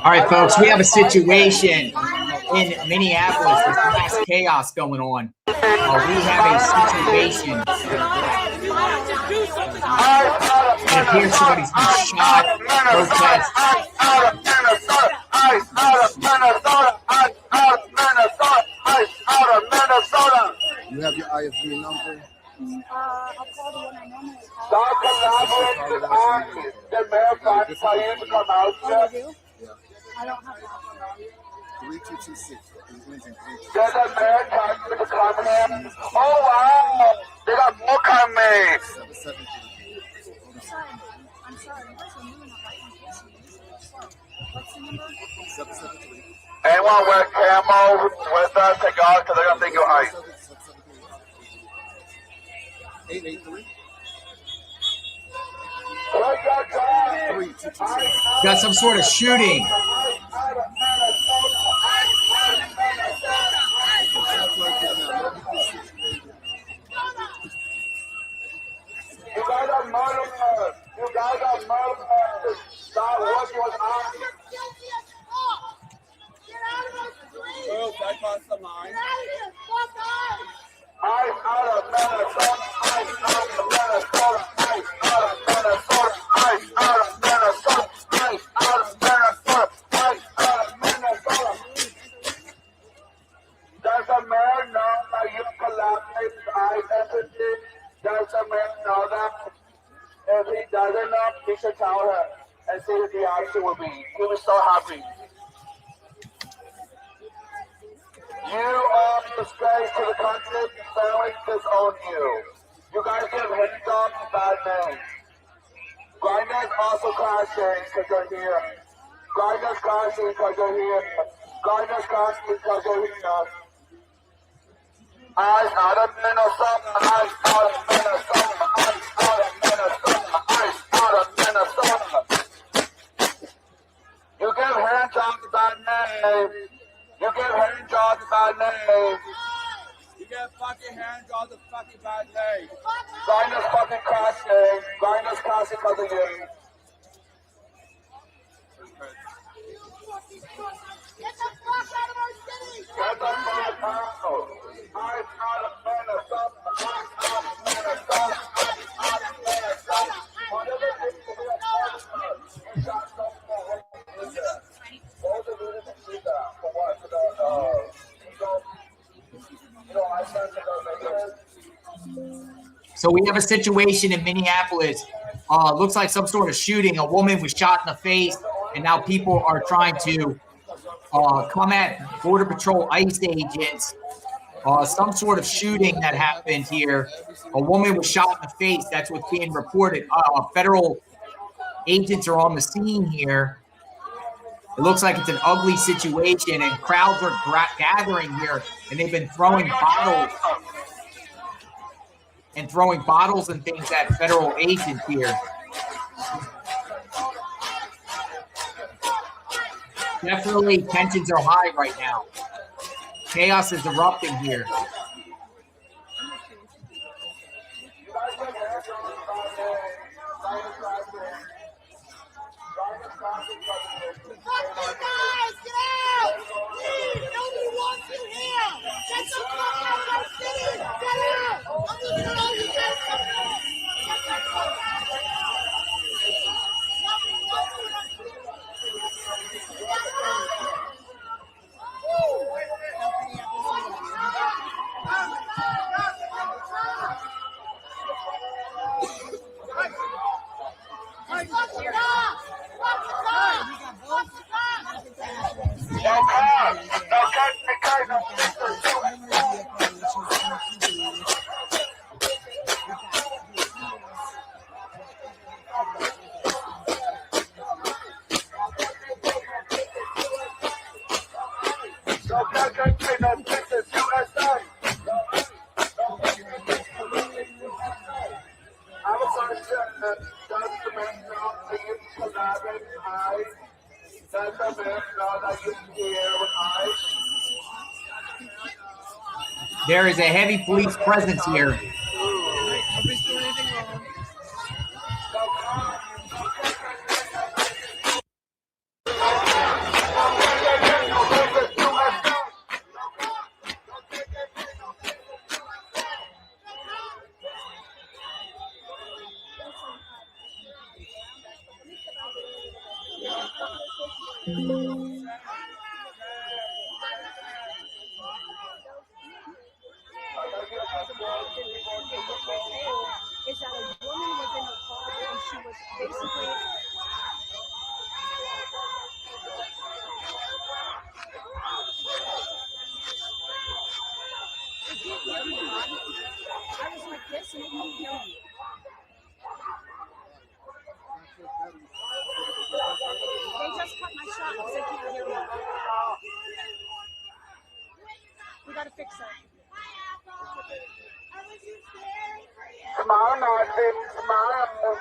All right, folks, we have a situation in Minneapolis. There's mass chaos going on. We have a situation. It appears somebody's been shot. Protest. You have your IFB number? I'll call the one I normally call. Oh, you do? Yeah. I don't have that. 3226. There's a man trying to come in. Oh, wow. They got more coming. 773. I'm sorry. What's the number? What's the number? 773. Anyone wear camo with us, take off because they're going to think you're ice. 883. Got some sort of shooting. You guys are murderers. You guys are murderers. Stop working with us. Get out of the street! Oh, that costs some line. Get out of here! Fuck off! Ice out of Minnesota. Ice out of Minnesota. Ice out of Minnesota. Ice out of Minnesota. Ice out of Minnesota. Ice out of Minnesota. Does a man know that you collaborate with ice entity? Does a man know that? If he doesn't know, he should tell her and see what the reaction will be. He was so happy. You are disgrace to the country. Families disown you. You guys give hate jobs a bad name. Grinders also crashing because you're here. Grinders crashing because you're here. Grinders crashing because you're here. Eyes out of Minnesota. Eyes out of Minnesota. Eyes out of Minnesota. Eyes out of Minnesota. You give hand jobs a bad name. You give hand jobs a bad name. You give fucking hand jobs a fucking bad name. Grinders fucking crashing. Grinders crashing because of you. Get the fuck out of our city! Get the fuck out. Eyes out of Minnesota. Eyes out of Minnesota. Eyes out of Minnesota. Whatever it is to be a part of it. You got something to work with that. Those of you that see that for what? For the, I sent to the So we have a situation in Minneapolis. Looks like some sort of shooting. A woman was shot in the face, and now people are trying to come at Border Patrol ICE agents. Some sort of shooting that happened here. A woman was shot in the face. That's what's being reported. Federal agents are on the scene here. It looks like it's an ugly situation, and crowds are gathering here, and they've been throwing bottles and things at federal agents here. Definitely tensions are high right now. Chaos is erupting here. Fuck you guys! Get out! Leave! Nobody wants you here! Get the fuck out of our city! Get out! I'm looking at all you guys coming out! Get the fuck out of here! Nobody wants you in our city! Get out! Woo! There is a heavy police presence here. Is that a woman was in the car and she was basically I was like this and it didn't hear me. They just cut my shot because they can't hear me. We gotta fix it. Smile, Nazi, smile.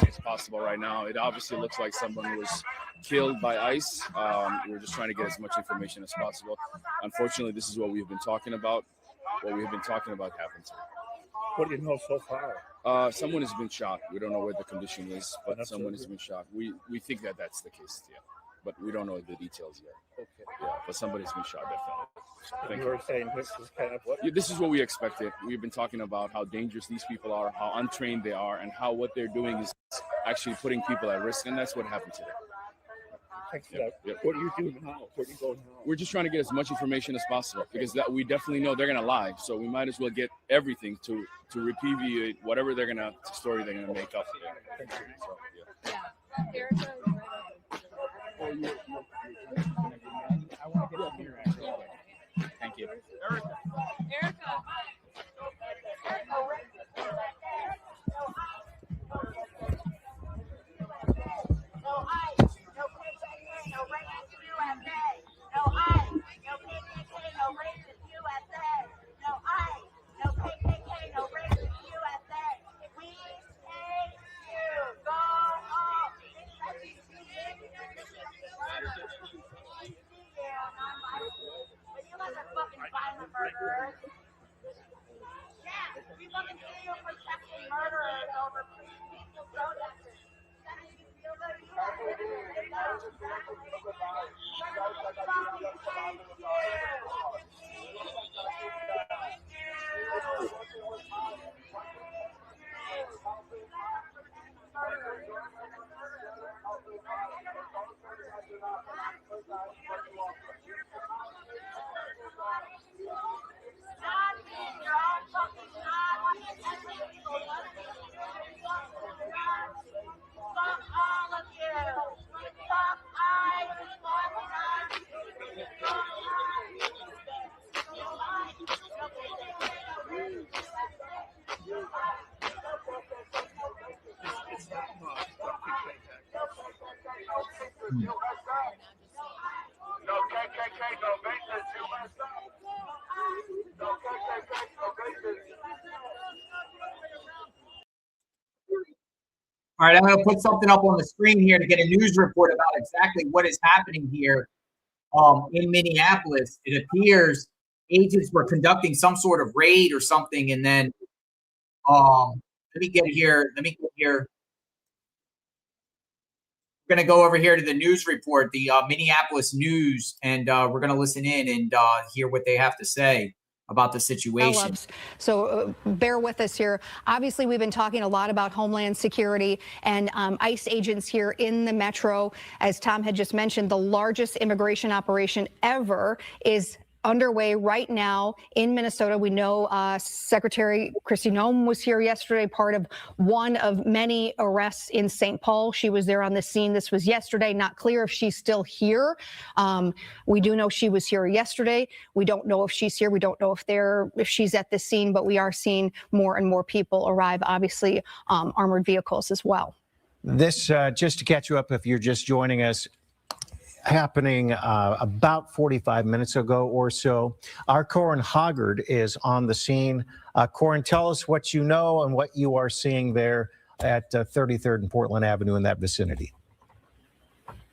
As possible right now. It obviously looks like someone was killed by ICE. We're just trying to get as much information as possible. Unfortunately, this is what we've been talking about. What we've been talking about happened. What do you know so far? Someone has been shot. We don't know what the condition is, but someone has been shot. We think that that's the case, yeah. But we don't know the details yet. Okay. Yeah, but somebody's been shot, definitely. Thank You were saying this is kind of what? Yeah, this is what we expected. We've been talking about how dangerous these people are, how untrained they are, and how what they're doing is actually putting people at risk, and that's what happened today. Thanks for Yep, that. yep. What do you do now? Where do you go now? We're just trying to get as much information as possible because that we definitely know they're gonna lie. So we might as well get everything to repudiate whatever story they're gonna make up. Thank you. So, yeah. Erica, I want to get up here. Thank you. Erica. No ICE, no KKK, no racist USA. No ICE, no KKK, no racist USA. No ICE, no KKK, no racist USA. We hate you. Go home. But you guys are fucking violent murderers. Yeah, we fucking see you protecting murderers over peaceful protesters. No KKK, no racist USA. No KKK, no racist. All right, I'm going to put something up on the screen here to get a news report about exactly what is happening here in Minneapolis. It appears agents were conducting some sort of raid or something, and then let me get here. We're going to go over here to the news report, the Minneapolis News, and we're going to listen in and hear what they have to say about the situation. So bear with us here. Obviously, we've been talking a lot about Homeland Security and ICE agents here in the metro. As Tom had just mentioned, the largest immigration operation ever is underway right now in Minnesota. We know Secretary Kristi Noem was here yesterday, part of one of many arrests in St. Paul. She was there on the scene. This was yesterday. Not clear if she's still here. We do know she was here yesterday. We don't know if she's here. We don't know if she's at the scene, but we are seeing more and more people arrive, obviously armored vehicles as well. This, just to catch you up if you're just joining us, happening about 45 minutes ago or so. Our Corin Hoggard is on the scene. Corin, tell us what you know and what you are seeing there at 33rd and Portland Avenue in that vicinity.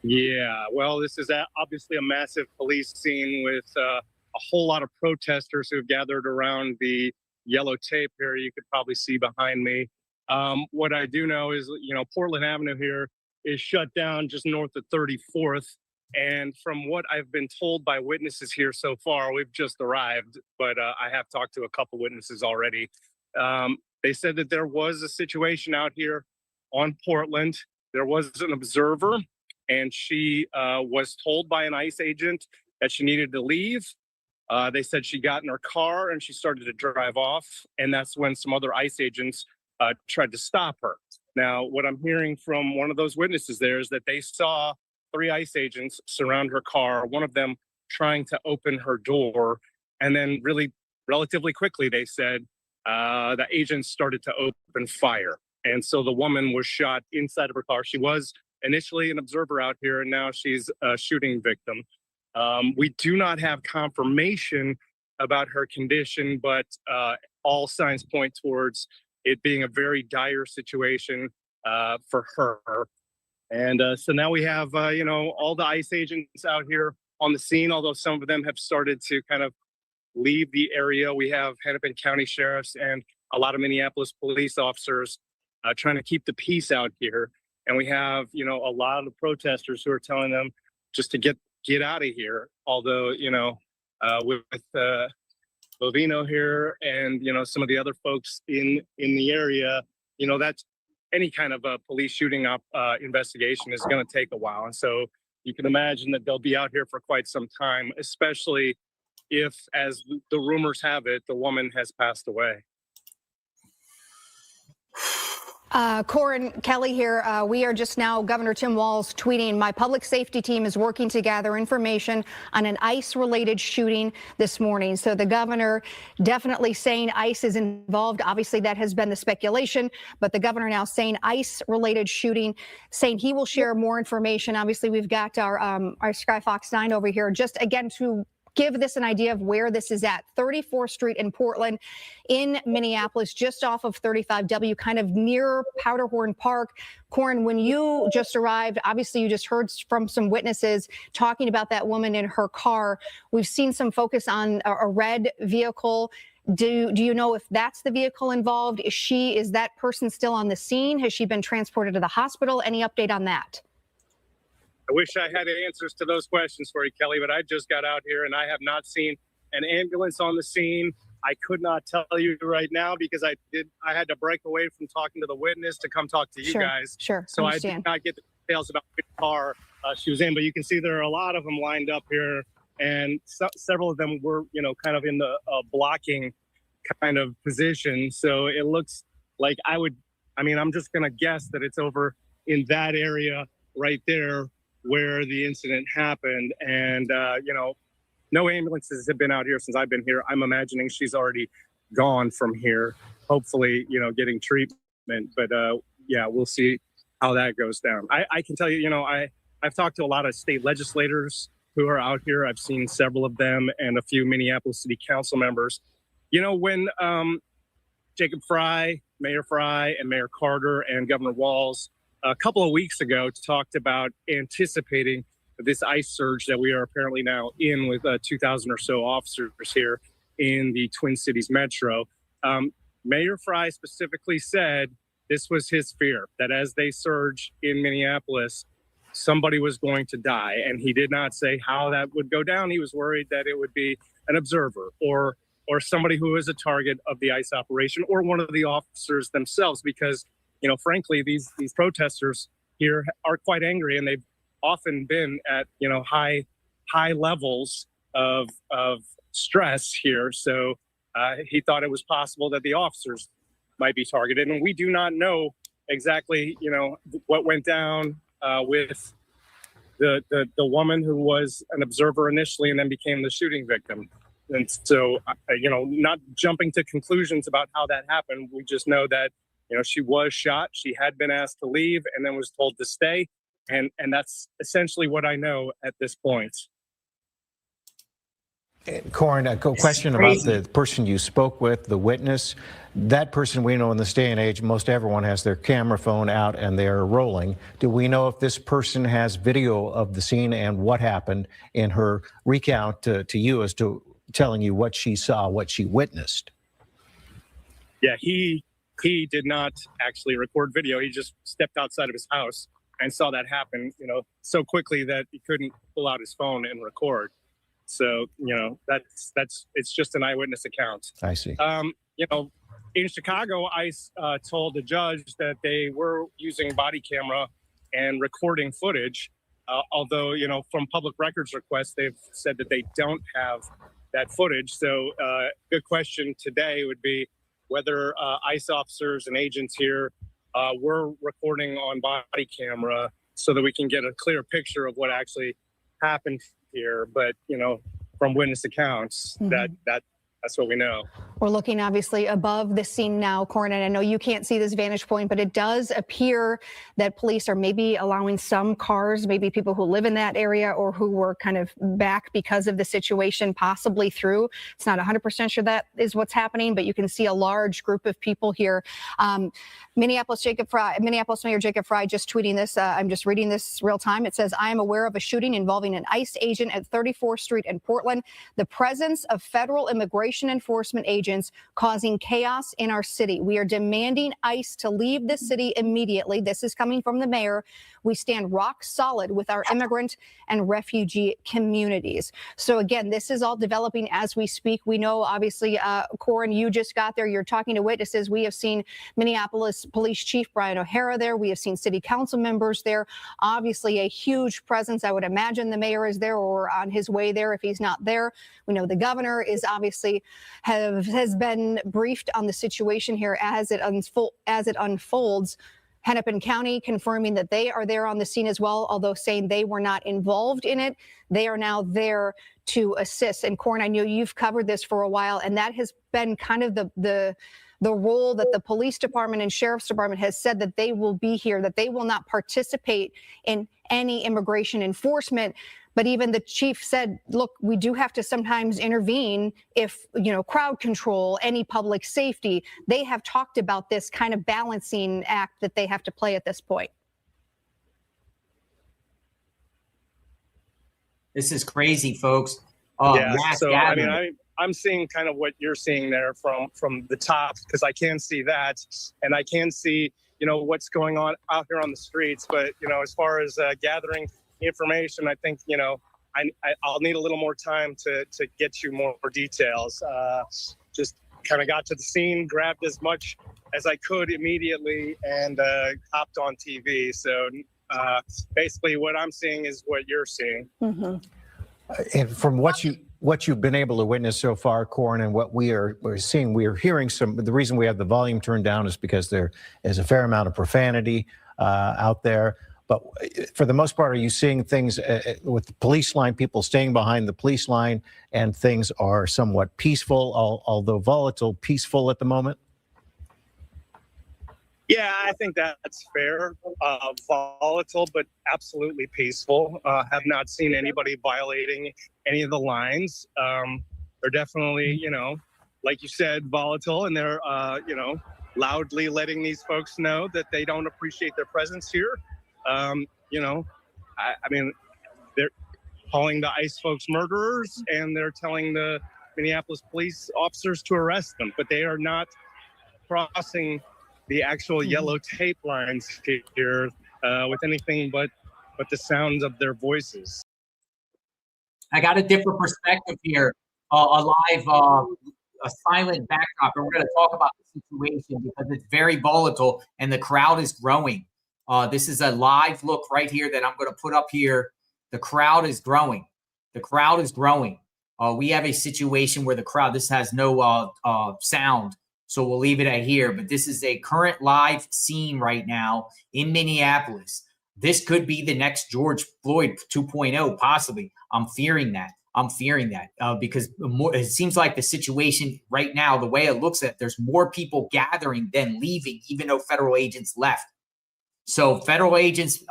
Yeah, well, this is obviously a massive police scene with a whole lot of protesters who have gathered around the yellow tape here. You could probably see behind me. What I do know is, Portland Avenue here is shut down just north of 34th. And from what I've been told by witnesses here so far, we've just arrived, but I have talked to a couple witnesses already. They said that there was a situation out here on Portland. There was an observer, and she was told by an ICE agent that she needed to leave. They said she got in her car and she started to drive off, and that's when some other ICE agents tried to stop her. Now, what I'm hearing from one of those witnesses there is that they saw 3 ICE agents surround her car, one of them trying to open her door, and then relatively quickly, they said, the agents started to open fire. And so the woman was shot inside of her car. She was initially an observer out here, and now she's a shooting victim. We do not have confirmation about her condition, but all signs point towards it being a very dire situation for her. And so now we have, all the ICE agents out here on the scene, although some of them have started to kind of leave the area. We have Hennepin County sheriffs and a lot of Minneapolis police officers trying to keep the peace out here. And we have, a lot of the protesters who are telling them just to get out of here. Although, with Bovino here and, some of the other folks in the area, that's any kind of a police shooting investigation is going to take a while. And so you can imagine that they'll be out here for quite some time, especially if, as the rumors have it, the woman has passed away. Corin, Kelly here. We are just now, Governor Tim Walz tweeting, my public safety team is working to gather information on an ICE-related shooting this morning. So the governor definitely saying ICE is involved. Obviously, that has been the speculation, but the governor now saying ICE-related shooting, saying he will share more information. Obviously, we've got our Sky Fox 9 over here, just again to give this an idea of where this is at. 34th Street in Portland, in Minneapolis, just off of 35W, kind of near Powderhorn Park. Corin, when you just arrived, obviously you just heard from some witnesses talking about that woman in her car. We've seen some focus on a red vehicle. Do you know if that's the vehicle involved? Is that person still on the scene? Has she been transported to the hospital? Any update on that? I wish I had answers to those questions for you, Kelly, but I just got out here and I have not seen an ambulance on the scene. I could not tell you right now because I had to break away from talking to the witness to come talk to you guys. Sure. So I did not get the details about which car she was in, but you can see there are a lot of them lined up here, and several of them were, kind of in the blocking kind of position. So it looks like I'm just going to guess that it's over in that area right there where the incident happened. And, no ambulances have been out here since I've been here. I'm imagining she's already gone from here, hopefully, getting treatment. But, we'll see how that goes down. I can tell you, I've talked to a lot of state legislators who are out here. I've seen several of them and a few Minneapolis City Council members. When Jacob Fry, Mayor Fry, and Mayor Carter and Governor Walz a couple of weeks ago talked about anticipating this ICE surge that we are apparently now in with 2,000 or so officers here in the Twin Cities Metro. Mayor Fry specifically said this was his fear, that as they surge in Minneapolis, somebody was going to die. And he did not say how that would go down. He was worried that it would be an observer or somebody who is a target of the ICE operation or one of the officers themselves, because frankly, these protesters here are quite angry, and they've often been at, high levels of stress here. So he thought it was possible that the officers might be targeted. And we do not know exactly, what went down with the woman who was an observer initially and then became the shooting victim. And so, not jumping to conclusions about how that happened, we just know that She was shot. She had been asked to leave and then was told to stay. And that's essentially what I know at this point. Corin, a question about the person you spoke with, the witness. That person, we know in this day and age, most everyone has their camera phone out and they're rolling. Do we know if this person has video of the scene and what happened in her recount to you as to telling you what she saw, what she witnessed? Yeah, he did not actually record video. He just stepped outside of his house and saw that happen, so quickly that he couldn't pull out his phone and record. So, it's just an eyewitness account. I see. In Chicago, ICE told the judge that they were using body camera and recording footage. Although, from public records requests, they've said that they don't have that footage. So good question today would be whether ICE officers and agents here were recording on body camera so that we can get a clear picture of what actually happened here. But, from witness accounts, that's what we know. We're looking obviously above the scene now, Corin, and I know you can't see this vantage point, but it does appear that police are maybe allowing some cars, maybe people who live in that area or who were kind of back because of the situation, possibly through. It's not 100% sure that is what's happening, but you can see a large group of people here. Minneapolis Mayor Jacob Frey just tweeting this. I'm just reading this real time. It says, I am aware of a shooting involving an ICE agent at 34th Street in Portland. The presence of federal immigration enforcement agents causing chaos in our city. We are demanding ICE to leave the city immediately. This is coming from the mayor. We stand rock solid with our immigrant and refugee communities. So again, this is all developing as we speak. We know, obviously, Corin, you just got there. You're talking to witnesses. We have seen Minneapolis Police Chief Brian O'Hara there. We have seen city council members there. Obviously, a huge presence. I would imagine the mayor is there or on his way there if he's not there. We know the governor is obviously has been briefed on the situation here as it unfolds. Hennepin County confirming that they are there on the scene as well, although saying they were not involved in it. They are now there to assist. And Corin, I know you've covered this for a while, and that has been kind of the role that the police department and sheriff's department has said that they will be here, that they will not participate in any immigration enforcement. But even the chief said, look, we do have to sometimes intervene if, crowd control, any public safety. They have talked about this kind of balancing act that they have to play at this point. This is crazy, folks. So, I'm seeing kind of what you're seeing there from the top, because I can see that, and I can see, what's going on out here on the streets. But, as far as gathering information, I think, I'll need a little more time to get you more details. Just kind of got to the scene, grabbed as much as I could immediately, and hopped on TV. So basically what I'm seeing is what you're seeing. Mm-hmm. And from what you've been able to witness so far, Corin, and what we're seeing, we're hearing the reason we have the volume turned down is because there is a fair amount of profanity out there. But for the most part, are you seeing things with the police line, people staying behind the police line, and things are somewhat peaceful, although volatile, peaceful at the moment? Yeah, I think that's fair. Volatile, but absolutely peaceful. Have not seen anybody violating any of the lines. They're definitely, like you said, volatile, and they're, loudly letting these folks know that they don't appreciate their presence here. They're calling the ICE folks murderers, and they're telling the Minneapolis police officers to arrest them, but they are not crossing the actual yellow tape lines here with anything but the sounds of their voices. I got a different perspective here, a silent backdrop, and we're going to talk about the situation because it's very volatile and the crowd is growing. This is a live look right here that I'm going to put up here. The crowd is growing. The crowd is growing. We have a situation where the crowd, this has no sound, so we'll leave it at here. But this is a current live scene right now in Minneapolis. This could be the next George Floyd 2.0, possibly. I'm fearing that. I'm fearing that because it seems like the situation right now, the way it looks at, there's more people gathering than leaving, even though federal agents left. So federal agents,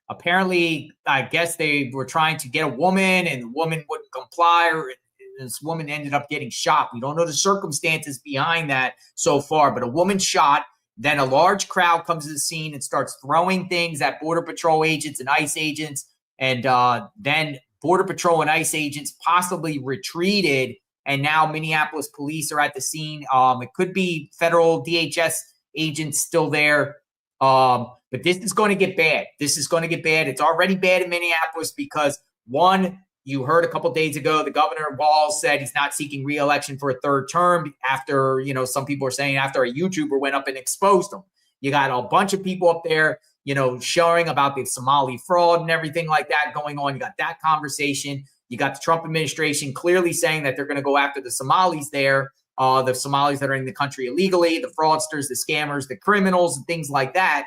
apparently, I guess they were trying to get a woman and the woman wouldn't comply, or this woman ended up getting shot. We don't know the circumstances behind that so far, but a woman shot. Then a large crowd comes to the scene and starts throwing things at Border Patrol agents and ICE agents. And then Border Patrol and ICE agents possibly retreated. And now Minneapolis police are at the scene. It could be federal DHS agents still there. But this is going to get bad. This is going to get bad. It's already bad in Minneapolis because, one, you heard a couple days ago, the governor Walz said he's not seeking re-election for a third term after, some people are saying after a YouTuber went up and exposed him. You got a bunch of people up there, showing about the Somali fraud and everything like that going on. You got that conversation. You got the Trump administration clearly saying that they're going to go after the Somalis there, the Somalis that are in the country illegally, the fraudsters, the scammers, the criminals, and things like that.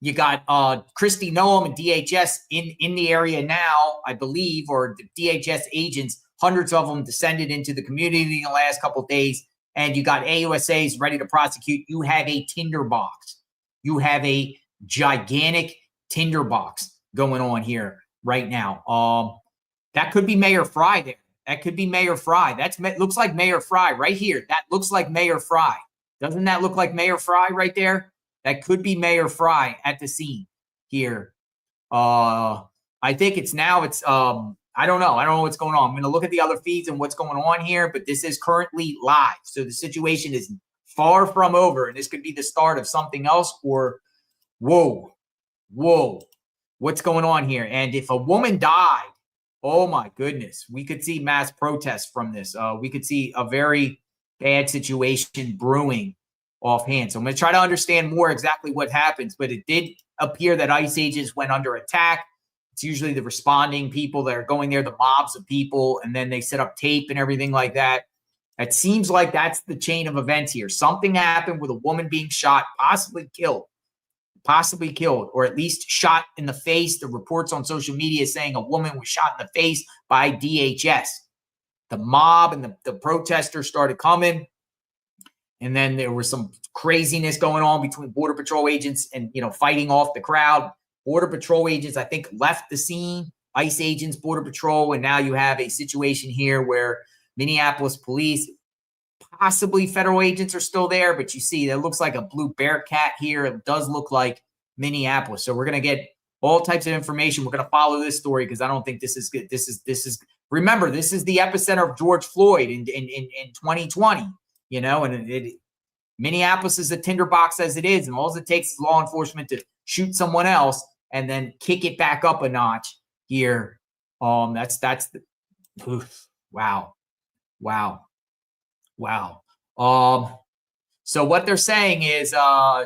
You got Kristi Noem and DHS in the area now, I believe, or the DHS agents, hundreds of them descended into the community in the last couple of days. And you got AUSAs ready to prosecute. You have a tinderbox. You have a gigantic tinderbox going on here right now. That could be Mayor Fry there. That could be Mayor Fry. Looks like Mayor Fry right here. That looks like Mayor Fry. Doesn't that look like Mayor Fry right there? That could be Mayor Fry at the scene here. I think it's I don't know. I don't know what's going on. I'm going to look at the other feeds and what's going on here, but this is currently live. So the situation is far from over, and this could be the start of something else, or whoa, what's going on here? And if a woman died, oh my goodness, we could see mass protests from this. We could see a very bad situation brewing offhand. So I'm going to try to understand more exactly what happens, but it did appear that ICE agents went under attack. It's usually the responding people that are going there, the mobs of people, and then they set up tape and everything like that. It seems like that's the chain of events here. Something happened with a woman being shot, possibly killed, or at least shot in the face. The reports on social media saying a woman was shot in the face by DHS. The mob and the protesters started coming. And then there was some craziness going on between Border Patrol agents and, fighting off the crowd. Border Patrol agents, I think, left the scene. ICE agents, Border Patrol. And now you have a situation here where Minneapolis police, possibly federal agents, are still there. But you see, that looks like a blue Bearcat here. It does look like Minneapolis. So we're going to get all types of information. We're going to follow this story because I don't think this is good. Remember, this is the epicenter of George Floyd in 2020. Minneapolis is a tinderbox as it is, and all it takes is law enforcement to shoot someone else and then kick it back up a notch here. Wow. So what they're saying is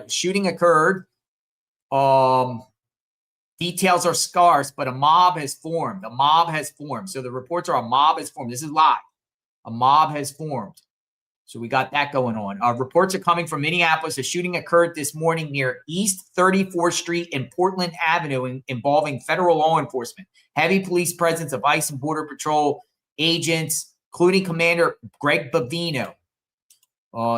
shooting occurred. Details are scarce, but a mob has formed. So the reports are a mob has formed. This is live. A mob has formed. So we got that going on. Reports are coming from Minneapolis. A shooting occurred this morning near East 34th Street and Portland Avenue involving federal law enforcement. Heavy police presence of ICE and Border Patrol agents, including Commander Greg Bavino.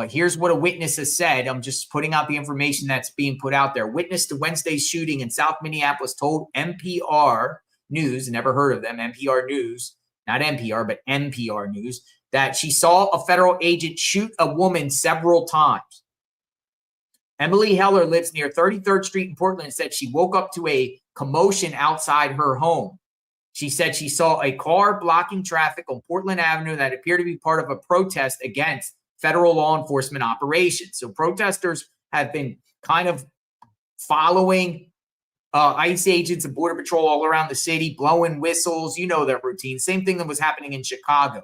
Here's what a witness has said. I'm just putting out the information that's being put out there. Witness to Wednesday's shooting in South Minneapolis told NPR News, never heard of them, NPR News, not NPR, but NPR News, that she saw a federal agent shoot a woman several times. Emily Heller lives near 33rd Street in Portland and said she woke up to a commotion outside her home. She said she saw a car blocking traffic on Portland Avenue that appeared to be part of a protest against federal law enforcement operations. So protesters have been kind of following ICE agents and Border Patrol all around the city, blowing whistles. You know that routine. Same thing that was happening in Chicago.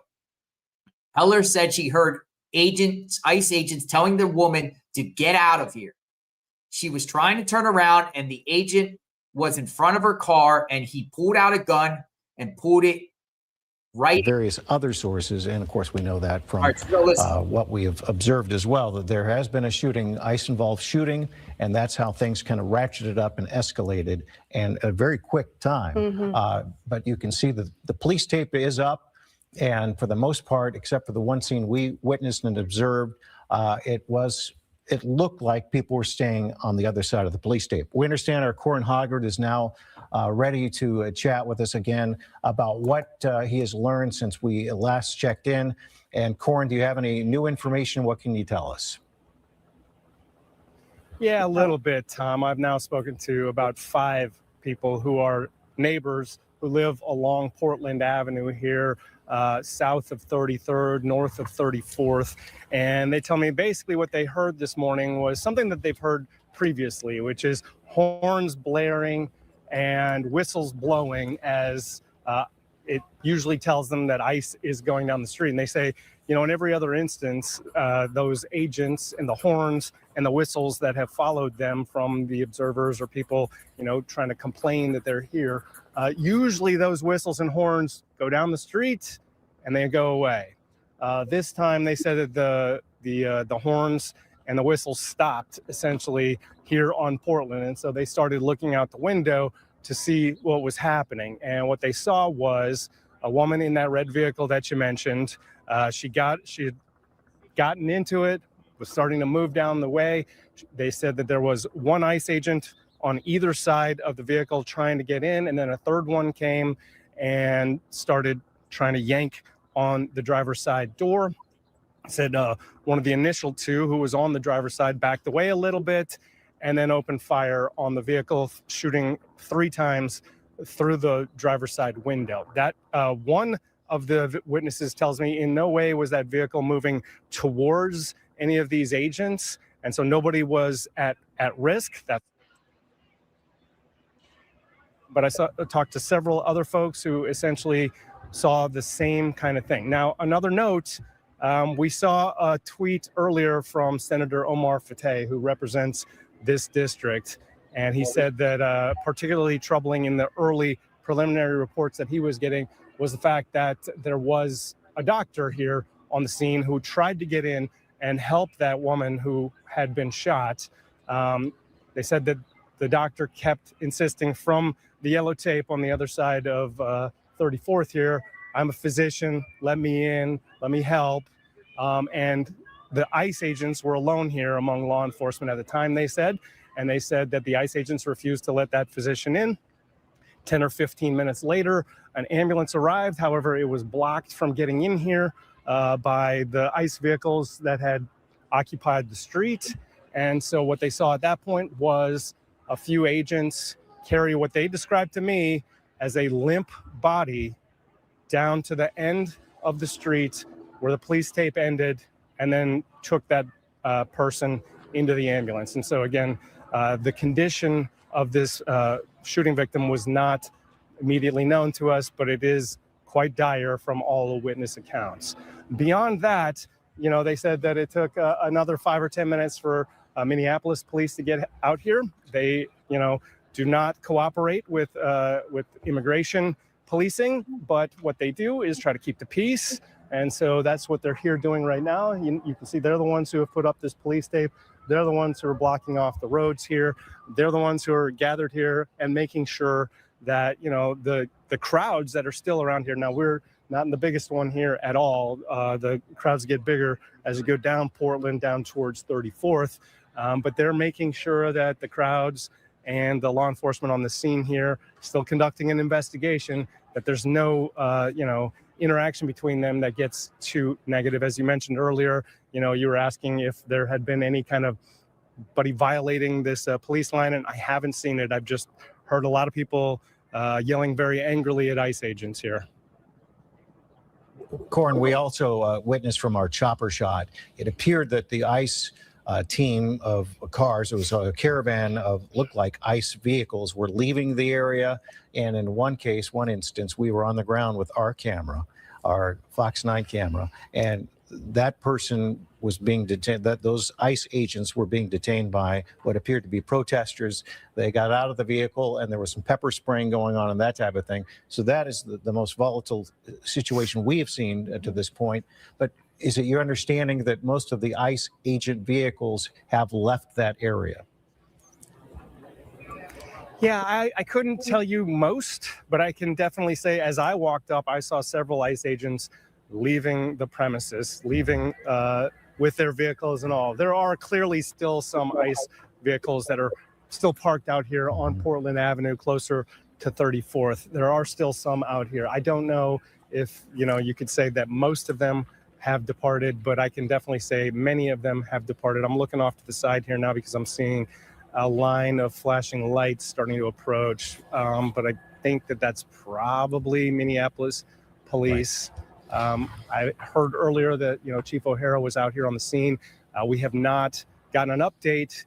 Heller said she heard ICE agents telling the woman to get out of here. She was trying to turn around and the agent was in front of her car and he pulled out a gun and pulled it right. various other sources, and of course we know that from All right, so listen. what we have observed as well, that there has been a shooting, ICE-involved shooting, and that's how things kind of ratcheted up and escalated in a very quick time. But you can see that the police tape is up, and for the most part, except for the one scene we witnessed and observed, it looked like people were staying on the other side of the police tape. We understand our Corin Hoggard is now ready to chat with us again about what he has learned since we last checked in. And Corin, do you have any new information? What can you tell us? Yeah, a little bit, Tom. I've now spoken to about 5 people who are neighbors who live along Portland Avenue here, south of 33rd, north of 34th. And they tell me basically what they heard this morning was something that they've heard previously, which is horns blaring and whistles blowing as it usually tells them that ICE is going down the street. And they say, you know, in every other instance, those agents and the horns and the whistles that have followed them from the observers or people, you know, trying to complain that they're here, usually those whistles and horns go down the street and they go away. This time they said that the horns and the whistles stopped essentially here on Portland. And so they started looking out the window to see what was happening. And what they saw was a woman in that red vehicle that you mentioned. She had gotten into it, was starting to move down the way. They said that there was one ICE agent on either side of the vehicle trying to get in, and then a third one came and started trying to yank on the driver's side door. Said one of the initial 2 who was on the driver's side backed away a little bit and then opened fire on the vehicle, shooting 3 times through the driver's side window. That one of the witnesses tells me in no way was that vehicle moving towards any of these agents, and so nobody was at risk. But I talked to several other folks who essentially saw the same kind of thing. Now, another note, we saw a tweet earlier from Senator Omar Fateh, who represents this district, and he said that particularly troubling in the early preliminary reports that he was getting was the fact that there was a doctor here on the scene who tried to get in and help that woman who had been shot. They said that the doctor kept insisting from the yellow tape on the other side of 34th here, I'm a physician, let me in, let me help. And the ICE agents were alone here among law enforcement at the time, they said. And they said that the ICE agents refused to let that physician in. 10 or 15 minutes later, an ambulance arrived. However, it was blocked from getting in here by the ICE vehicles that had occupied the street. And so what they saw at that point was a few agents carry what they described to me as a limp body down to the end of the street where the police tape ended, and then took that person into the ambulance. And so again, the condition of this shooting victim was not immediately known to us, but it is quite dire from all the witness accounts. Beyond that, you know, they said that it took another 5 or 10 minutes for Minneapolis police to get out here. They, you know, do not cooperate with immigration policing, but what they do is try to keep the peace. And so that's what they're here doing right now. You can see they're the ones who have put up this police tape. They're the ones who are blocking off the roads here. They're the ones who are gathered here and making sure that, you know, the crowds that are still around here. Now, we're not in the biggest one here at all. The crowds get bigger as you go down Portland, down towards 34th. But they're making sure that the crowds and the law enforcement on the scene here still conducting an investigation, that there's no, you know, interaction between them that gets too negative. As you mentioned earlier, you know, you were asking if there had been any kind of buddy violating this police line, and I haven't seen it. I've just heard a lot of people yelling very angrily at ICE agents here. Corin, we also witnessed from our chopper shot, it appeared that the ICE team of cars, it was a caravan of looked like ICE vehicles, were leaving the area. And in one case, one instance, we were on the ground with our camera, our Fox 9 camera, and that person was being detained, that those ICE agents were being detained by what appeared to be protesters. They got out of the vehicle and there was some pepper spraying going on and that type of thing. So that is the most volatile situation we have seen to this point. But is it your understanding that most of the ICE agent vehicles have left that area? Yeah, I couldn't tell you most, but I can definitely say as I walked up, I saw several ICE agents leaving the premises, leaving with their vehicles and all. There are clearly still some ICE vehicles that are still parked out here on Portland Avenue, closer to 34th. There are still some out here. I don't know if, you could say that most of them have departed, but I can definitely say many of them have departed. I'm looking off to the side here now because I'm seeing a line of flashing lights starting to approach. But I think that that's probably Minneapolis police. I heard earlier that, Chief O'Hara was out here on the scene. We have not gotten an update.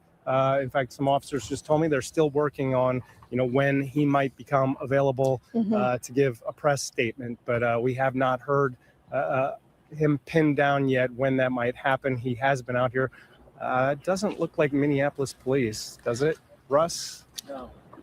In fact, some officers just told me they're still working on, when he might become available to give a press statement. But we have not heard him pinned down yet when that might happen. He has been out here. It doesn't look like Minneapolis police, does it, Russ?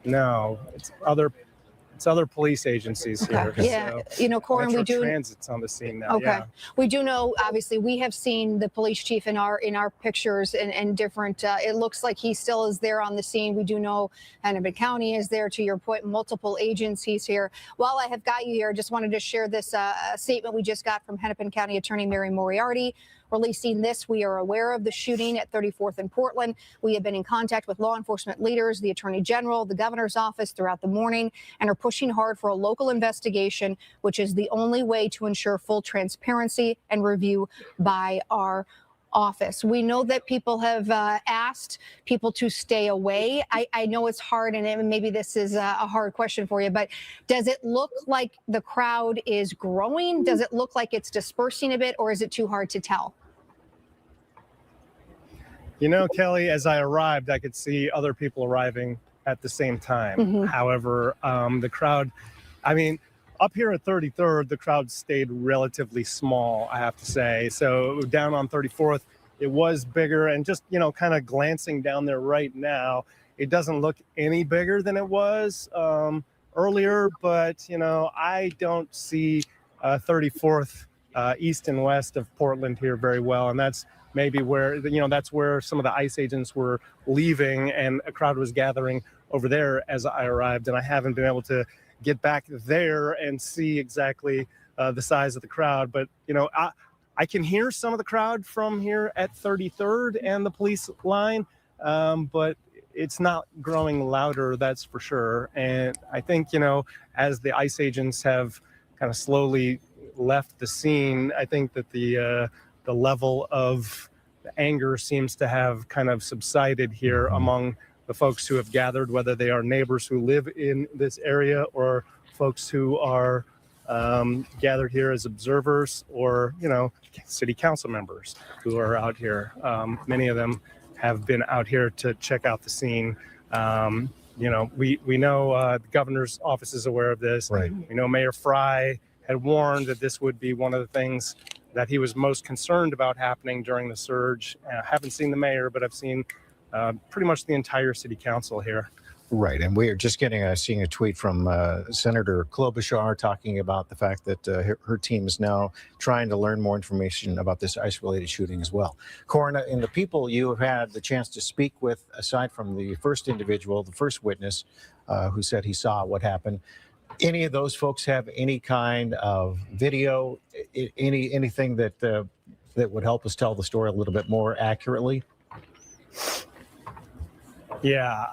No, it's other police agencies here. Yeah, So, Corin, we do. Transit's on the scene now. Okay, we do know. Obviously, we have seen the police chief in our pictures and different. It looks like he still is there on the scene. We do know Hennepin County is there. To your point, multiple agencies here. While I have got you here, I just wanted to share this statement we just got from Hennepin County Attorney Mary Moriarty. Releasing this, we are aware of the shooting at 34th and Portland. We have been in contact with law enforcement leaders, the Attorney General, the Governor's office throughout the morning, and are pushing hard for a local investigation, which is the only way to ensure full transparency and review by our office. We know that people have asked people to stay away. I know it's hard, and maybe this is a hard question for you, but does it look like the crowd is growing? Does it look like it's dispersing a bit, or is it too hard to tell? Kelly, as I arrived, I could see other people arriving at the same time. However, the crowd, up here at 33rd, the crowd stayed relatively small, I have to say. So down on 34th, it was bigger. And just, kind of glancing down there right now, it doesn't look any bigger than it was earlier. But, I don't see 34th east and west of Portland here very well. And that's maybe where, that's where some of the ICE agents were leaving and a crowd was gathering over there as I arrived. And I haven't been able to get back there and see exactly the size of the crowd. But, I can hear some of the crowd from here at 33rd and the police line, but it's not growing louder, that's for sure. And I think, as the ICE agents have kind of slowly left the scene, I think that the level of anger seems to have kind of subsided here among the folks who have gathered, whether they are neighbors who live in this area or folks who are gathered here as observers or, city council members who are out here. Many of them have been out here to check out the scene. We know the governor's office is aware of this. Right. We know Mayor Fry had warned that this would be one of the things that he was most concerned about happening during the surge. I haven't seen the mayor, but I've seen pretty much the entire city council here. Right, and we are just seeing a tweet from Senator Klobuchar talking about the fact that her team is now trying to learn more information about this ICE-related shooting as well. Corin, and the people you have had the chance to speak with, aside from the first individual, the first witness who said he saw what happened, any of those folks have any kind of video, anything that would help us tell the story a little bit more accurately? Yeah,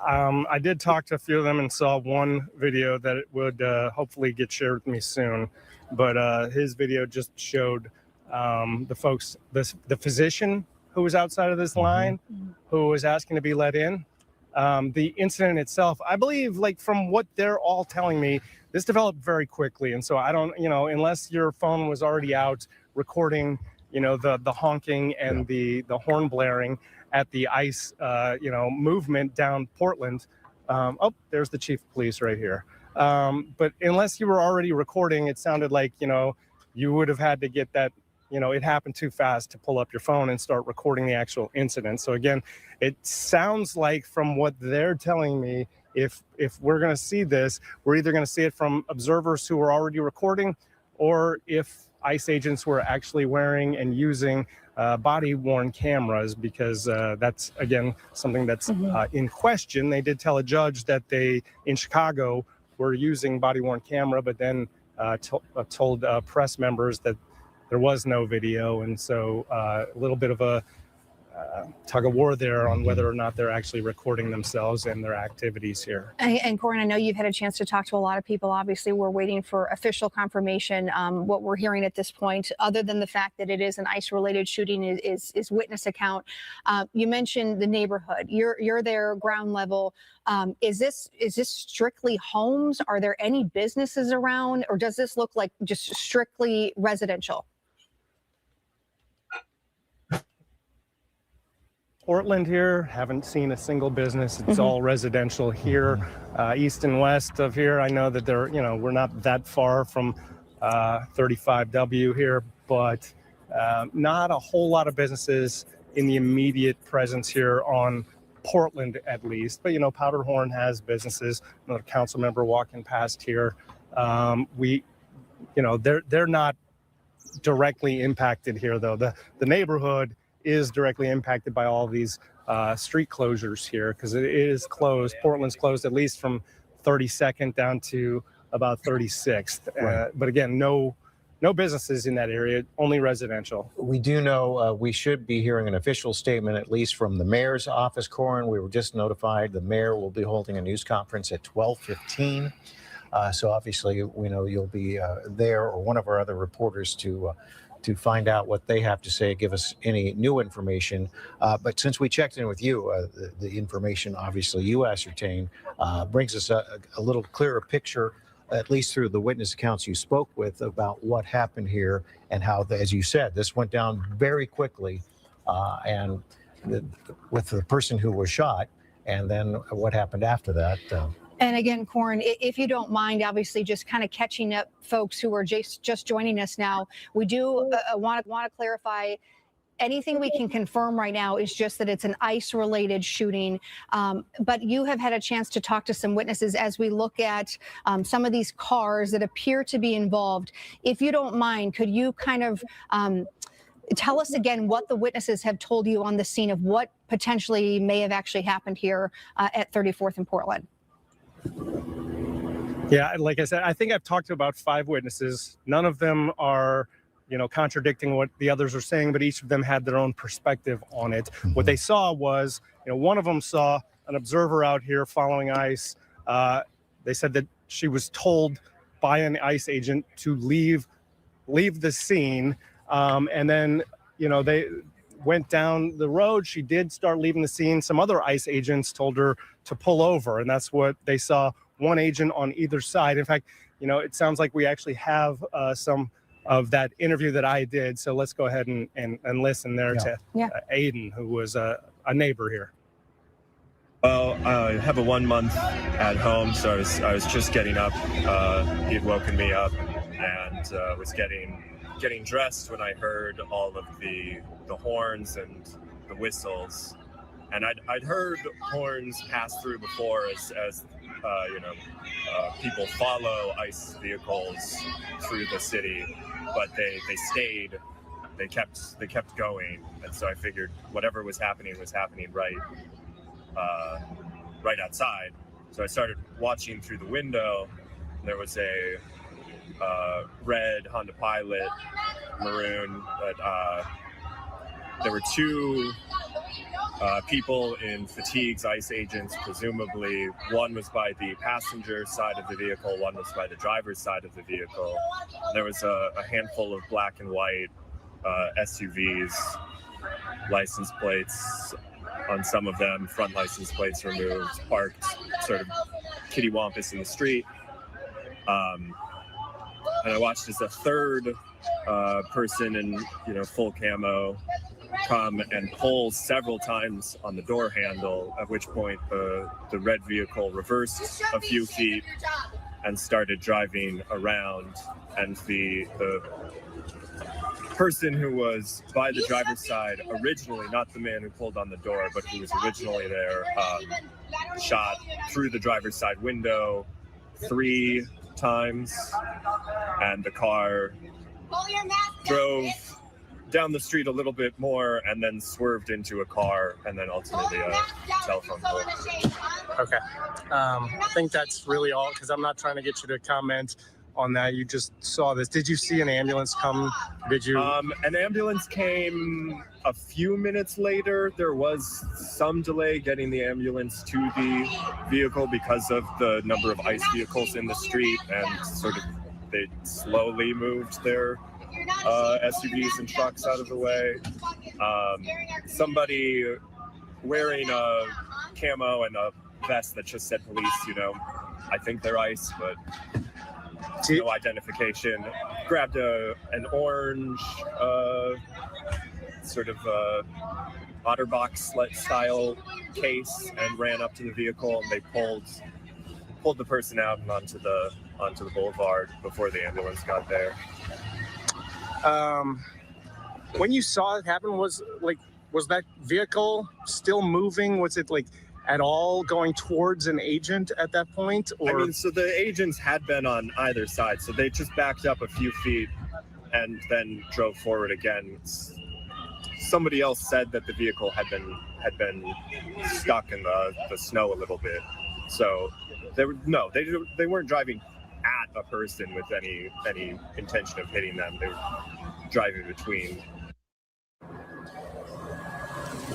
I did talk to a few of them and saw one video that it would hopefully get shared with me soon. But his video just showed the folks, the physician who was outside of this line, who was asking to be let in. The incident itself, I believe, from what they're all telling me, this developed very quickly. And so I don't, unless your phone was already out recording, the honking and the horn blaring at the ICE, movement down Portland. There's the chief of police right here. But unless you were already recording, it sounded like, you would have had to get that, it happened too fast to pull up your phone and start recording the actual incident. So again, it sounds like from what they're telling me, if we're going to see this, we're either going to see it from observers who are already recording, or if ICE agents were actually wearing and using body-worn cameras, because that's, again, something that's in question. They did tell a judge that they, in Chicago, were using body-worn camera, but then told press members that there was no video. And so a little bit of a tug of war there on whether or not they're actually recording themselves and their activities here. And Corin, I know you've had a chance to talk to a lot of people. Obviously, we're waiting for official confirmation. What we're hearing at this point, other than the fact that it is an ICE-related shooting, is witness account. You mentioned the neighborhood. You're there, ground level. Is this strictly homes? Are there any businesses around, or does this look like just strictly residential? Portland here, haven't seen a single business. It's all residential here, east and west of here. I know that we're not that far from 35W here, but not a whole lot of businesses in the immediate presence here on Portland, at least. But Powderhorn has businesses. Another council member walking past here. They're not directly impacted here, though. The neighborhood is directly impacted by all these street closures here, because it is closed. Portland's closed at least from 32nd down to about 36th. Right. But again, no businesses in that area, only residential. We do know we should be hearing an official statement, at least from the mayor's office, Corin. We were just notified the mayor will be holding a news conference at 12:15. So obviously, we know you'll be there, or one of our other reporters, to find out what they have to say, give us any new information. But since we checked in with you, the information obviously you ascertained brings us a little clearer picture, at least through the witness accounts you spoke with, about what happened here and how, as you said, this went down very quickly, and with the person who was shot, and then what happened after that. And again, Corin, if you don't mind, obviously just kind of catching up folks who are just joining us now, we do want to clarify, anything we can confirm right now is just that it's an ICE-related shooting. But you have had a chance to talk to some witnesses as we look at some of these cars that appear to be involved. If you don't mind, could you kind of tell us again what the witnesses have told you on the scene of what potentially may have actually happened here at 34th and Portland? Yeah, like I said, I think I've talked to about 5 witnesses. None of them are, contradicting what the others are saying, but each of them had their own perspective on it. What they saw was, one of them saw an observer out here following ICE. They said that she was told by an ICE agent to leave the scene, and then, they went down the road. She did start leaving the scene. Some other ICE agents told her to pull over, and that's what they saw, one agent on either side. In fact, it sounds like we actually have some of that interview that I did. So let's go ahead and listen there to Aiden, who was a neighbor here. Well, I have a 1 month at home, so I was just getting up. He had woken me up and was getting dressed when I heard all of the horns and the whistles. And I'd heard horns pass through before as people follow ICE vehicles through the city, but they stayed. They kept going, and so I figured whatever was happening right outside. So I started watching through the window. There was a red Honda Pilot, maroon, but there were 2 people in fatigues, ICE agents, presumably. One was by the passenger side of the vehicle, one was by the driver's side of the vehicle. There was a handful of black and white SUVs, license plates on some of them, front license plates removed, parked sort of kittywampus in the street. And I watched as a third person in full camo come and pull several times on the door handle, at which point the red vehicle reversed a few feet and started driving around, and the person who was by the driver's side originally, not the man who pulled on the door, but who was originally there, shot through the driver's side window 3 times, and the car drove down the street a little bit more and then swerved into a car and then ultimately a telephone pole. Okay. I think that's really all, because I'm not trying to get you to comment on that. You just saw this. Did you see an ambulance come? Did you? An ambulance came a few minutes later. There was some delay getting the ambulance to the vehicle because of the number of ICE vehicles in the street, and sort of they slowly moved their SUVs and trucks out of the way. Somebody wearing a camo and a vest that just said police, I think they're ICE, but no identification. Grabbed an orange sort of OtterBox style case and ran up to the vehicle, and they pulled the person out and onto the boulevard before the ambulance got there. When you saw it happen, was that vehicle still moving? Was it at all going towards an agent at that point? Or so the agents had been on either side, so they just backed up a few feet and then drove forward again. Somebody else said that the vehicle had been stuck in the snow a little bit. So they weren't driving at a person with any intention of hitting them. They were driving between.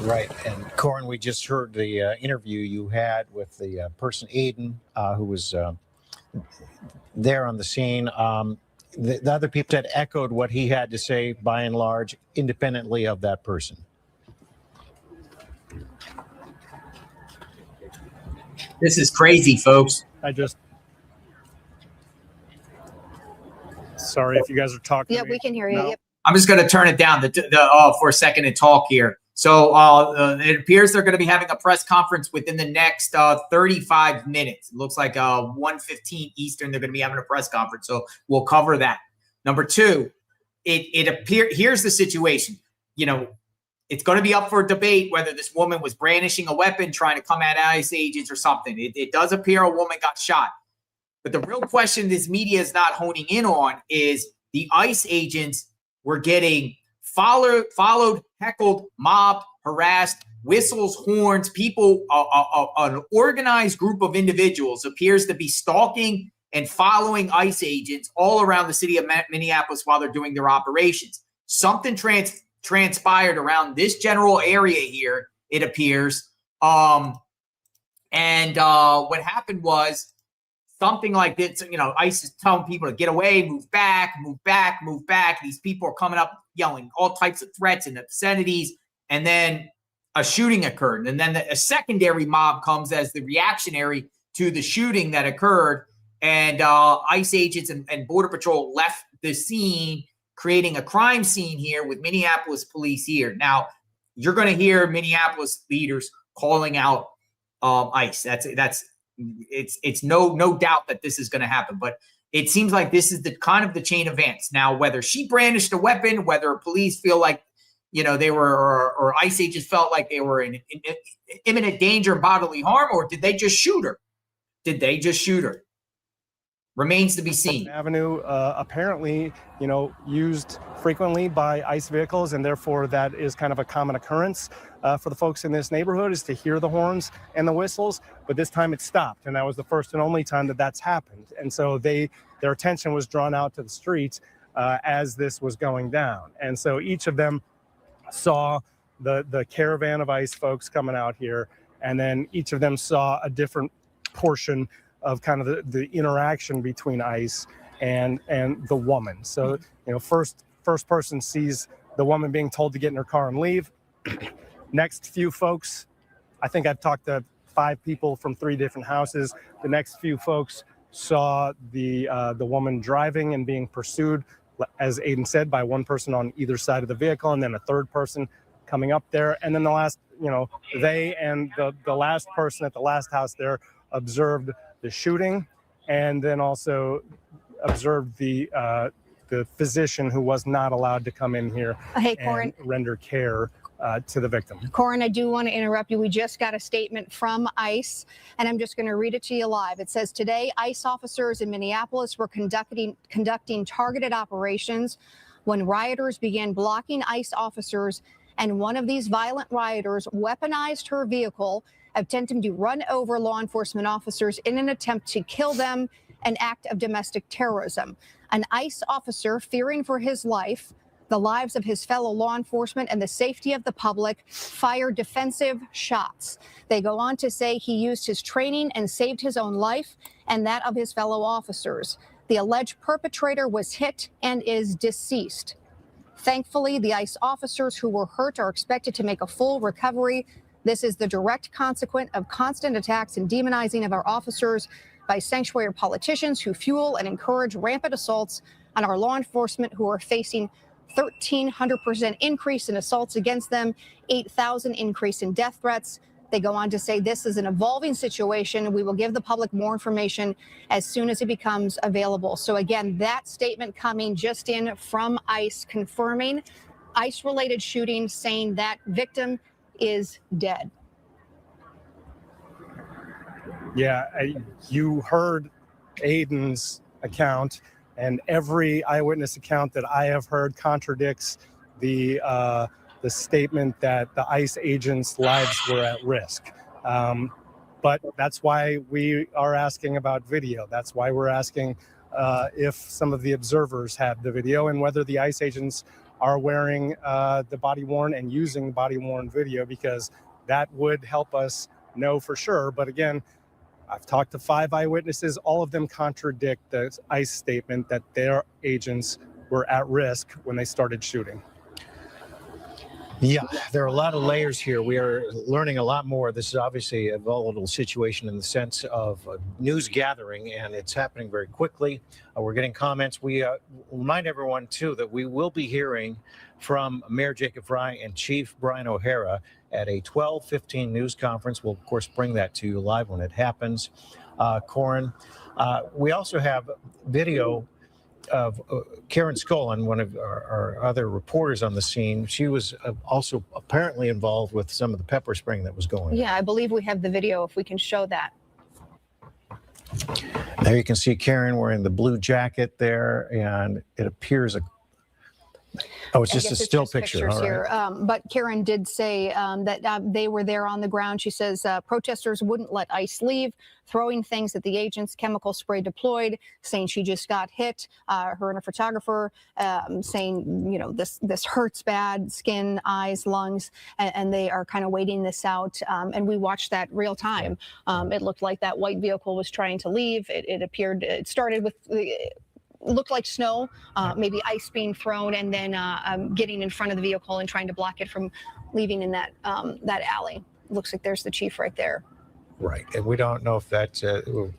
Right. And Corin, we just heard the interview you had with the person, Aiden, who was there on the scene. The other people had echoed what he had to say, by and large, independently of that person. This is crazy, folks. Sorry if you guys are talking. Yeah, we can hear you. No. Yep. I'm just going to turn it down for a second and talk here. So it appears they're going to be having a press conference within the next 35 minutes. It looks like 1:15 Eastern, they're going to be having a press conference. So we'll cover that. Number two, here's the situation. It's going to be up for debate whether this woman was brandishing a weapon, trying to come at ICE agents or something. It does appear a woman got shot. But the real question this media is not honing in on is the ICE agents were getting followed, heckled, mobbed, harassed, whistles, horns. People, an organized group of individuals appears to be stalking and following ICE agents all around the city of Minneapolis while they're doing their operations. Something transpired around this general area here, it appears. What happened was something like this, ICE is telling people to get away, move back, move back, move back. These people are coming up yelling all types of threats in the vicinities. And then a shooting occurred. And then a secondary mob comes as the reactionary to the shooting that occurred. And ICE agents and Border Patrol left the scene, creating a crime scene here with Minneapolis police here. Now, you're going to hear Minneapolis leaders calling out ICE. It's no doubt that this is going to happen, but it seems like this is the kind of the chain of events. Now, whether she brandished a weapon, whether police feel like, they were, or ICE agents felt like they were in imminent danger of bodily harm, or did they just shoot her? Remains to be seen. Avenue, apparently, used frequently by ICE vehicles, and therefore that is kind of a common occurrence for the folks in this neighborhood, is to hear the horns and the whistles. But this time it stopped, and that was the first and only time that's happened. And so their attention was drawn out to the streets as this was going down. And so each of them saw the caravan of ICE folks coming out here, and then each of them saw a different portion of kind of the interaction between ICE and the woman. So, first person sees the woman being told to get in her car and leave. Next few folks, I think I've talked to 5 people from 3 different houses. The next few folks saw the woman driving and being pursued, as Aiden said, by one person on either side of the vehicle, and then a third person coming up there. And then the last, they and the last person at the last house there observed the shooting, and then also observed the the physician who was not allowed to come in here Hey, Corin. and render care to the victim. Corin, I do want to interrupt you. We just got a statement from ICE, and I'm just going to read it to you live. It says, today, ICE officers in Minneapolis were conducting targeted operations when rioters began blocking ICE officers, and one of these violent rioters weaponized her vehicle, attempting to run over law enforcement officers in an attempt to kill them, an act of domestic terrorism. An ICE officer, fearing for his life, the lives of his fellow law enforcement, and the safety of the public, fired defensive shots. They go on to say he used his training and saved his own life and that of his fellow officers. The alleged perpetrator was hit and is deceased. Thankfully, the ICE officers who were hurt are expected to make a full recovery. This is the direct consequence of constant attacks and demonizing of our officers by sanctuary politicians who fuel and encourage rampant assaults on our law enforcement, who are facing 1,300% increase in assaults against them, 8,000 increase in death threats. They go on to say this is an evolving situation. We will give the public more information as soon as it becomes available. So again, that statement coming just in from ICE, confirming ICE-related shooting, saying that victim is dead. Yeah, you heard Aiden's account, and every eyewitness account that I have heard contradicts the statement that the ICE agents' lives were at risk. But that's why we are asking about video. That's why we're asking if some of the observers had the video and whether the ICE agents are wearing the body-worn and using body-worn video, because that would help us know for sure. But again, I've talked to 5 eyewitnesses. All of them contradict the ICE statement that their agents were at risk when they started shooting. Yeah, there are a lot of layers here. We are learning a lot more. This is obviously a volatile situation in the sense of news gathering, and it's happening very quickly. We're getting comments. We remind everyone, too, that we will be hearing from Mayor Jacob Fry and Chief Brian O'Hara at a 12:15 news conference. We'll, of course, bring that to you live when it happens. Corin, we also have video of Karen Scullin, one of our other reporters on the scene. She was also apparently involved with some of the pepper spraying that was going on. Yeah, I believe we have the video, if we can show that. There you can see Karen wearing the blue jacket there, and it appears it's just a still picture. All Here. right. But Karen did say that they were there on the ground. She says protesters wouldn't let ICE leave, throwing things at the agents, chemical spray deployed, saying she just got hit. Her and a photographer saying, you know, this hurts bad, skin, eyes, lungs, and they are kind of waiting this out. And we watched that real time. It looked like that white vehicle was trying to leave. It started with looked like snow, maybe ice being thrown, and then getting in front of the vehicle and trying to block it from leaving in that alley. Looks like there's the chief right there. Right, and we don't know if that's,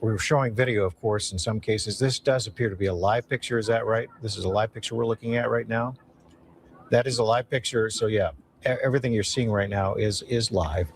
we're showing video, of course, in some cases. This does appear to be a live picture, is that right? This is a live picture we're looking at right now? That is a live picture, so yeah, everything you're seeing right now is live.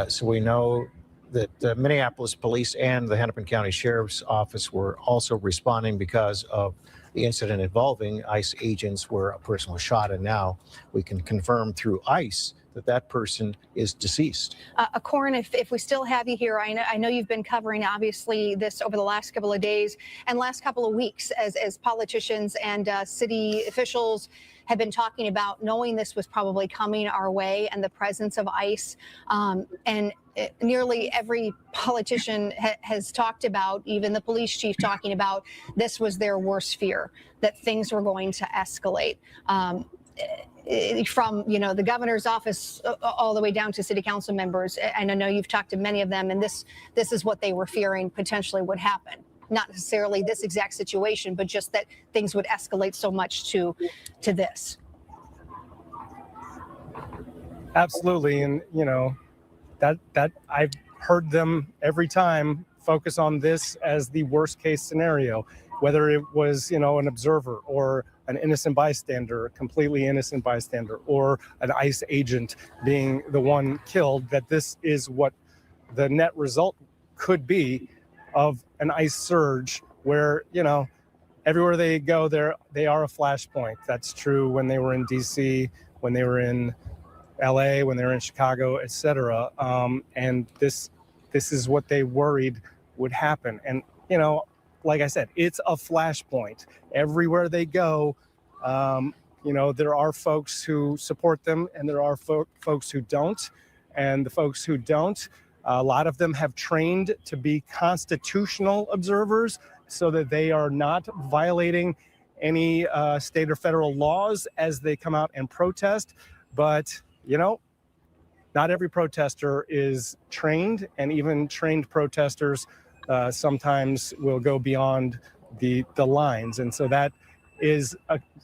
So we know that the Minneapolis Police and the Hennepin County Sheriff's Office were also responding because of the incident involving ICE agents where a person was shot, and now we can confirm through ICE that person is deceased. Corin, if we still have you here, I know you've been covering, obviously, this over the last couple of days and last couple of weeks as politicians and city officials have been talking about knowing this was probably coming our way and the presence of ICE. And nearly every politician has talked about, even the police chief talking about, this was their worst fear, that things were going to escalate. From, you know, the governor's office all the way down to city council members. And I know you've talked to many of them, and this is what they were fearing potentially would happen. Not necessarily this exact situation, but just that things would escalate so much to this. Absolutely. And, you know, that I've heard them every time focus on this as the worst case scenario, whether it was, you know, an observer or an innocent bystander, a completely innocent bystander, or an ICE agent being the one killed, that this is what the net result could be of an ICE surge where, you know, everywhere they go, they are a flashpoint. That's true when they were in D.C., when they were in L.A., when they were in Chicago, etc. And this is what they worried would happen. And, you know, like I said, it's a flashpoint. Everywhere they go, you know, there are folks who support them and there are folks who don't. And the folks who don't, a lot of them have trained to be constitutional observers so that they are not violating any state or federal laws as they come out and protest. But, you know, not every protester is trained, and even trained protesters sometimes will go beyond the lines. And so that is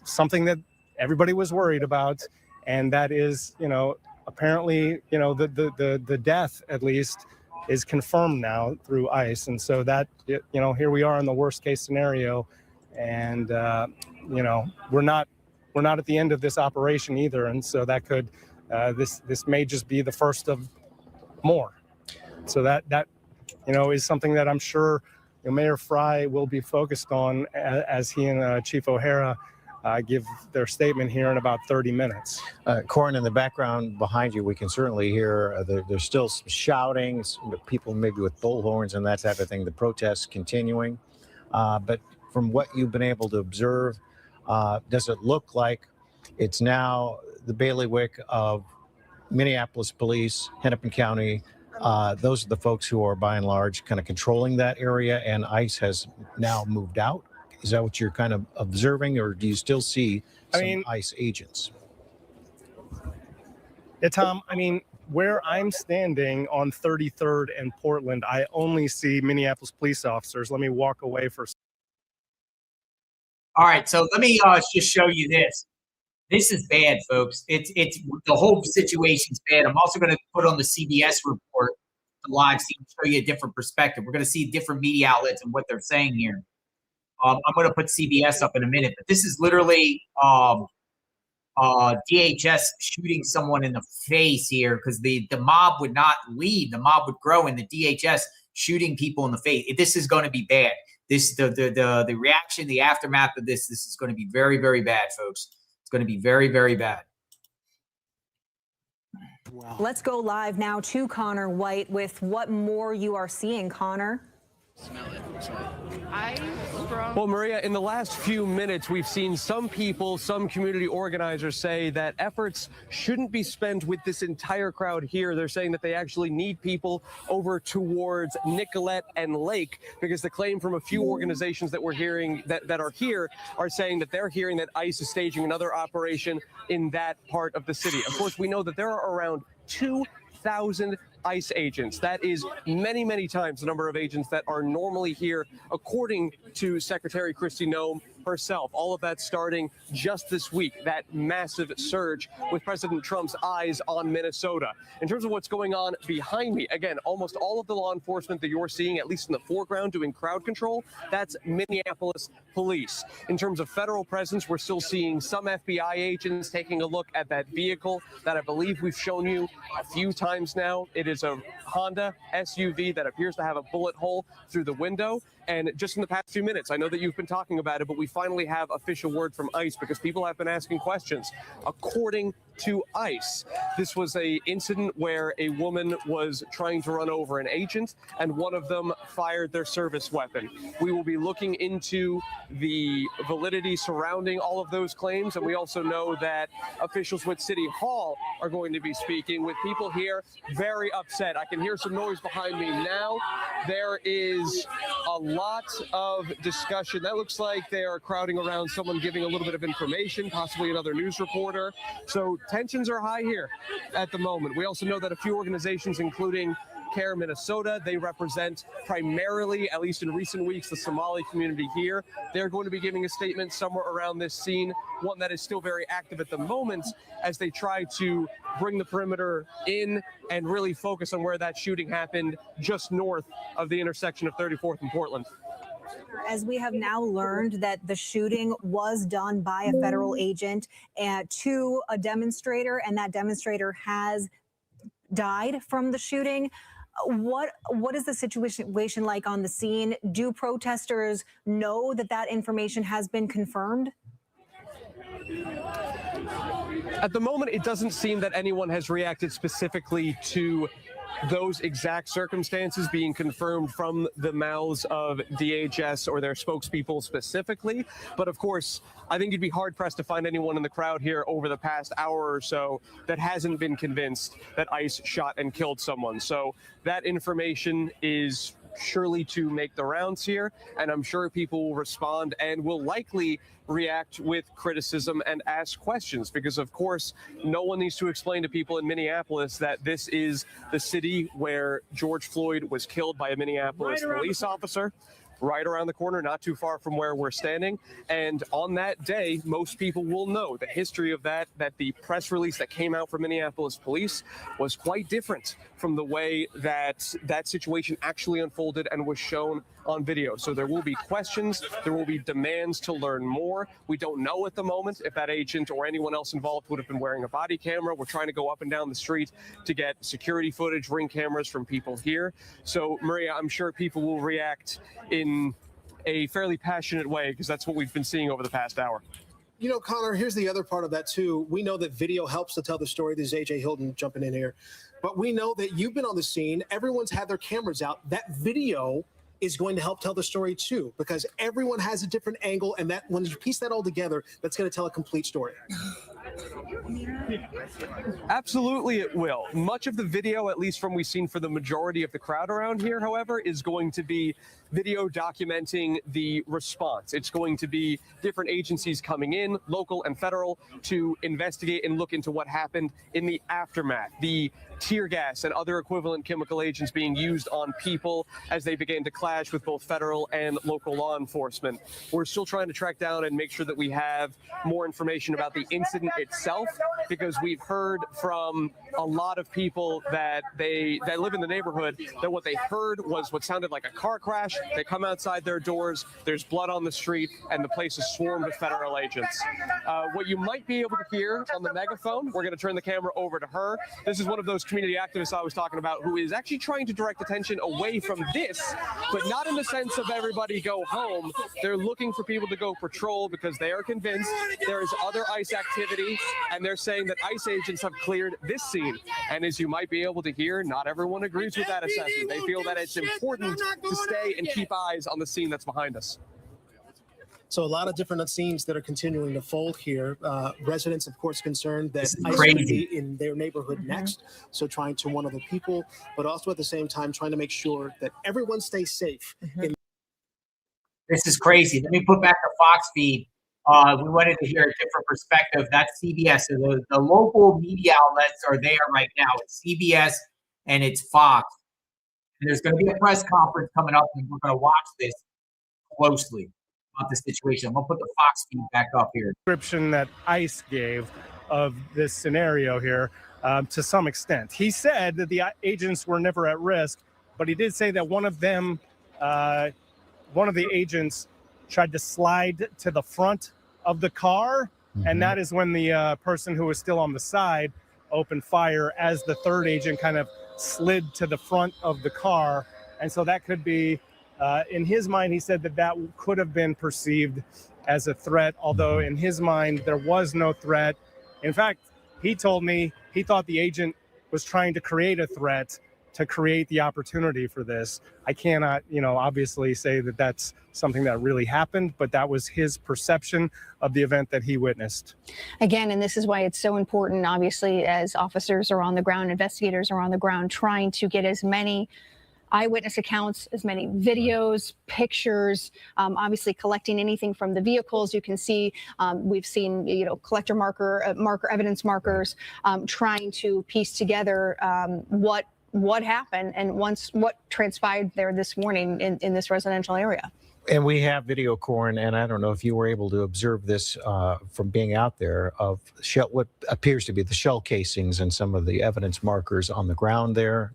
something that everybody was worried about. And that is, you know, apparently, you know, the death, at least, is confirmed now through ICE. And so that, you know, here we are in the worst case scenario. And, you know, we're not at the end of this operation either. And so that could, this may just be the first of more. So that you know, is something that I'm sure, you know, Mayor Fry will be focused on as he and Chief O'Hara give their statement here in about 30 minutes. Corin, in the background behind you, we can certainly hear there's still some shouting, some people maybe with bullhorns and that type of thing, the protests continuing. But from what you've been able to observe, does it look like it's now the bailiwick of Minneapolis police, Hennepin County? Those are the folks who are by and large kind of controlling that area, and ICE has now moved out. Is that what you're kind of observing, or do you still see some ICE agents? Yeah, Tom, I mean, where I'm standing on 33rd and Portland, I only see Minneapolis police officers. Let me walk away for a second. All right, so let me just show you this. This is bad, folks. It's the whole situation's bad. I'm also going to put on the CBS report, the live stream, show you a different perspective. We're going to see different media outlets and what they're saying here. I'm going to put CBS up in a minute, but this is literally DHS shooting someone in the face here because the mob would not leave. The mob would grow, and the DHS shooting people in the face. This is going to be bad. This the reaction, the aftermath of this is going to be very, very bad, folks. It's going to be very, very bad. Wow. Let's go live now to Connor White with what more you are seeing, Connor. Smell it. Well, Maria, in the last few minutes, we've seen some people, some community organizers say that efforts shouldn't be spent with this entire crowd here. They're saying that they actually need people over towards Nicollet and Lake, because the claim from a few organizations that we're hearing that are here are saying that they're hearing that ICE is staging another operation in that part of the city. Of course, we know that there are around 2,000 ICE agents. That is many, many times the number of agents that are normally here, according to Secretary Kristi Noem herself. All of that starting just this week, that massive surge with President Trump's eyes on Minnesota. In terms of what's going on behind me, again, almost all of the law enforcement that you're seeing, at least in the foreground, doing crowd control, that's Minneapolis police. In terms of federal presence, we're still seeing some FBI agents taking a look at that vehicle that I believe we've shown you a few times now. It is a Honda SUV that appears to have a bullet hole through the window. And just in the past few minutes, I know that you've been talking about it, but we finally have official word from ICE because people have been asking questions. According to ICE, this was an incident where a woman was trying to run over an agent and one of them fired their service weapon. We will be looking into the validity surrounding all of those claims, and we also know that officials with City Hall are going to be speaking with people here very upset. I can hear some noise behind me now. There is a lot of discussion. That looks like they are crowding around someone giving a little bit of information, possibly another news reporter. So tensions are high here at the moment. We also know that a few organizations, including Care Minnesota, they represent primarily, at least in recent weeks, the Somali community here. They're going to be giving a statement somewhere around this scene, one that is still very active at the moment as they try to bring the perimeter in and really focus on where that shooting happened just north of the intersection of 34th and Portland. As we have now learned that the shooting was done by a federal agent to a demonstrator, and that demonstrator has died from the shooting. What is the situation like on the scene? Do protesters know that that information has been confirmed? At the moment, it doesn't seem that anyone has reacted specifically to those exact circumstances being confirmed from the mouths of DHS or their spokespeople specifically. But of course, I think you'd be hard pressed to find anyone in the crowd here over the past hour or so that hasn't been convinced that ICE shot and killed someone. So that information is surely to make the rounds here, and I'm sure people will respond and will likely react with criticism and ask questions, because of course no one needs to explain to people in Minneapolis that this is the city where George Floyd was killed by a Minneapolis police officer. Right around the corner, not too far from where we're standing. And on that day, most people will know the history of that the press release that came out from Minneapolis police was quite different from the way that that situation actually unfolded and was shown on video. So there will be questions, there will be demands to learn more. We don't know at the moment if that agent or anyone else involved would have been wearing a body camera. We're trying to go up and down the street to get security footage, ring cameras from people here. So Maria, I'm sure people will react in a fairly passionate way, because that's what we've been seeing over the past hour. You know, Connor, here's the other part of that too. We know that video helps to tell the story. This is AJ Hilton jumping in here. But we know that you've been on the scene. Everyone's had their cameras out. That video is going to help tell the story too, because everyone has a different angle, and that when you piece that all together, that's going to tell a complete story. Absolutely it will. Much of the video, at least from we've seen for the majority of the crowd around here, however, is going to be video documenting the response. It's going to be different agencies coming in, local and federal, to investigate and look into what happened in the aftermath. The tear gas and other equivalent chemical agents being used on people as they began to clash with both federal and local law enforcement. We're still trying to track down and make sure that we have more information about the incident itself, because we've heard from a lot of people that live in the neighborhood that what they heard was what sounded like a car crash. They come outside their doors, there's blood on the street, and the place is swarmed with federal agents. What you might be able to hear on the megaphone, we're going to turn the camera over to her. This is one of those community activists I was talking about, who is actually trying to direct attention away from this, but not in the sense of everybody go home. They're looking for people to go patrol because they are convinced there is other ICE activity, and they're saying that ICE agents have cleared this scene. And as you might be able to hear, not everyone agrees with that assessment. They feel that it's important to stay and keep eyes on the scene that's behind us. So a lot of different scenes that are continuing to fold here. Residents, of course, concerned that ICE crazy. will be in their neighborhood next. So trying to one of the people, but also at the same time trying to make sure that everyone stays safe. This is crazy. Let me put back the Fox feed. We wanted to hear a different perspective. That's CBS. So the local media outlets are there right now. It's CBS and it's Fox. And there's going to be a press conference coming up, and we're going to watch this closely about the situation. I'm going to put the Fox feed back up here. Description that ICE gave of this scenario here to some extent. He said that the agents were never at risk, but he did say that one of the agents tried to slide to the front of the car, and that is when the person who was still on the side opened fire as the third agent kind of slid to the front of the car. And so that could be, in his mind, he said that could have been perceived as a threat, although in his mind there was no threat. In fact, he told me he thought the agent was trying to create a threat to create the opportunity for this. I cannot, obviously say that that's something that really happened, but that was his perception of the event that he witnessed. Again, and this is why it's so important, obviously, as officers are on the ground, investigators are on the ground, trying to get as many eyewitness accounts, as many videos, pictures, obviously collecting anything from the vehicles. You can see, we've seen, collector evidence markers, trying to piece together what happened and what transpired there this morning in this residential area. And we have video, Corin, and I don't know if you were able to observe this from being out there, of what appears to be the shell casings and some of the evidence markers on the ground there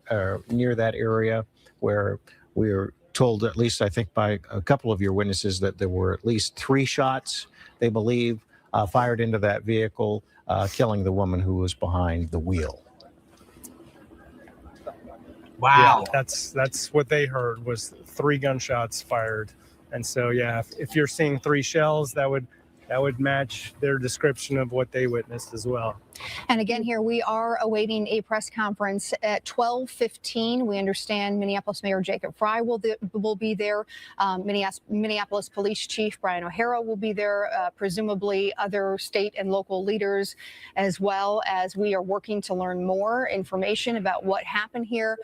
near that area, where we are told, at least I think by a couple of your witnesses, that there were at least 3 shots, they believe, fired into that vehicle, killing the woman who was behind the wheel. Wow. Yeah, that's what they heard was 3 gunshots fired. And so, yeah, if you're seeing 3 shells, that would match their description of what they witnessed as well. And again, here we are awaiting a press conference at 12:15. We understand Minneapolis Mayor Jacob Frey will be there. Minneapolis Police Chief Brian O'Hara will be there. Presumably other state and local leaders, as well as we are working to learn more information about what happened here,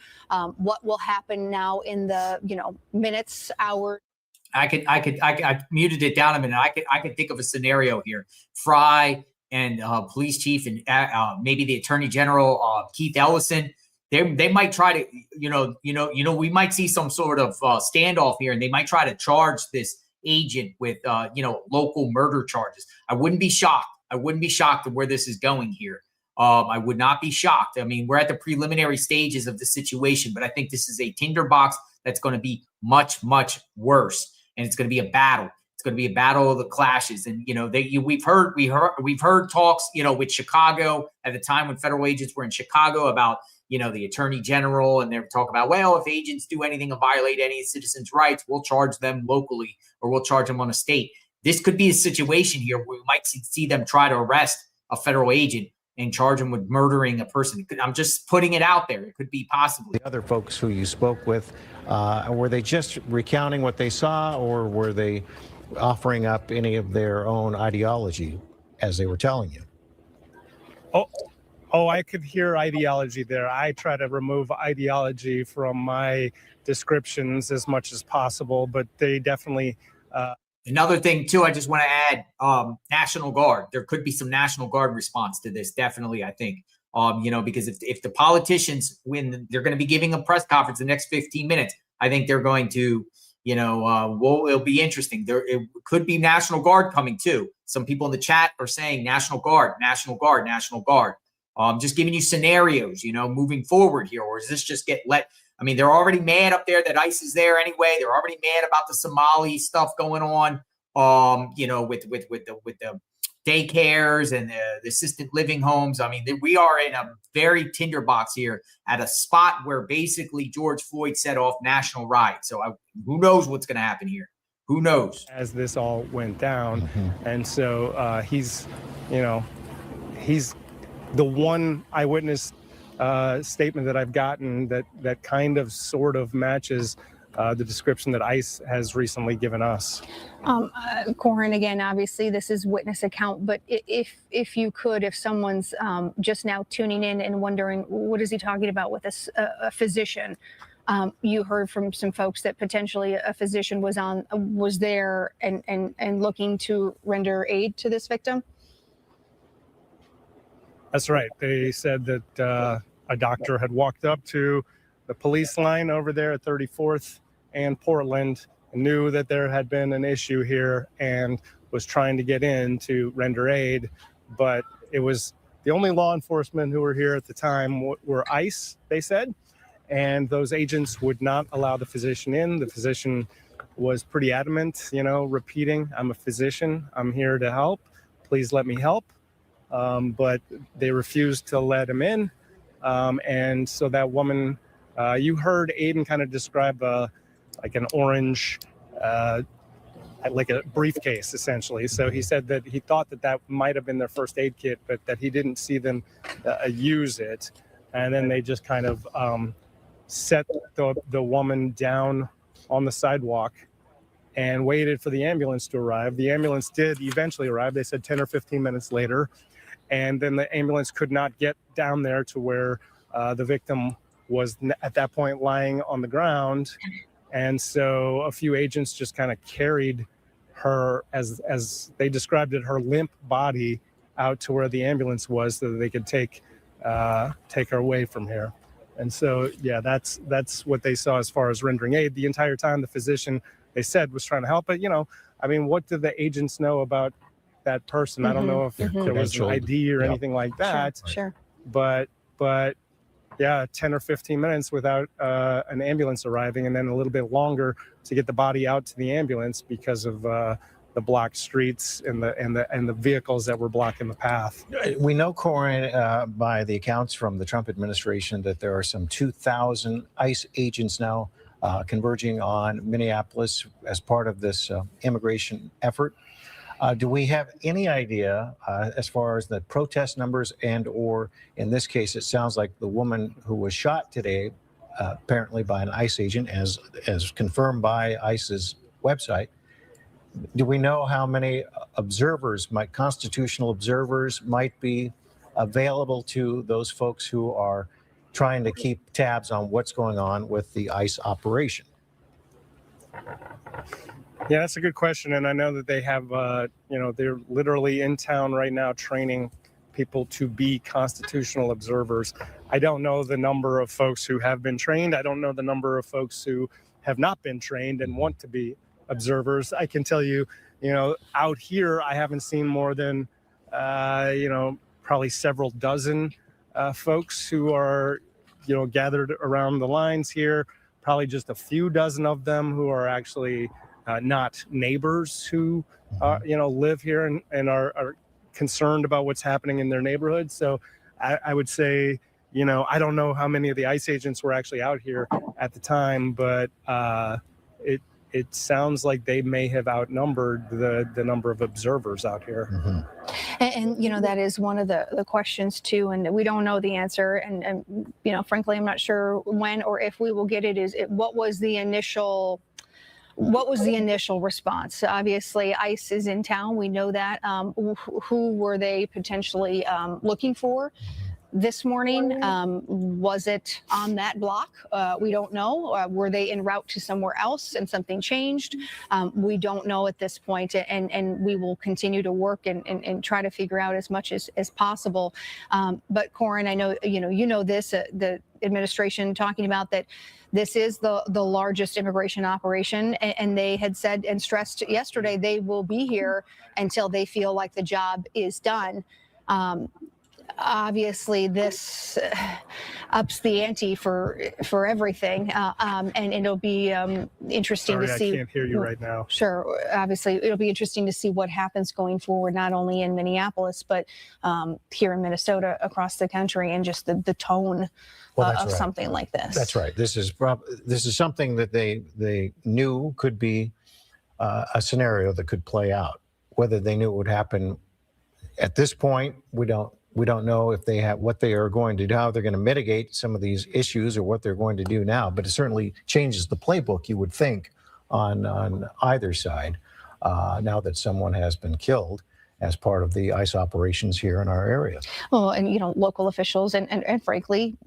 what will happen now in the minutes, hours. I muted it down a minute. I could think of a scenario here. Frey and police chief and maybe the attorney general Keith Ellison. They might try to we might see some sort of standoff here, and they might try to charge this agent with local murder charges. I wouldn't be shocked. I wouldn't be shocked at where this is going here. I would not be shocked. I mean, we're at the preliminary stages of the situation, but I think this is a tinderbox that's going to be much, much worse, and it's going to be a battle. It's going to be a battle of the clashes, and we've heard talks, with Chicago at the time when federal agents were in Chicago about, the attorney general, and they're talking about, well, if agents do anything to violate any citizens' rights, we'll charge them locally or we'll charge them on a state. This could be a situation here where we might see them try to arrest a federal agent and charge them with murdering a person. I'm just putting it out there. It could be possibly. The other folks who you spoke with, were they just recounting what they saw, or were they offering up any of their own ideology as they were telling you? Oh, I could hear ideology there. I try to remove ideology from my descriptions as much as possible, but they definitely... Another thing, too, I just want to add, National Guard. There could be some National Guard response to this, definitely, I think. Because if the politicians, when they're going to be giving a press conference in the next 15 minutes, I think they're going to, it'll be interesting. It could be National Guard coming, too. Some people in the chat are saying National Guard, National Guard, National Guard. Just giving you scenarios, moving forward here. Or does this just get let? I mean, they're already mad up there that ICE is there anyway. They're already mad about the Somali stuff going on, with the daycares and the assisted living homes. I mean, we are in a very tinderbox here at a spot where basically George Floyd set off national riot. So who knows what's going to happen here? Who knows? As this all went down. And so he's the one eyewitness statement that I've gotten that kind of sort of matches the description that ICE has recently given us. Corin, again, obviously this is witness account, but if you could, if someone's just now tuning in and wondering, what is he talking about with a physician? You heard from some folks that potentially a physician was there and looking to render aid to this victim. That's right. They said that a doctor had walked up to the police line over there at 34th and Portland, knew that there had been an issue here and was trying to get in to render aid. But it was the only law enforcement who were here at the time were ICE, they said. And those agents would not allow the physician in. The physician was pretty adamant, repeating, I'm a physician. I'm here to help. Please let me help. But they refused to let him in. And so that woman, you heard Aiden kind of describe like an orange, like a briefcase, essentially. So he said that he thought that might have been their first aid kit, but that he didn't see them use it. And then they just kind of set the woman down on the sidewalk and waited for the ambulance to arrive. The ambulance did eventually arrive. They said 10 or 15 minutes later. And then the ambulance could not get down there to where the victim was at that point lying on the ground. And so a few agents just kind of carried her, as they described it, her limp body out to where the ambulance was so that they could take her away from here. And so, yeah, that's what they saw as far as rendering aid. The entire time the physician, they said, was trying to help. But, what did the agents know about that person? I don't know if there was an ID or anything like that. Sure. But yeah, 10 or 15 minutes without an ambulance arriving, and then a little bit longer to get the body out to the ambulance because of blocked streets and the vehicles that were blocking the path. We know, Corin, by the accounts from the Trump administration, that there are some 2,000 ICE agents now converging on Minneapolis as part of this immigration effort. Do we have any idea as far as the protest numbers or in this case, it sounds like the woman who was shot today, apparently by an ICE agent, as confirmed by ICE's website. Do we know how many constitutional observers might be available to those folks who are trying to keep tabs on what's going on with the ICE operation? Yeah, that's a good question. And I know that they have, they're literally in town right now training people to be constitutional observers. I don't know the number of folks who have been trained. I don't know the number of folks who have not been trained and want to be observers. I can tell you, out here, I haven't seen more than, probably several dozen folks who are, gathered around the lines here. Probably just a few dozen of them who are actually not neighbors who, live here and are concerned about what's happening in their neighborhood. So I would say, I don't know how many of the ICE agents were actually out here at the time, but it sounds like they may have outnumbered the number of observers out here. Mm-hmm. And that is one of the questions too, and we don't know the answer. And frankly, I'm not sure when or if we will get it. What was the initial response? Obviously, ICE is in town. We know that. Who were they potentially looking for this morning? Was it on that block? We don't know. Were they en route to somewhere else and something changed? We don't know at this point, and we will continue to work and try to figure out as much as possible. But Corin, I know you know this. The administration talking about that this is the largest immigration operation, and they had said and stressed yesterday they will be here until they feel like the job is done. Obviously, this ups the ante for everything, and it'll be interesting to see. I can't hear you right now. Sure. Obviously, it'll be interesting to see what happens going forward, not only in Minneapolis, but here in Minnesota, across the country, and just the tone of something like this. That's right. This is something that they knew could be a scenario that could play out. Whether they knew it would happen at this point, we don't know if they have what they are going to do, how they're going to mitigate some of these issues, or what they're going to do now. But it certainly changes the playbook, you would think, on either side, now that someone has been killed as part of the ICE operations here in our area. Well, and local officials and frankly,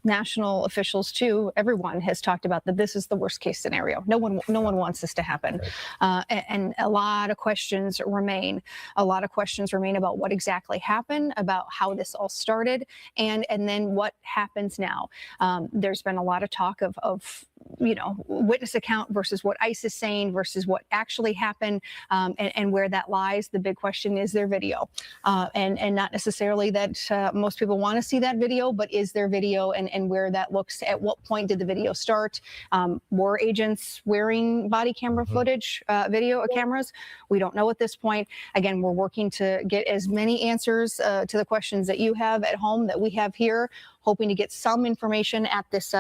national officials too, everyone has talked about that this is the worst case scenario. No one wants this to happen. Right. And a lot of questions remain. A lot of questions remain about what exactly happened, about how this all started, and then what happens now. There's been a lot of talk of witness account versus what ICE is saying versus what actually happened, and where that lies. The big question is their video, and not necessarily that most people want to see that video, but is there video, and where that looks. At what point did the video start? Were agents wearing body camera footage, video cameras? We don't know at this point. Again, we're working to get as many answers to the questions that you have at home that we have here, hoping to get some information at this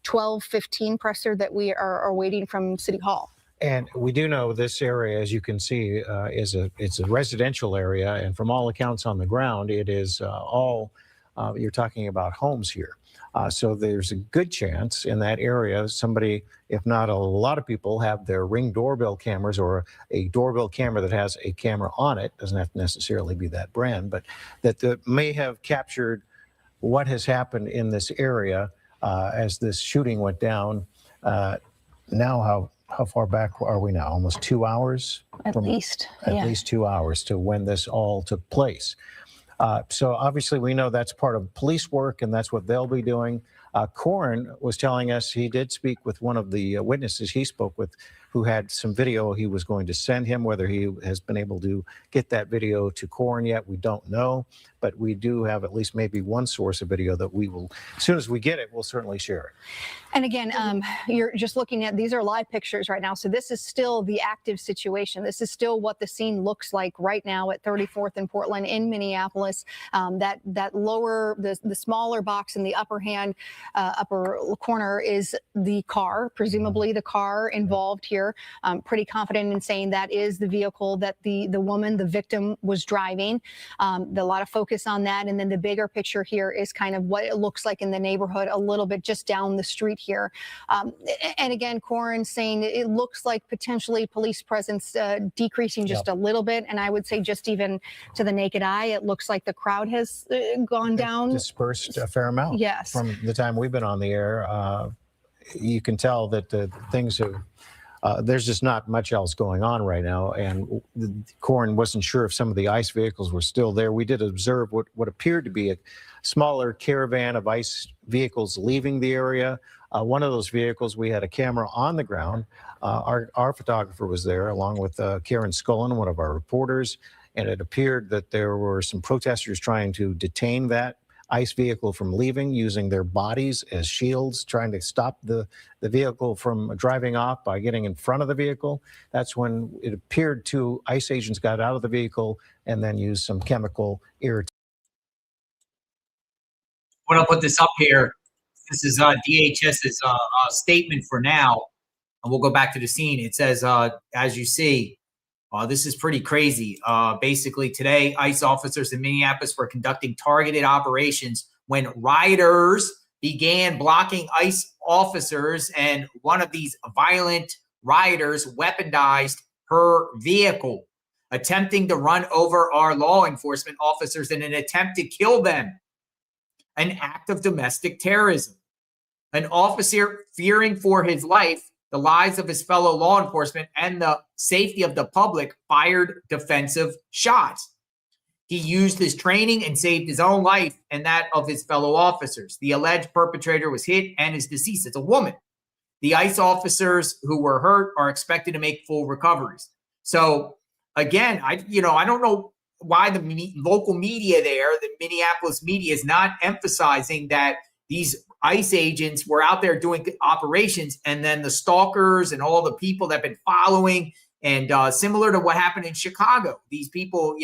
12:15 presser that we are waiting from City Hall. And we do know this area, as you can see, it's a residential area, and from all accounts on the ground, it is you're talking about homes here. So there's a good chance in that area somebody, if not a lot of people, have their Ring doorbell cameras, or a doorbell camera that has a camera on it. Doesn't have to necessarily be that brand, but that may have captured what has happened in this area as this shooting went down. Now, how far back are we now? Almost 2 hours? At least 2 hours to when this all took place. So obviously we know that's part of police work, and that's what they'll be doing. Corin was telling us he did speak with one of the witnesses he spoke with, who had some video he was going to send him. Whether he has been able to get that video to Corin yet, we don't know. but we do have at least maybe one source of video that we will, as soon as we get it, we'll certainly share it. And again, you're just looking at, these are live pictures right now. So this is still the active situation. This is still what the scene looks like right now at 34th and Portland in Minneapolis. That lower, the smaller box in the upper corner is the car, presumably the car involved here. Pretty confident in saying that is the vehicle that the woman, the victim, was driving. A lot of focus on that. And then the bigger picture here is kind of what it looks like in the neighborhood a little bit just down the street here. And again, Corin saying it looks like potentially police presence decreasing just a little bit. And I would say just even to the naked eye, it looks like the crowd has gone down. Dispersed a fair amount. Yes. From the time we've been on the air, you can tell that things have, there's just not much else going on right now. And Corin wasn't sure if some of the ICE vehicles were still there. We did observe what appeared to be a smaller caravan of ICE vehicles leaving the area. One of those vehicles, we had a camera on the ground. Our photographer was there along with Karen Scullin, one of our reporters, and it appeared that there were some protesters trying to detain that ICE vehicle from leaving, using their bodies as shields, trying to stop the vehicle from driving off by getting in front of the vehicle. That's when it appeared two ICE agents got out of the vehicle and then used some chemical irritant. I'm going to put this up here. This is DHS's statement for now, and we'll go back to the scene. It says, as you see, this is pretty crazy. Basically, today, ICE officers in Minneapolis were conducting targeted operations when rioters began blocking ICE officers, and one of these violent rioters weaponized her vehicle, attempting to run over our law enforcement officers in an attempt to kill them. An act of domestic terrorism. An officer fearing for his life, the lives of his fellow law enforcement, and the safety of the public fired defensive shots. He used his training and saved his own life and that of his fellow officers. The alleged perpetrator was hit and is deceased. It's a woman. The ICE officers who were hurt are expected to make full recoveries. So again, I don't know why the local media there, the Minneapolis media, is not emphasizing that these ICE agents were out there doing operations, and then the stalkers and all the people that have been following, and similar to what happened in Chicago, these people,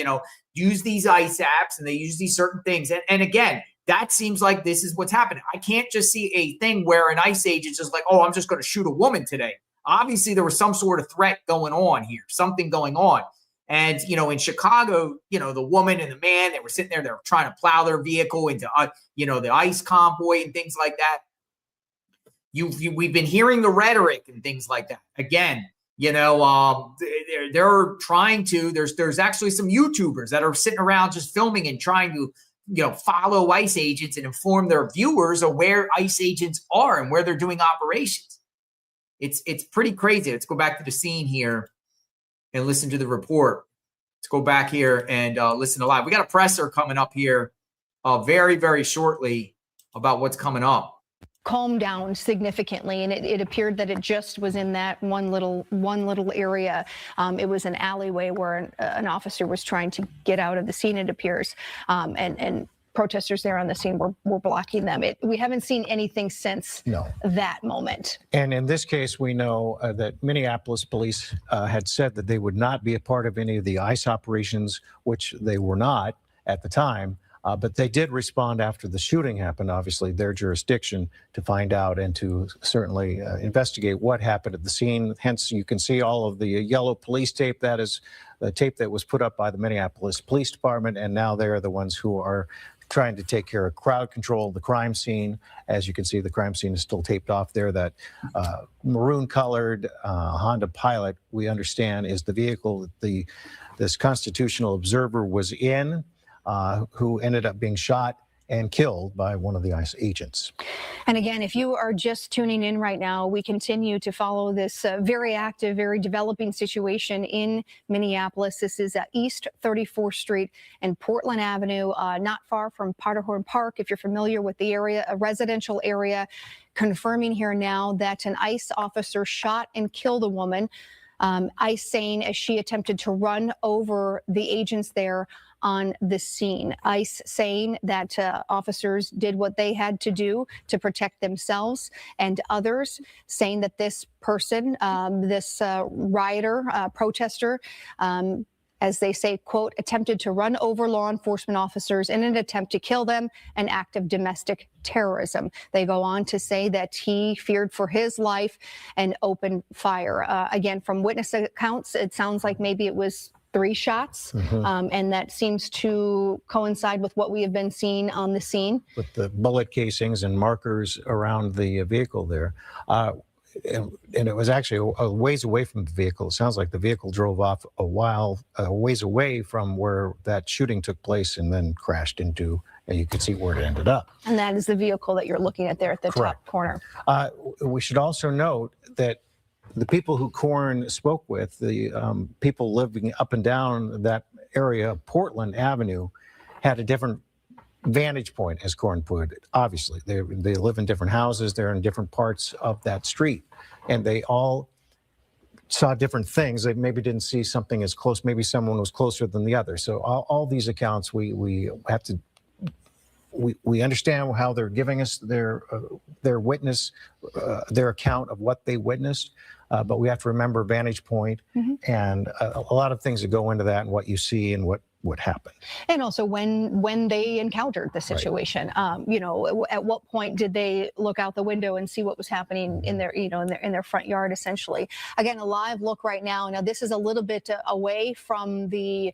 use these ICE apps and they use these certain things. And again, that seems like this is what's happening. I can't just see a thing where an ICE agent is like, oh, I'm just going to shoot a woman today. Obviously, there was some sort of threat going on here, something going on. And, in Chicago, the woman and the man, they were sitting there, they were trying to plow their vehicle into, the ICE convoy and things like that. We've been hearing the rhetoric and things like that. Again, they're trying to, there's actually some YouTubers that are sitting around just filming and trying to, follow ICE agents and inform their viewers of where ICE agents are and where they're doing operations. It's pretty crazy. Let's go back to the scene here and listen to the report. Let's go back here and listen to live. We got a presser coming up here very, very shortly about what's coming up. Calmed down significantly, and it appeared that it just was in that one little area. It was an alleyway where an officer was trying to get out of the scene, it appears, and protesters there on the scene were blocking them. We haven't seen anything since that moment. And in this case, we know that Minneapolis police had said that they would not be a part of any of the ICE operations, which they were not at the time. But they did respond after the shooting happened, obviously their jurisdiction, to find out and to certainly investigate what happened at the scene. Hence, you can see all of the yellow police tape. That is the tape that was put up by the Minneapolis Police Department, and now they're the ones who are trying to take care of crowd control, the crime scene. As you can see, the crime scene is still taped off there. That maroon-colored Honda Pilot, we understand, is the vehicle that this constitutional observer was in, who ended up being shot and killed by one of the ICE agents. And again, if you are just tuning in right now, we continue to follow this very active, very developing situation in Minneapolis. This is East 34th Street and Portland Avenue, not far from Powderhorn Park. If you're familiar with the area, a residential area, confirming here now that an ICE officer shot and killed a woman. ICE saying as she attempted to run over the agents there on the scene. ICE saying that officers did what they had to do to protect themselves and others, saying that this person, this rioter, protester, as they say, quote, attempted to run over law enforcement officers in an attempt to kill them, an act of domestic terrorism. They go on to say that he feared for his life and opened fire. Again, from witness accounts, it sounds like maybe it was 3 shots, and that seems to coincide with what we have been seeing on the scene. With the bullet casings and markers around the vehicle there. And it was actually a ways away from the vehicle. It sounds like the vehicle drove off a ways away from where that shooting took place and then crashed into, and you could see where it ended up. And that is the vehicle that you're looking at there at the top corner. We should also note that the people who Corn spoke with, the people living up and down that area of Portland Avenue, had a different vantage point, as Corn put it. Obviously, they live in different houses. They're in different parts of that street, and they all saw different things. They maybe didn't see something as close. Maybe someone was closer than the other. So all these accounts, we have to. We understand how they're giving us their witness, their account of what they witnessed, but we have to remember vantage point and a lot of things that go into that and what you see and what happened. And also when they encountered the situation, you know, at what point did they look out the window and see what was happening in their, you know, in their front yard, essentially. Again, a live look right now. Now, this is a little bit away from the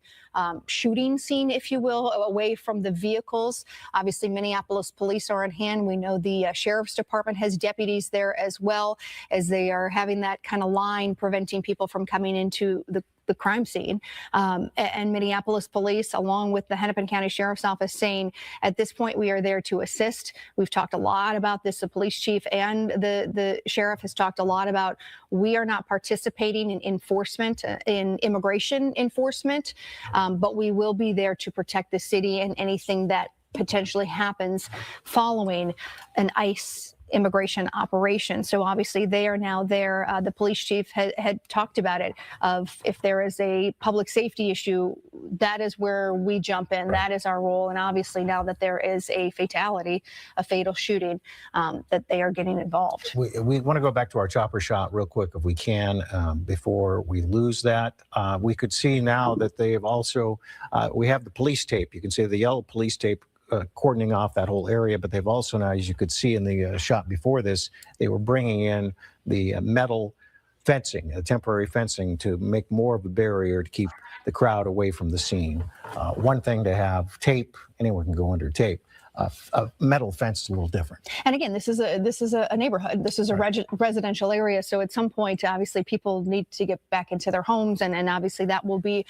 shooting scene, if you will, away from the vehicles. Obviously, Minneapolis police are on hand. We know the sheriff's department has deputies there as well, as they are having that kind of line preventing people from coming into the crime scene. And Minneapolis police, along with the Hennepin County Sheriff's Office, saying at this point we are there to assist. We've talked a lot about this. The police chief and the sheriff has talked a lot about we are not participating in enforcement, in immigration enforcement, but we will be there to protect the city and anything that potentially happens following an ICE immigration operation. So obviously they are now there. The police chief had talked about it, of if there is a public safety issue, that is where we jump in. That is our role. And obviously now that there is a fatality, a fatal shooting, that they are getting involved. We want to go back to our chopper shot real quick if we can, before we lose that. We could see now that they have also, we have the police tape. You can see the yellow police tape cordoning off that whole area, but they've also now, as you could see in the shot before this, they were bringing in the metal fencing, temporary fencing, to make more of a barrier to keep the crowd away from the scene. One thing to have tape, anyone can go under tape. A metal fence is a little different. And again, this is a neighborhood. This is a residential area. So at some point, obviously, people need to get back into their homes, and obviously that will be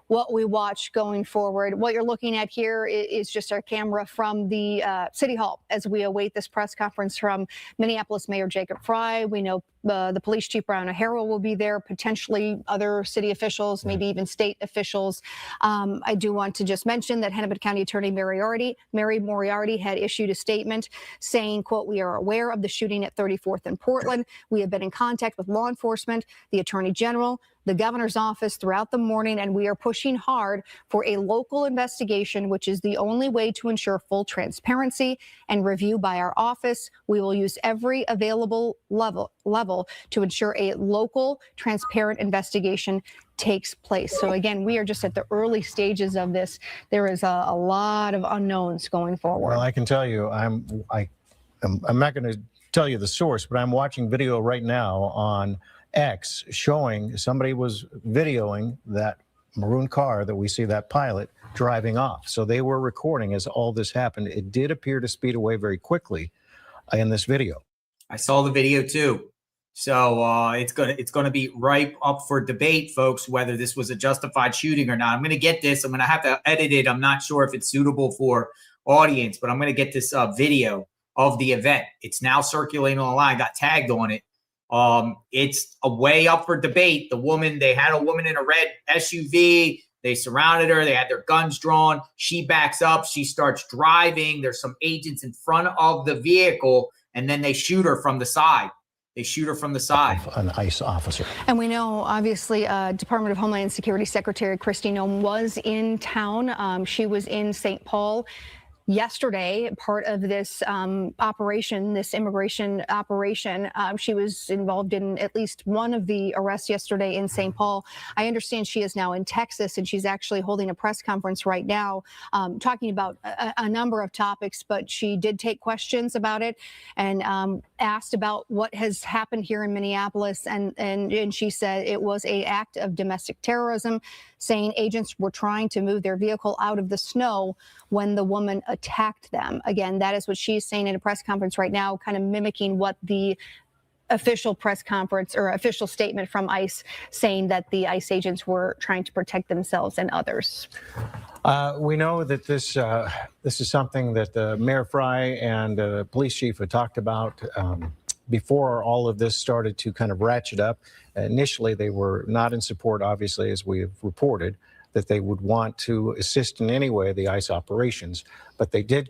what we watch going forward. What you're looking at here is just our camera from the City Hall as we await this press conference from Minneapolis Mayor Jacob Frey. We know the police chief, Brown O'Hara, will be there, potentially other city officials, maybe even state officials. I do want to just mention that Hennepin County Attorney Mary Moriarty had issued a statement saying, quote, "We are aware of the shooting at 34th and Portland. We have been in contact with law enforcement, the Attorney General, the governor's office throughout the morning, and we are pushing hard for a local investigation, which is the only way to ensure full transparency and review by our office. We will use every available level to ensure a local, transparent investigation takes place." So again, we are just at the early stages of this. There is a lot of unknowns going forward. Well, I can tell you, I'm not going to tell you the source, but I'm watching video right now on X showing somebody was videoing that maroon car that we see, that pilot driving off. So they were recording as all this happened. It did appear to speed away very quickly in this video. I saw the video too. So it's gonna be ripe up for debate, folks, whether this was a justified shooting or not. I'm gonna get this. I'm gonna have to edit it. I'm not sure if it's suitable for audience, but I'm gonna get this video of the event. It's now circulating online. Got tagged on it. It's a way up for debate. They had a woman in a red SUV. They surrounded her. They had their guns drawn. She backs up. She starts driving. There's some agents in front of the vehicle, and then they shoot her from the side. They shoot her from the side. An ICE officer. And we know, obviously, Department of Homeland Security Secretary Kristi Noem was in town. She was in St. Paul yesterday, part of this operation, this immigration operation. She was involved in at least one of the arrests yesterday in St. Paul. I understand she is now in Texas, and she's actually holding a press conference right now talking about a number of topics, but she did take questions about it and asked about what has happened here in Minneapolis. And she said it was an act of domestic terrorism, saying agents were trying to move their vehicle out of the snow when the woman attacked them. Again, that is what she's saying in a press conference right now, kind of mimicking what the official press conference or official statement from ICE saying that the ICE agents were trying to protect themselves and others. We know that this is something that Mayor Fry and the police chief had talked about before all of this started to kind of ratchet up. Initially, they were not in support, obviously, as we have reported, that they would want to assist in any way the ICE operations, but they did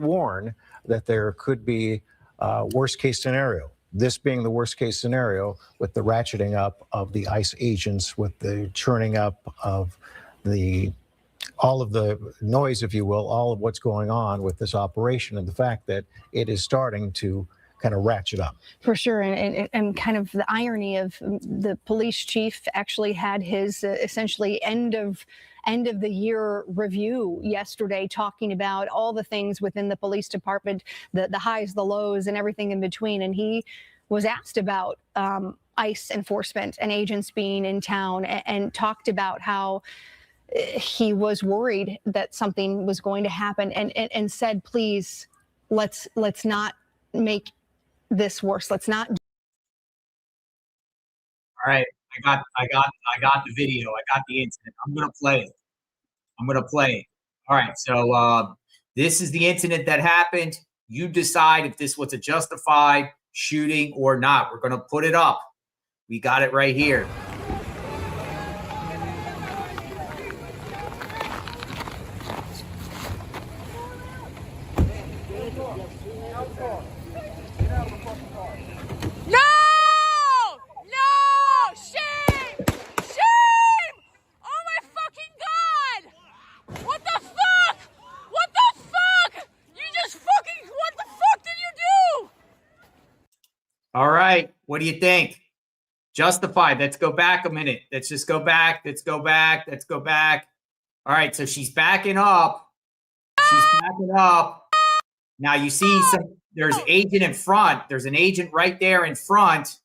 warn that there could be a worst case scenario. This being the worst case scenario, with the ratcheting up of the ICE agents, with the churning up of all of the noise, if you will, all of what's going on with this operation, and the fact that it is starting to kind of ratchet up. For sure, and kind of the irony of the police chief actually had his essentially end of the year review yesterday, talking about all the things within the police department, the highs, the lows, and everything in between. And he was asked about ICE enforcement and agents being in town, and talked about how he was worried that something was going to happen, and said, please, let's not make this worse. Let's not. All right, I got the video. I got the incident. I'm gonna play it. All right, so this is the incident that happened. You decide if this was a justified shooting or not. We're gonna put it up. We got it right here. All right, what do you think? Justified. Let's go back a minute. Let's just go back. Let's go back. All right, so she's backing up. Now you see there's an agent in front. There's an agent right there in front.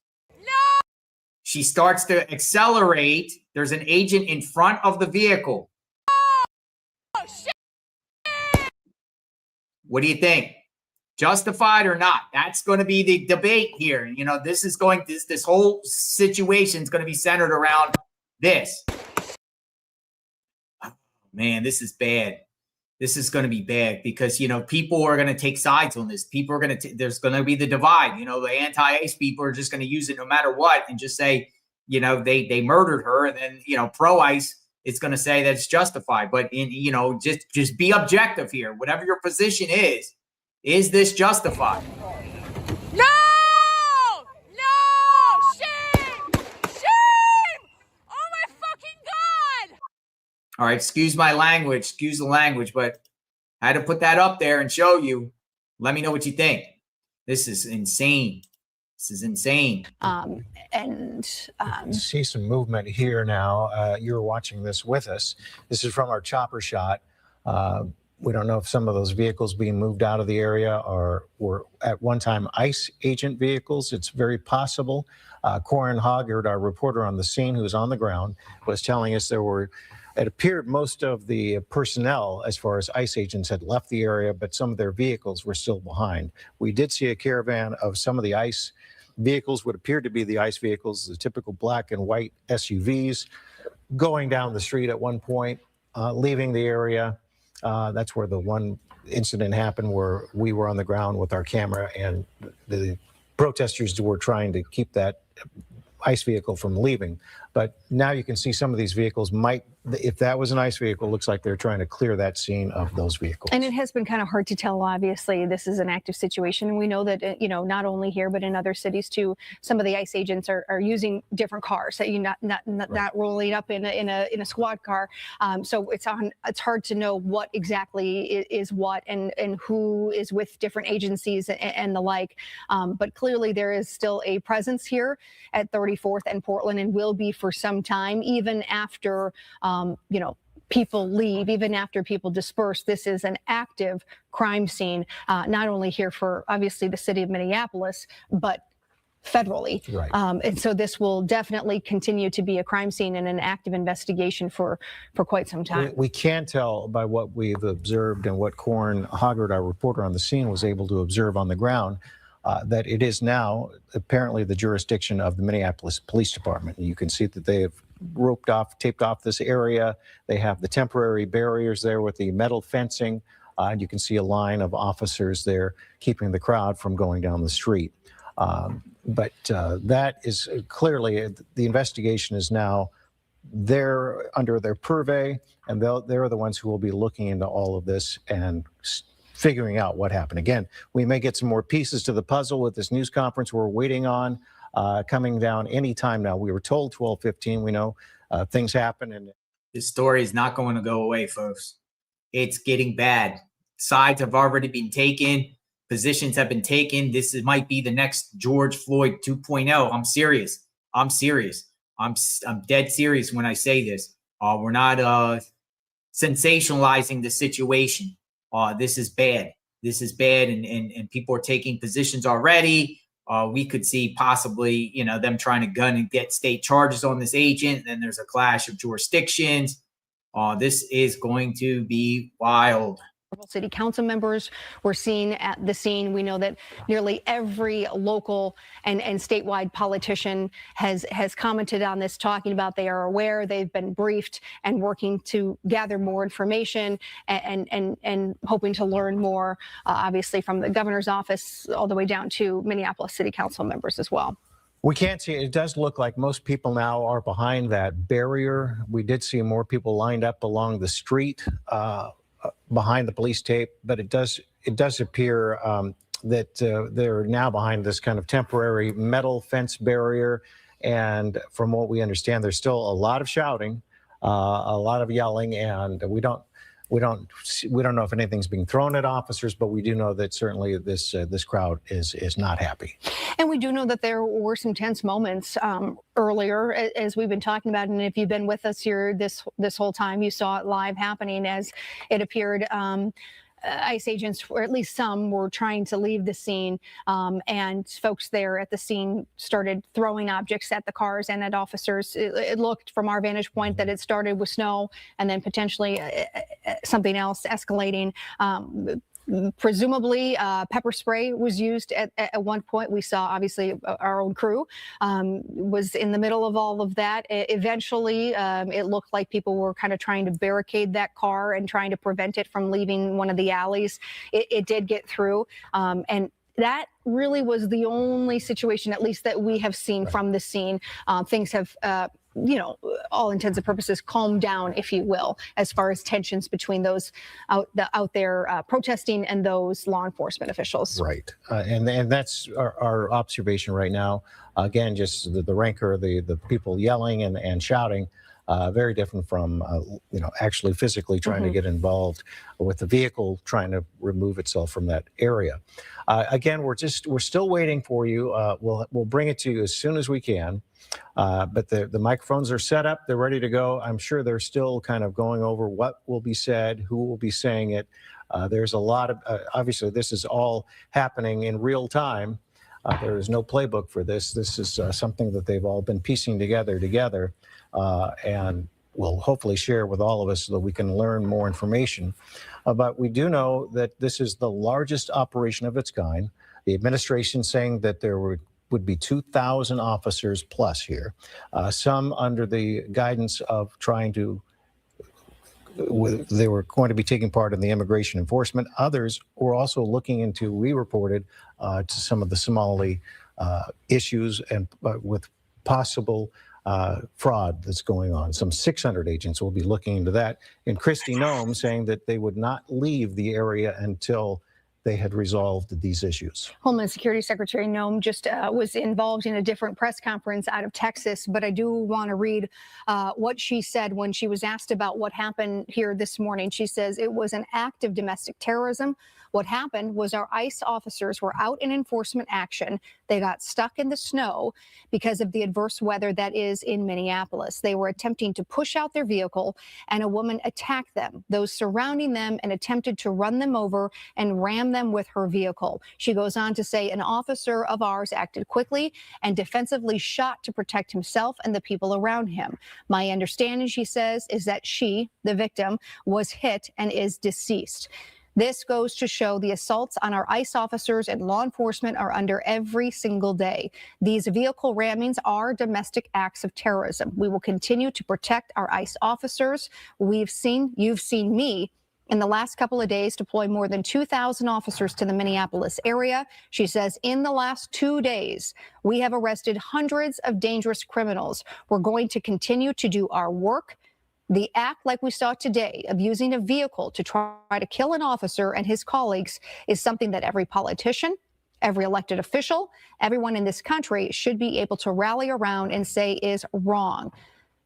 She starts to accelerate. There's an agent in front of the vehicle. What do you think? Justified or not? That's going to be the debate here. You know, this whole situation is going to be centered around this. Oh, man, this is bad. This is going to be bad because, you know, people are going to take sides on this. People are going to, there's going to be the divide. You know, the anti-ICE people are just going to use it no matter what and just say, you know, they murdered her. And then, you know, pro-ICE, it's going to say that it's justified. But, you know, just be objective here. Whatever your position is this justified? No! Shame! Oh my fucking God! All right, excuse the language, but I had to put that up there and show you. Let me know what you think. This is insane. See some movement here now. You're watching this with us. This is from our chopper shot. We don't know if some of those vehicles being moved out of the area were at one time ICE agent vehicles. It's very possible. Corin Hoggard, our reporter on the scene, who was on the ground, was telling us it appeared most of the personnel, as far as ICE agents, had left the area, but some of their vehicles were still behind. We did see a caravan of some of the ICE vehicles, what appeared to be the ICE vehicles, the typical black and white SUVs, going down the street at one point, leaving the area. That's where the one incident happened where we were on the ground with our camera and the protesters were trying to keep that ICE vehicle from leaving. But But now you can see some of these vehicles might, if that was an ICE vehicle, looks like they're trying to clear that scene of those vehicles. And it has been kind of hard to tell. Obviously, this is an active situation, and we know that not only here but in other cities too. Some of the ICE agents are using different cars, that not rolling up in a squad car. So it's hard to know what exactly is what and who is with different agencies and the like. But clearly there is still a presence here at 34th and Portland, and will be for some time, even after people leave, even after people disperse. This is an active crime scene, not only here for obviously the city of Minneapolis, but federally. Right. And so this will definitely continue to be a crime scene and an active investigation for quite some time. We can tell by what we've observed and what Corin Hoggard, our reporter on the scene, was able to observe on the ground, that it is now apparently the jurisdiction of the Minneapolis Police Department. You can see that they have taped off this area. They have the temporary barriers there with the metal fencing. And you can see a line of officers there keeping the crowd from going down the street. But that is clearly, the investigation is now there under their purvey, and they're the ones who will be looking into all of this and figuring out what happened. Again, we may get some more pieces to the puzzle with this news conference we're waiting on, coming down any time now. We were told 12:15. We know things happen. And this story is not going to go away, folks. It's getting bad. Sides have already been taken. Positions have been taken. Might be the next George Floyd 2.0. I'm serious. I'm dead serious when I say this. We're not sensationalizing the situation. This is bad. This is bad, and people are taking positions already. We could see possibly, them trying to gun and get state charges on this agent. Then there's a clash of jurisdictions. This is going to be wild. City council members were seen at the scene. We know that nearly every local and statewide politician has commented on this, talking about they are aware, they've been briefed, and working to gather more information and hoping to learn more, obviously from the governor's office all the way down to Minneapolis city council members as well. we can't see it. It does look like most people now are behind that barrier. We did see more people lined up along the street behind the police tape, but it does appear that they're now behind this kind of temporary metal fence barrier. And from what we understand, there's still a lot of shouting, a lot of yelling, and we don't know if anything's being thrown at officers, but we do know that certainly this crowd is not happy. And we do know that there were some tense moments earlier, as we've been talking about. And if you've been with us here this whole time, you saw it live happening as it appeared. ICE agents, or at least some, were trying to leave the scene, and folks there at the scene started throwing objects at the cars and at officers. It looked from our vantage point that it started with snow and then potentially something else escalating. Presumably pepper spray was used at one point. We saw, obviously, our own crew was in the middle of all of that. Eventually, it looked like people were kind of trying to barricade that car and trying to prevent it from leaving one of the alleys. It did get through, and that really was the only situation, at least that we have seen from the scene. Things have all intents and purposes calmed down, if you will, as far as tensions between those out there protesting and those law enforcement officials. Right. And that's our observation right now. Again, just the rancor, the people yelling and shouting, very different from, actually physically trying to get involved with the vehicle trying to remove itself from that area. Again, we're still waiting for you. We'll bring it to you as soon as we can. But the microphones are set up. They're ready to go. I'm sure they're still kind of going over what will be said, who will be saying it. There's a lot of, obviously, this is all happening in real time. There is no playbook for this. This is something that they've all been piecing together, and will hopefully share with all of us so that we can learn more information. But we do know that this is the largest operation of its kind. The administration saying that there would be 2,000 officers plus here, some under the guidance of trying to, they were going to be taking part in the immigration enforcement. Others were also looking into, we reported, to some of the Somali issues and with possible fraud that's going on. Some 600 agents will be looking into that. And Kristi Noem saying that they would not leave the area until they had resolved these issues. Homeland Security Secretary Noem just was involved in a different press conference out of Texas, but I do want to read what she said when she was asked about what happened here this morning. She says it was an act of domestic terrorism. What happened was our ICE officers were out in enforcement action. They got stuck in the snow because of the adverse weather that is in Minneapolis. They were attempting to push out their vehicle, and a woman attacked them, those surrounding them, and attempted to run them over and ram them with her vehicle. She goes on to say an officer of ours acted quickly and defensively shot to protect himself and the people around him. My understanding, she says, is that she, the victim, was hit and is deceased. This goes to show the assaults on our ICE officers and law enforcement are under every single day. These vehicle rammings are domestic acts of terrorism. We will continue to protect our ICE officers. You've seen me in the last couple of days deploy more than 2,000 officers to the Minneapolis area. She says in the last 2 days, we have arrested hundreds of dangerous criminals. We're going to continue to do our work. The act like we saw today of using a vehicle to try to kill an officer and his colleagues is something that every politician, every elected official, everyone in this country should be able to rally around and say is wrong.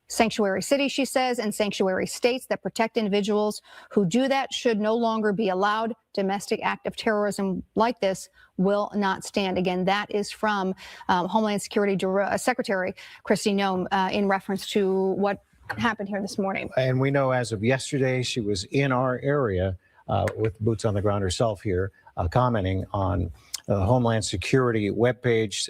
Sanctuary cities, she says, and sanctuary states that protect individuals who do that should no longer be allowed. Domestic act of terrorism like this will not stand. Again, that is from Homeland Security Secretary Kristi Noem in reference to what happened here this morning. And we know as of yesterday, she was in our area with boots on the ground herself here, commenting on the Homeland Security webpage,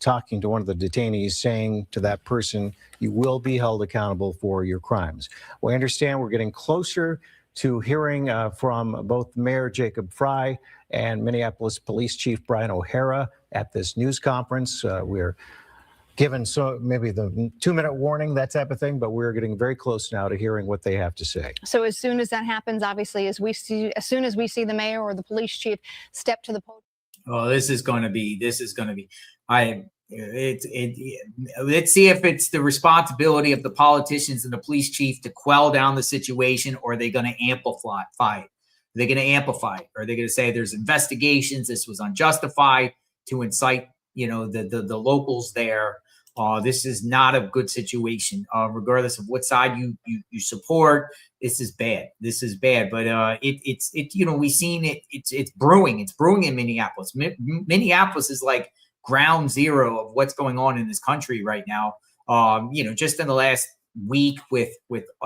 talking to one of the detainees, saying to that person, you will be held accountable for your crimes. We understand we're getting closer to hearing from both Mayor Jacob Frey and Minneapolis Police Chief Brian O'Hara at this news conference. We're given maybe the 2-minute warning, that type of thing, but we're getting very close now to hearing what they have to say. So as soon as that happens, obviously, as soon as we see the mayor or the police chief step to the podium. Oh, let's see if it's the responsibility of the politicians and the police chief to quell down the situation, or are they going to amplify it? Are they going to amplify it? Or are they going to say there's investigations, this was unjustified, to incite, the locals there? This is not a good situation, regardless of what side you support. This is bad. But we've seen it. It's brewing. It's brewing in Minneapolis. Minneapolis is like ground zero of what's going on in this country right now. Just in the last week with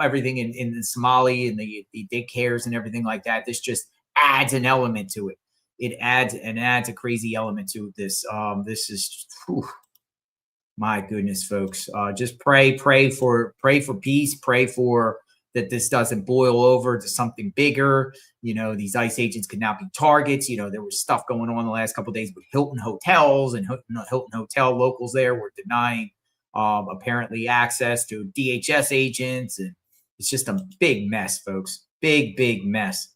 everything in the Somali and the daycares and everything like that, this just adds an element to it. It adds a crazy element to this. This is. Whew. My goodness, folks, just pray for peace, pray for that this doesn't boil over to something bigger. These ICE agents could now be targets. There was stuff going on the last couple of days with Hilton hotels, and Hilton hotel locals there were denying apparently access to DHS agents. And it's just a big mess, folks. Big mess.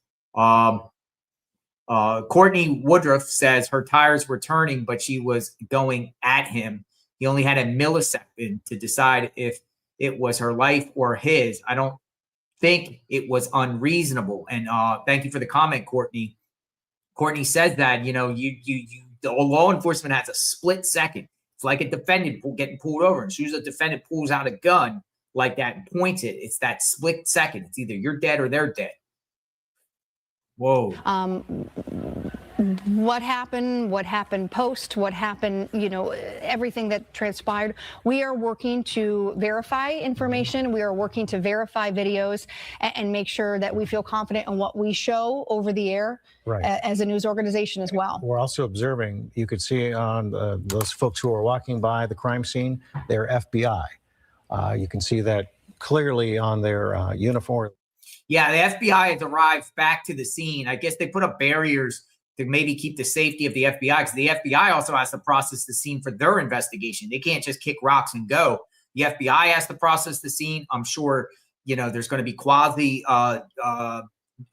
Courtney Woodruff says her tires were turning, but she was going at him. He only had a millisecond to decide if it was her life or his. I don't think it was unreasonable. And thank you for the comment, Courtney. Courtney says that, the law enforcement has a split second. It's like a defendant getting pulled over. And as soon as a defendant pulls out a gun like that and points it, it's that split second. It's either you're dead or they're dead. Whoa. What happened post, what happened, everything that transpired. We are working to verify information. We are working to verify videos and make sure that we feel confident in what we show over the air, right, as a news organization as well. We're also observing, you could see on those folks who are walking by the crime scene, they're FBI. You can see that clearly on their uniform. Yeah, the FBI has arrived back to the scene. I guess they put up barriers to maybe keep the safety of the FBI, because the FBI also has to process the scene for their investigation. They can't just kick rocks and go. The FBI has to process the scene. I'm sure, there's going to be quasi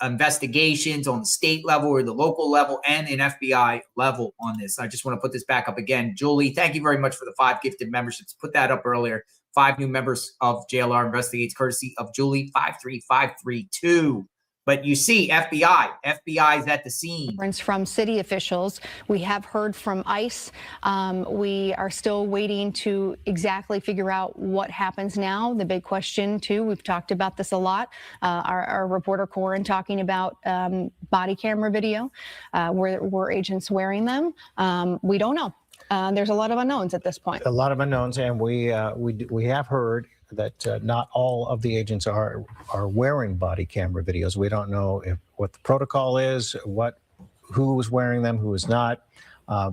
investigations on the state level or the local level and an FBI level on this. I just want to put this back up again. Julie, thank you very much for the 5 gifted memberships. Put that up earlier. 5 new members of JLR investigates, courtesy of Julie 53532. But you see, FBI is at the scene. From city officials. We have heard from ICE. We are still waiting to exactly figure out what happens now. The big question, too, we've talked about this a lot. Our reporter Corin talking about body camera video. Were agents wearing them? We don't know. There's a lot of unknowns at this point. A lot of unknowns, and we have heard that not all of the agents are wearing body camera videos. We don't know what the protocol is, who is wearing them, who is not.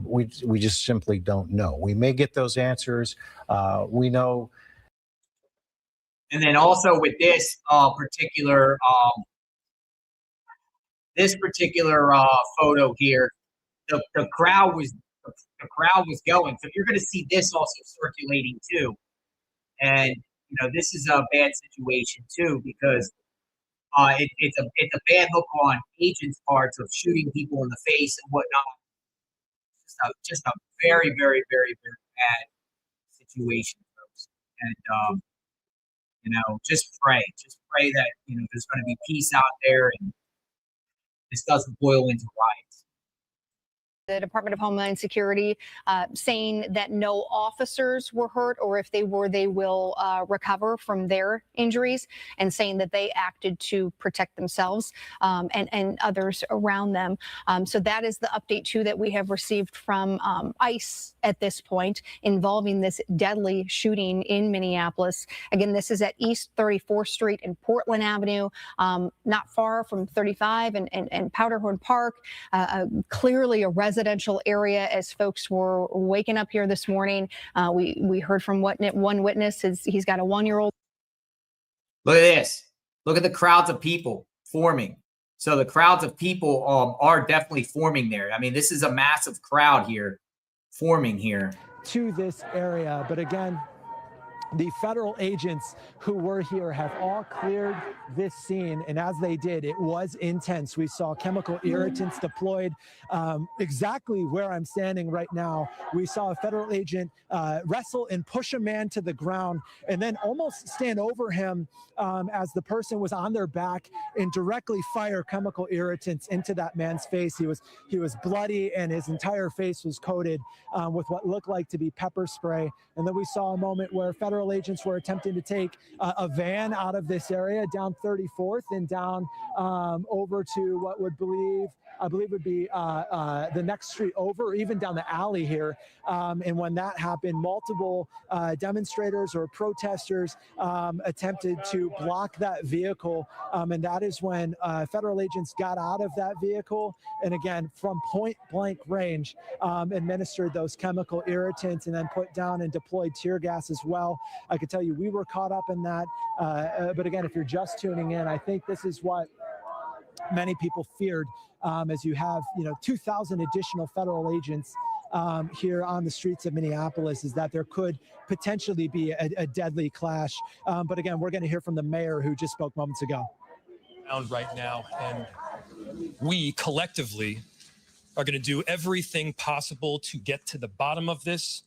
We just simply don't know. We may get those answers. We know. And then also with this particular photo here, the crowd was going. So you're going to see this also circulating too. And this is a bad situation too, because it's a bad look on agents' parts of shooting people in the face and whatnot. Just a very, very, very, very bad situation, folks. And just pray that there's going to be peace out there and this doesn't boil into riots. The Department of Homeland Security saying that no officers were hurt, or if they were, they will recover from their injuries, and saying that they acted to protect themselves and others around them. So that is the update, too, that we have received from ICE at this point involving this deadly shooting in Minneapolis. Again, this is at East 34th Street and Portland Avenue, not far from 35 and Powderhorn Park, clearly a residential area as folks were waking up here this morning. We heard from one witness. He's got a 1-year-old. Look at this. Look at the crowds of people forming. So the crowds of people are definitely forming there. I mean, this is a massive crowd here forming here. To this area, but again, the federal agents who were here have all cleared this scene, and as they did, it was intense. We saw chemical irritants deployed exactly where I'm standing right now. We saw a federal agent wrestle and push a man to the ground and then almost stand over him as the person was on their back and directly fire chemical irritants into that man's face. He was bloody and his entire face was coated with what looked like to be pepper spray. And then we saw a moment where federal agents were attempting to take a van out of this area down 34th and down over to what I believe would be the next street over, or even down the alley here. And when that happened, multiple demonstrators or protesters attempted to block that vehicle. And that is when federal agents got out of that vehicle and, again, from point blank range, administered those chemical irritants and then put down and deployed tear gas as well. I could tell you we were caught up in that. But again, if you're just tuning in, I think this is what many people feared as you have, 2,000 additional federal agents here on the streets of Minneapolis, is that there could potentially be a deadly clash. But again, we're going to hear from the mayor who just spoke moments ago. Right now, and we collectively are going to do everything possible to get to the bottom of this,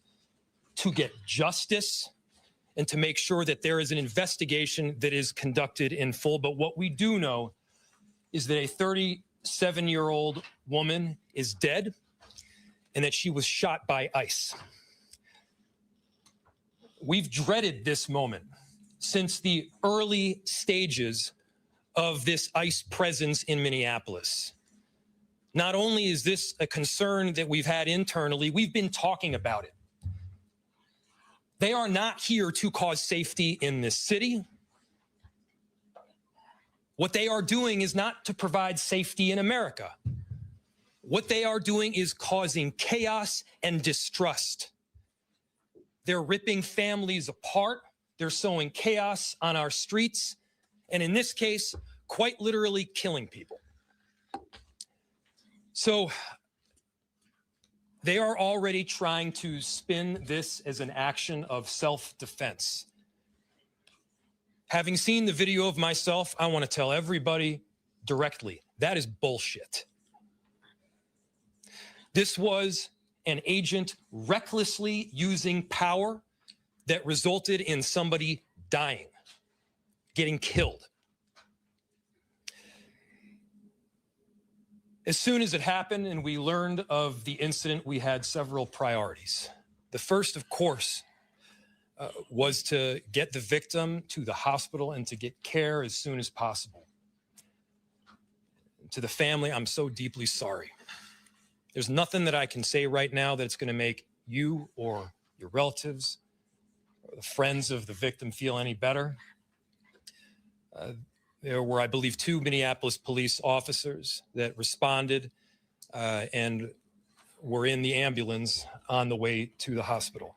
to get justice, and to make sure that there is an investigation that is conducted in full. But what we do know is that a 37-year-old woman is dead and that she was shot by ICE. We've dreaded this moment since the early stages of this ICE presence in Minneapolis. Not only is this a concern that we've had internally, we've been talking about it. They are not here to cause safety in this city. What they are doing is not to provide safety in America. What they are doing is causing chaos and distrust. They're ripping families apart. They're sowing chaos on our streets. And in this case, quite literally killing people. So they are already trying to spin this as an action of self-defense. Having seen the video of myself, I want to tell everybody directly, that is bullshit. This was an agent recklessly using power that resulted in somebody dying, getting killed. As soon as it happened and we learned of the incident, we had several priorities. The first, of course, was to get the victim to the hospital and to get care as soon as possible. To the family, I'm so deeply sorry. There's nothing that I can say right now that's going to make you or your relatives or the friends of the victim feel any better. There were, I believe, 2 Minneapolis police officers that responded and were in the ambulance on the way to the hospital.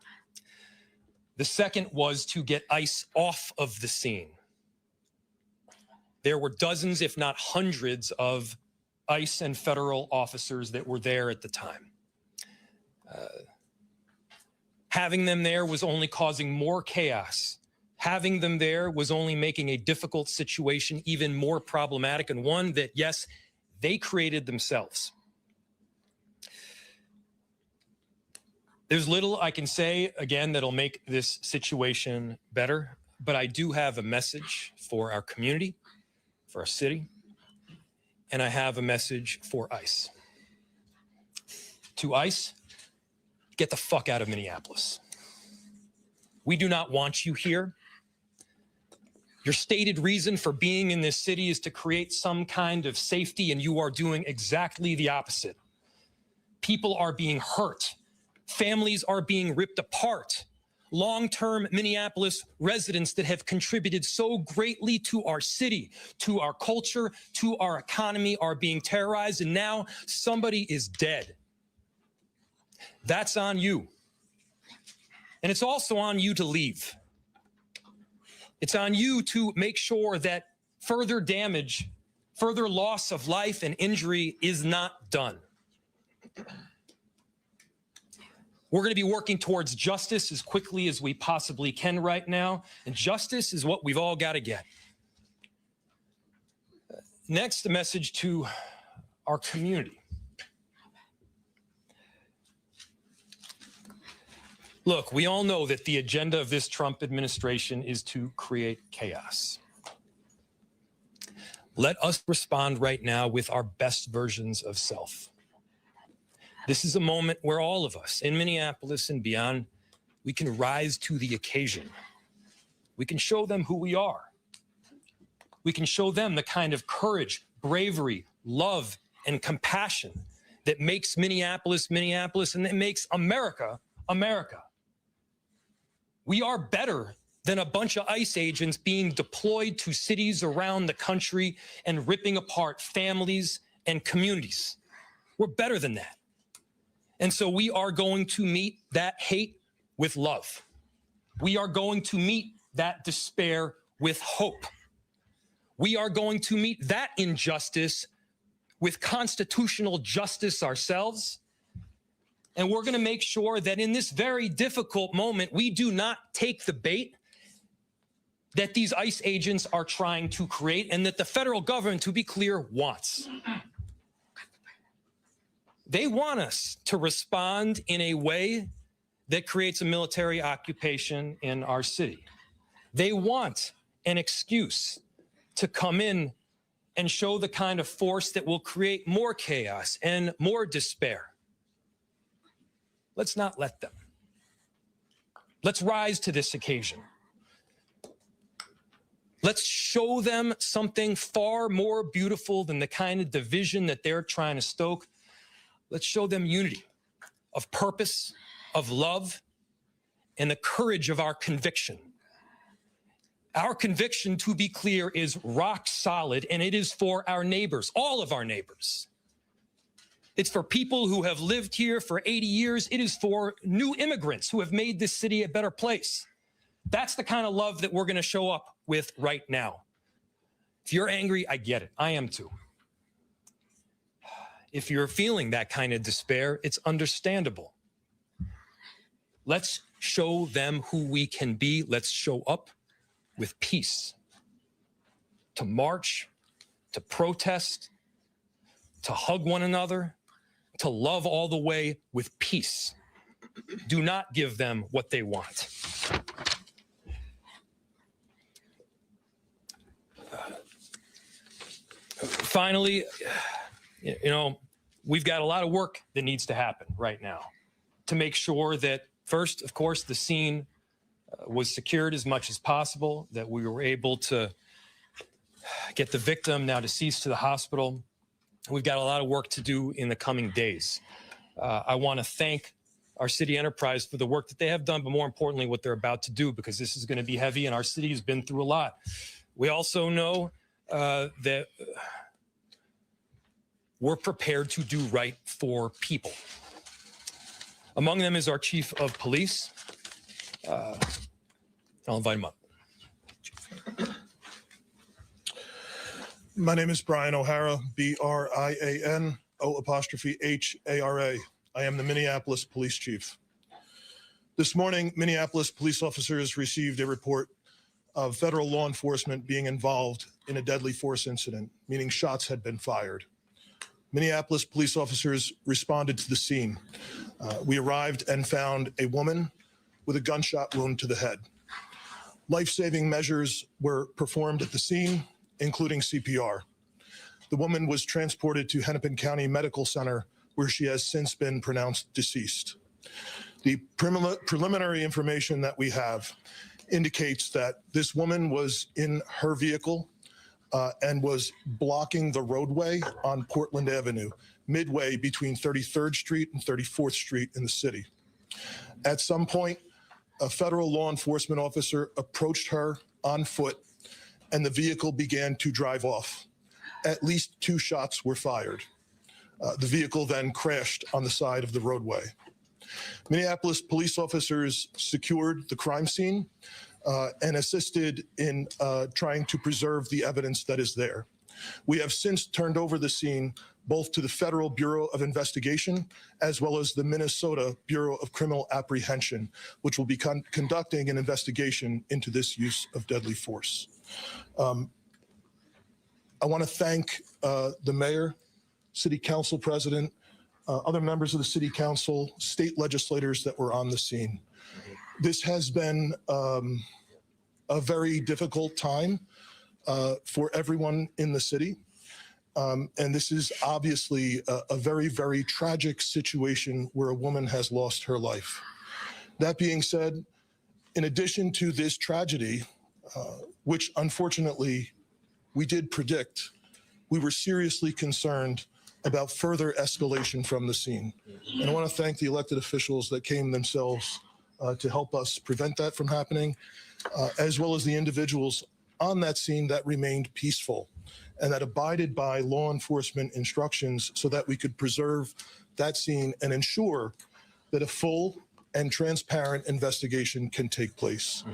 The second was to get ICE off of the scene. There were dozens, if not hundreds, of ICE and federal officers that were there at the time. Having them there was only causing more chaos. Having them there was only making a difficult situation even more problematic, and one that, yes, they created themselves. There's little I can say, again, that'll make this situation better, but I do have a message for our community, for our city, and I have a message for ICE. To ICE, get the fuck out of Minneapolis. We do not want you here. Your stated reason for being in this city is to create some kind of safety, and you are doing exactly the opposite. People are being hurt. Families are being ripped apart. Long-term Minneapolis residents that have contributed so greatly to our city, to our culture, to our economy are being terrorized, and now somebody is dead. That's on you. And it's also on you to leave. It's on you to make sure that further damage, further loss of life and injury is not done. We're going to be working towards justice as quickly as we possibly can right now, and justice is what we've all got to get. Next, a message to our community. Look, we all know that the agenda of this Trump administration is to create chaos. Let us respond right now with our best versions of self. This is a moment where all of us in Minneapolis and beyond, we can rise to the occasion. We can show them who we are. We can show them the kind of courage, bravery, love, and compassion that makes Minneapolis, Minneapolis, and that makes America, America. We are better than a bunch of ICE agents being deployed to cities around the country and ripping apart families and communities. We're better than that. And so we are going to meet that hate with love. We are going to meet that despair with hope. We are going to meet that injustice with constitutional justice ourselves. And we're going to make sure that in this very difficult moment, we do not take the bait that these ICE agents are trying to create and that the federal government, to be clear, wants. They want us to respond in a way that creates a military occupation in our city. They want an excuse to come in and show the kind of force that will create more chaos and more despair. Let's not let them. Let's rise to this occasion. Let's show them something far more beautiful than the kind of division that they're trying to stoke. Let's show them unity of purpose, of love, and the courage of our conviction. Our conviction, to be clear, is rock solid, and it is for our neighbors, all of our neighbors. It's for people who have lived here for 80 years. It is for new immigrants who have made this city a better place. That's the kind of love that we're going to show up with right now. If you're angry, I get it. I am too. If you're feeling that kind of despair, it's understandable. Let's show them who we can be. Let's show up with peace. To march, to protest, to hug one another, to love all the way with peace. Do not give them what they want. Finally, you know, we've got a lot of work that needs to happen right now to make sure that first, of course, the scene was secured as much as possible, that we were able to get the victim, now deceased, to the hospital. We've got a lot of work to do in the coming days. I want to thank our city enterprise for the work that they have done, but more importantly, what they're about to do, because this is going to be heavy and our city has been through a lot. We also know that we're prepared to do right for people. Among them is our chief of police. I'll invite him up. My name is Brian O'Hara, BRIANO''HARA. I am the Minneapolis Police Chief. This morning, Minneapolis police officers received a report of federal law enforcement being involved in a deadly force incident, meaning shots had been fired. Minneapolis police officers responded to the scene. We arrived and found a woman with a gunshot wound to the head. Life-saving measures were performed at the scene, including CPR. The woman was transported to Hennepin County Medical Center, where she has since been pronounced deceased. The preliminary information that we have indicates that this woman was in her vehicle and was blocking the roadway on Portland Avenue, midway between 33rd Street and 34th Street in the city. At some point, a federal law enforcement officer approached her on foot, and the vehicle began to drive off. At least 2 shots were fired. The vehicle then crashed on the side of the roadway. Minneapolis police officers secured the crime scene and assisted in trying to preserve the evidence that is there. We have since turned over the scene both to the Federal Bureau of Investigation as well as the Minnesota Bureau of Criminal Apprehension, which will be conducting an investigation into this use of deadly force. I want to thank the mayor, city council president, other members of the city council, state legislators that were on the scene. This has been a very difficult time for everyone in the city. And this is obviously a very, very tragic situation where a woman has lost her life. That being said, in addition to this tragedy, which unfortunately we did predict, we were seriously concerned about further escalation from the scene. And I want to thank the elected officials that came themselves to help us prevent that from happening, as well as the individuals on that scene that remained peaceful and that abided by law enforcement instructions so that we could preserve that scene and ensure that a full and transparent investigation can take place.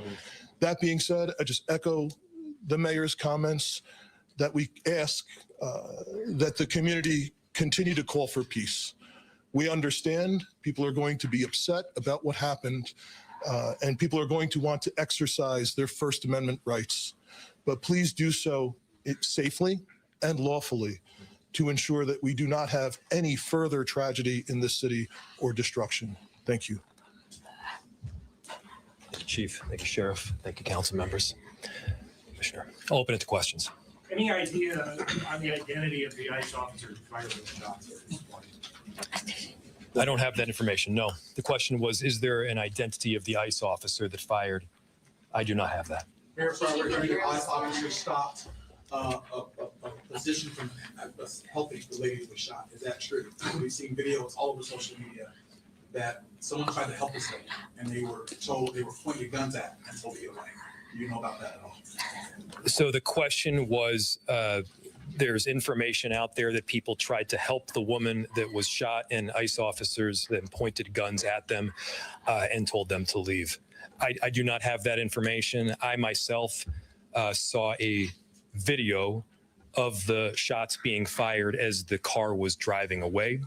That being said, I just echo the mayor's comments that we ask that the community continue to call for peace. We understand people are going to be upset about what happened, and people are going to want to exercise their First Amendment rights. But please do so safely and lawfully to ensure that we do not have any further tragedy in this city or destruction. Thank you. Thank you, Chief. Thank you, Sheriff. Thank you, council members. Commissioner, I'll open it to questions. Any idea on the identity of the ICE officer who fired those shots at this point? I don't have that information, no. The question was, is there an identity of the ICE officer that fired? I do not have that. Mayor, we're hearing the ICE officer stopped a position from helping the lady who was shot. Is that true? We've seen videos all over social media that someone tried to help this lady, and they were told, they were pointing guns at and told to get away. Do you know about that at all? So the question was, there's information out there that people tried to help the woman that was shot, and ICE officers then pointed guns at them and told them to leave. I do not have that information. I myself saw a video of the shots being fired as the car was driving away.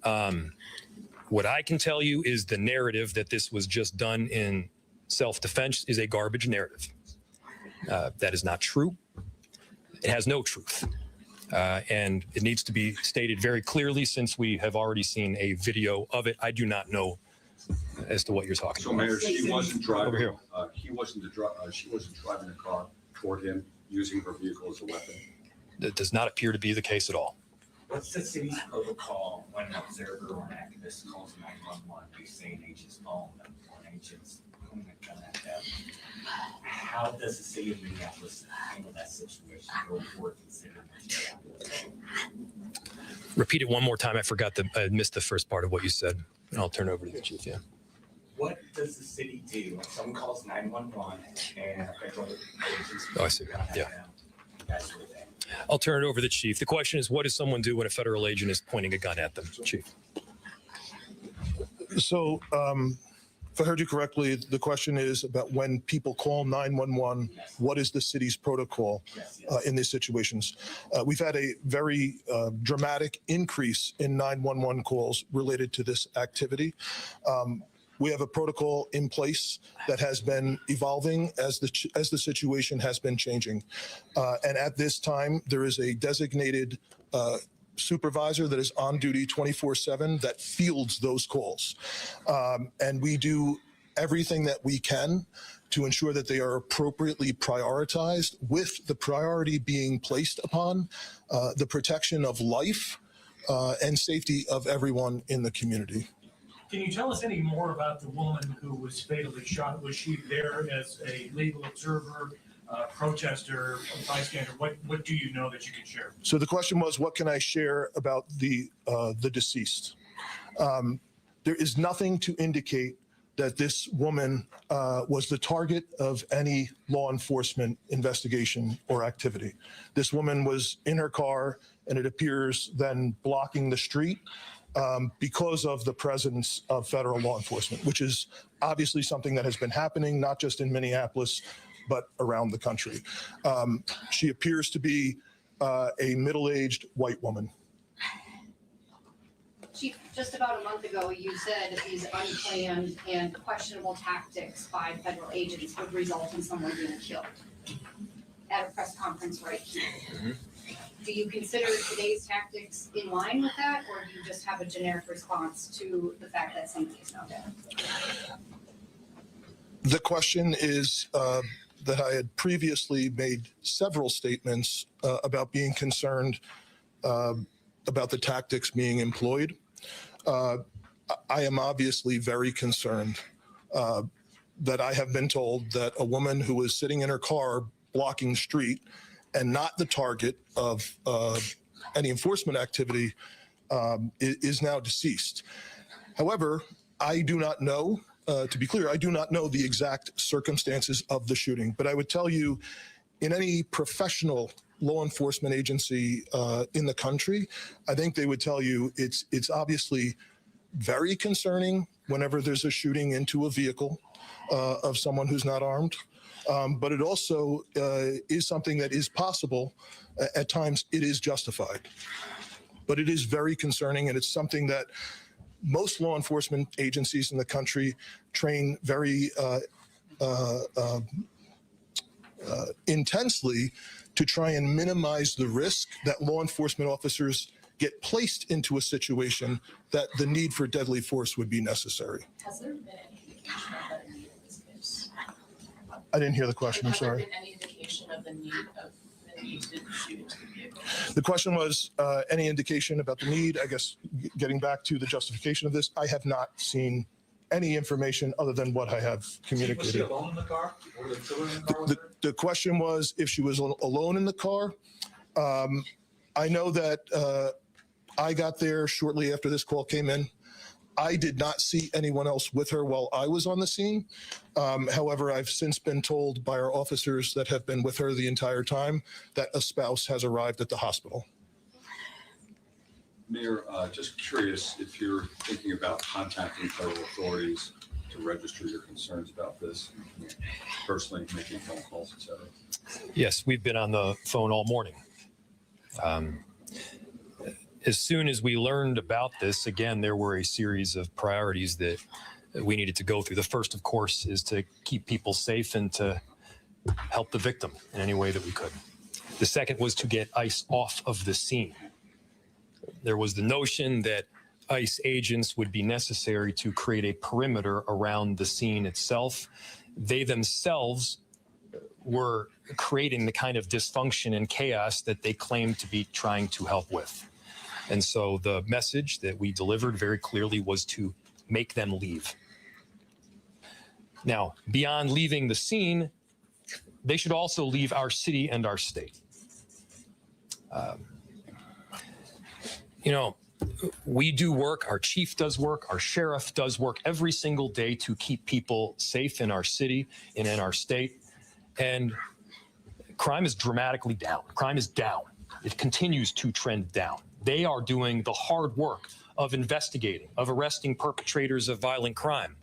What I can tell you is the narrative that this was just done in self-defense is a garbage narrative. That is not true. It has no truth. And it needs to be stated very clearly, since we have already seen a video of it. I do not know as to what you're talking about. So, Mayor, she wasn't driving. Over here. She wasn't driving the car toward him, using her vehicle as a weapon. That does not appear to be the case at all. What's the city's protocol when an observer or an activist calls 911? We say an agent's phone, an agent's pointing a gun at them. How does the city of Minneapolis handle that situation or consider it? Repeat it one more time. I missed the first part of what you said. I'll turn it over to the chief. Yeah. What does the city do when someone calls 911 and a federal agent's Oh, I see. Yeah. That's what they. I'll turn it over to the chief. The question is, what does someone do when a federal agent is pointing a gun at them? Chief. So, if I heard you correctly, the question is about when people call 911, what is the city's protocol in these situations? We've had a very dramatic increase in 911 calls related to this activity. We have a protocol in place that has been evolving as the situation has been changing. And at this time, there is a designated supervisor that is on duty 24/7 that fields those calls. And we do everything that we can to ensure that they are appropriately prioritized, with the priority being placed upon the protection of life and safety of everyone in the community. Can you tell us any more about the woman who was fatally shot? Was she there as a legal observer, protester, bystander? What do you know that you can share? So the question was, what can I share about the deceased? There is nothing to indicate that this woman was the target of any law enforcement investigation or activity. This woman was in her car, and it appears then blocking the street because of the presence of federal law enforcement, which is obviously something that has been happening, not just in Minneapolis, but around the country. She appears to be a middle-aged white woman. Chief, just about a month ago, you said these unplanned and questionable tactics by federal agents would result in someone being killed at a press conference right here. Mm-hmm. Do you consider today's tactics in line with that, or do you just have a generic response to the fact that somebody is now dead? The question is that I had previously made several statements about being concerned about the tactics being employed. I am obviously very concerned that I have been told that a woman who was sitting in her car blocking the street and not the target of any enforcement activity is now deceased. However, I do not know, to be clear, I do not know the exact circumstances of the shooting, but I would tell you, in any professional law enforcement agency in the country, I think they would tell you it's obviously very concerning whenever there's a shooting into a vehicle of someone who's not armed. But it also is something that is possible. At times, it is justified. But it is very concerning, and it's something that most law enforcement agencies in the country train very intensely to try and minimize the risk that law enforcement officers get placed into a situation that the need for deadly force would be necessary. Has there been any indication of that need in this case? I didn't hear the question, I'm sorry. Has there been any indication of the need to shoot into the vehicle? The question was any indication about the need. I guess getting back to the justification of this, I have not seen any information other than what I have communicated. Was she alone in the car? Were there children in the car with her? The question was if she was alone in the car. I know that I got there shortly after this call came in. I did not see anyone else with her while I was on the scene. However, I've since been told by our officers that have been with her the entire time that a spouse has arrived at the hospital. Mayor, just curious if you're thinking about contacting federal authorities to register your concerns about this, personally making phone calls, et cetera. Yes, we've been on the phone all morning. As soon as we learned about this, again, there were a series of priorities that we needed to go through. The first, of course, is to keep people safe and to help the victim in any way that we could. The second was to get ICE off of the scene. There was the notion that ICE agents would be necessary to create a perimeter around the scene itself. They themselves were creating the kind of dysfunction and chaos that they claimed to be trying to help with. And so the message that we delivered very clearly was to make them leave. Now, beyond leaving the scene, they should also leave our city and our state. You know, we do work, our chief does work, our sheriff does work every single day to keep people safe in our city and in our state. And crime is dramatically down. Crime is down. It continues to trend down. They are doing the hard work of investigating, of arresting perpetrators of violent crime.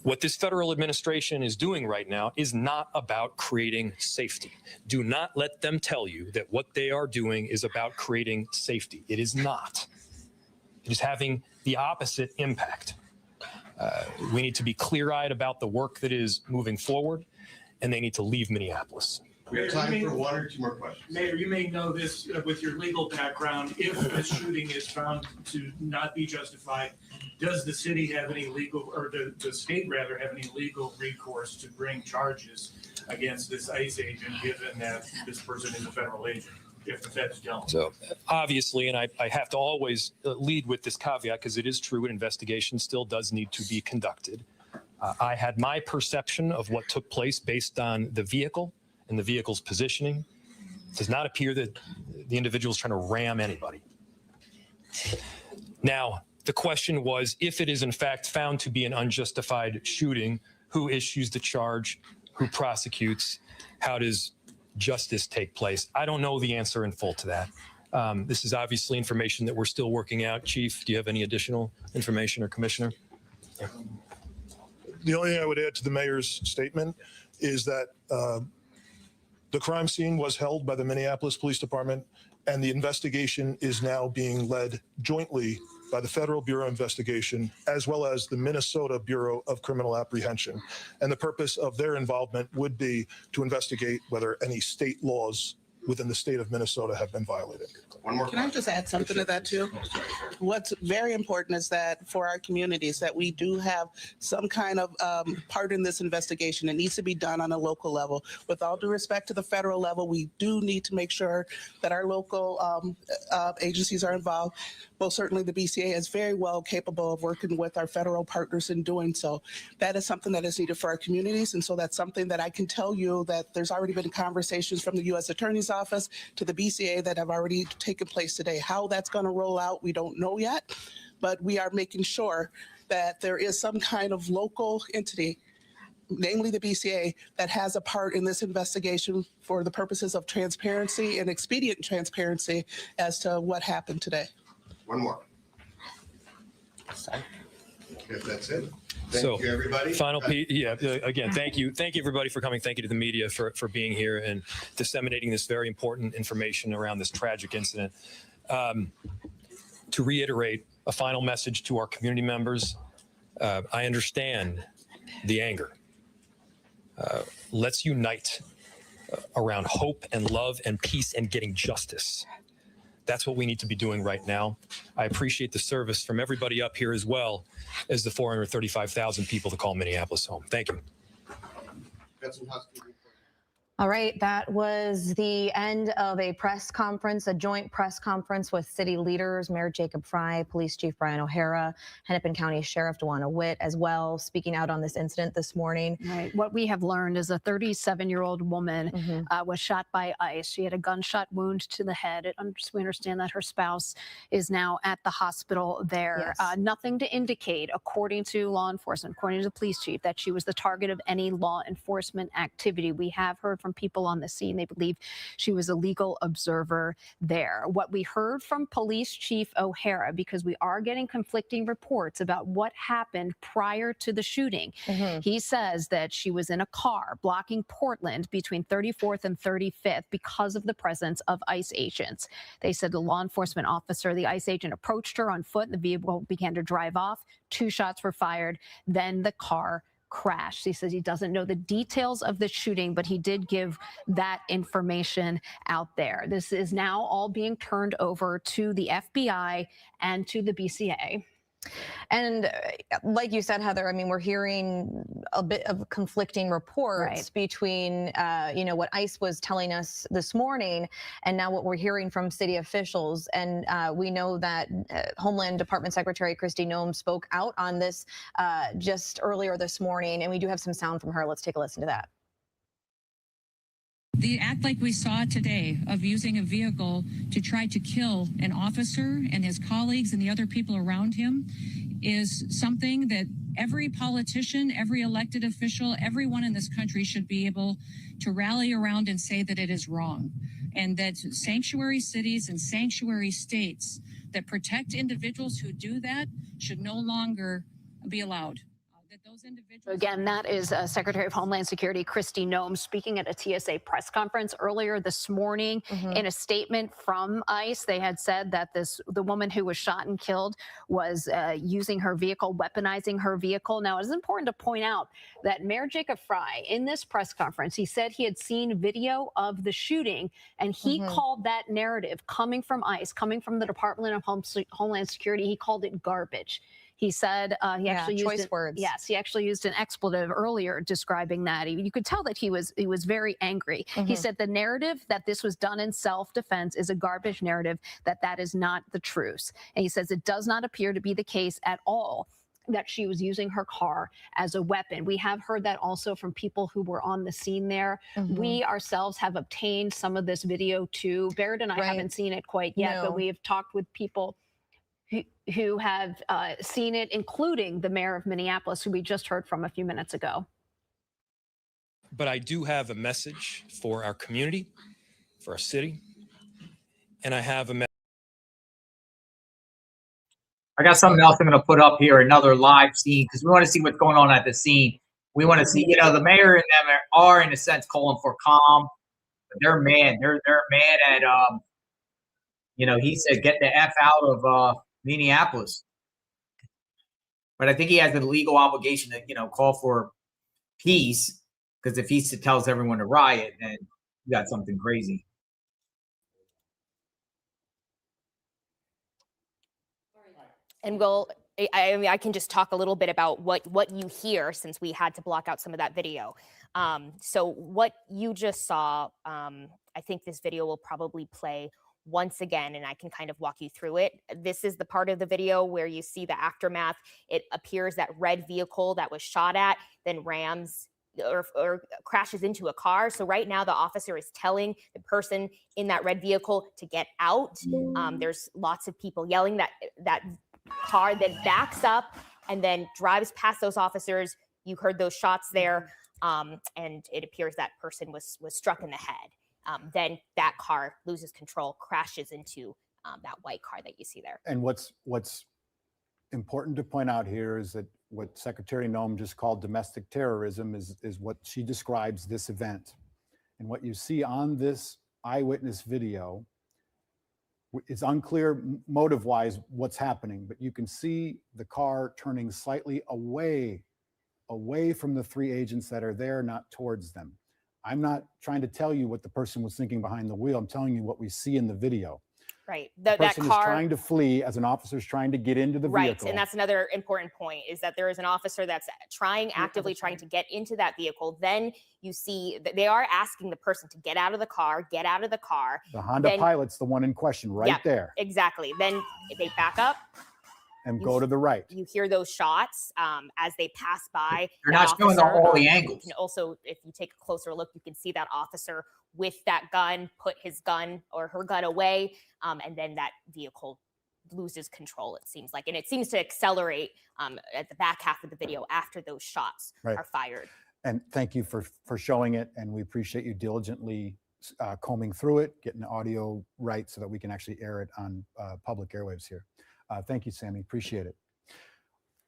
What this federal administration is doing right now is not about creating safety. Do not let them tell you that what they are doing is about creating safety. It is not. It is having the opposite impact. We need to be clear-eyed about the work that is moving forward, and they need to leave Minneapolis. We have time for one or two more questions. Mayor, you may know this with your legal background. If a shooting is found to not be justified, does the city have any legal, or the state rather, have any legal recourse to bring charges against this ICE agent, given that this person is a federal agent, if the feds don't? So obviously, and I have to always lead with this caveat because it is true, an investigation still does need to be conducted. I had my perception of what took place based on the vehicle and the vehicle's positioning. It does not appear that the individual is trying to ram anybody. Now, the question was, if it is in fact found to be an unjustified shooting, who issues the charge, who prosecutes, how does justice take place? I don't know the answer in full to that. This is obviously information that we're still working out. Chief, do you have any additional information, or Commissioner? Yeah. The only thing I would add to the mayor's statement is that the crime scene was held by the Minneapolis Police Department, and the investigation is now being led jointly by the Federal Bureau of Investigation, as well as the Minnesota Bureau of Criminal Apprehension. And the purpose of their involvement would be to investigate whether any state laws within the state of Minnesota have been violated. Can I just add something to that too? What's very important is that for our communities, that we do have some kind of part in this investigation. It needs to be done on a local level. With all due respect to the federal level, we do need to make sure that our local agencies are involved. Well, certainly the BCA is very well capable of working with our federal partners in doing so. That is something that is needed for our communities. And so that's something that I can tell you that there's already been conversations from the U.S. Attorney's Office to the BCA that have already taken place today. How that's going to roll out, we don't know yet, but we are making sure that there is some kind of local entity, namely the BCA, that has a part in this investigation for the purposes of transparency and expedient transparency as to what happened today. One more. Sorry. If that's it. Thank you, everybody. Final piece. Yeah. Again, thank you. Thank you, everybody, for coming. Thank you to the media for being here and disseminating this very important information around this tragic incident. To reiterate a final message to our community members, I understand the anger. Let's unite around hope and love and peace and getting justice. That's what we need to be doing right now. I appreciate the service from everybody up here, as well as the 435,000 people that call Minneapolis home. Thank you. All right, that was the end of a press conference, a joint press conference with city leaders, Mayor Jacob Frey, Police Chief Brian O'Hara, Hennepin County Sheriff DeWanna Witt as well, speaking out on this incident this morning. Right. What we have learned is a 37-year-old woman was shot by ICE. She had a gunshot wound to the head. We understand that her spouse is now at the hospital there. Yes. Nothing to indicate, according to law enforcement, according to the police chief, that she was the target of any law enforcement activity. We have heard from people on the scene. They believe she was a legal observer there. What we heard from Police Chief O'Hara, because we are getting conflicting reports about what happened prior to the shooting. He says that she was in a car blocking Portland between 34th and 35th because of the presence of ICE agents. They said the law enforcement officer, the ICE agent, approached her on foot and the vehicle began to drive off. 2 shots were fired. Then the car crashed. He says he doesn't know the details of the shooting, but he did give that information out there. This is now all being turned over to the FBI and to the BCA. And like you said, Heather, I mean, we're hearing a bit of conflicting reports between, you know, what ICE was telling us this morning and now what we're hearing from city officials. And we know that Homeland Department Secretary Kristi Noem spoke out on this just earlier this morning. And we do have some sound from her. Let's take a listen to that. The act like we saw today of using a vehicle to try to kill an officer and his colleagues and the other people around him is something that every politician, every elected official, everyone in this country should be able to rally around and say that it is wrong. And that sanctuary cities and sanctuary states that protect individuals who do that should no longer be allowed. Again, that is Secretary of Homeland Security Kristi Noem speaking at a TSA press conference earlier this morning. In a statement from ICE, they had said that the woman who was shot and killed was using her vehicle, weaponizing her vehicle. Now, it is important to point out that Mayor Jacob Frey, in this press conference, he said he had seen video of the shooting, and he called that narrative coming from ICE, coming from the Department of Homeland Security, he called it garbage. He said he actually used choice words. Yes, he actually used an expletive earlier describing that. You could tell that he was very angry. He said the narrative that this was done in self-defense is a garbage narrative, that is not the truth. And he says it does not appear to be the case at all that she was using her car as a weapon. We have heard that also from people who were on the scene there. We ourselves have obtained some of this video too. Barrett and I haven't seen it quite yet, but we have talked with people who have seen it, including the mayor of Minneapolis, who we just heard from a few minutes ago. But I do have a message for our community, for our city, and I have a message. I got something else I'm going to put up here, another live scene, because we want to see what's going on at the scene. We want to see, you know, the mayor and them are, in a sense, calling for calm. But they're mad. They're mad at, you know, he said, get the F out of Minneapolis. But I think he has the legal obligation to, you know, call for peace, because if he tells everyone to riot, then you got something crazy. And I mean, I can just talk a little bit about what you hear, since we had to block out some of that video. So what you just saw, I think this video will probably play once again, and I can kind of walk you through it. This is the part of the video where you see the aftermath. It appears that red vehicle that was shot at then rams or crashes into a car. So right now the officer is telling the person in that red vehicle to get out. There's lots of people yelling. That car then backs up and then drives past those officers. You heard those shots there, and it appears that person was struck in the head. Then that car loses control, crashes into that white car that you see there. And what's important to point out here is that what Secretary Noem just called domestic terrorism is what she describes this event. And what you see on this eyewitness video, it's unclear motive-wise what's happening, but you can see the car turning slightly away from the three agents that are there, not towards them. I'm not trying to tell you what the person was thinking behind the wheel. I'm telling you what we see in the video. Right. The person that car is trying to flee as an officer's trying to get into the right. vehicle. And that's another important point, is that there is an officer that's actively trying to get into that vehicle. Then you see that they are asking the person to get out of the car, get out of the car. The Honda Pilot's the one in question right there. Exactly. Then they back up and go to the right. You hear those shots as they pass by. They're not showing all the angles. And also, if you take a closer look, you can see that officer with that gun put his gun or her gun away, and then that vehicle loses control, it seems like. And it seems to accelerate at the back half of the video after those shots are fired. And thank you for showing it, and we appreciate you diligently combing through it, getting the audio right so that we can actually air it on public airwaves here. Thank you, Sammy. Appreciate it.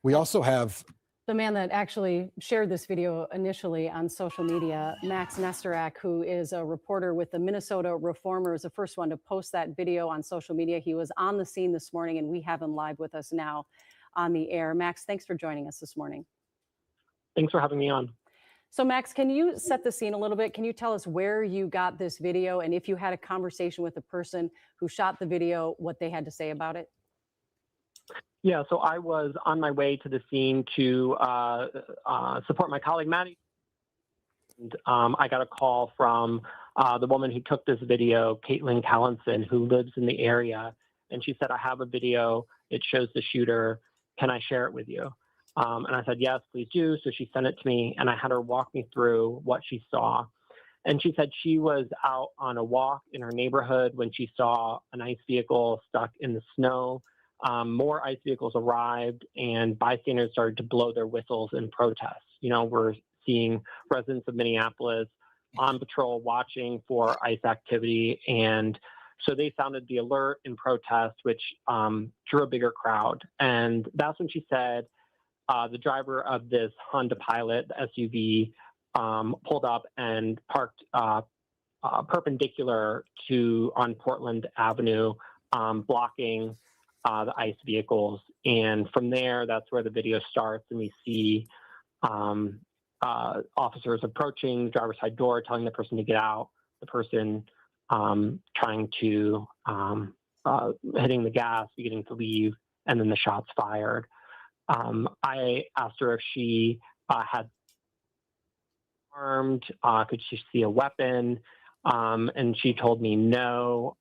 We also have the man that actually shared this video initially on social media, Max Nestorak, who is a reporter with the Minnesota Reformer, is the first one to post that video on social media. He was on the scene this morning, and we have him live with us now on the air. Max, thanks for joining us this morning. Thanks for having me on. So Max, can you set the scene a little bit? Can you tell us where you got this video, and if you had a conversation with the person who shot the video, what they had to say about it? Yeah, so I was on my way to the scene to support my colleague Maddie. And, I got a call from the woman who took this video, Caitlin Callinson, who lives in the area. And she said, I have a video. It shows the shooter. Can I share it with you? And I said, yes, please do. So she sent it to me, and I had her walk me through what she saw. And she said she was out on a walk in her neighborhood when she saw an ICE vehicle stuck in the snow. More ICE vehicles arrived, and bystanders started to blow their whistles in protest. You know, we're seeing residents of Minneapolis on patrol watching for ICE activity. And so they sounded the alert in protest, which drew a bigger crowd. And that's when she said the driver of this Honda Pilot, the SUV, pulled up and parked perpendicular on Portland Avenue, blocking the ICE vehicles. And from there, that's where the video starts, and we see officers approaching the driver's side door, telling the person to get out, the person trying to, hitting the gas, beginning to leave, and then the shots fired. I asked her if she had armed, could she see a weapon? And she told me no.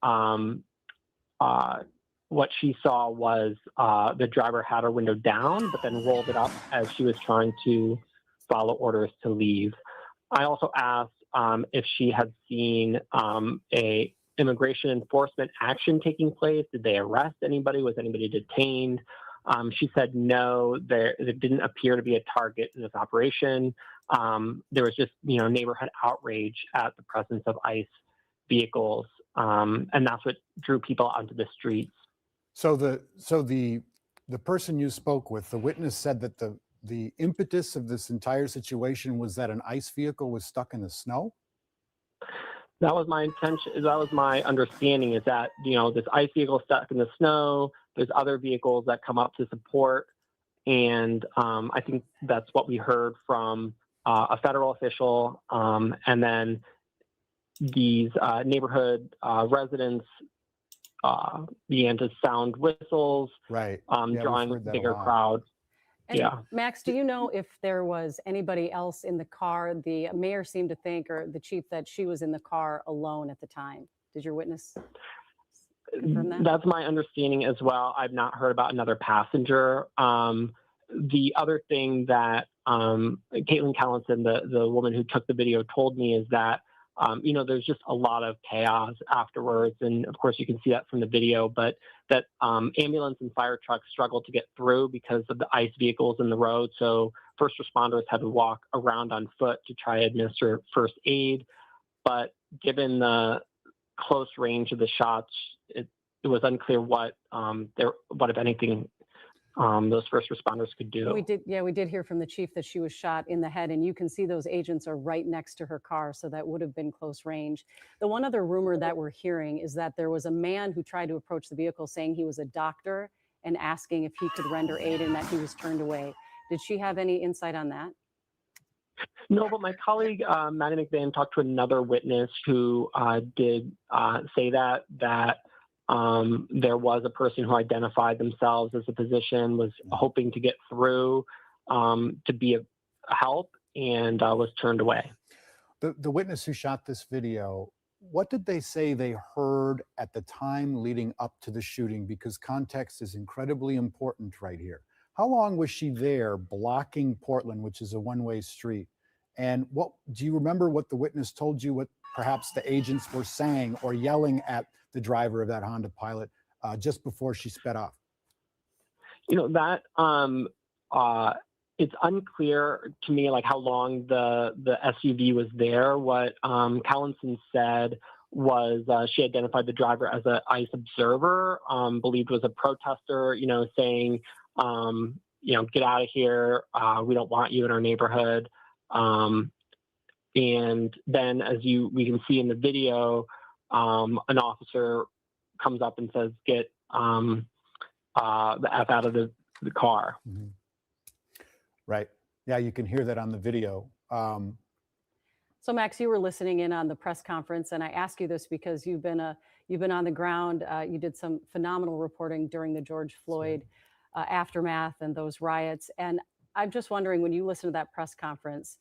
What she saw was the driver had her window down, but then rolled it up as she was trying to follow orders to leave. I also asked if she had seen a immigration enforcement action taking place. Did they arrest anybody? Was anybody detained? She said no, there didn't appear to be a target in this operation. There was just, neighborhood outrage at the presence of ICE vehicles, and that's what drew people onto the streets. So the person you spoke with, the witness, said that the impetus of this entire situation was that an ICE vehicle was stuck in the snow? That was my intention. That was my understanding, is that, this ICE vehicle stuck in the snow. There's other vehicles that come up to support. And I think that's what we heard from a federal official. And then these neighborhood residents began to sound whistles, right? Drawing a bigger crowd. And Max, do you know if there was anybody else in the car? The mayor seemed to think, or the chief, that she was in the car alone at the time. Did your witness confirm that? That's my understanding as well. I've not heard about another passenger. The other thing that Caitlin Callinson, the woman who took the video, told me is that there's just a lot of chaos afterwards. And of course you can see that from the video, but that ambulance and fire trucks struggled to get through because of the ICE vehicles in the road. So first responders had to walk around on foot to try to administer first aid. But given the close range of the shots, it was unclear what if anything, those first responders could do. We did hear from the chief that she was shot in the head, and you can see those agents are right next to her car, so that would have been close range. The one other rumor that we're hearing is that there was a man who tried to approach the vehicle saying he was a doctor and asking if he could render aid, and that he was turned away. Did she have any insight on that? No, but my colleague, Maddie McBain, talked to another witness who did say that there was a person who identified themselves as a physician, was hoping to get through to be a help, and was turned away. The witness who shot this video, what did they say they heard at the time leading up to the shooting? Because context is incredibly important right here. How long was she there blocking Portland, which is a one-way street? And what do you remember what the witness told you, what perhaps the agents were saying or yelling at the driver of that Honda Pilot just before she sped off? It's unclear to me, like, how long the SUV was there. What Callinson said was she identified the driver as an ICE observer, believed was a protester, saying, get out of here. We don't want you in our neighborhood. And then, as we can see in the video, an officer comes up and says, get the F out of the car. Mm-hmm. Right. Yeah, you can hear that on the video. So Max, you were listening in on the press conference, and I ask you this because you've been on the ground. You did some phenomenal reporting during the George Floyd aftermath and those riots. And I'm just wondering, when you listen to that press conference,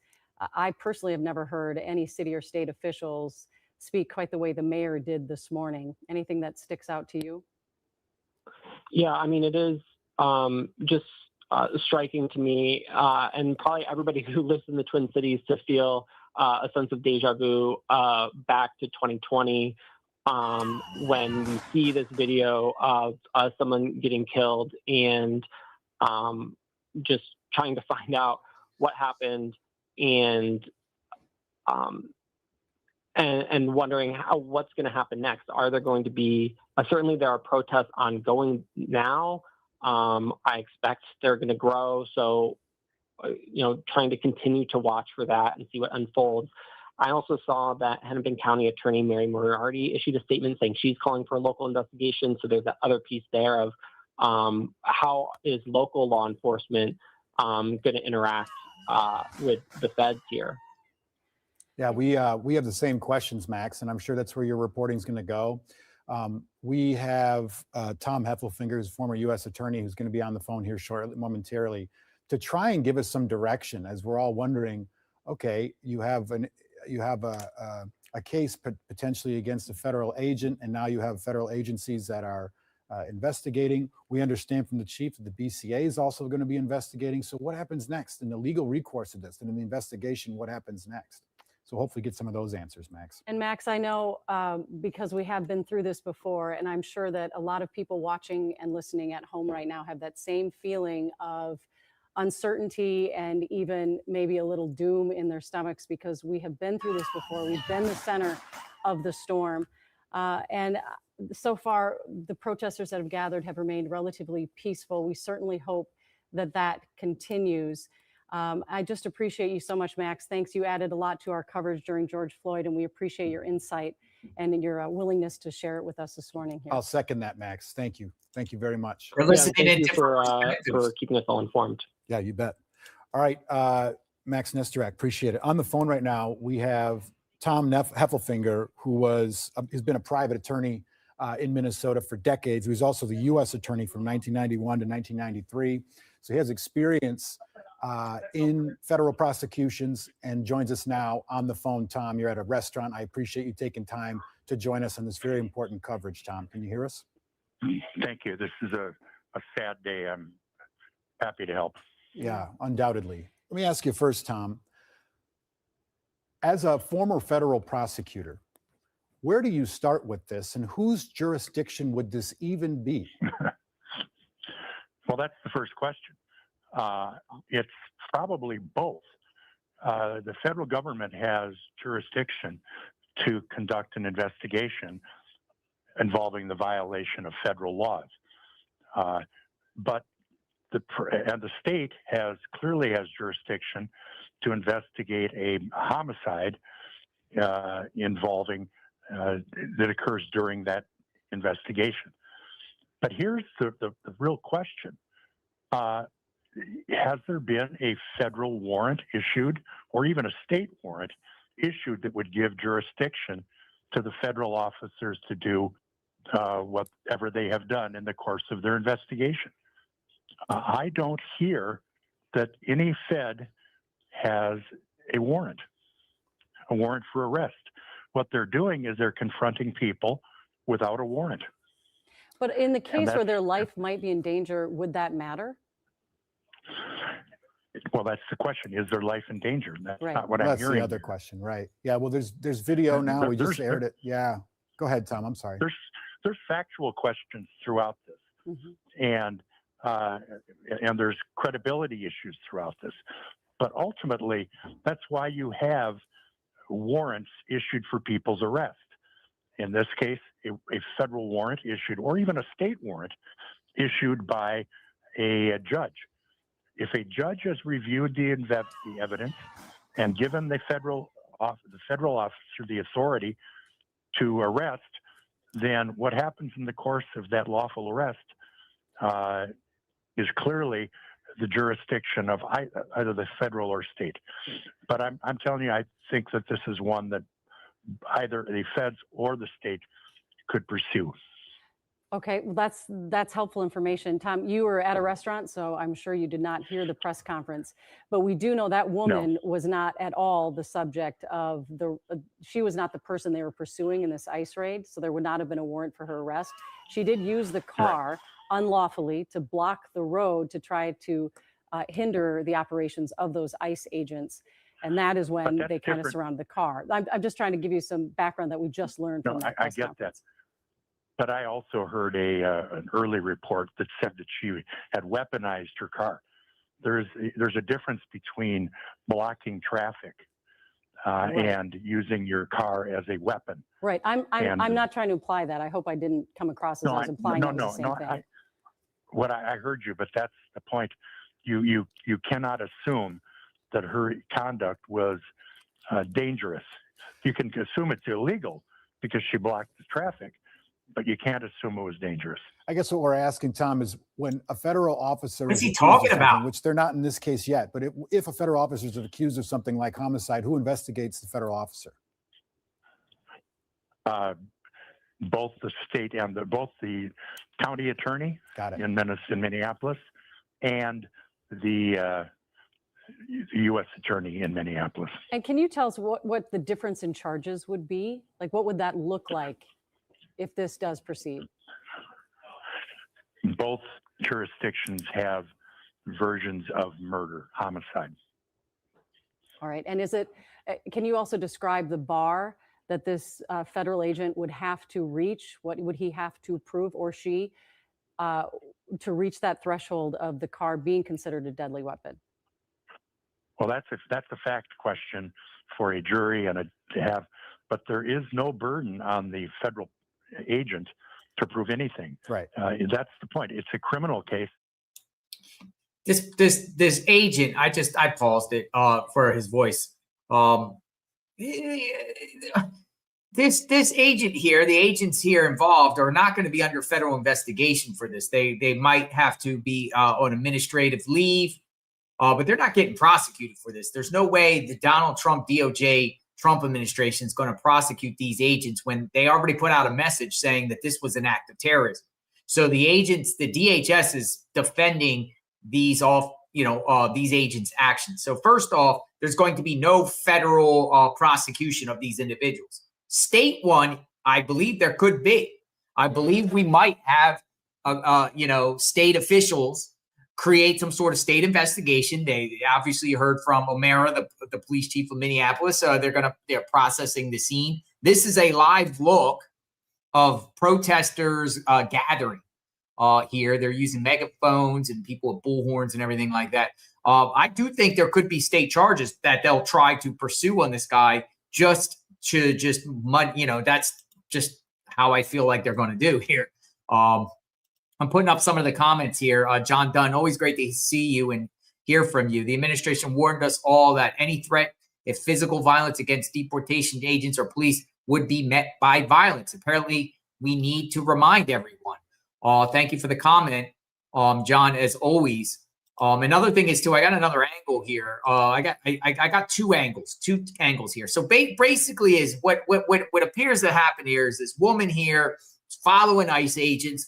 I personally have never heard any city or state officials speak quite the way the mayor did this morning. Anything that sticks out to you? Yeah, I mean, it is just striking to me, and probably everybody who lives in the Twin Cities, to feel a sense of deja vu back to 2020, when we see this video of someone getting killed and just trying to find out what happened, and wondering what's going to happen next. Are there going to be certainly there are protests ongoing now. I expect they're going to grow. So, trying to continue to watch for that and see what unfolds. I also saw that Hennepin County Attorney Mary Moriarty issued a statement saying she's calling for a local investigation. So there's that other piece there of how is local law enforcement going to interact with the feds here. Yeah, we have the same questions, Max, and I'm sure that's where your reporting is going to go. We have Tom Heffelfinger, who's a former U.S. attorney, who's going to be on the phone here momentarily, to try and give us some direction, as we're all wondering. Okay, you have a case potentially against a federal agent, and now you have federal agencies that are investigating. We understand from the chief that the BCA is also going to be investigating. So what happens next in the legal recourse of this, and in the investigation, what happens next? So hopefully get some of those answers, Max. And Max, I know because we have been through this before, and I'm sure that a lot of people watching and listening at home right now have that same feeling of uncertainty and even maybe a little doom in their stomachs, because we have been through this before. We've been the center of the storm. And so far, the protesters that have gathered have remained relatively peaceful. We certainly hope that that continues. I just appreciate you so much, Max. Thanks. You added a lot to our coverage during George Floyd, and we appreciate your insight and your willingness to share it with us this morning here. I'll second that, Max. Thank you. Thank you very much. Thank you for keeping us all informed. Yeah, you bet. All right, Max Nestorak, appreciate it. On the phone right now, we have Tom Heffelfinger, who has been a private attorney in Minnesota for decades. He was also the U.S. attorney from 1991 to 1993. So he has experience in federal prosecutions and joins us now on the phone. Tom, you're at a restaurant. I appreciate you taking time to join us on this very important coverage. Tom, can you hear us? Thank you. This is a sad day. I'm happy to help. Yeah, undoubtedly. Let me ask you first, Tom. As a former federal prosecutor, where do you start with this, and whose jurisdiction would this even be? Well, that's the first question. It's probably both. The federal government has jurisdiction to conduct an investigation involving the violation of federal laws. But the state clearly has jurisdiction to investigate a homicide involving that occurs during that investigation. But here's the real question. Has there been a federal warrant issued, or even a state warrant issued, that would give jurisdiction to the federal officers to do whatever they have done in the course of their investigation? I don't hear that any Fed has a warrant for arrest. What they're doing is they're confronting people without a warrant. But in the case where their life might be in danger, would that matter? Well, that's the question. Is their life in danger? That's right. not what I'm hearing. That's the other question, right? Yeah, well, there's video now. We just aired it. Yeah. Go ahead, Tom. I'm sorry. There's factual questions throughout this. And there's credibility issues throughout this. But ultimately, that's why you have warrants issued for people's arrest. In this case, a federal warrant issued, or even a state warrant issued by a judge. If a judge has reviewed the evidence and given the federal officer the authority to arrest, then what happens in the course of that lawful arrest is clearly the jurisdiction of either the federal or state. But I'm telling you, I think that this is one that either the feds or the state could pursue. Okay, well, that's helpful information. Tom, you were at a restaurant, so I'm sure you did not hear the press conference. But we do know that woman was not at all the subject of she was not the person they were pursuing in this ICE raid, so there would not have been a warrant for her arrest. She did use the car unlawfully to block the road to try to hinder the operations of those ICE agents. And that is when they kind of surrounded the car. I'm just trying to give you some background that we just learned from that press conference. But I also heard an early report that said that she had weaponized her car. There's a difference between blocking traffic and using your car as a weapon. Right. I'm not trying to imply that. I hope I didn't come across as I was implying that was the same thing. I heard you, but that's the point. You cannot assume that her conduct was dangerous. You can assume it's illegal because she blocked the traffic, but you can't assume it was dangerous. I guess what we're asking, Tom, is when a federal officer What's he talking about? Which they're not in this case yet, but if a federal officer is accused of something like homicide, who investigates the federal officer? Both the state and both the county attorney in Minneapolis and the U.S. attorney in Minneapolis. And can you tell us what the difference in charges would be? Like, what would that look like if this does proceed? Both jurisdictions have versions of murder, homicide. All right. And can you also describe the bar that this federal agent would have to reach? What would he have to prove, or she, to reach that threshold of the car being considered a deadly weapon? Well, that's a fact question for a jury to have, but there is no burden on the federal agent to prove anything. Right. That's the point. It's a criminal case. This agent, I paused it for his voice. This agent here, the agents here involved are not going to be under federal investigation for this. They might have to be on administrative leave, but they're not getting prosecuted for this. There's no way the Donald Trump DOJ Trump administration is going to prosecute these agents when they already put out a message saying that this was an act of terrorism. So the agents, the DHS is defending these agents' actions. So first off, there's going to be no federal prosecution of these individuals. State one, I believe there could be. I believe we might have, state officials create some sort of state investigation. They obviously heard from O'Mara, the police chief of Minneapolis. They're processing the scene. This is a live look of protesters gathering here. They're using megaphones and people with bullhorns and everything like that. I do think there could be state charges that they'll try to pursue on this guy that's just how I feel like they're going to do here. I'm putting up some of the comments here. John Dunn, always great to see you and hear from you. The administration warned us all that any threat, if physical violence against deportation agents or police, would be met by violence. Apparently, we need to remind everyone. Thank you for the comment, John, as always. Another thing is, too, I got another angle here. I got two angles here. So basically is what appears to happen here is this woman here following ICE agents.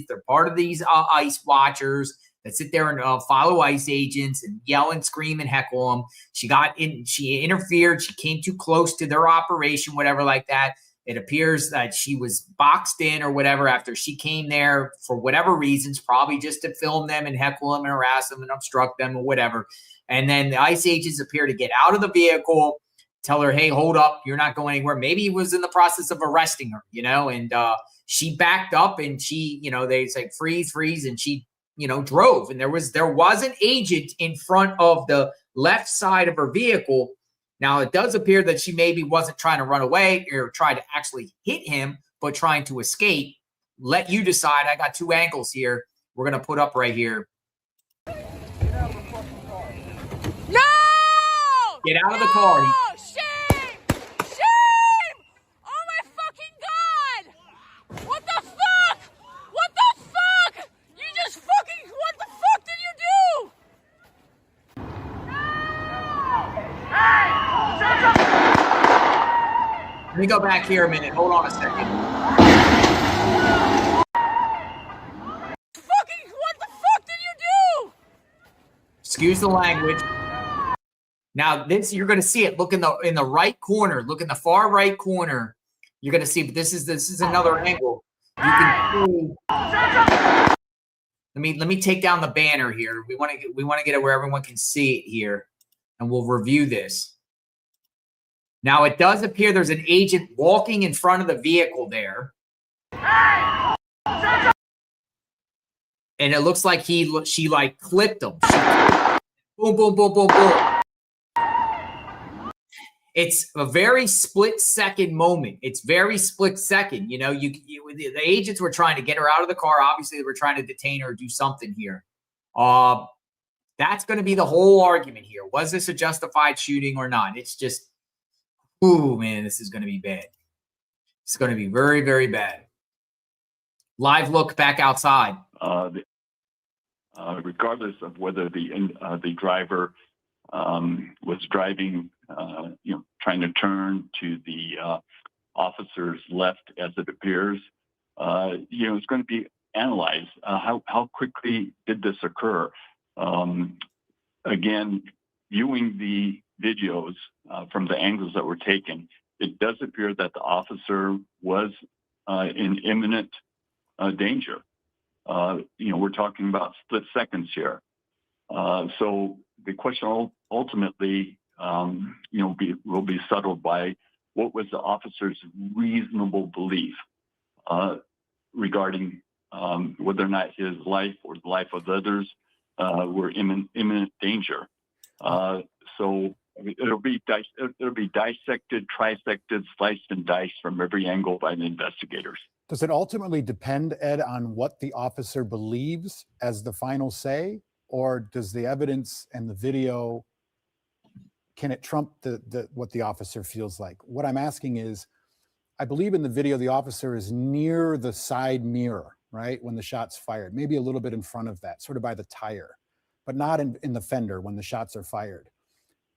They're part of these ICE watchers that sit there and follow ICE agents and yell and scream and heckle them. She interfered. She came too close to their operation, whatever like that. It appears that she was boxed in or whatever after she came there for whatever reasons, probably just to film them and heckle them and harass them and obstruct them or whatever. And then the ICE agents appear to get out of the vehicle, tell her, hey, hold up, you're not going anywhere. Maybe he was in the process of arresting her, and she backed up and she, they say freeze, and she, drove. And there was an agent in front of the left side of her vehicle. Now, it does appear that she maybe wasn't trying to run away or try to actually hit him, but trying to escape. Let you decide. I got two angles here. We're going to put up right here. No! Get out of the car. No! Shame! Shame! Oh my fucking God! What the fuck? What the fuck? You just fucking, what the fuck did you do? Let me go back here a minute. Hold on a second. Excuse the language. Now this, you're going to see it. Look in the right corner. Look in the far right corner. You're going to see. But this is another angle. You can see. Let me take down the banner here. We want to get it where everyone can see it here, and we'll review this. Now it does appear there's an agent walking in front of the vehicle there. And it looks like she like clipped him. Boom, boom, boom, boom, boom. It's a very split second moment. It's very split second. You know, the agents were trying to get her out of the car. Obviously, they were trying to detain her or do something here. That's going to be the whole argument here. Was this a justified shooting or not? It's just, ooh, man, this is going to be bad. It's going to be very, very bad. Live look back outside. Regardless of whether the driver was driving, trying to turn to the officer's left, as it appears, it's going to be analyzed. How quickly did this occur? Again, viewing the videos from the angles that were taken, it does appear that the officer was in imminent danger. We're talking about split seconds here. So the question ultimately, will be settled by what was the officer's reasonable belief regarding whether or not his life or the life of others were in imminent danger. So it'll be dissected, trisected, sliced and diced from every angle by the investigators. Does it ultimately depend, Ed, on what the officer believes as the final say, or does the evidence and the video, can it trump what the officer feels like? What I'm asking is, I believe in the video, the officer is near the side mirror, right? When the shot's fired, maybe a little bit in front of that, sort of by the tire, but not in the fender when the shots are fired.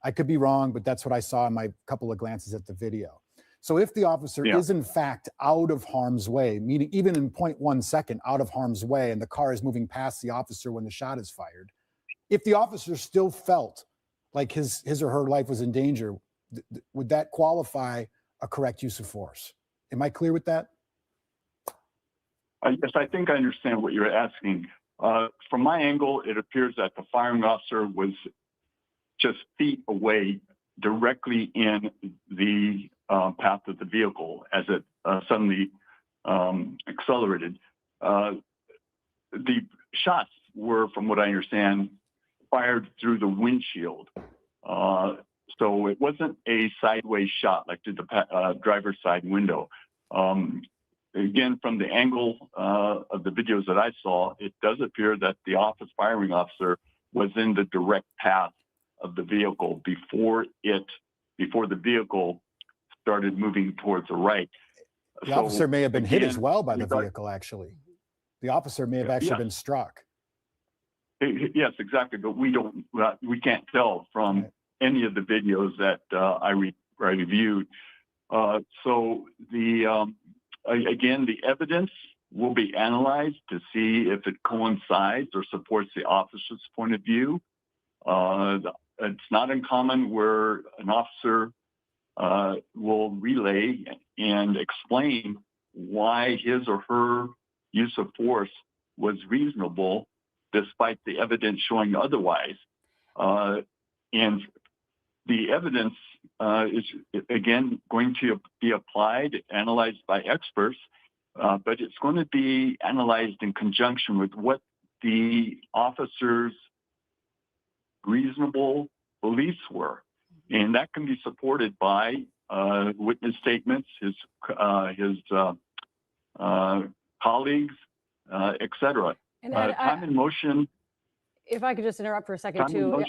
I could be wrong, but that's what I saw in my couple of glances at the video. So if the officer is in fact out of harm's way, meaning even in 0.1 second out of harm's way, and the car is moving past the officer when the shot is fired, if the officer still felt like his or her life was in danger, would that qualify a correct use of force? Am I clear with that? Yes, I think I understand what you're asking. From my angle, it appears that the firing officer was just feet away, directly in the path of the vehicle as it suddenly accelerated. The shots were, from what I understand, fired through the windshield. So it wasn't a sideways shot like through the driver's side window. Again, from the angle of the videos that I saw, it does appear that the firing officer was in the direct path of the vehicle before the vehicle started moving towards the right. The officer may have been hit as well by the vehicle, actually. The officer may have actually been struck. Yes, exactly. But we can't tell from any of the videos that I reviewed. So again, the evidence will be analyzed to see if it coincides or supports the officer's point of view. It's not uncommon where an officer will relay and explain why his or her use of force was reasonable despite the evidence showing otherwise. And the evidence is, again, going to be applied, analyzed by experts, but it's going to be analyzed in conjunction with what the officer's reasonable beliefs were. And that can be supported by witness statements, his colleagues, etc. And Ed, time and motion. If I could just interrupt for a second, too.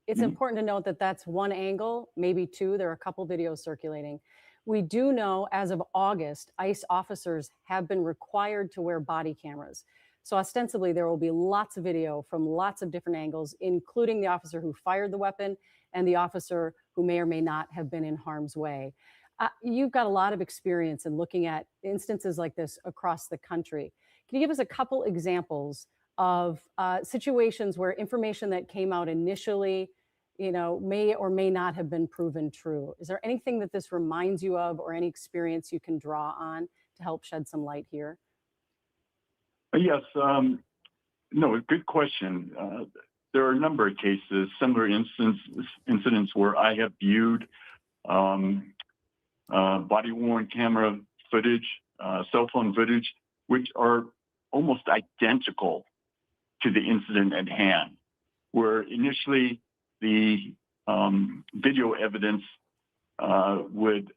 It's important to note that that's one angle, maybe two. There are a couple videos circulating. We do know as of August, ICE officers have been required to wear body cameras. So ostensibly, there will be lots of video from lots of different angles, including the officer who fired the weapon and the officer who may or may not have been in harm's way. You've got a lot of experience in looking at instances like this across the country. Can you give us a couple examples of situations where information that came out initially, may or may not have been proven true. Is there anything that this reminds you of, or any experience you can draw on to help shed some light here? Yes. No, good question. There are a number of cases, similar incidents where I have viewed body-worn camera footage, cell phone footage, which are almost identical to the incident at hand, where initially the video evidence would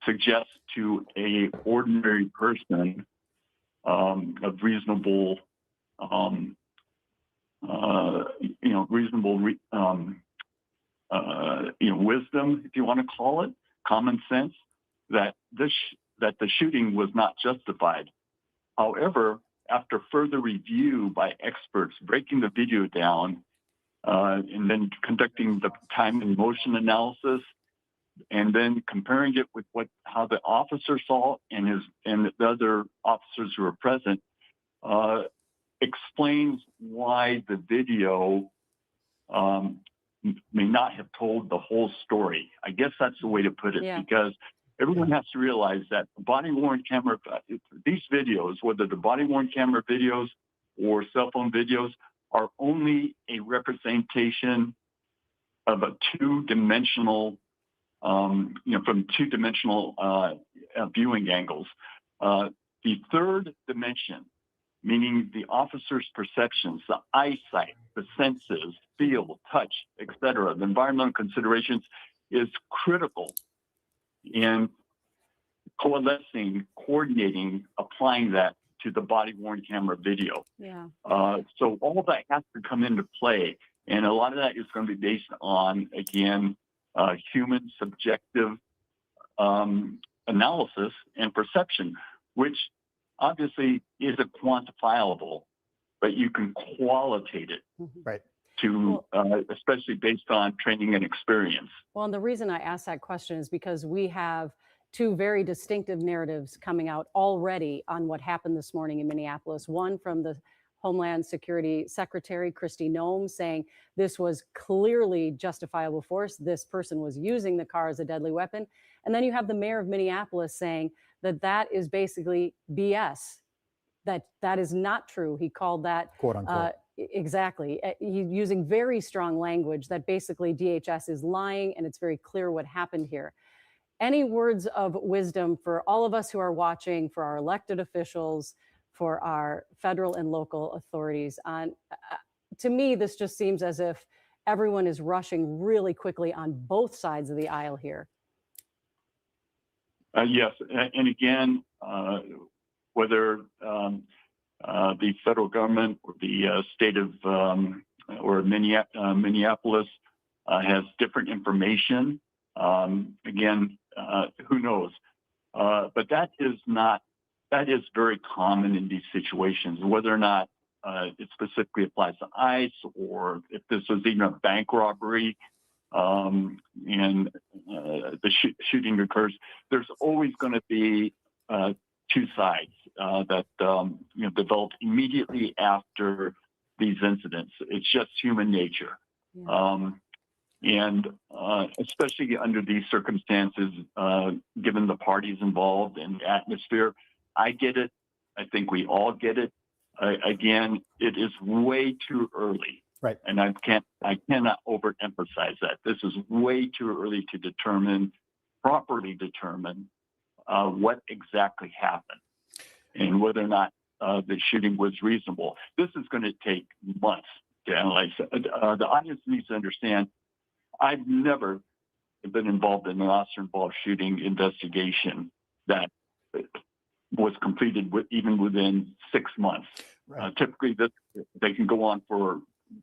suggest to a ordinary person of reasonable, wisdom, if you want to call it, common sense, that the shooting was not justified. However, after further review by experts, breaking the video down, and then conducting the time and motion analysis, and then comparing it with how the officer saw and the other officers who were present, explains why the video may not have told the whole story. I guess that's the way to put it, because everyone has to realize that body-worn camera, these videos, whether the body-worn camera videos or cell phone videos, are only a representation of a two-dimensional, from two-dimensional viewing angles. The third dimension, meaning the officer's perceptions, the eyesight, the senses, feel, touch, etc., the environmental considerations, is critical in coordinating, applying that to the body-worn camera video. Yeah. So all of that has to come into play, and a lot of that is going to be based on, again, human subjective analysis and perception, which obviously isn't quantifiable, but you can qualitate it, right? To especially based on training and experience. Well, and the reason I asked that question is because we have two very distinctive narratives coming out already on what happened this morning in Minneapolis. One from the Homeland Security Secretary, Kristi Noem, saying this was clearly justifiable force. This person was using the car as a deadly weapon. And then you have the mayor of Minneapolis saying that that is basically BS, that is not true. He called that, quote unquote. Exactly. He's using very strong language that basically DHS is lying, and it's very clear what happened here. Any words of wisdom for all of us who are watching, for our elected officials, for our federal and local authorities? To me, this just seems as if everyone is rushing really quickly on both sides of the aisle here. Yes, and again, whether the federal government or the state of or Minneapolis has different information, again, who knows? But that is very common in these situations, whether or not it specifically applies to ICE, or if this was even a bank robbery and the shooting occurs. There's always going to be two sides that develop immediately after these incidents. It's just human nature. Yeah. And especially under these circumstances, given the parties involved and the atmosphere, I get it. I think we all get it. Again, it is way too early. Right. And I cannot overemphasize that. This is way too early to properly determine what exactly happened and whether or not the shooting was reasonable. This is going to take months to analyze. The audience needs to understand, I've never been involved in an officer-involved shooting investigation that was completed even within 6 months. Right. Typically, they can go on for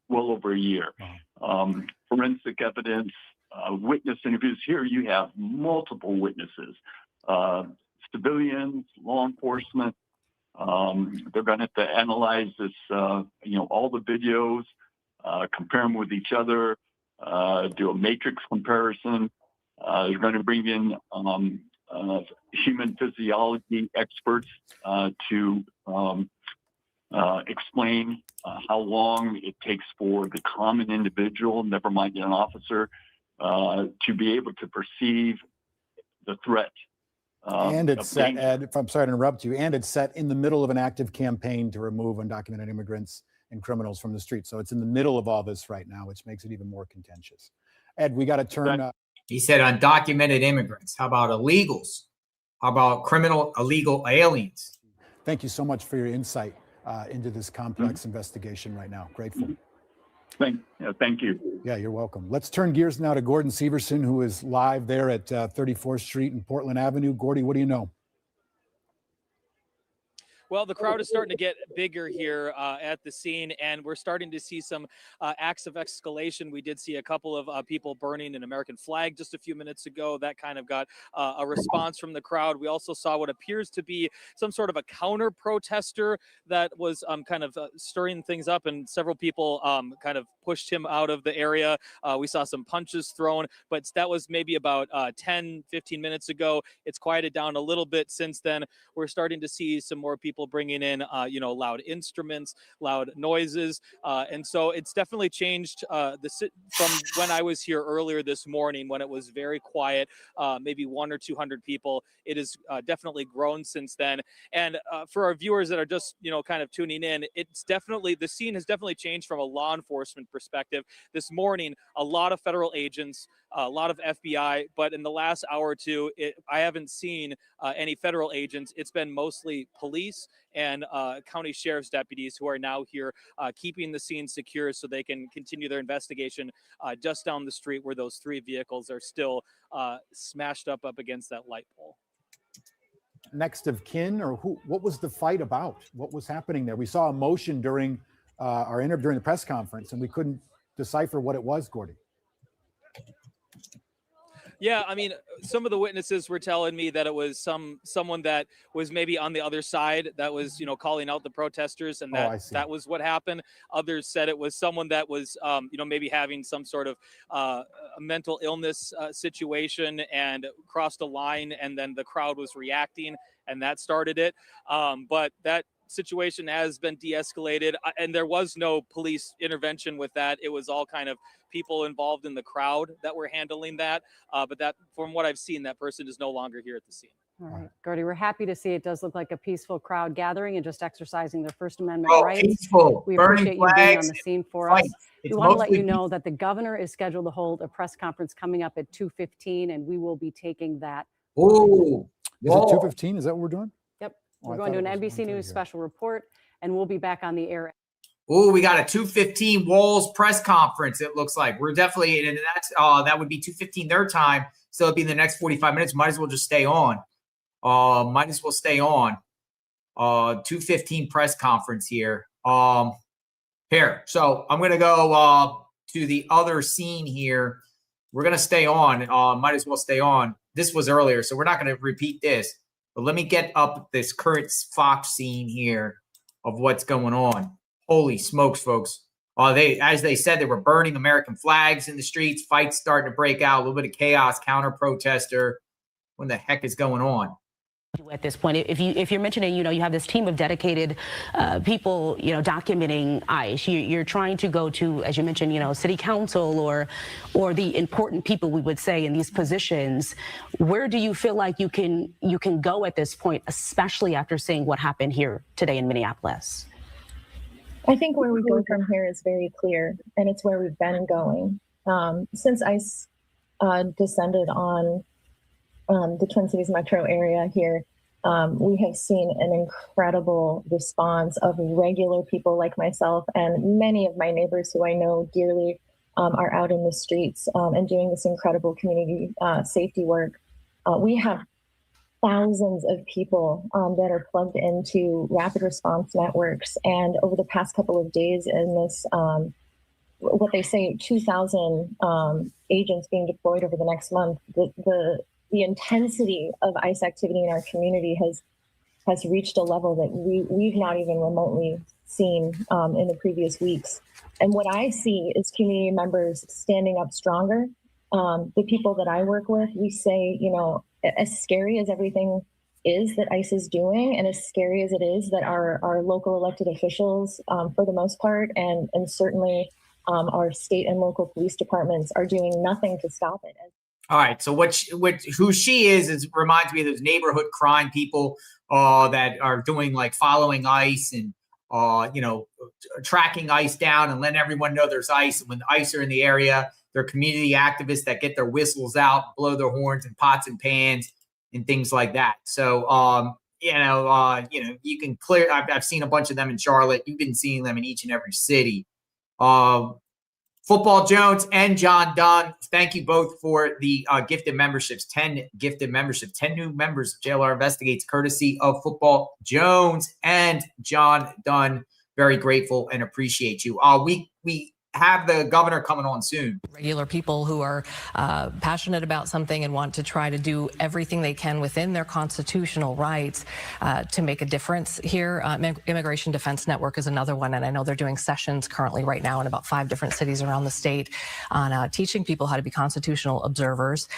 well over a year. Wow. Forensic evidence, witness interviews. Here you have multiple witnesses, civilians, law enforcement. They're going to have to analyze this, all the videos, compare them with each other, do a matrix comparison. They're going to bring in human physiology experts to explain how long it takes for the common individual, never mind an officer, to be able to perceive the threat. And it's of set, danger. Ed, if I'm sorry to interrupt you, and it's set in the middle of an active campaign to remove undocumented immigrants and criminals from the street. So it's in the middle of all this right now, which makes it even more contentious. Ed, we got to turn. He said undocumented immigrants. How about illegals? How about criminal illegal aliens? Thank you so much for your insight into this complex investigation right now. Grateful. Thank you. Yeah, you're welcome. Let's turn gears now to Gordon Severson, who is live there at 34th Street and Portland Avenue. Gordy, what do you know? Well, the crowd is starting to get bigger here at the scene, and we're starting to see some acts of escalation. We did see a couple of people burning an American flag just a few minutes ago. That kind of got a response from the crowd. We also saw what appears to be some sort of a counter protester that was kind of stirring things up, and several people kind of pushed him out of the area. We saw some punches thrown, but that was maybe about 10, 15 minutes ago. It's quieted down a little bit since then. We're starting to see some more people bringing in, loud instruments, loud noises. And so it's definitely changed from when I was here earlier this morning when it was very quiet, maybe 100 or 200 people. It has definitely grown since then. And for our viewers that are just, kind of tuning in, the scene has definitely changed from a law enforcement perspective. This morning, a lot of federal agents, a lot of FBI, but in the last hour or two, I haven't seen any federal agents. It's been mostly police and county sheriff's deputies who are now here keeping the scene secure so they can continue their investigation just down the street where those 3 vehicles are still smashed up against that light pole. Next of kin, or who? What was the fight about? What was happening there? We saw a motion during our interview during the press conference, and we couldn't decipher what it was, Gordy. Yeah, I mean, some of the witnesses were telling me that it was someone that was maybe on the other side that was, calling out the protesters, and that was what happened. Others said it was someone that was, maybe having some sort of a mental illness situation and crossed a line, and then the crowd was reacting, and that started it. But that situation has been de-escalated, and there was no police intervention with that. It was all kind of people involved in the crowd that were handling that. But that, from what I've seen, that person is no longer here at the scene. All right, Gordy, we're happy to see it does look like a peaceful crowd gathering and just exercising their First Amendment rights. Peaceful. We Burning appreciate you being on flags, the scene for fight. us. It's We want to let mostly you know that the governor is scheduled to hold a press conference coming up at 2:15, and we will be taking that. Oh, is it 2:15? Is that what we're doing? Yep, Oh, we're I going to thought an it was NBC News special report, and we'll be back on the air. Oh, we got a 2:15 Walls press conference. It looks like we're definitely, and that's that would be 2:15 their time. So it'd be in the next 45 minutes. Might as well just stay on. 2:15 press conference here. Here. So I'm gonna go to the other scene here. We're gonna stay on. Might as well stay on. This was earlier, so we're not gonna repeat this. But let me get up this current Fox scene here of what's going on. Holy smokes, folks. As they said, they were burning American flags in the streets. Fights starting to break out. A little bit of chaos, counter-protester. What the heck is going on? At this point, if you're mentioning, you have this team of dedicated people, documenting ICE, you're trying to go to, as you mentioned, city council or the important people, we would say, in these positions. Where do you feel like you can go at this point, especially after seeing what happened here today in Minneapolis? I think where we go from here is very clear, and it's where we've been going. Since ICE descended on the Twin Cities metro area here, we have seen an incredible response of regular people like myself, and many of my neighbors who I know dearly are out in the streets and doing this incredible community safety work. We have thousands of people that are plugged into rapid response networks. And over the past couple of days in this, what they say, 2,000 agents being deployed over the next month, the intensity of ICE activity in our community has reached a level that we've not even remotely seen in the previous weeks. And what I see is community members standing up stronger. The people that I work with, we say, as scary as everything is that ICE is doing, and as scary as it is that our local elected officials, for the most part, and certainly our state and local police departments are doing nothing to stop it. All right. So who she is reminds me of those neighborhood crime people that are doing like following ICE and tracking ICE down and letting everyone know there's ICE. And when ICE are in the area, they're community activists that get their whistles out, blow their horns and pots and pans and things like that. So you can clear. I've seen a bunch of them in Charlotte. You've been seeing them in each and every city. Football Jones and John Dunn, thank you both for the gifted memberships. 10 gifted memberships, 10 new members of JLR Investigates, courtesy of Football Jones and John Dunn. Very grateful and appreciate you. We have the governor coming on soon. Regular people who are passionate about something and want to try to do everything they can within their constitutional rights to make a difference here. Immigration Defense Network is another one, and I know they're doing sessions currently right now in about 5 different cities around the state on teaching people how to be constitutional observers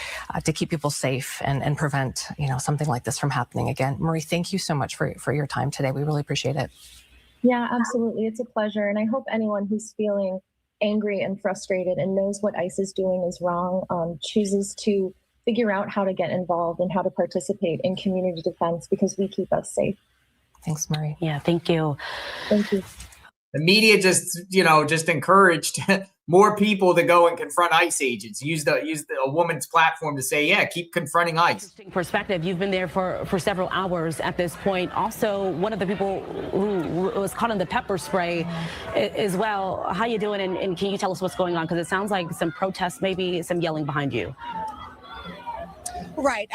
to keep people safe and prevent something like this from happening again. Marie, thank you so much for your time today. We really appreciate it. Yeah, absolutely. It's a pleasure. And I hope anyone who's feeling angry and frustrated and knows what ICE is doing is wrong, chooses to figure out how to get involved and how to participate in community defense, because we keep us safe. Thanks, Marie. Yeah, thank you. Thank you. The media just encouraged more people to go and confront ICE agents. Use a woman's platform to say, yeah, keep confronting ICE. Interesting perspective. You've been there for several hours at this point. Also, one of the people who was caught in the pepper spray as well. How you doing? And can you tell us what's going on? Because it sounds like some protests, maybe some yelling behind you. Right.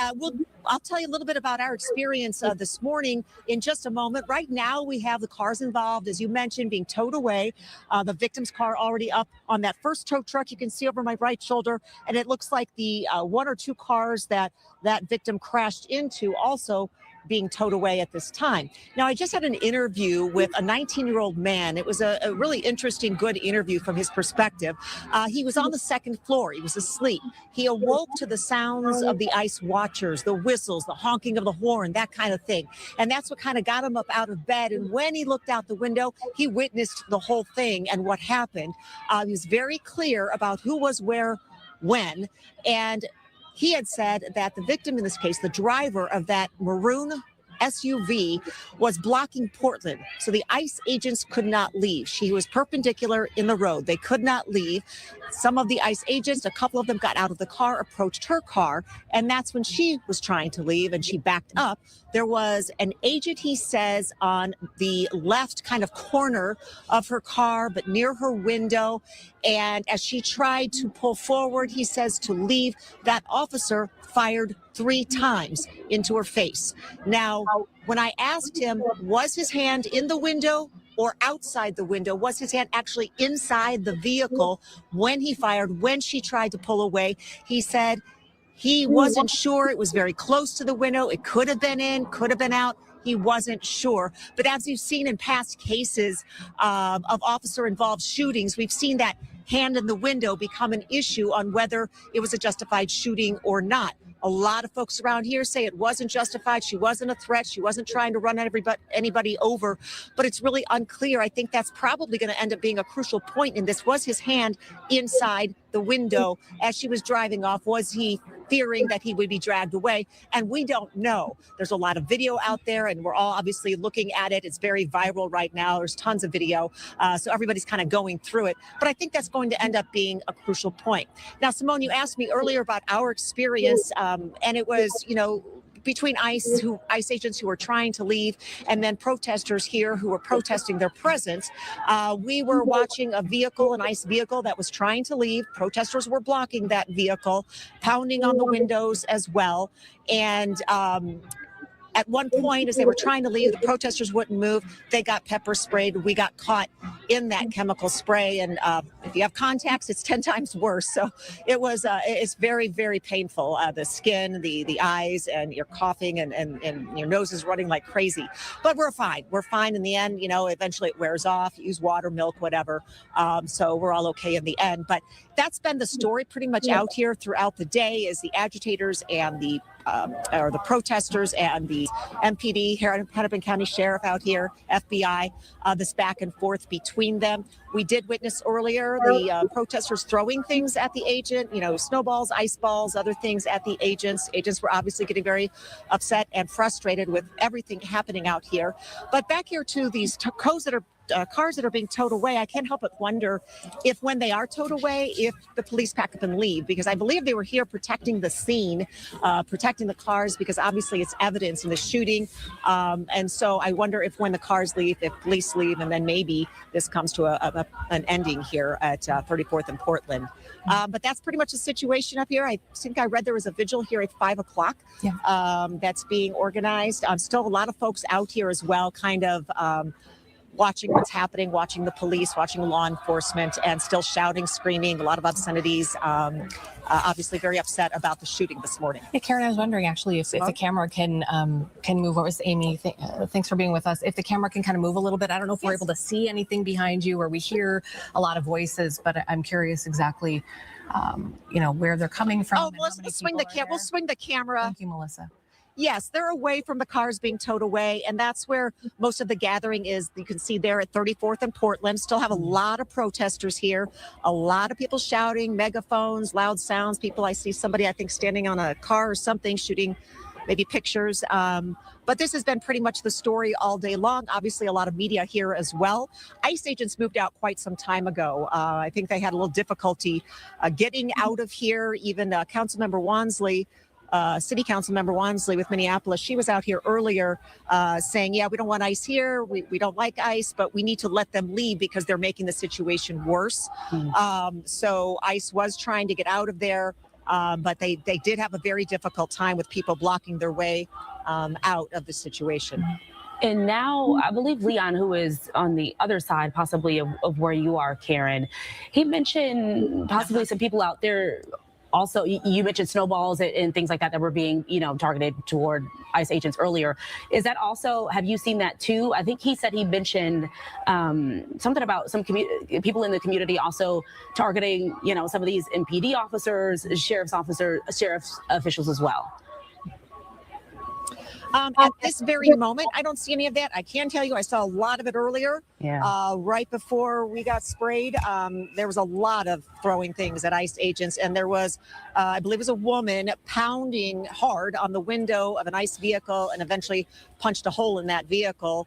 I'll tell you a little bit about our experience this morning in just a moment. Right now, we have the cars involved, as you mentioned, being towed away. The victim's car already up on that first tow truck you can see over my right shoulder. And it looks like the 1 or 2 cars that victim crashed into also being towed away at this time. Now, I just had an interview with a 19-year-old man. It was a really interesting, good interview from his perspective. He was on the 2nd floor. He was asleep. He awoke to the sounds of the ICE watchers, the whistles, the honking of the horn, that kind of thing. And that's what kind of got him up out of bed. And when he looked out the window, he witnessed the whole thing and what happened. He was very clear about who was where, when. And he had said that the victim in this case, the driver of that maroon SUV, was blocking Portland. So the ICE agents could not leave. She was perpendicular in the road. They could not leave. Some of the ICE agents, a couple of them got out of the car, approached her car, and that's when she was trying to leave and she backed up. There was an agent, he says, on the left kind of corner of her car, but near her window. And as she tried to pull forward, he says, to leave, that officer fired 3 times into her face. Now, when I asked him, was his hand in the window or outside the window? Was his hand actually inside the vehicle when he fired, when she tried to pull away? He said he wasn't sure. It was very close to the window. It could have been in, could have been out. He wasn't sure. But as you've seen in past cases of officer-involved shootings, we've seen that hand in the window become an issue on whether it was a justified shooting or not. A lot of folks around here say it wasn't justified. She wasn't a threat. She wasn't trying to run anybody over. But it's really unclear. I think that's probably going to end up being a crucial point in this. Was his hand inside the window as she was driving off? Was he fearing that he would be dragged away? And we don't know. There's a lot of video out there, and we're all obviously looking at it. It's very viral right now. There's tons of video. So everybody's kind of going through it. But I think that's going to end up being a crucial point. Now, Simone, you asked me earlier about our experience, and it was, between ICE agents who were trying to leave and then protesters here who were protesting their presence. We were watching a vehicle, an ICE vehicle that was trying to leave. Protesters were blocking that vehicle, pounding on the windows as well. And at one point, as they were trying to leave, the protesters wouldn't move. They got pepper sprayed. We got caught in that chemical spray. And if you have contacts, it's 10 times worse. So it was, it's very, very painful. The skin, the eyes, and you're coughing and your nose is running like crazy. But we're fine. We're fine in the end. Eventually it wears off. Use water, milk, whatever. So we're all okay in the end. But that's been the story pretty much out here throughout the day, is the agitators and the or the protesters and the MPD, Hennepin County Sheriff out here, FBI, this back and forth between them. We did witness earlier the protesters throwing things at the agent, snowballs, ice balls, other things at the agents. Agents were obviously getting very upset and frustrated with everything happening out here. But back here to these cars that are being towed away, I can't help but wonder if when they are towed away, if the police pack up and leave, because I believe they were here protecting the scene, protecting the cars, because obviously it's evidence in the shooting. And so I wonder if when the cars leave, if police leave, and then maybe this comes to an ending here at 34th and Portland. But that's pretty much the situation up here. I think I read there was a vigil here at 5 o'clock that's being organized. Still a lot of folks out here as well, kind of watching what's happening, watching the police, watching law enforcement, and still shouting, screaming, a lot of obscenities. Obviously very upset about the shooting this morning. Yeah, Karen, I was wondering actually if the camera can move. What was Amy? Thanks for being with us. If the camera can kind of move a little bit, I don't know if we're able to see anything behind you, or we hear a lot of voices, but I'm curious exactly, where they're coming from. Oh, let's swing the camera. We'll swing the camera. Thank you, Melissa. Yes, they're away from the cars being towed away, and that's where most of the gathering is. You can see there at 34th and Portland. Still have a lot of protesters here, a lot of people shouting, megaphones, loud sounds. People, I see somebody, I think, standing on a car or something, shooting maybe pictures. But this has been pretty much the story all day long. Obviously, a lot of media here as well. ICE agents moved out quite some time ago. I think they had a little difficulty getting out of here. Even Councilmember Wansley, City Council Member Wansley with Minneapolis, she was out here earlier saying, yeah, we don't want ICE here. We don't like ICE, but we need to let them leave because they're making the situation worse. So ICE was trying to get out of there, but they did have a very difficult time with people blocking their way out of the situation. And now I believe Leon, who is on the other side possibly of where you are, Karen, he mentioned possibly some people out there. Also, you mentioned snowballs and things like that were being, targeted toward ICE agents earlier. Is that also, have you seen that too? I think he said he mentioned something about some people in the community also targeting, some of these MPD officers, sheriff's officials as well. At this very moment, I don't see any of that. I can tell you I saw a lot of it earlier. Right before we got sprayed, there was a lot of throwing things at ICE agents. And there was, I believe it was a woman pounding hard on the window of an ICE vehicle and eventually punched a hole in that vehicle.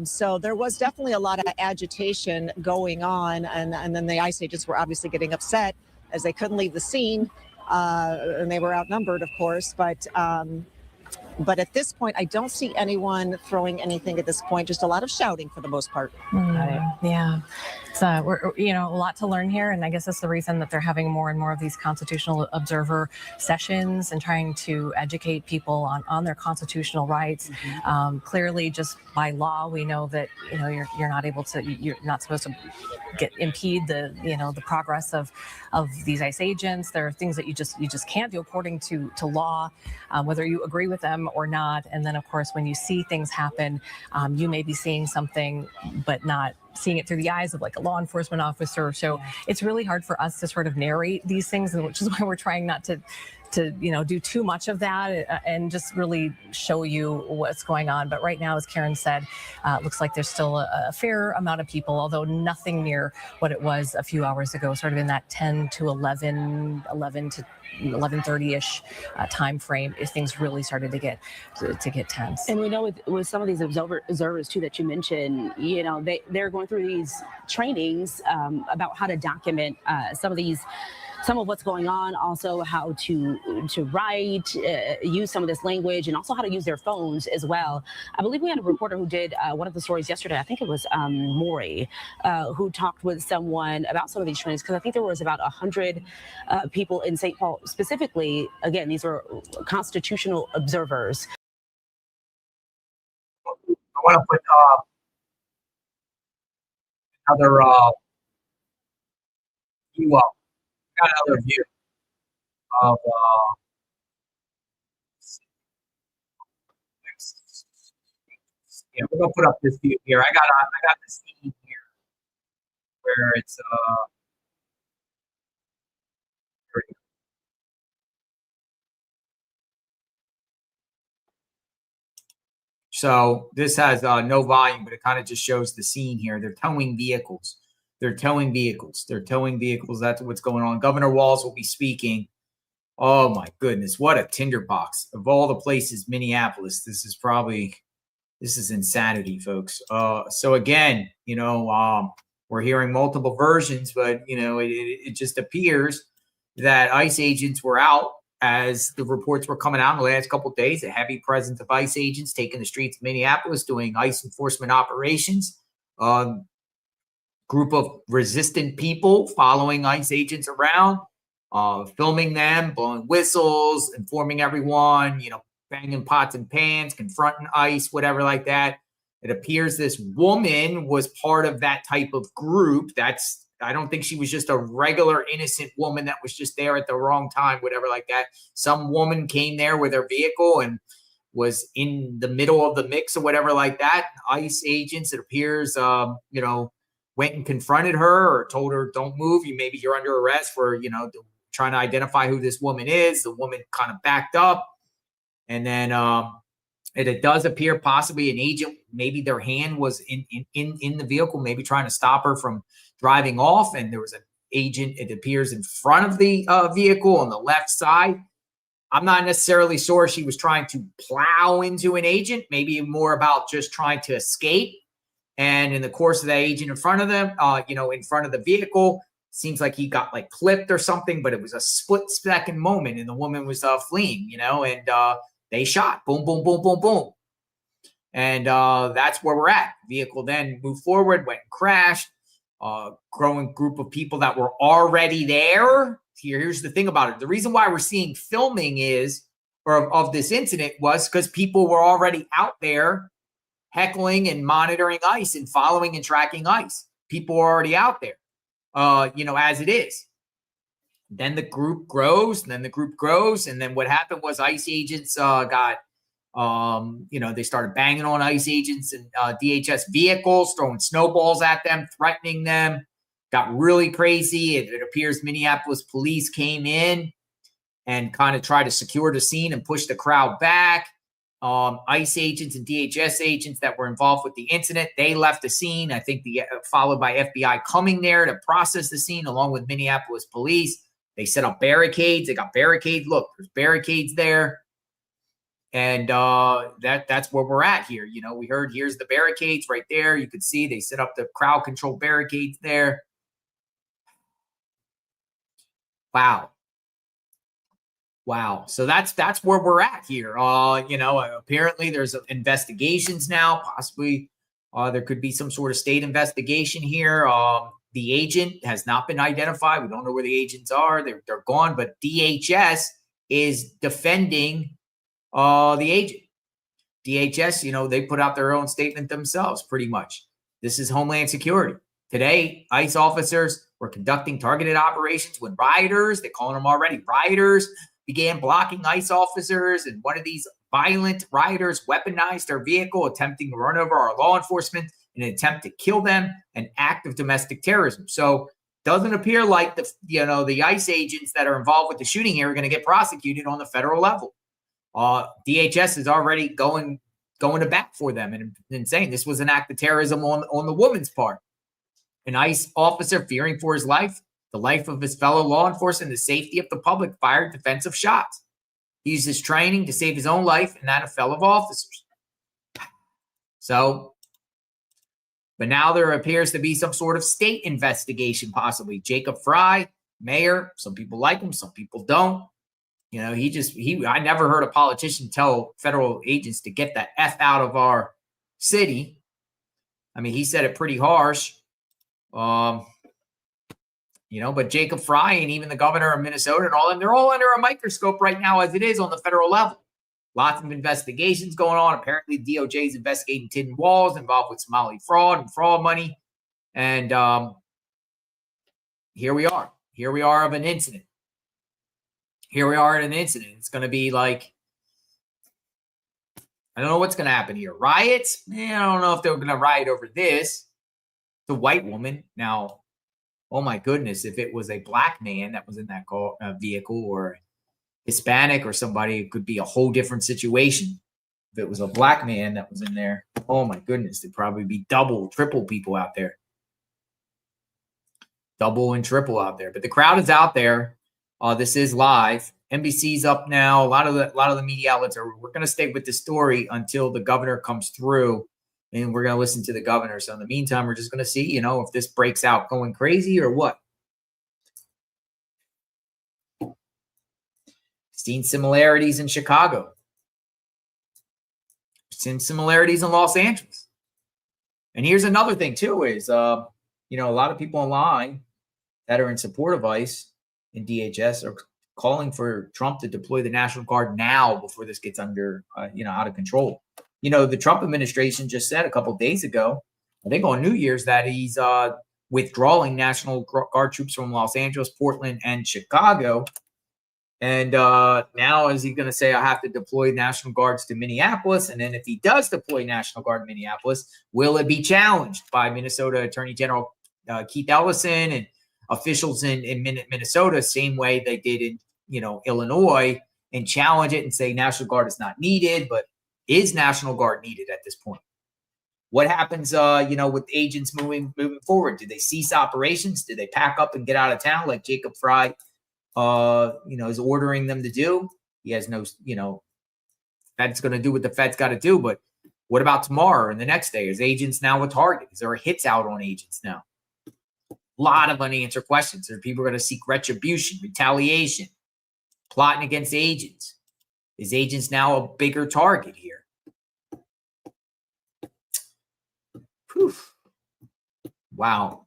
So there was definitely a lot of agitation going on. And then the ICE agents were obviously getting upset as they couldn't leave the scene. And they were outnumbered, of course. But at this point, I don't see anyone throwing anything at this point, just a lot of shouting for the most part. Yeah. So we're, a lot to learn here. And I guess that's the reason that they're having more and more of these constitutional observer sessions and trying to educate people on their constitutional rights. Clearly, just by law, we know that, you're not able to, you're not supposed to impede the progress of these ICE agents. There are things that you just can't do according to law, whether you agree with them or not. And then, of course, when you see things happen, you may be seeing something, but not seeing it through the eyes of like a law enforcement officer. So it's really hard for us to sort of narrate these things, and which is why we're trying not to do too much of that and just really show you what's going on. But right now, as Karen said, it looks like there's still a fair amount of people, although nothing near what it was a few hours ago, sort of in that 10 to 11 to 11:30-ish time frame, if things really started to get tense. And we know with some of these observers too that you mentioned, they're going through these trainings about how to document some of what's going on, also how to write, use some of this language, and also how to use their phones as well. I believe we had a reporter who did one of the stories yesterday. I think it was Maury, who talked with someone about some of these trainings, because I think there was about 100 people in St. Paul specifically. Again, these were constitutional observers. I want to put another view up. Got another view of we're gonna put up this view here. I got the scene here where it's So this has no volume, but it kind of just shows the scene here. They're towing vehicles. They're towing vehicles. They're towing vehicles. That's what's going on. Governor Walz will be speaking. Oh my goodness, what a tinderbox. Of all the places, Minneapolis, this is insanity, folks. So again, we're hearing multiple versions, but it just appears that ICE agents were out as the reports were coming out in the last couple of days. A heavy presence of ICE agents taking the streets of Minneapolis, doing ICE enforcement operations. Group of resistant people following ICE agents around, filming them, blowing whistles, informing everyone, banging pots and pans, confronting ICE, whatever like that. It appears this woman was part of that type of group. I don't think she was just a regular innocent woman that was just there at the wrong time, whatever like that. Some woman came there with her vehicle and was in the middle of the mix or whatever like that. ICE agents, it appears, went and confronted her or told her, don't move. Maybe you're under arrest for, trying to identify who this woman is. The woman kind of backed up. And then it does appear possibly an agent, maybe their hand was in the vehicle, maybe trying to stop her from driving off. And there was an agent, it appears, in front of the vehicle on the left side. I'm not necessarily sure she was trying to plow into an agent, maybe more about just trying to escape. And in the course of that agent in front of them, in front of the vehicle, seems like he got like clipped or something, but it was a split second moment and the woman was fleeing, and they shot. Boom, boom, boom, boom, boom. And that's where we're at. Vehicle then moved forward, went and crashed. Growing group of people that were already there. Here's the thing about it. The reason why we're seeing filming of this incident was because people were already out there heckling and monitoring ICE and following and tracking ICE. People are already out there, as it is. Then the group grows, and then what happened was ICE agents got, they started banging on ICE agents and DHS vehicles, throwing snowballs at them, threatening them. Got really crazy. It appears Minneapolis police came in and kind of tried to secure the scene and push the crowd back. ICE agents and DHS agents that were involved with the incident, they left the scene. I think followed by FBI coming there to process the scene along with Minneapolis police. They set up barricades. They got barricades. Look, there's barricades there. And that's where we're at here. We heard here's the barricades right there. You could see they set up the crowd control barricades there. Wow. So that's where we're at here. Apparently there's investigations now. Possibly there could be some sort of state investigation here. The agent has not been identified. We don't know where the agents are. They're gone. But DHS is defending the agent. DHS, they put out their own statement themselves, pretty much. This is Homeland Security. Today, ICE officers were conducting targeted operations when rioters, they're calling them already rioters, began blocking ICE officers, and one of these violent rioters weaponized their vehicle, attempting to run over our law enforcement in an attempt to kill them, an act of domestic terrorism. So doesn't appear like the ICE agents that are involved with the shooting here are going to get prosecuted on the federal level. DHS is already going to bat for them and saying this was an act of terrorism on the woman's part. An ICE officer, fearing for his life, the life of his fellow law enforcement, and the safety of the public, fired defensive shots. He used his training to save his own life and that of fellow officers. So, but now there appears to be some sort of state investigation, possibly. Jacob Fry, mayor, some people like him, some people don't. I never heard a politician tell federal agents to get the F out of our city. I mean, he said it pretty harsh. But Jacob Fry and even the governor of Minnesota and all of them, they're all under a microscope right now as it is on the federal level. Lots of investigations going on. Apparently, DOJ is investigating Tidden Walls involved with Somali fraud and fraud money. And here we are. Here we are of an incident. Here we are at an incident. It's going to be like, I don't know what's going to happen here. Riots? I don't know if they're going to riot over this. The white woman. Now, oh my goodness, if it was a black man that was in that vehicle or Hispanic or somebody, it could be a whole different situation. if it was a black man that was in there, oh my goodness, there'd probably be double, triple people out there. Double and triple out there. But the crowd is out there. This is live. NBC's up now. A lot of the media outlets we're going to stay with the story until the governor comes through, and we're going to listen to the governor. So in the meantime, we're just going to see, if this breaks out going crazy or what. Seen similarities in Chicago. Seen similarities in Los Angeles. And here's another thing too is, a lot of people online that are in support of ICE and DHS are calling for Trump to deploy the National Guard now before this gets under, out of control. The Trump administration just said a couple of days ago, I think on New Year's, that he's withdrawing National Guard troops from Los Angeles, Portland, and Chicago. And now is he going to say, I have to deploy National Guards to Minneapolis? And then if he does deploy National Guard to Minneapolis, will it be challenged by Minnesota Attorney General Keith Ellison and officials in Minnesota, same way they did in, Illinois, and challenge it and say National Guard is not needed, but is National Guard needed at this point? What happens, with agents moving forward? Do they cease operations? Do they pack up and get out of town like Jacob Fry, is ordering them to do? He has no, Fed's going to do what the Fed's got to do. But what about tomorrow and the next day? Is agents now a target? Is there hits out on agents now? A lot of unanswered questions. Are people going to seek retribution, retaliation, plotting against agents? Is agents now a bigger target here? Whew. Wow.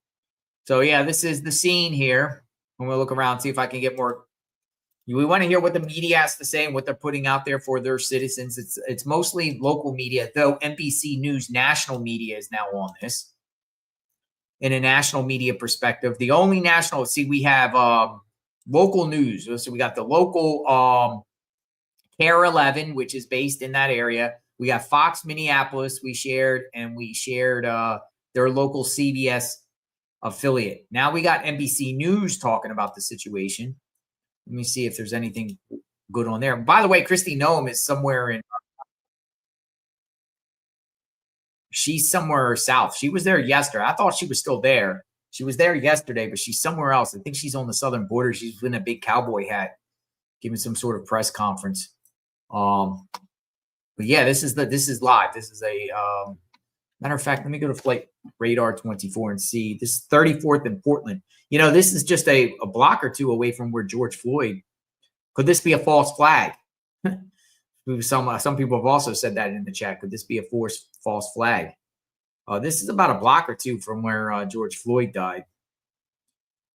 So yeah, this is the scene here. I'm going to look around, see if I can get more. We want to hear what the media has to say and what they're putting out there for their citizens. It's mostly local media, though NBC News national media is now on this. In a national media perspective, the only national, we have local news. So we got the local Care 11, which is based in that area. We got Fox Minneapolis we shared their local CBS affiliate. Now we got NBC News talking about the situation. Let me see if there's anything good on there. By the way, Kristi Noem is somewhere in. She's somewhere south. She was there yesterday. I thought she was still there. She was there yesterday, but she's somewhere else. I think she's on the southern border. She's in a big cowboy hat, giving some sort of press conference. But yeah, this is live. This is a matter of fact. Let me go to Flight Radar 24 and see this 34th in Portland. This is just a block or two away from where George Floyd. Could this be a false flag? Some people have also said that in the chat. Could this be a false flag? This is about a block or two from where George Floyd died.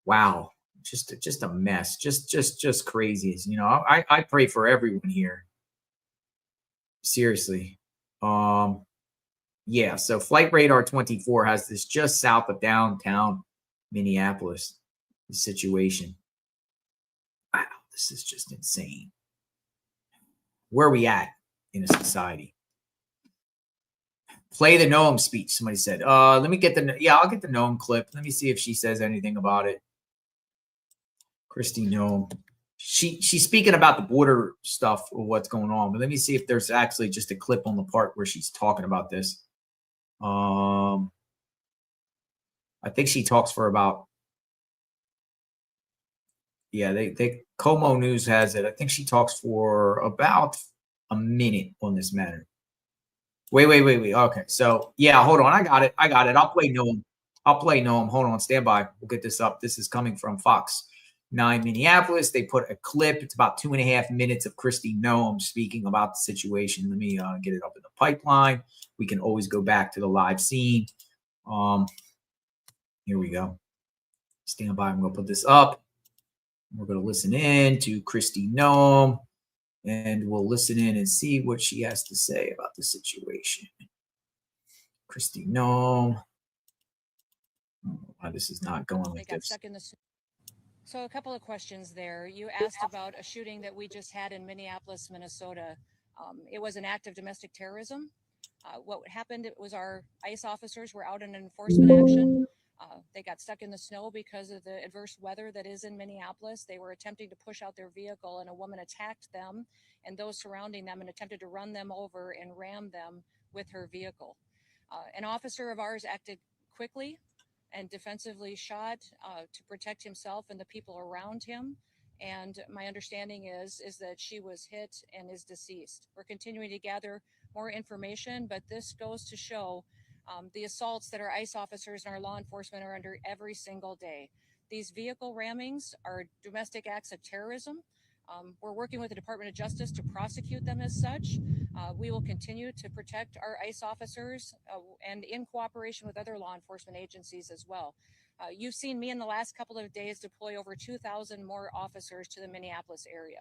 Wow, just a mess. Just crazy. I pray for everyone here. Seriously. Yeah. So Flight Radar 24 has this just south of downtown Minneapolis situation. Wow, this is just insane. Where are we at in a society? Play the Noem speech, somebody said. Let me get I'll get the Noem clip. Let me see if she says anything about it. Kristi Noem. She's speaking about the border stuff or what's going on, but let me see if there's actually just a clip on the part where she's talking about this. I think she talks for about, Como News has it. I think she talks for about a minute on this matter. Wait. Okay. So yeah, hold on. I got it. I'll play Noem. Hold on. Stand by. We'll get this up. This is coming from Fox 9 Minneapolis. They put a clip. It's about 2.5 minutes of Kristi Noem speaking about the situation. Let me get it up in the pipeline. We can always go back to the live scene. Here we go. Stand by. I'm going to put this up. We're going to listen in to Kristi Noem, and we'll listen in and see what she has to say about the situation. Kristi Noem. Why this is not going like this. So a couple of questions there. You asked about a shooting that we just had in Minneapolis, Minnesota. It was an act of domestic terrorism. What happened, it was our ICE officers were out in an enforcement action They got stuck in the snow because of the adverse weather that is in Minneapolis. They were attempting to push out their vehicle, and a woman attacked them and those surrounding them and attempted to run them over and ram them with her vehicle. An officer of ours acted quickly and defensively shot to protect himself and the people around him. And my understanding is that she was hit and is deceased. We're continuing to gather more information, but this goes to show the assaults that our ICE officers and our law enforcement are under every single day. These vehicle rammings are domestic acts of terrorism. We're working with the Department of Justice to prosecute them as such. We will continue to protect our ICE officers and in cooperation with other law enforcement agencies as well. You've seen me in the last couple of days deploy over 2,000 more officers to the Minneapolis area.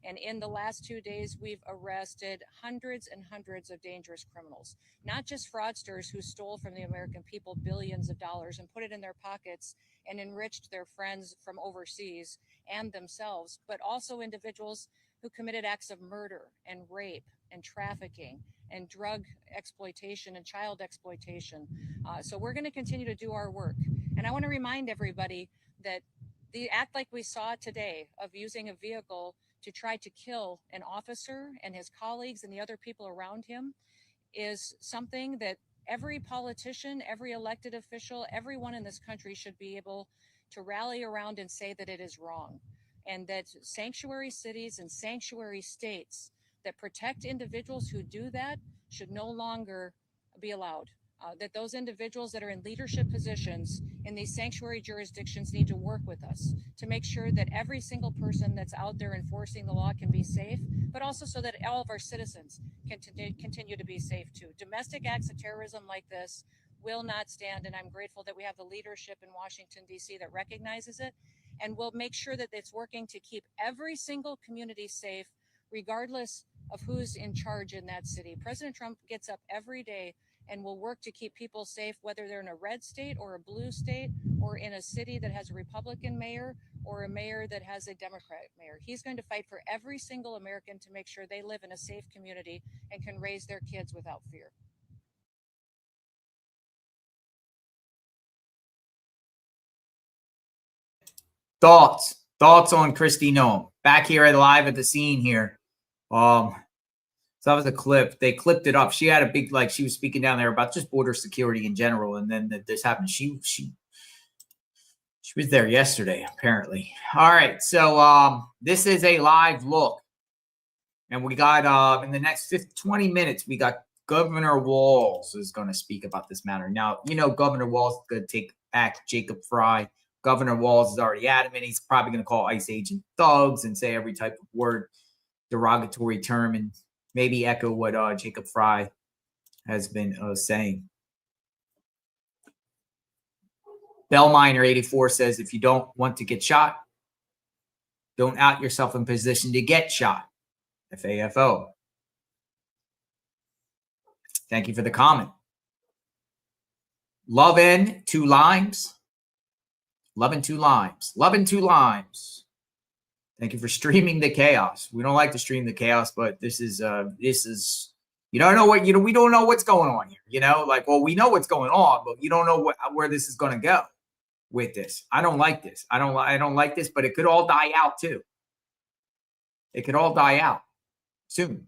And in the last 2 days, we've arrested hundreds and hundreds of dangerous criminals, not just fraudsters who stole from the American people billions of dollars and put it in their pockets and enriched their friends from overseas and themselves, but also individuals who committed acts of murder and rape and trafficking and drug exploitation and child exploitation. So we're going to continue to do our work. And I want to remind everybody that the act like we saw today of using a vehicle to try to kill an officer and his colleagues and the other people around him is something that every politician, every elected official, everyone in this country should be able to rally around and say that it is wrong, and that sanctuary cities and sanctuary states that protect individuals who do that should no longer be allowed. That those individuals that are in leadership positions in these sanctuary jurisdictions need to work with us to make sure that every single person that's out there enforcing the law can be safe, but also so that all of our citizens can continue to be safe too. Domestic acts of terrorism like this will not stand, and I'm grateful that we have the leadership in Washington, D.C. that recognizes it, and will make sure that it's working to keep every single community safe, regardless of who's in charge in that city. President Trump gets up every day and will work to keep people safe, whether they're in a red state or a blue state, or in a city that has a Republican mayor or a mayor that has a Democratic mayor. He's going to fight for every single American to make sure they live in a safe community and can raise their kids without fear. Thoughts on Kristi Noem. Back here live at the scene here. So that was a clip. They clipped it up. She had a big, like, she was speaking down there about just border security in general. And then this happened. She was there yesterday, apparently. All right. So this is a live look. And we got, in the next 20 minutes, we got Governor Walz is going to speak about this matter. Now, you know, Governor Walz is going to take back Jacob Fry. Governor Walz is already adamant. He's probably going to call ICE agent thugs and say every type of word, derogatory term, and maybe echo what Jacob Fry has been saying. Bellminer 84 says, if you don't want to get shot, don't out yourself in position to get shot. FAFO. Thank you for the comment. Lovin' 2 limes. Lovin' 2 limes. Lovin' 2 limes. Thank you for streaming the chaos. We don't like to stream the chaos, but this is you don't know what, we don't know what's going on here. Like, well, we know what's going on, but you don't know where this is going to go with this. I don't like this. I don't like this, but it could all die out too. It could all die out soon.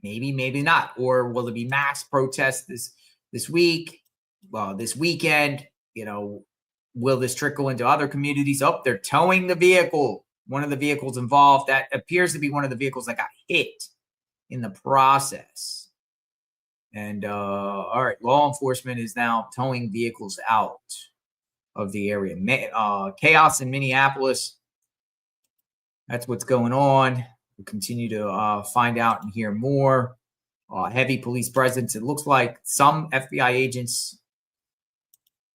Maybe, maybe not. Or will there be mass protests this week? Well, this weekend, will this trickle into other communities? Oh, they're towing the vehicle. One of the vehicles involved, that appears to be one of the vehicles that got hit in the process. And all right, law enforcement is now towing vehicles out of the area. Chaos in Minneapolis. That's what's going on. We'll continue to find out and hear more. Heavy police presence. It looks like some FBI agents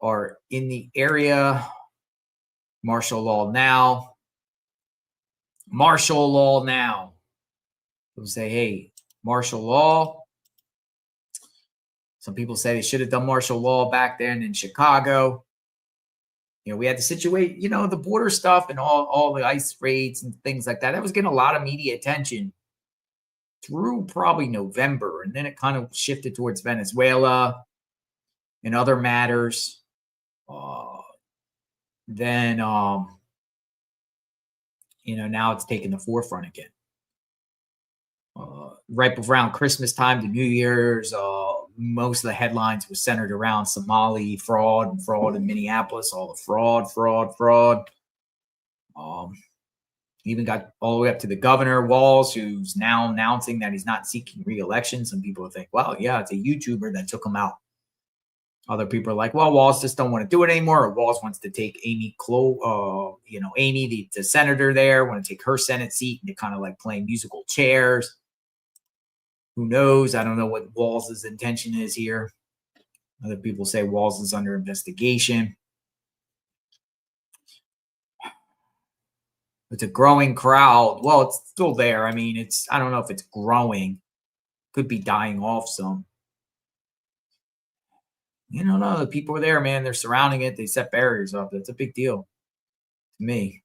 are in the area. Martial law now. Martial law now. People say, hey, martial law. Some people say they should have done martial law back then in Chicago. We had to situate, the border stuff and all the ICE raids and things like that. That was getting a lot of media attention through probably November. And then it kind of shifted towards Venezuela and other matters. Then, now it's taking the forefront again. Right around Christmas time to New Year's, most of the headlines was centered around Somali fraud in Minneapolis, all the fraud. Even got all the way up to the governor, Walz, who's now announcing that he's not seeking re-election. Some people think, well, yeah, it's a YouTuber that took him out. Other people are like, well, Walz just don't want to do it anymore. Or Walz wants to take Amy, the senator there, want to take her Senate seat, and they're kind of like playing musical chairs. Who knows? I don't know what Walz's intention is here. Other people say Walz is under investigation. It's a growing crowd. Well, it's still there. I mean, I don't know if it's growing. Could be dying off some. No, the people are there, man. They're surrounding it. They set barriers up. That's a big deal to me.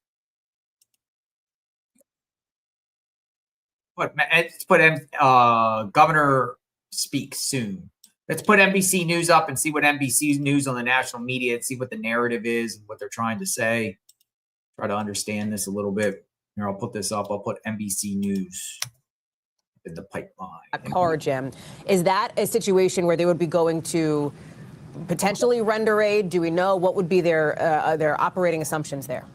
Let's put Governor speaks soon. Let's put NBC News up and see what NBC News on the national media, and see what the narrative is and what they're trying to say. Try to understand this a little bit. Here, I'll put this up. I'll put NBC News in the pipeline. Car, Jim, is that a situation where they would be going to potentially render aid? Do we know what would be their operating assumptions there?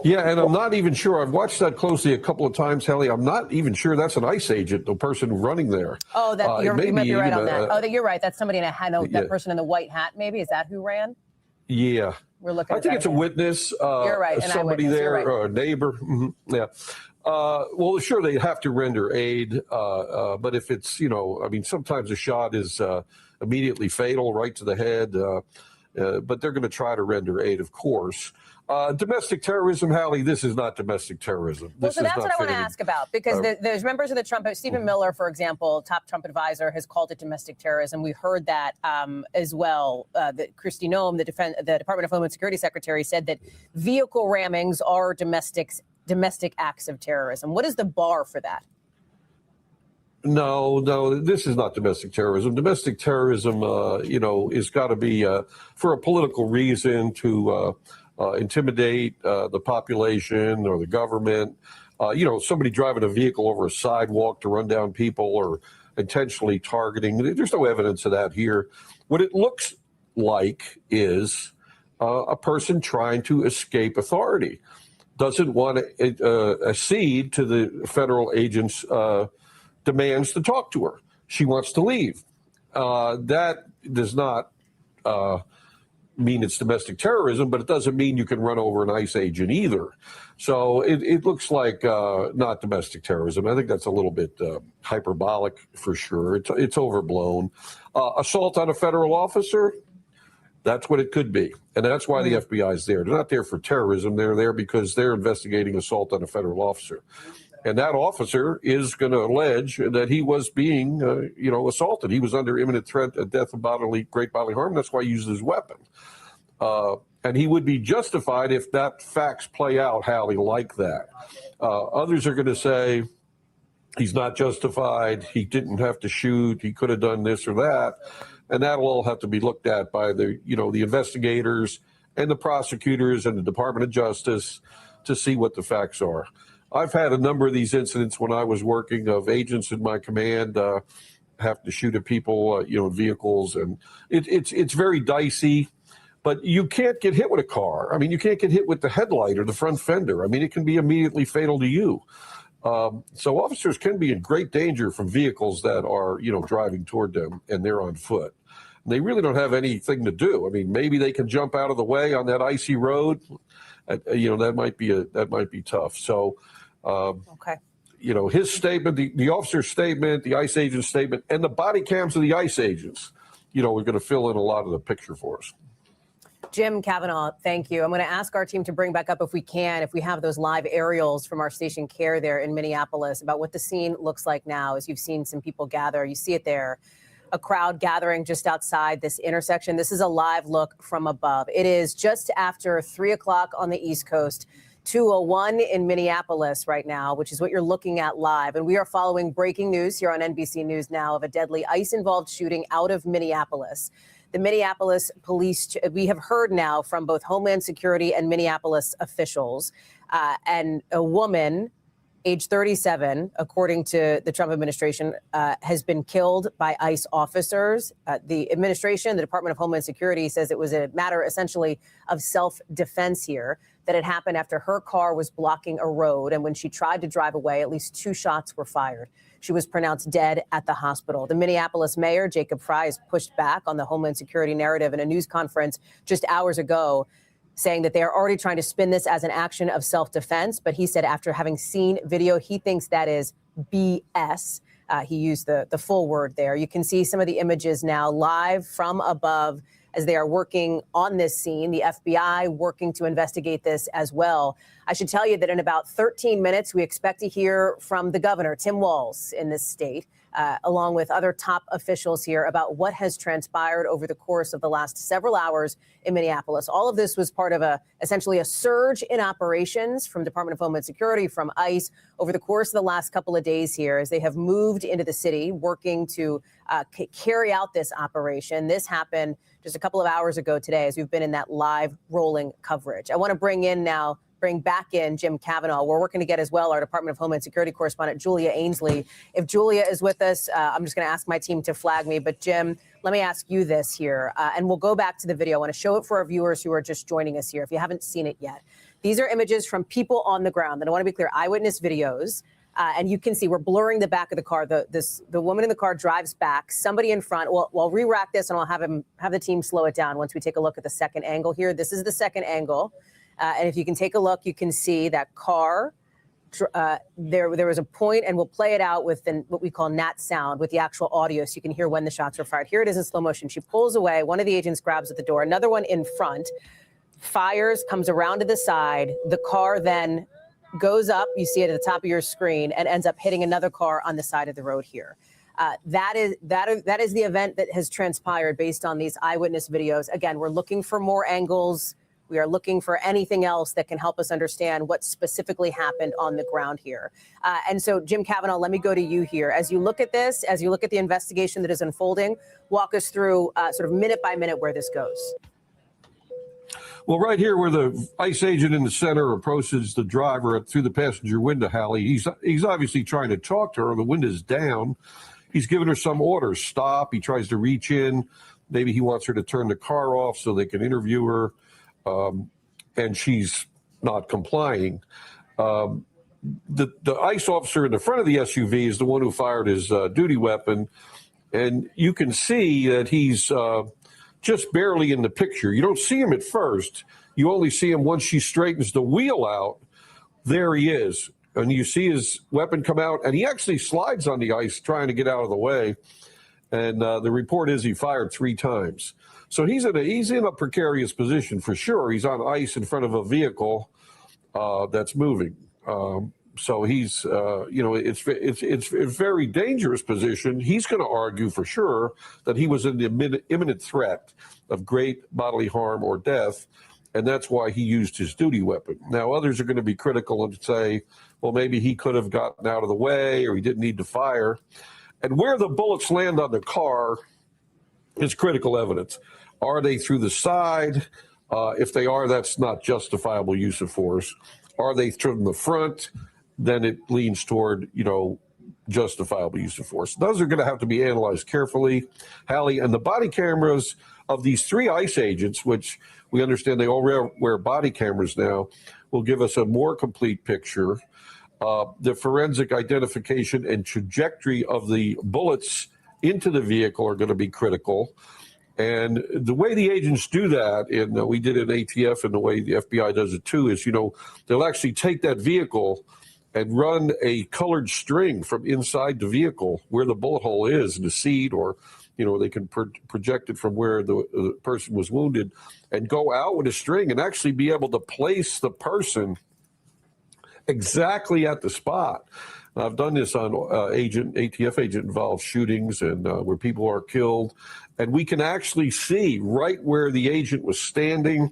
Yeah, and I'm not even sure. I've watched that closely a couple of times, Hallie. I'm not even sure that's an ICE agent, the person running there. Oh, you might be right on that. You're right. That's somebody in a hat. That person in the white hat, maybe. Is that who ran? Yeah. We're looking. I think it's a witness. You're right. Somebody there, right. Or a neighbor. Mm-hmm. Yeah. Well, sure, they have to render aid, but if it's, sometimes a shot is immediately fatal, right to the head, but they're going to try to render aid, of course. Domestic terrorism, Hallie, this is not domestic terrorism. Well, so that's what I want to ask about, because there's members of the Trump, Stephen Miller, for example, top Trump advisor, has called it domestic terrorism. We heard that as well. That Kristi Noem, the Department of Homeland Security Secretary, said that vehicle rammings are domestic acts of terrorism. What is the bar for that? No, this is not domestic terrorism. Domestic terrorism, is got to be for a political reason to intimidate the population or the government. Somebody driving a vehicle over a sidewalk to run down people or intentionally targeting. There's no evidence of that here. What it looks like is a person trying to escape authority, doesn't want to accede to the federal agent's demands to talk to her. She wants to leave. That does not mean it's domestic terrorism, but it doesn't mean you can run over an ICE agent either. So it looks like not domestic terrorism. I think that's a little bit hyperbolic for sure. It's overblown. Assault on a federal officer, that's what it could be. And that's why the FBI is there. They're not there for terrorism. They're there because they're investigating assault on a federal officer. And that officer is going to allege that he was being, assaulted. He was under imminent threat of death of great bodily harm. That's why he used his weapon. And he would be justified if that facts play out, Hallie, like that. Others are going to say he's not justified. He didn't have to shoot. He could have done this or that. And that'll all have to be looked at by the investigators and the prosecutors and the Department of Justice to see what the facts are. I've had a number of these incidents when I was working of agents in my command have to shoot at people, vehicles, and it's very dicey. But you can't get hit with a car. I mean, you can't get hit with the headlight or the front fender. I mean, it can be immediately fatal to you. So officers can be in great danger from vehicles that are, driving toward them and they're on foot. And they really don't have anything to do. I mean, maybe they can jump out of the way on that icy road. That might be tough. So, okay. His statement, the officer's statement, the ICE agent's statement, and the body cams of the ICE agents, are going to fill in a lot of the picture for us. Jim Kavanaugh, thank you. I'm going to ask our team to bring back up, if we have those live aerials from our station Care there in Minneapolis, about what the scene looks like now as you've seen some people gather. You see it there, a crowd gathering just outside this intersection. This is a live look from above. It is just after 3 o'clock on the East Coast, 2:01 in Minneapolis right now, which is what you're looking at live. And we are following breaking news here on NBC News Now of a deadly ICE-involved shooting out of Minneapolis. The Minneapolis police, we have heard now from both Homeland Security and Minneapolis officials, and a woman, age 37, according to the Trump administration, has been killed by ICE officers. The administration, the Department of Homeland Security, says it was a matter essentially of self-defense here, that it happened after her car was blocking a road. And when she tried to drive away, at least 2 shots were fired. She was pronounced dead at the hospital. The Minneapolis mayor, Jacob Frey, has pushed back on the Homeland Security narrative in a news conference just hours ago, saying that they are already trying to spin this as an action of self-defense. But he said after having seen video, he thinks that is BS. He used the full word there. You can see some of the images now live from above as they are working on this scene. The FBI working to investigate this as well. I should tell you that in about 13 minutes, we expect to hear from the governor, Tim Walz, in this state, along with other top officials here about what has transpired over the course of the last several hours in Minneapolis. All of this was part of essentially a surge in operations from Department of Homeland Security, from ICE, over the course of the last couple of days here, as they have moved into the city, working to carry out this operation. This happened just a couple of hours ago today, as we've been in that live rolling coverage. I want to bring back in Jim Kavanaugh. We're working to get as well our Department of Homeland Security correspondent, Julia Ainsley. If Julia is with us, I'm just going to ask my team to flag me. But Jim, let me ask you this here, and we'll go back to the video. I want to show it for our viewers who are just joining us here, if you haven't seen it yet. These are images from people on the ground. And I want to be clear, eyewitness videos. And you can see we're blurring the back of the car. The woman in the car drives back. Somebody in front. We'll re-rack this, and I'll have the team slow it down once we take a look at the second angle here. This is the second angle. And if you can take a look, you can see that car. There was a point, and we'll play it out with what we call nat sound with the actual audio, so you can hear when the shots were fired. Here it is in slow motion. She pulls away. One of the agents grabs at the door. Another one in front fires, comes around to the side. The car then goes up. You see it at the top of your screen, and ends up hitting another car on the side of the road here. That is the event that has transpired based on these eyewitness videos. Again, we're looking for more angles. We are looking for anything else that can help us understand what specifically happened on the ground here. And so, Jim Kavanaugh, let me go to you here. As you look at this, as you look at the investigation that is unfolding, walk us through sort of minute by minute where this goes. Well, right here where the ICE agent in the center approaches the driver through the passenger window, Hallie, he's obviously trying to talk to her. The window's down. He's giving her some orders. Stop. He tries to reach in. Maybe he wants her to turn the car off so they can interview her. And she's not complying. The ICE officer in the front of the SUV is the one who fired his duty weapon. And you can see that he's just barely in the picture. You don't see him at first. You only see him once she straightens the wheel out. There he is. And you see his weapon come out, and he actually slides on the ice trying to get out of the way. And the report is he fired 3 times. So he's in a precarious position for sure. He's on ice in front of a vehicle that's moving. So he's, it's a very dangerous position. He's going to argue for sure that he was in the imminent threat of great bodily harm or death, and that's why he used his duty weapon. Now, others are going to be critical and say, well, maybe he could have gotten out of the way or he didn't need to fire. And where the bullets land on the car is critical evidence. Are they through the side? If they are, that's not justifiable use of force. Are they from the front? Then it leans toward, justifiable use of force. Those are going to have to be analyzed carefully, Hallie. And the body cameras of these 3 ICE agents, which we understand they all wear body cameras now, will give us a more complete picture. The forensic identification and trajectory of the bullets into the vehicle are going to be critical. And the way the agents do that, and we did it in ATF, and the way the FBI does it too, is, they'll actually take that vehicle and run a colored string from inside the vehicle where the bullet hole is in the seat, or, they can project it from where the person was wounded, and go out with a string and actually be able to place the person exactly at the spot. I've done this on ATF agent-involved shootings and where people are killed. And we can actually see right where the agent was standing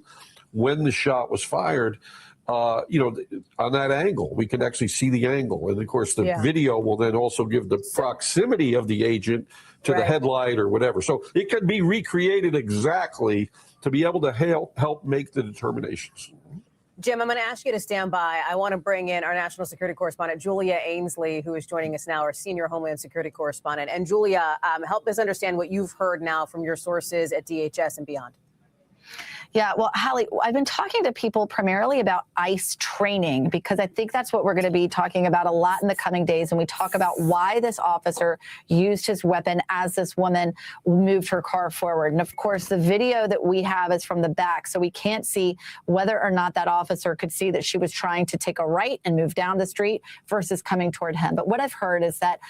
when the shot was fired. on that angle. We can actually see the angle. And of course, the Yeah. video will then also give the proximity of the agent to the Right. headlight or whatever. So it can be recreated exactly to be able to help make the determinations. Jim, I'm going to ask you to stand by. I want to bring in our national security correspondent, Julia Ainsley, who is joining us now, our senior Homeland Security correspondent. And Julia, help us understand what you've heard now from your sources at DHS and beyond. Yeah, well, Hallie, I've been talking to people primarily about ICE training because I think that's what we're going to be talking about a lot in the coming days. And we talk about why this officer used his weapon as this woman moved her car forward. And of course, the video that we have is from the back, so we can't see whether or not that officer could see that she was trying to take a right and move down the street versus coming toward him. But what I've heard is that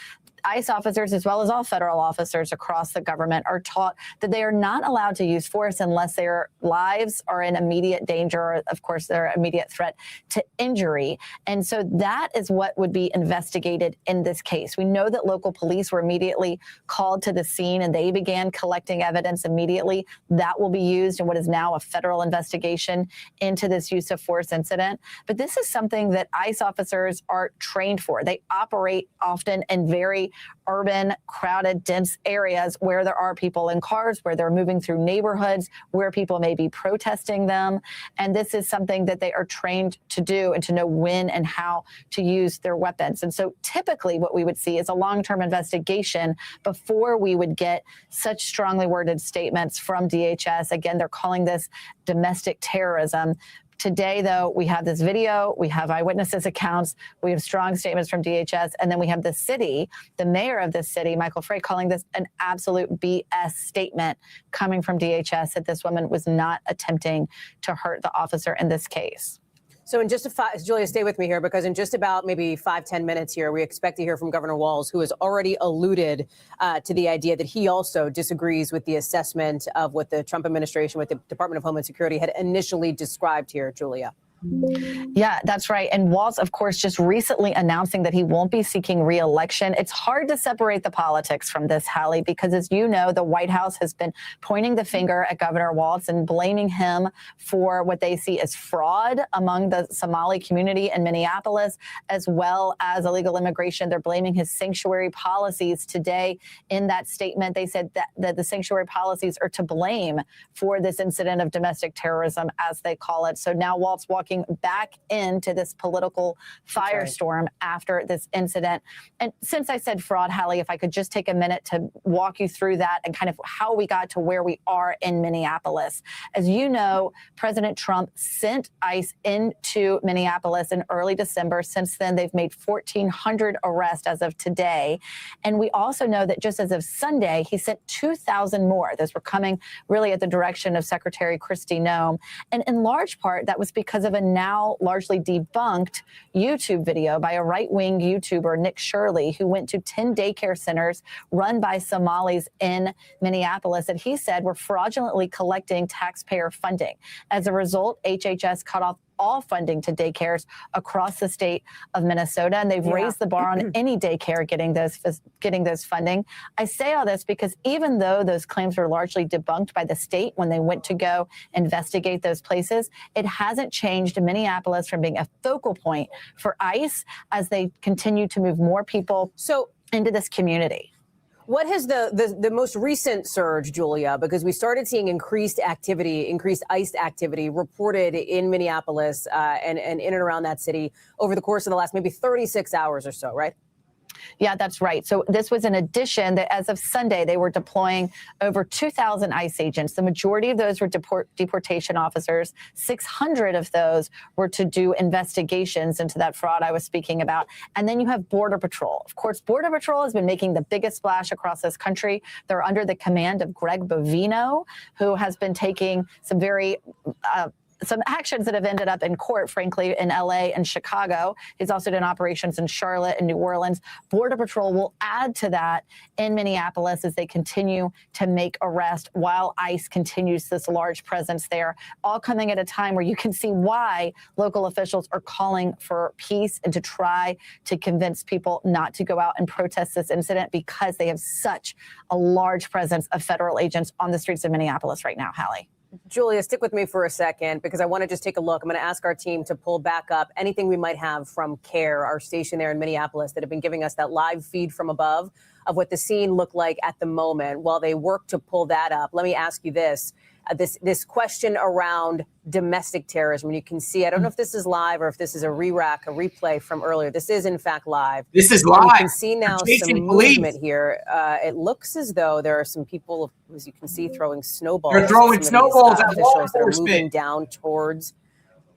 ICE officers, as well as all federal officers across the government, are taught that they are not allowed to use force unless their lives are in immediate danger, or of course, they're an immediate threat to injury. And so that is what would be investigated in this case. We know that local police were immediately called to the scene and they began collecting evidence immediately. That will be used in what is now a federal investigation into this use of force incident. But this is something that ICE officers are trained for. They operate often in very urban, crowded, dense areas where there are people in cars, where they're moving through neighborhoods, where people may be protesting them. And this is something that they are trained to do and to know when and how to use their weapons. And so typically what we would see is a long-term investigation before we would get such strongly worded statements from DHS. Again, they're calling this domestic terrorism. Today, though, we have this video, we have eyewitnesses' accounts, we have strong statements from DHS, and then we have the city, the mayor of this city, Michael Frey, calling this an absolute BS statement coming from DHS that this woman was not attempting to hurt the officer in this case. So in just Julia, stay with me here, because in just about maybe 5-10 minutes here, we expect to hear from Governor Walz, who has already alluded to the idea that he also disagrees with the assessment of what the Trump administration, with the Department of Homeland Security had initially described here, Julia. Yeah, that's right. And Walz, of course, just recently announcing that he won't be seeking re-election. It's hard to separate the politics from this, Hallie, because as you know, the White House has been pointing the finger at Governor Walz and blaming him for what they see as fraud among the Somali community in Minneapolis, as well as illegal immigration. They're blaming his sanctuary policies. Today, in that statement, they said that the sanctuary policies are to blame for this incident of domestic terrorism, as they call it. So now Walz walking back into this political firestorm after this incident. And since I said fraud, Hallie, if I could just take a minute to walk you through that and kind of how we got to where we are in Minneapolis. As you know, President Trump sent ICE into Minneapolis in early December. Since then, they've made 1,400 arrests as of today. And we also know that just as of Sunday, he sent 2,000 more. Those were coming really at the direction of Secretary Kristi Noem. And in large part, that was because of a now largely debunked YouTube video by a right-wing YouTuber, Nick Shirley, who went to 10 daycare centers run by Somalis in Minneapolis that he said were fraudulently collecting taxpayer funding. As a result, HHS cut off all funding to daycares across the state of Minnesota, and they've raised the bar on any daycare getting those funding. I say all this because even though those claims were largely debunked by the state when they went to go investigate those places, it hasn't changed Minneapolis from being a focal point for ICE as they continue to move more people into this community. What has the most recent surge, Julia, because we started seeing increased ICE activity reported in Minneapolis and in and around that city over the course of the last maybe 36 hours or so, right? Yeah, that's right. So this was in addition that as of Sunday, they were deploying over 2,000 ICE agents. The majority of those were deportation officers. 600 of those were to do investigations into that fraud I was speaking about. And then you have Border Patrol. Of course, Border Patrol has been making the biggest splash across this country. They're under the command of Greg Bovino, who has been taking some very some actions that have ended up in court, frankly, in LA and Chicago. He's also done operations in Charlotte and New Orleans. Border Patrol will add to that in Minneapolis as they continue to make arrests while ICE continues this large presence there, all coming at a time where you can see why local officials are calling for peace and to try to convince people not to go out and protest this incident because they have such a large presence of federal agents on the streets of Minneapolis right now, Hallie. Julia, stick with me for a second because I want to just take a look. I'm going to ask our team to pull back up anything we might have from CARE, our station there in Minneapolis, that have been giving us that live feed from above of what the scene looked like at the moment. While they work to pull that up, let me ask you this. This question around domestic terrorism. You can see, I don't know if this is live or if this is a replay from earlier. This is in fact live. This is And live. you can see now They're some chasing police. movement here. It looks as though there are some people, as you can see, throwing snowballs. They're throwing Some of these, snowballs at law officials that are moving enforcement. down towards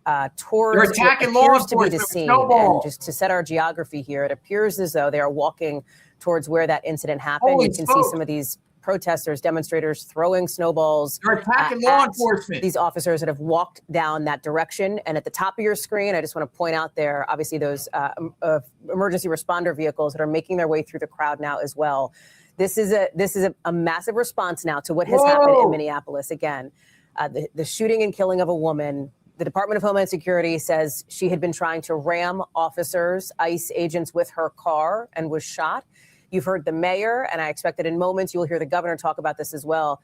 They're what attacking law appears to be the enforcement with scene. snowballs. And just to set our geography here, it appears as though they are walking towards where that incident happened. Holy You can see smoke. some of these protesters, demonstrators throwing snowballs. They're attacking law enforcement. These officers that have walked down that direction. And at the top of your screen, I just want to point out there, obviously those emergency responder vehicles that are making their way through the crowd now as well. This is a massive response now to what has happened in Minneapolis. Again, the shooting and killing of a woman. The Department of Homeland Security says she had been trying to ram officers, ICE agents, with her car and was shot. You've heard the mayor, and I expect that in moments you'll hear the governor talk about this as well.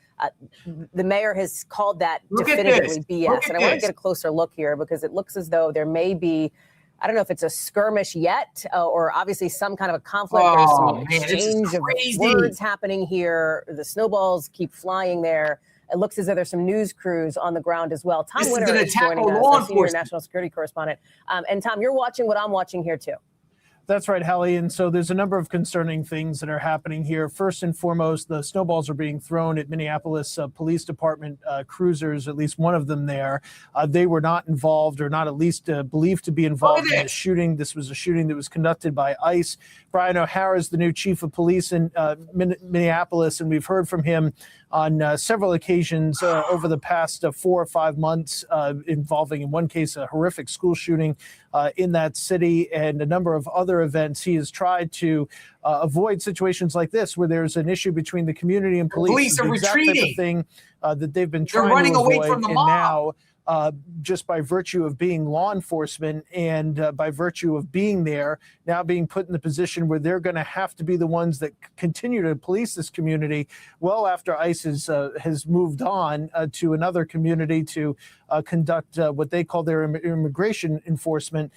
The mayor has called that definitively BS. And I want to get a closer look here because it looks as though there may be, I don't know if it's a skirmish yet or obviously some kind of a conflict. There's some exchange of words happening here. The snowballs keep flying there. It looks as though there's some news crews on the ground as well. Tom Winter is joining us, our senior national security correspondent. And Tom, you're watching what I'm watching here too. That's right, Hallie. And so there's a number of concerning things that are happening here. First and foremost, the snowballs are being thrown at Minneapolis Police Department cruisers, at least one of them there. They were not involved or not at least believed to be involved in the shooting. This was a shooting that was conducted by ICE. Brian O'Hara is the new chief of police in Minneapolis, and we've heard from him on several occasions over the past 4 or 5 months involving, in one case, a horrific school shooting in that city and a number of other events. He has tried to avoid situations like this where there's an issue between the community and police. Police are retreating. Type of thing that they've been They're trying running to avoid. away from the and mob. now, just by virtue of being law enforcement and by virtue of being there, now being put in the position where they're going to have to be the ones that continue to police this community well after ICE has moved on to another community to conduct what they call their immigration enforcement,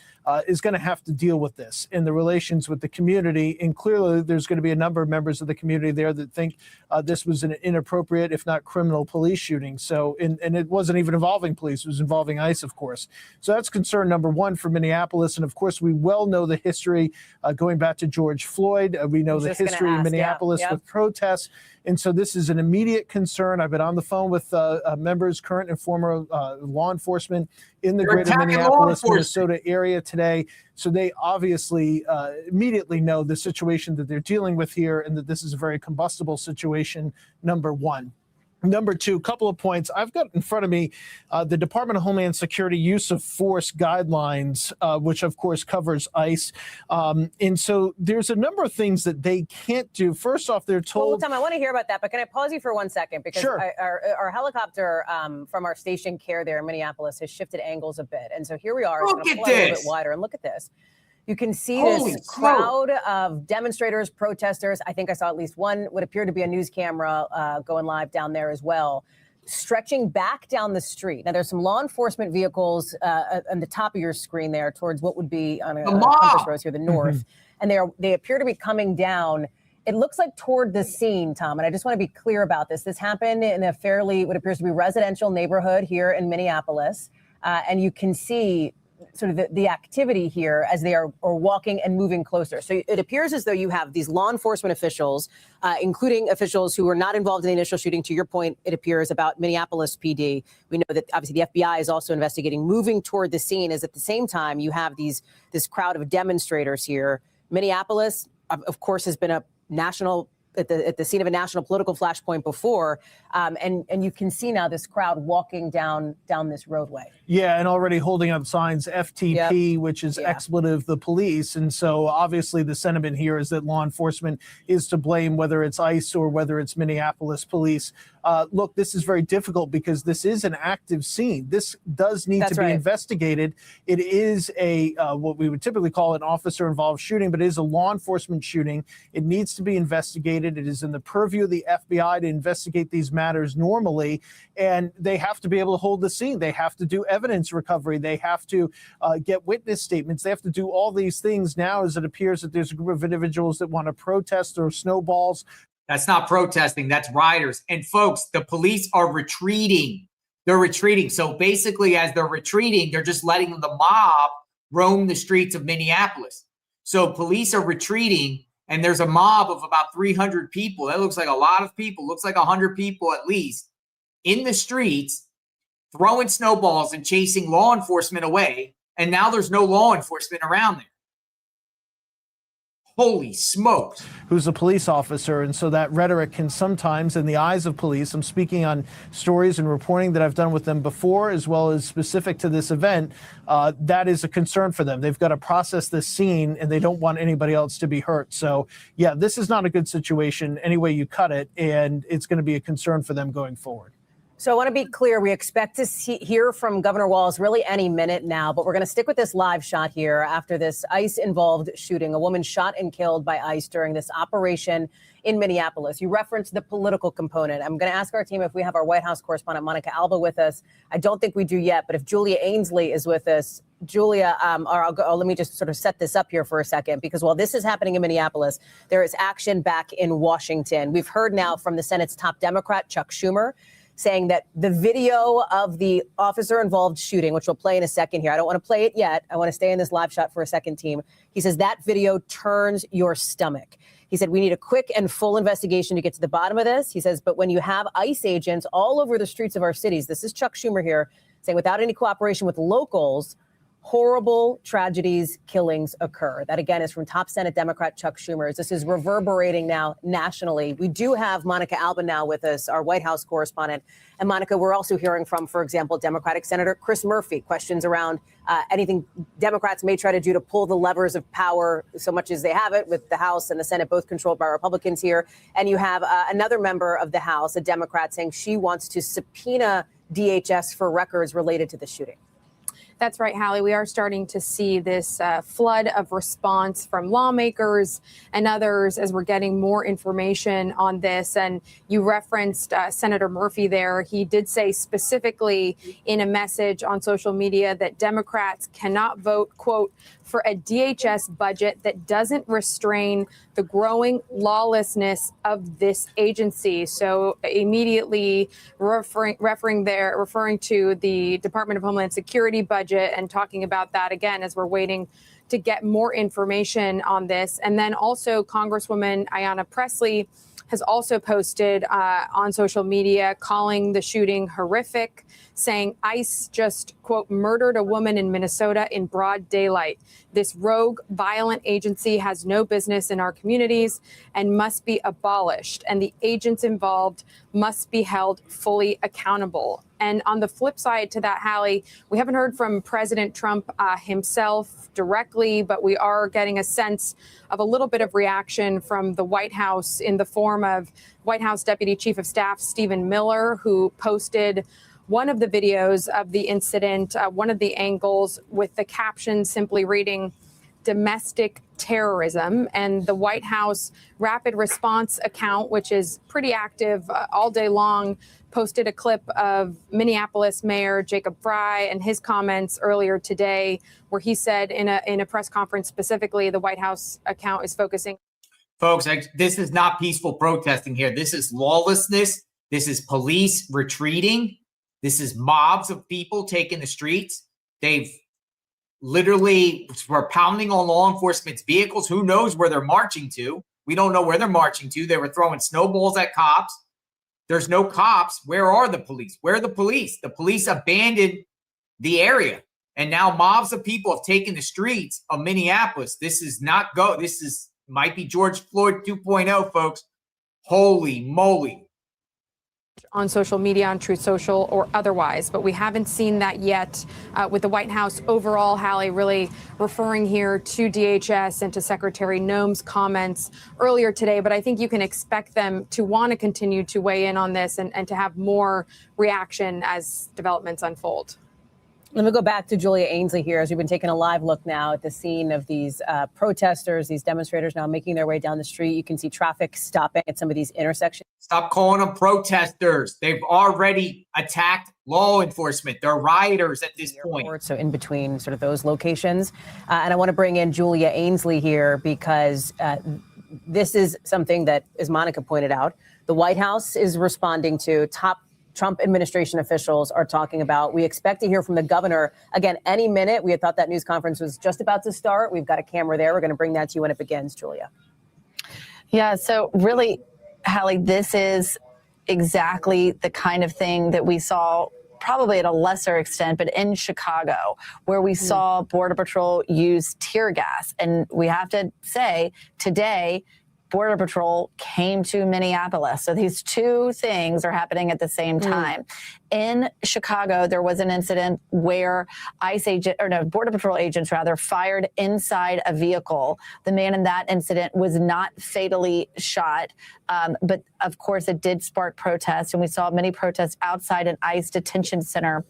is going to have to deal with this in the relations with the community. And clearly there's going to be a number of members of the community there that think this was an inappropriate, if not criminal, police shooting. So, and it wasn't even involving police, it was involving ICE, of course. So that's concern number one for Minneapolis. And of course, we well know the history going back to George Floyd. We know the history in Minneapolis with protests. And so this is an immediate concern. I've been on the phone with members, current and former law enforcement in the greater Minneapolis, Minnesota area today. So they obviously immediately know the situation that they're dealing with here and that this is a very combustible situation, number one. Number two, a couple of points. I've got in front of me the Department of Homeland Security use of force guidelines, which of course covers ICE. And so there's a number of things that they can't do. First off, they're told— Well, Tom, I want to hear about that, but can I pause you for 1 second? Because our helicopter from our station CARE there in Minneapolis has shifted angles a bit. And so here we are. Look it's at gonna pull out a little this. bit wider and look at this. You can see Holy this smoke. crowd of demonstrators, protesters. I think I saw at least one, what appeared to be a news camera going live down there as well, stretching back down the street. Now, there's some law enforcement vehicles on the top of your screen there towards what would be on a compass rose here, the north. And they appear to be coming down. It looks like toward the scene, Tom, and I just want to be clear about this. This happened in a fairly, what appears to be residential neighborhood here in Minneapolis. And you can see sort of the activity here as they are walking and moving closer. So it appears as though you have these law enforcement officials, including officials who were not involved in the initial shooting. To your point, it appears about Minneapolis PD. We know that obviously the FBI is also investigating, moving toward the scene, as at the same time you have this crowd of demonstrators here. Minneapolis, of course, has been a national at the scene of a national political flashpoint before, and you can see now this crowd walking down this roadway. Yeah, and already holding up signs, FTP, which is expletive the police. And so obviously the sentiment here is that law enforcement is to blame, whether it's ICE or whether it's Minneapolis police. Look, this is very difficult because this is an active scene. This does need to be investigated. It is a what we would typically call an officer-involved shooting, but it is a law enforcement shooting. It needs to be investigated. investigated. It is in the purview of the FBI to investigate these matters normally, and they have to be able to hold the scene. They have to do evidence recovery. They have to get witness statements. They have to do all these things now, as it appears that there's a group of individuals that want to protest or snowballs. That's not protesting, that's rioters. And folks, the police are retreating. They're retreating. So basically, as they're retreating, they're just letting the mob roam the streets of Minneapolis. So police are retreating, and there's a mob of about 300 people. That looks like a lot of people. Looks like 100 people at least in the streets, throwing snowballs and chasing law enforcement away. And now there's no law enforcement around there. Holy smokes. Who's a police officer. And so that rhetoric can sometimes, in the eyes of police, I'm speaking on stories and reporting that I've done with them before, as well as specific to this event, that is a concern for them. They've got to process this scene, and they don't want anybody else to be hurt. So, yeah, this is not a good situation any way you cut it, and it's going to be a concern for them going forward. So I want to be clear. We expect to hear from Governor Walz really any minute now, but we're going to stick with this live shot here after this ICE-involved shooting. A woman shot and killed by ICE during this operation in Minneapolis. You referenced the political component. I'm going to ask our team if we have our White House correspondent, Monica Alba, with us. I don't think we do yet, but if Julia Ainsley is with us, Julia, let me just sort of set this up here for a second, because while this is happening in Minneapolis, there is action back in Washington. We've heard now from the Senate's top Democrat, Chuck Schumer, saying that the video of the officer-involved shooting, which we'll play in a second here, I don't want to play it yet. I want to stay in this live shot for a second, team. He says that video turns your stomach. He said, we need a quick and full investigation to get to the bottom of this. He says, but when you have ICE agents all over the streets of our cities, this is Chuck Schumer here, saying without any cooperation with locals, horrible tragedies, killings occur. That, again, is from top Senate Democrat Chuck Schumer. This is reverberating now nationally. We do have Monica Alba now with us, our White House correspondent. And Monica, we're also hearing from, for example, Democratic Senator Chris Murphy, questions around anything Democrats may try to do to pull the levers of power, so much as they have it, with the House and the Senate both controlled by Republicans here. And you have another member of the House, a Democrat, saying she wants to subpoena DHS for records related to the shooting. That's right, Hallie. We are starting to see this flood of response from lawmakers and others as we're getting more information on this. And you referenced Senator Murphy there. He did say specifically in a message on social media that Democrats cannot vote, quote, for a DHS budget that doesn't restrain the growing lawlessness of this agency. So immediately referring to the Department of Homeland Security budget and talking about that again as we're waiting to get more information on this. And then also Congresswoman Ayanna Pressley has also posted on social media calling the shooting horrific, saying ICE just, quote, murdered a woman in Minnesota in broad daylight. This rogue, violent agency has no business in our communities and must be abolished. And the agents involved must be held fully accountable. And on the flip side to that, Hallie, we haven't heard from President Trump himself directly, but we are getting a sense of a little bit of reaction from the White House in the form of White House Deputy Chief of Staff Stephen Miller, who posted one of the videos of the incident, one of the angles with the caption simply reading, domestic terrorism. And the White House Rapid Response account, which is pretty active all day long, posted a clip of Minneapolis Mayor Jacob Frey and his comments earlier today, where he said in a press conference specifically, the White House account is focusing. Folks, this is not peaceful protesting here. This is lawlessness. This is police retreating. This is mobs of people taking the streets. They've literally were pounding on law enforcement's vehicles. Who knows where they're marching to? We don't know where they're marching to. They were throwing snowballs at cops. There's no cops. Where are the police? Where are the police? The police abandoned the area. And now mobs of people have taken the streets of Minneapolis. This is not This is might be George Floyd 2.0, folks. Holy moly. On social media, on Truth Social or otherwise, but we haven't seen that yet with the White House overall, Hallie, really referring here to DHS and to Secretary Noem's comments earlier today. But I think you can expect them to want to continue to weigh in on this and to have more reaction as developments unfold. Let me go back to Julia Ainsley here, as we've been taking a live look now at the scene of these protesters, these demonstrators now making their way down the street. You can see traffic stopping at some of these intersections. Stop calling them protesters. They've already attacked law enforcement. They're rioters at this point. So in between sort of those locations. And I want to bring in Julia Ainsley here because this is something that, as Monica pointed out, the White House is responding to. Top Trump administration officials are talking about. We expect to hear from the governor again any minute. We had thought that news conference was just about to start. We've got a camera there. We're going to bring that to you when it begins, Julia. Yeah, so really, Hallie, this is exactly the kind of thing that we saw probably at a lesser extent, but in Chicago, where we saw Border Patrol use tear gas. And we have to say today, Border Patrol came to Minneapolis. So these two things are happening at the same time. In Chicago, there was an incident where Border Patrol agents fired inside a vehicle. The man in that incident was not fatally shot, but of course it did spark protests, and we saw many protests outside an ICE detention center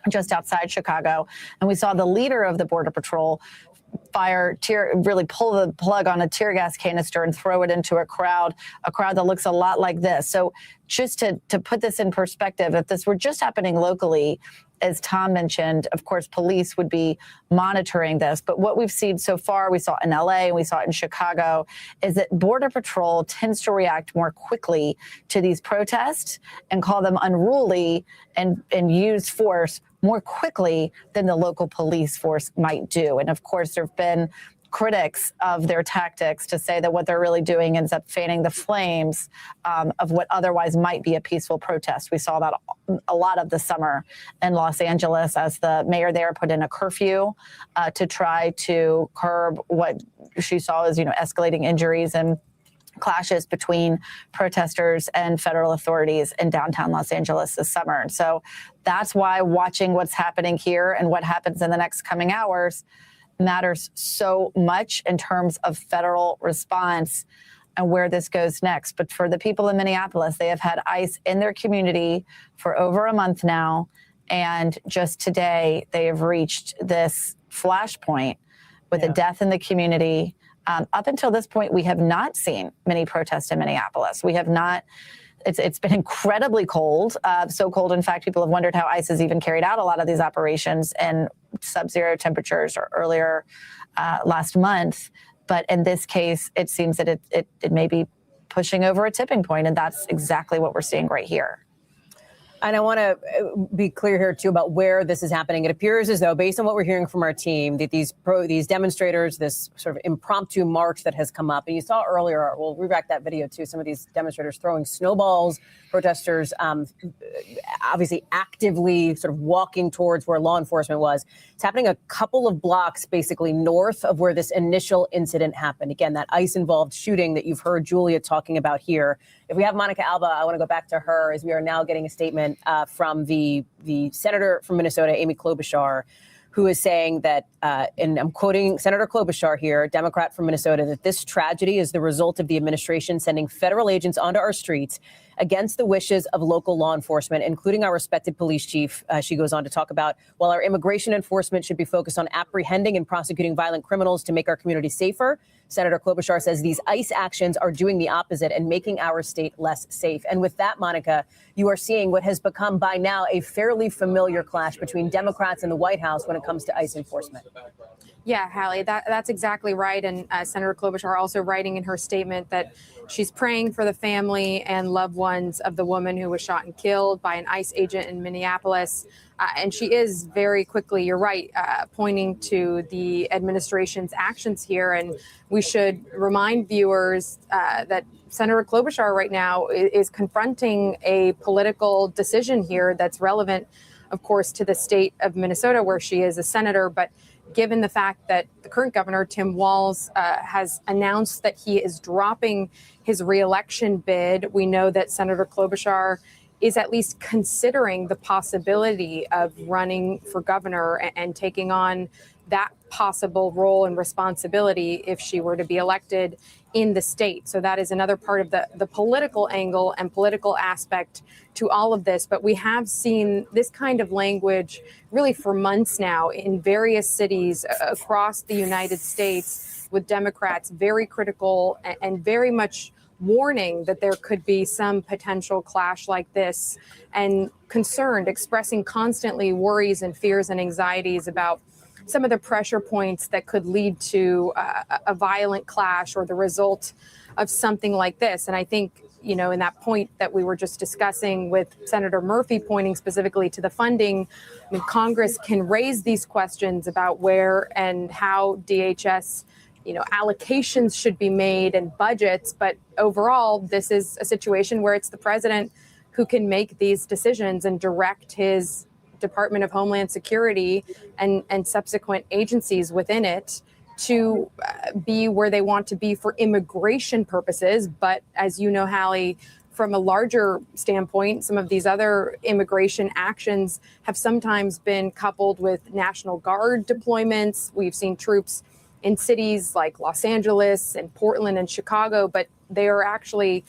just outside Chicago. And we saw the leader of the Border Patrol really pull the plug on a tear gas canister and throw it into a crowd that looks a lot like this. So just to put this in perspective, if this were just happening locally, as Tom mentioned, of course, police would be monitoring this. But what we've seen so far, we saw in LA and we saw it in Chicago, is that Border Patrol tends to react more quickly to these protests and call them unruly and use force more quickly than the local police force might do. And of course, there have been critics of their tactics to say that what they're really doing ends up fanning the flames of what otherwise might be a peaceful protest. We saw that a lot of the summer in Los Angeles as the mayor there put in a curfew to try to curb what she saw as, escalating injuries and clashes between protesters and federal authorities in downtown Los Angeles this summer. And so that's why watching what's happening here and what happens in the next coming hours matters so much in terms of federal response and where this goes next. But for the people in Minneapolis, they have had ICE in their community for over a month now. And just today, they have reached this flashpoint with a death in the community. Up until this point, we have not seen many protests in Minneapolis. We have not. It's been incredibly cold, so cold, in fact, people have wondered how ICE has even carried out a lot of these operations in sub-zero temperatures or earlier last month. But in this case, it seems that it may be pushing over a tipping point, and that's exactly what we're seeing right here. And I want to be clear here, too, about where this is happening. It appears as though, based on what we're hearing from our team, that these demonstrators, this sort of impromptu march that has come up, and you saw earlier, we'll reback that video, too, some of these demonstrators throwing snowballs, protesters obviously actively sort of walking towards where law enforcement was. It's happening a couple of blocks, basically, north of where this initial incident happened. Again, that ICE-involved shooting that you've heard Julia talking about here. If we have Monica Alba, I want to go back to her, as we are now getting a statement from the senator from Minnesota, Amy Klobuchar, who is saying that, and I'm quoting Senator Klobuchar here, Democrat from Minnesota, that this tragedy is the result of the administration sending federal agents onto our streets against the wishes of local law enforcement, including our respected police chief. She goes on to talk about, while our immigration enforcement should be focused on apprehending and prosecuting violent criminals to make our community safer, Senator Klobuchar says these ICE actions are doing the opposite and making our state less safe. And with that, Monica, you are seeing what has become by now a fairly familiar clash between Democrats and the White House when it comes to ICE enforcement. Yeah, Hallie, that's exactly right. And Senator Klobuchar also writing in her statement that she's praying for the family and loved ones of the woman who was shot and killed by an ICE agent in Minneapolis. And she is very quickly, you're right, pointing to the administration's actions here. And we should remind viewers that Senator Klobuchar right now is confronting a political decision here that's relevant, of course, to the state of Minnesota, where she is a senator. But given the fact that the current governor, Tim Walz, has announced that he is dropping his reelection bid, we know that Senator Klobuchar is at least considering the possibility of running for governor and taking on that possible role and responsibility if she were to be elected in the state. So that is another part of the political angle and political aspect to all of this. But we have seen this kind of language really for months now in various cities across the United States, with Democrats very critical and very much warning that there could be some potential clash like this, and concerned, expressing constantly worries and fears and anxieties about some of the pressure points that could lead to a violent clash or the result of something like this. And I think, you know, in that point that we were just discussing with Senator Murphy pointing specifically to the funding, I mean, Congress can raise these questions about where and how DHS, you know, allocations should be made and budgets. But overall, this is a situation where it's the president who can make these decisions and direct his Department of Homeland Security and subsequent agencies within it to be where they want to be for immigration purposes. But as you know, Hallie, from a larger standpoint, some of these other immigration actions have sometimes been coupled with National Guard deployments. We've seen troops in cities like Los Angeles and Portland and Chicago, but they are actually,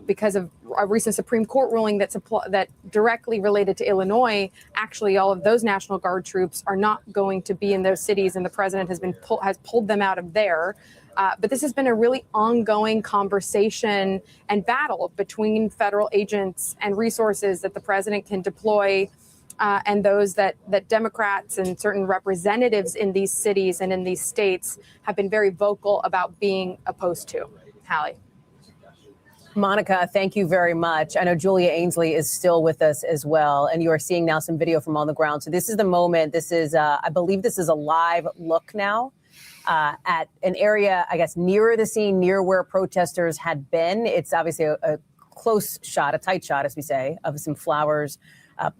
because of a recent Supreme Court ruling that directly related to Illinois, actually all of those National Guard troops are not going to be in those cities, and the president has pulled them out of there. But this has been a really ongoing conversation and battle between federal agents and resources that the president can deploy, and those that Democrats and certain representatives in these cities and in these states have been very vocal about being opposed to. Hallie. Monica, thank you very much. I know Julia Ainsley is still with us as well, and you are seeing now some video from on the ground. So this is the moment. This is, I believe this is a live look now at an area, I guess, nearer the scene, near where protesters had been. It's obviously a close shot, a tight shot, as we say, of some flowers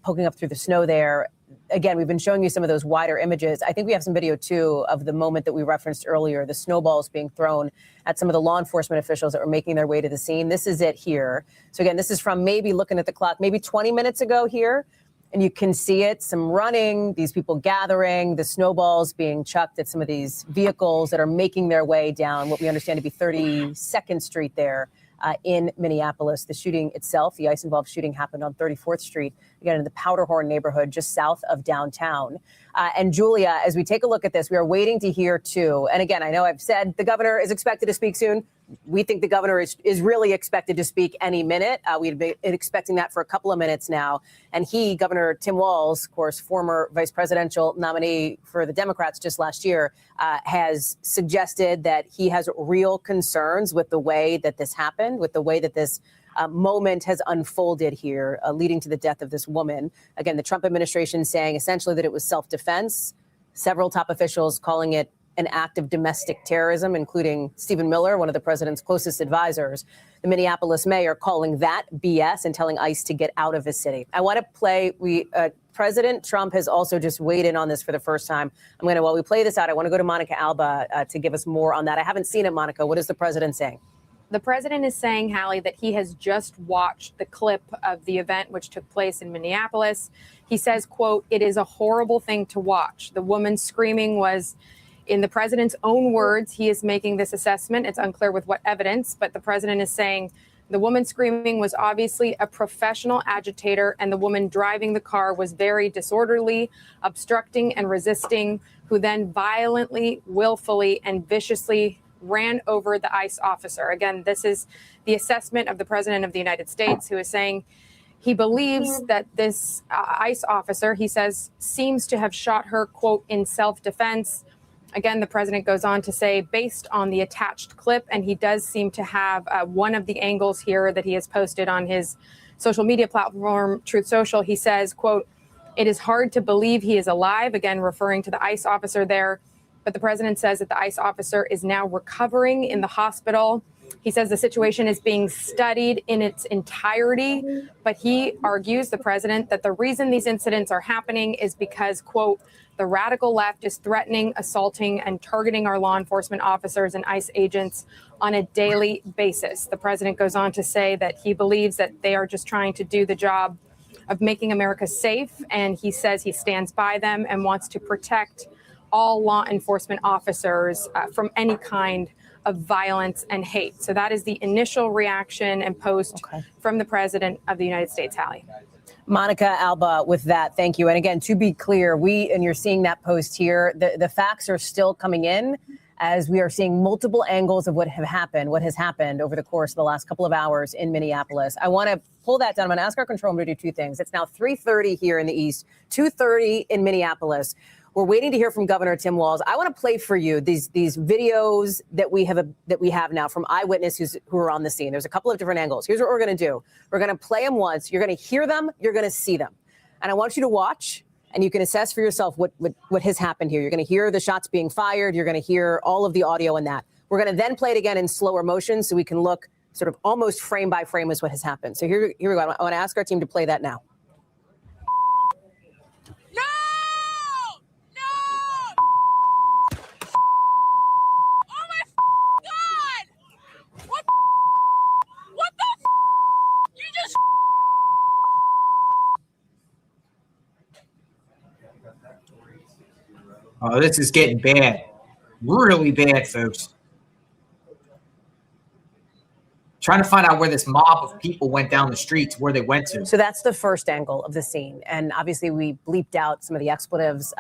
poking up through the snow there. Again, we've been showing you some of those wider images. I think we have some video, too, of the moment that we referenced earlier, the snowballs being thrown at some of the law enforcement officials that were making their way to the scene. This is it here. So, again, this is from maybe looking at the clock, maybe 20 minutes ago here. And you can see it, some running, these people gathering, the snowballs being chucked at some of these vehicles that are making their way down what we understand to be 32nd Street there. In Minneapolis. The shooting itself, the ICE-involved shooting, happened on 34th Street, again, in the Powderhorn neighborhood, just south of downtown. And Julia, as we take a look at this, we are waiting to hear, too. And again, I know I've said the governor is expected to speak soon. We think the governor is really expected to speak any minute. We've been expecting that for a couple of minutes now. And Governor Tim Walz, of course, former vice presidential nominee for the Democrats just last year, has suggested that he has real concerns with the way that this happened, with the way that this moment has unfolded here, leading to the death of this woman. Again, the Trump administration saying essentially that it was self-defense. Several top officials calling it an act of domestic terrorism, including Stephen Miller, one of the president's closest advisors. The Minneapolis mayor calling that BS and telling ICE to get out of his city. I want to play. President Trump has also just weighed in on this for the first time. While we play this out, I want to go to Monica Alba to give us more on that. I haven't seen it, Monica. What is the president saying? The president is saying, Hallie, that he has just watched the clip of the event which took place in Minneapolis. He says, quote, "It is a horrible thing to watch. The woman screaming was," in the president's own words, he is making this assessment. It's unclear with what evidence, but the president is saying the woman screaming was obviously a professional agitator, and the woman driving the car was very disorderly, obstructing and resisting, who then violently, willfully, and viciously ran over the ICE officer. Again, this is the assessment of the president of the United States, who is saying he believes that this ICE officer, he says, seems to have shot her, quote, in self-defense. Again, the president goes on to say, based on the attached clip, and he does seem to have one of the angles here that he has posted on his social media platform, Truth Social, he says, quote, "It is hard to believe he is alive," again, referring to the ICE officer there. But the president says that the ICE officer is now recovering in the hospital. He says the situation is being studied in its entirety, but he argues, the president, that the reason these incidents are happening is because, quote, "the radical left is threatening, assaulting, and targeting our law enforcement officers and ICE agents on a daily basis." The president goes on to say that he believes that they are just trying to do the job of making America safe, and he says he stands by them and wants to protect all law enforcement officers from any kind of violence and hate. So that is the initial reaction and post from the President of the United States, Hallie. Monica Alba, with that, thank you. And again, to be clear, and you're seeing that post here, the facts are still coming in as we are seeing multiple angles of what has happened over the course of the last couple of hours in Minneapolis. I want to pull that down. I'm going to ask our control room to do two things. It's now 3:30 here in the East, 2:30 in Minneapolis. We're waiting to hear from Governor Tim Walz. I want to play for you these videos that we have now from eyewitnesses who are on the scene. There's a couple of different angles. Here's what we're going to do. We're going to play them once. You're going to hear them. You're going to see them. And I want you to watch, and you can assess for yourself what has happened here. You're going to hear the shots being fired. You're going to hear all of the audio in that. We're going to then play it again in slower motion so we can look sort of almost frame by frame as what has happened. So here we go. I want to ask our team to play that now. Oh, this is getting bad. Really bad, folks. Trying to find out where this mob of people went down the streets, where they went to. So that's the first angle of the scene. And obviously we bleeped out some of the expletives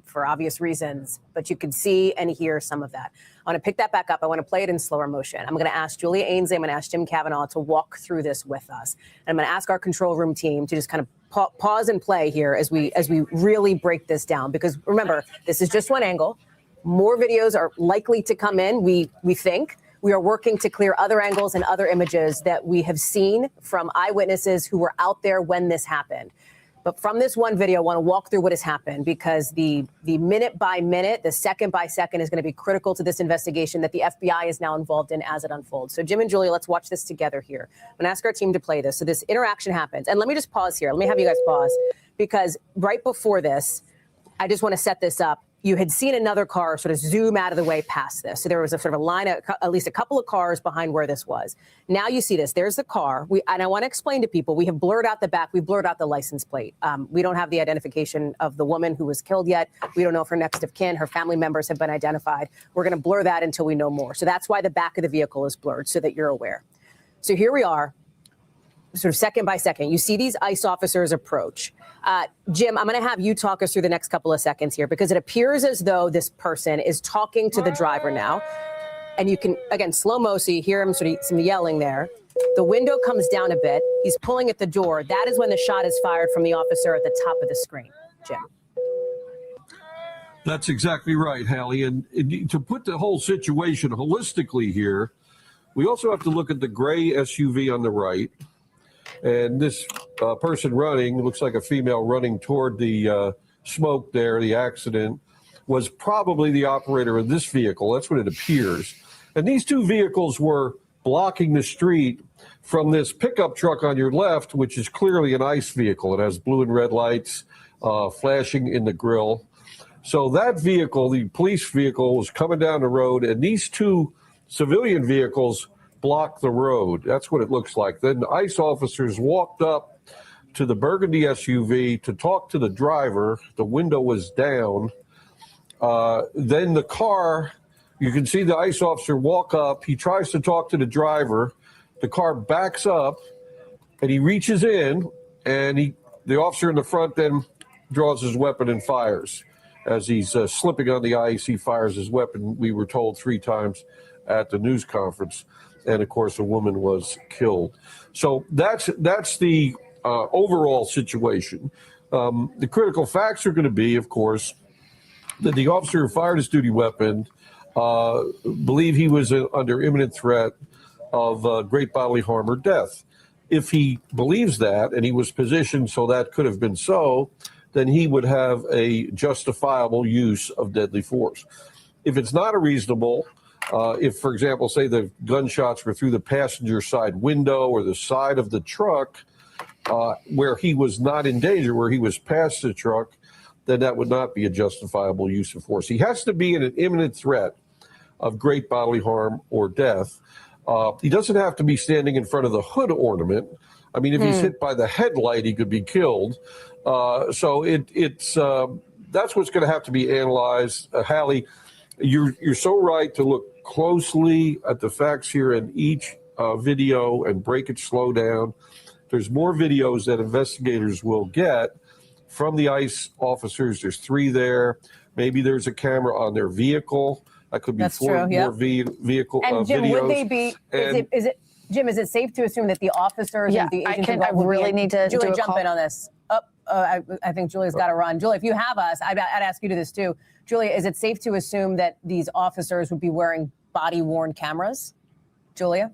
for obvious reasons, but you could see and hear some of that. I want to pick that back up. I want to play it in slower motion. I'm going to ask Julia Ainsley, I'm going to ask Jim Kavanaugh to walk through this with us. And I'm going to ask our control room team to just kind of pause and play here as we really break this down. Because remember, this is just one angle. More videos are likely to come in, we think. We are working to clear other angles and other images that we have seen from eyewitnesses who were out there when this happened. But from this one video, I want to walk through what has happened, because the minute by minute, the second by second is going to be critical to this investigation that the FBI is now involved in as it unfolds. So Jim and Julia, let's watch this together here. I'm going to ask our team to play this. So this interaction happens. And let me just pause here. Let me have you guys pause, because right before this, I just want to set this up. You had seen another car sort of zoom out of the way past this. So there was a sort of a line, at least a couple of cars behind where this was. Now you see this. There's the car. And I want to explain to people, we have blurred out the back. We blurred out the license plate. We don't have the identification of the woman who was killed yet. We don't know if her next of kin, her family members have been identified. We're going to blur that until we know more. So that's why the back of the vehicle is blurred, so that you're aware. So here we are, sort of second by second. You see these ICE officers approach. Jim, I'm going to have you talk us through the next couple of seconds here, because it appears as though this person is talking to the driver now. And you can, again, slow-mo, so you hear him sort of some yelling there. The window comes down a bit. He's pulling at the door. That is when the shot is fired from the officer at the top of the screen. Jim. That's exactly right, Hallie. And to put the whole situation holistically here, we also have to look at the gray SUV on the right. And this person running, looks like a female running toward the smoke there, the accident, was probably the operator of this vehicle. That's what it appears. And these two vehicles were blocking the street from this pickup truck on your left, which is clearly an ICE vehicle. It has blue and red lights flashing in the grill. So that vehicle, the police vehicle, was coming down the road, and these two civilian vehicles blocked the road. That's what it looks like. Then the ICE officers walked up to the burgundy SUV to talk to the driver. The window was down. Then the car, you can see the ICE officer walk up. He tries to talk to the driver. The car backs up, and he reaches in, and the officer in the front then draws his weapon and fires. As he's slipping on the ice, he fires his weapon, we were told 3 times at the news conference. And of course, a woman was killed. So that's the overall situation. The critical facts are going to be, of course, that the officer who fired his duty weapon believed he was under imminent threat of great bodily harm or death. If he believes that, and he was positioned so that could have been so, then he would have a justifiable use of deadly force. If it's not a reasonable, if, for example, say the gunshots were through the passenger side window or the side of the truck where he was not in danger, where he was past the truck, then that would not be a justifiable use of force. He has to be in an imminent threat of great bodily harm or death. He doesn't have to be standing in front of the hood ornament. I mean, if he's hit by the headlight, he could be killed. So it's that's what's going to have to be analyzed. Hallie, you're so right to look closely at the facts here in each video and break it slow down. There's more videos that investigators will get from the ICE officers. There's 3 there. Maybe there's a camera on their vehicle. That could be That's 4 true, yeah. more vehicle And Jim, videos. would they be? Jim, is it safe to assume that the officers and the agents I really need to Julie, do a jump call. in on this. I think Julie's got to run. Julie, if you have us, I'd ask you to this too. Julia, is it safe to assume that these officers would be wearing body-worn cameras? Julia?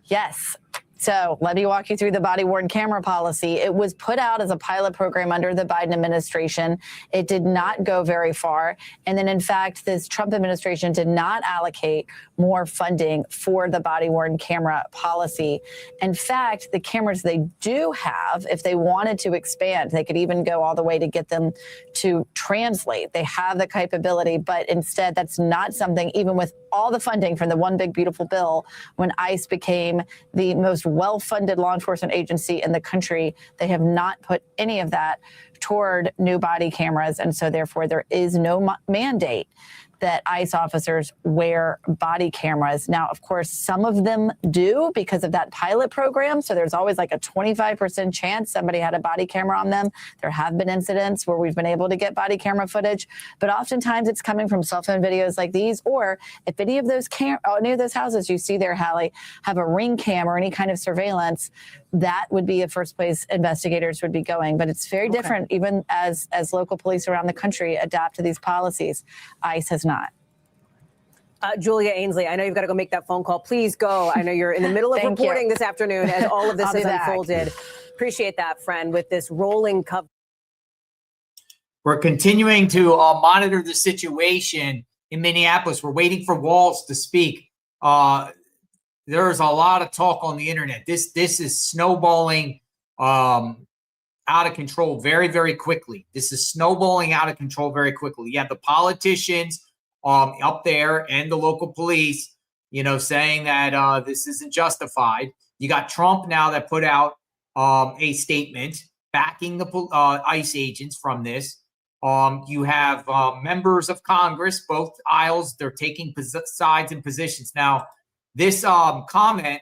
Yes. So let me walk you through the body-worn camera policy. It was put out as a pilot program under the Biden administration. It did not go very far. And then, in fact, this Trump administration did not allocate more funding for the body-worn camera policy. In fact, the cameras they do have, if they wanted to expand, they could even go all the way to get them to translate. They have the capability, but instead that's not something, even with all the funding from the One Big Beautiful Bill, when ICE became the most well-funded law enforcement agency in the country, they have not put any of that toward new body cameras. And so therefore there is no mandate that ICE officers wear body cameras. Now, of course, some of them do because of that pilot program. So there's always like a 25% chance somebody had a body camera on them. There have been incidents where we've been able to get body camera footage, but oftentimes it's coming from cell phone videos like these, or if any of those houses you see there, Hallie, have a ring cam or any kind of surveillance, that would be a first place investigators would be going. But it's very different, even as local police around the country adapt to these policies. ICE has not. Julia Ainsley, I know you've got to go make that phone call. Please go. I know you're in the middle of reporting this afternoon as all of this has unfolded. Appreciate that, friend, with this rolling cover. We're continuing to monitor the situation in Minneapolis. We're waiting for Walls to speak. There's a lot of talk on the internet. This is snowballing out of control very, very quickly. This is snowballing out of control very quickly. You have the politicians up there and the local police, saying that this isn't justified. You got Trump now that put out a statement backing the ICE agents from this. You have members of Congress, both aisles, they're taking sides and positions. Now, this comment,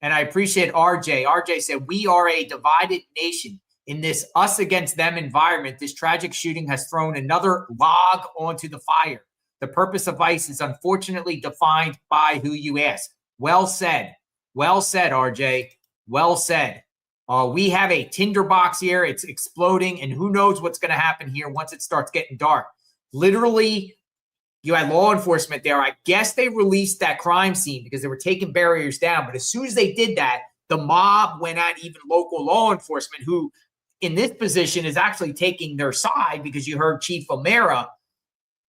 and I appreciate RJ. RJ said, "We are a divided nation. In this us against them environment, this tragic shooting has thrown another log onto the fire. The purpose of ICE is unfortunately defined by who you ask." Well said. Well said, RJ. Well said. We have a tinderbox here. It's exploding, and who knows what's going to happen here once it starts getting dark. Literally, you had law enforcement there. I guess they released that crime scene because they were taking barriers down. But as soon as they did that, the mob went at even local law enforcement, who in this position is actually taking their side, because you heard Chief O'Mara,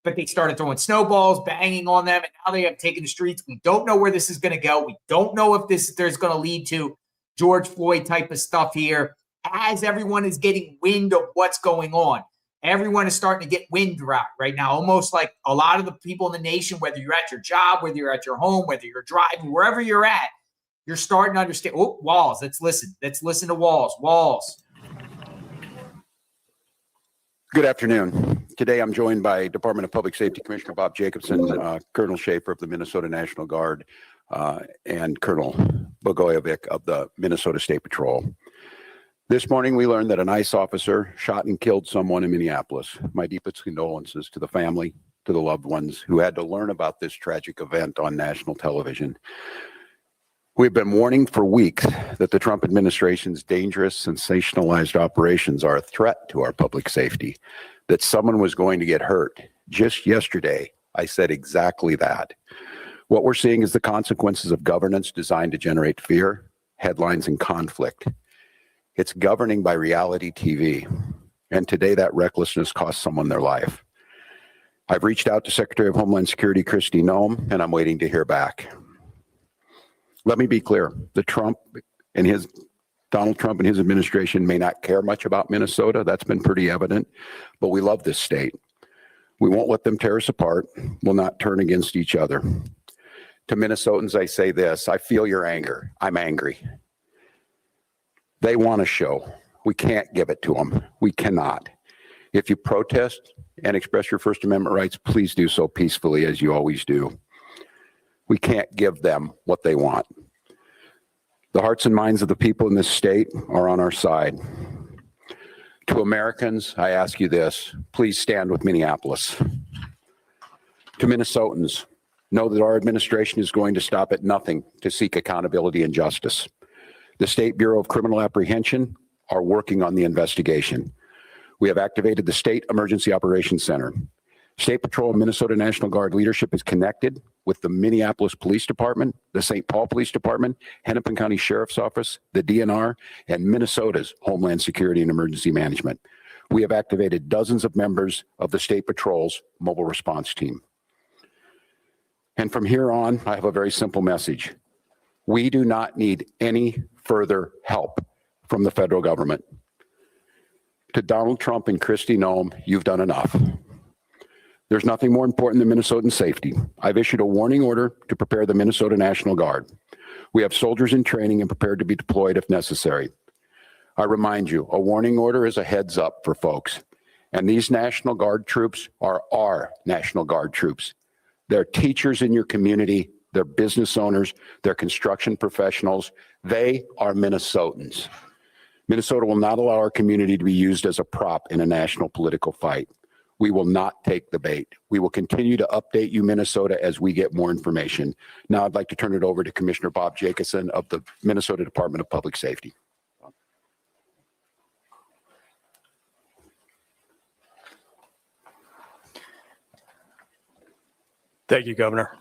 but they started throwing snowballs, banging on them, and now they have taken the streets. We don't know where this is going to go. We don't know if there's going to lead to George Floyd type of stuff here, as everyone is getting wind of what's going on. Everyone is starting to get wind right now, almost like a lot of the people in the nation, whether you're at your job, whether you're at your home, whether you're driving, wherever you're at, you're starting to understand. Oh, Walls, let's listen. Let's listen to Walls. Walls. Good afternoon. Today I'm joined by Department of Public Safety Commissioner Bob Jacobson, Colonel Schaefer of the Minnesota National Guard, and Colonel Bogojevic of the Minnesota State Patrol. This morning, we learned that an ICE officer shot and killed someone in Minneapolis. My deepest condolences to the family, to the loved ones who had to learn about this tragic event on national television. We've been warning for weeks that the Trump administration's dangerous, sensationalized operations are a threat to our public safety, that someone was going to get hurt. Just yesterday, I said exactly that. What we're seeing is the consequences of governance designed to generate fear, headlines, and conflict. It's governing by reality TV. And today that recklessness cost someone their life. I've reached out to Secretary of Homeland Security Kristi Noem, and I'm waiting to hear back. Let me be clear. Donald Trump and his administration may not care much about Minnesota. That's been pretty evident. But we love this state. We won't let them tear us apart. We'll not turn against each other. To Minnesotans, I say this. I feel your anger. I'm angry. They want a show. We can't give it to them. We cannot. If you protest, and express your First Amendment rights, please do so peacefully as you always do. We can't give them what they want. The hearts and minds of the people in this state are on our side. To Americans, I ask you this, please stand with Minneapolis. To Minnesotans, know that our administration is going to stop at nothing to seek accountability and justice. The State Bureau of Criminal Apprehension are working on the investigation. We have activated the State Emergency Operations Center. State Patrol and Minnesota National Guard leadership is connected with the Minneapolis Police Department, the St. Paul Police Department, Hennepin County Sheriff's Office, the DNR, and Minnesota's Homeland Security and Emergency Management. We have activated dozens of members of the State Patrol's mobile response team. And from here on, I have a very simple message. We do not need any further help from the federal government. To Donald Trump and Kristi Noem, you've done enough. There's nothing more important than Minnesotan safety. I've issued a warning order to prepare the Minnesota National Guard. We have soldiers in training and prepared to be deployed if necessary. I remind you, a warning order is a heads up for folks. And these National Guard troops are our National Guard troops. They're teachers in your community, they're business owners, they're construction professionals. They are Minnesotans. Minnesota will not allow our community to be used as a prop in a national political fight. We will not take the bait. We will continue to update you, Minnesota, as we get more information. Now I'd like to turn it over to Commissioner Bob Jacobson of the Minnesota Department of Public Safety. Thank you, Governor.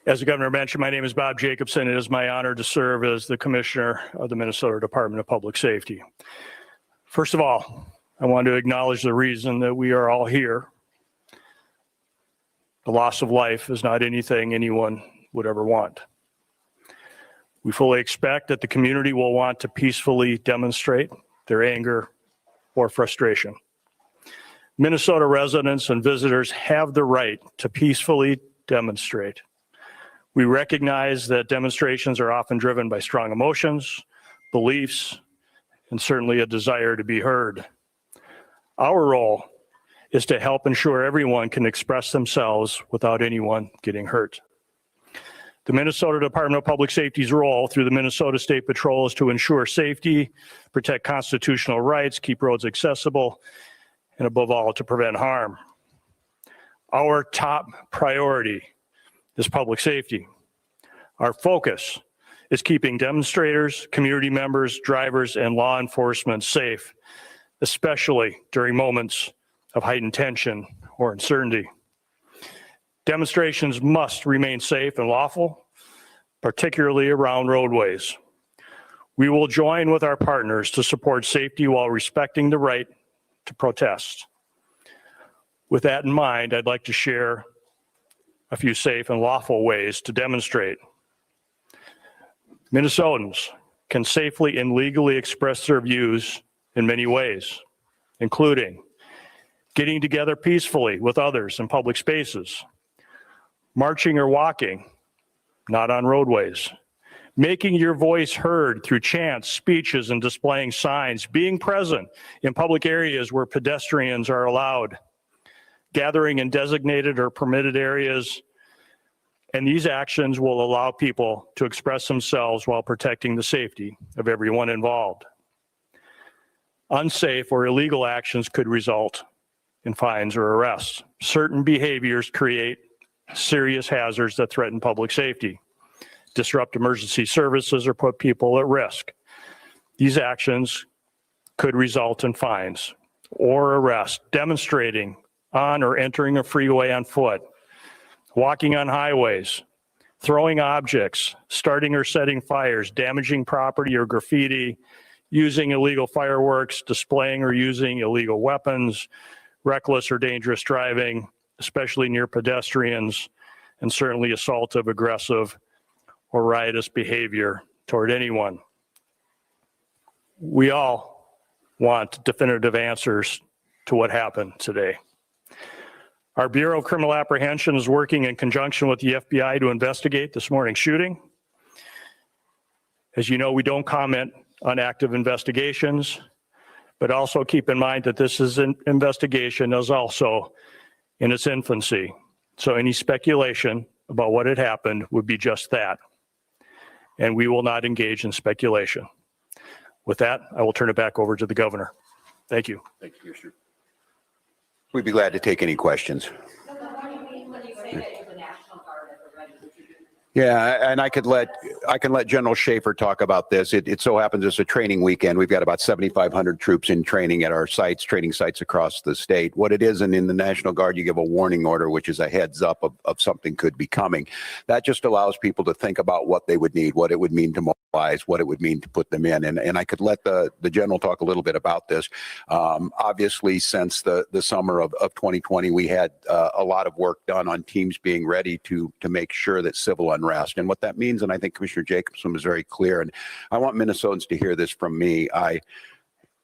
As the Governor mentioned, my name is Bob Jacobson. It is my honor to serve as the Commissioner of the Minnesota Department of Public Safety. First of all, I want to acknowledge the reason that we are all here. The loss of life is not anything anyone would ever want. We fully expect that the community will want to peacefully demonstrate their anger or frustration. Minnesota residents and visitors have the right to peacefully demonstrate. We recognize that demonstrations are often driven by strong emotions, beliefs, and certainly a desire to be heard. Our role is to help ensure everyone can express themselves without anyone getting hurt. The Minnesota Department of Public Safety's role through the Minnesota State Patrol is to ensure safety, protect constitutional rights, keep roads accessible, and above all, to prevent harm. Our top priority is public safety. Our focus is keeping demonstrators, community members, drivers, and law enforcement safe, especially during moments of heightened tension or uncertainty. Demonstrations must remain safe and lawful, particularly around roadways. We will join with our partners to support safety while respecting the right to protest. With that in mind, I'd like to share a few safe and lawful ways to demonstrate. Minnesotans can safely and legally express their views in many ways, including getting together peacefully with others in public spaces, marching or walking, not on roadways, making your voice heard through chants, speeches, and displaying signs, being present in public areas where pedestrians are allowed, gathering in designated or permitted areas, and these actions will allow people to express themselves while protecting the safety of everyone involved. Unsafe or illegal actions could result in fines or arrests. Certain behaviors create serious hazards that threaten public safety, disrupt emergency services, or put people at risk. These actions could result in fines or arrest. Demonstrating on or entering a freeway on foot, walking on highways, throwing objects, starting or setting fires, damaging property or graffiti, using illegal fireworks, displaying or using illegal weapons, reckless or dangerous driving, especially near pedestrians, and certainly assaultive, aggressive, or riotous behavior toward anyone. We all want definitive answers to what happened today. Our Bureau of Criminal Apprehension is working in conjunction with the FBI to investigate this morning's shooting. As you know, we don't comment on active investigations, But also keep in mind that this is an investigation is also in its infancy. So any speculation about what had happened would be just that. And we will not engage in speculation. With that, I will turn it back over to the governor. Thank you. Thank you, Commissioner. We'd be glad to take any questions. Yeah, and I can let General Schaefer talk about this. It so happens it's a training weekend. We've got about 7,500 troops in training at our sites, training sites across the state. What it is, and in the National Guard, you give a warning order, which is a heads up of something could be coming. That just allows people to think about what they would need, what it would mean to mobilize, what it would mean to put them in. And I could let the general talk a little bit about this. Obviously, since the summer of 2020, we had a lot of work done on teams being ready to make sure that civil unrest. And what that means, and I think Commissioner Jacobson was very clear, and I want Minnesotans to hear this from me.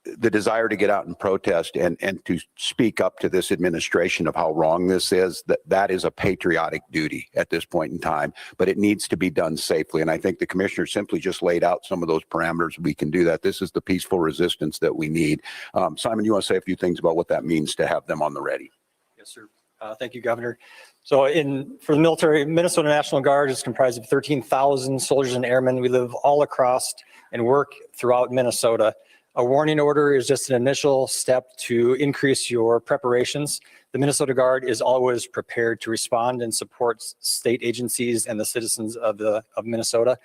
The desire to get out and protest and to speak up to this administration of how wrong this is, that is a patriotic duty at this point in time, but it needs to be done safely. And I think the commissioner simply just laid out some of those parameters. We can do that. This is the peaceful resistance that we need. Simon, you want to say a few things about what that means to have them on the ready? Yes, sir. Thank you, Governor. So for the military, Minnesota National Guard is comprised of 13,000 soldiers and airmen. We live all across and work throughout Minnesota. A warning order is just an initial step to increase your preparations. The Minnesota Guard is always prepared to respond and support state agencies and the citizens of Minnesota.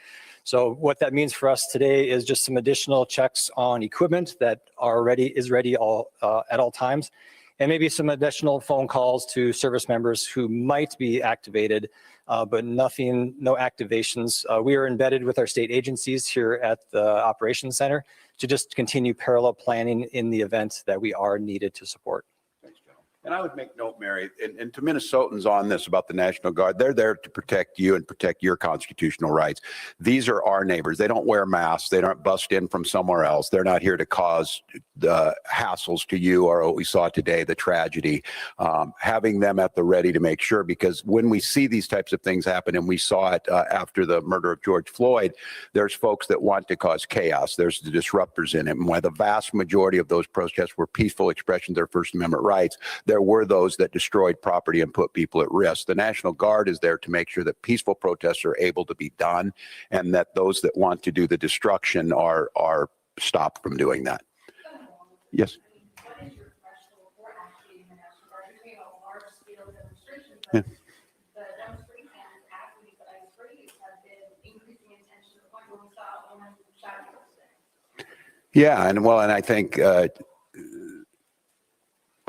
So what that means for us today is just some additional checks on equipment that is ready at all times. And maybe some additional phone calls to service members who might be activated, but no activations. We are embedded with our state agencies here at the Operations Center to just continue parallel planning in the event that we are needed to support. And I would make note, Mary, and to Minnesotans on this about the National Guard, they're there to protect you and protect your constitutional rights. These are our neighbors. They don't wear masks. They don't bust in from somewhere else. They're not here to cause the hassles to you or what we saw today, the tragedy. Having them at the ready to make sure, because when we see these types of things happen, and we saw it after the murder of George Floyd, there's folks that want to cause chaos. There's the disruptors in it. And while the vast majority of those protests were peaceful expressions of their First Amendment rights, there were those that destroyed property and put people at risk. The National Guard is there to make sure that peaceful protests are able to be done and that those that want to do the destruction are stopped from doing that. Yes. Yeah. Yeah, and I think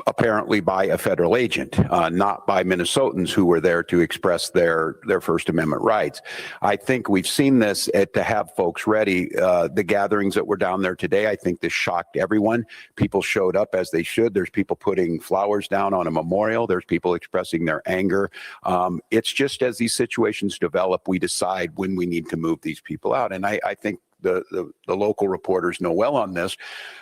apparently by a federal agent, not by Minnesotans who were there to express their First Amendment rights. I think we've seen this to have folks ready. The gatherings that were down there today, I think this shocked everyone. People showed up as they should. There's people putting flowers down on a memorial. There's people expressing their anger. It's just as these situations develop, we decide when we need to move these people out. And I think the local reporters know well on this,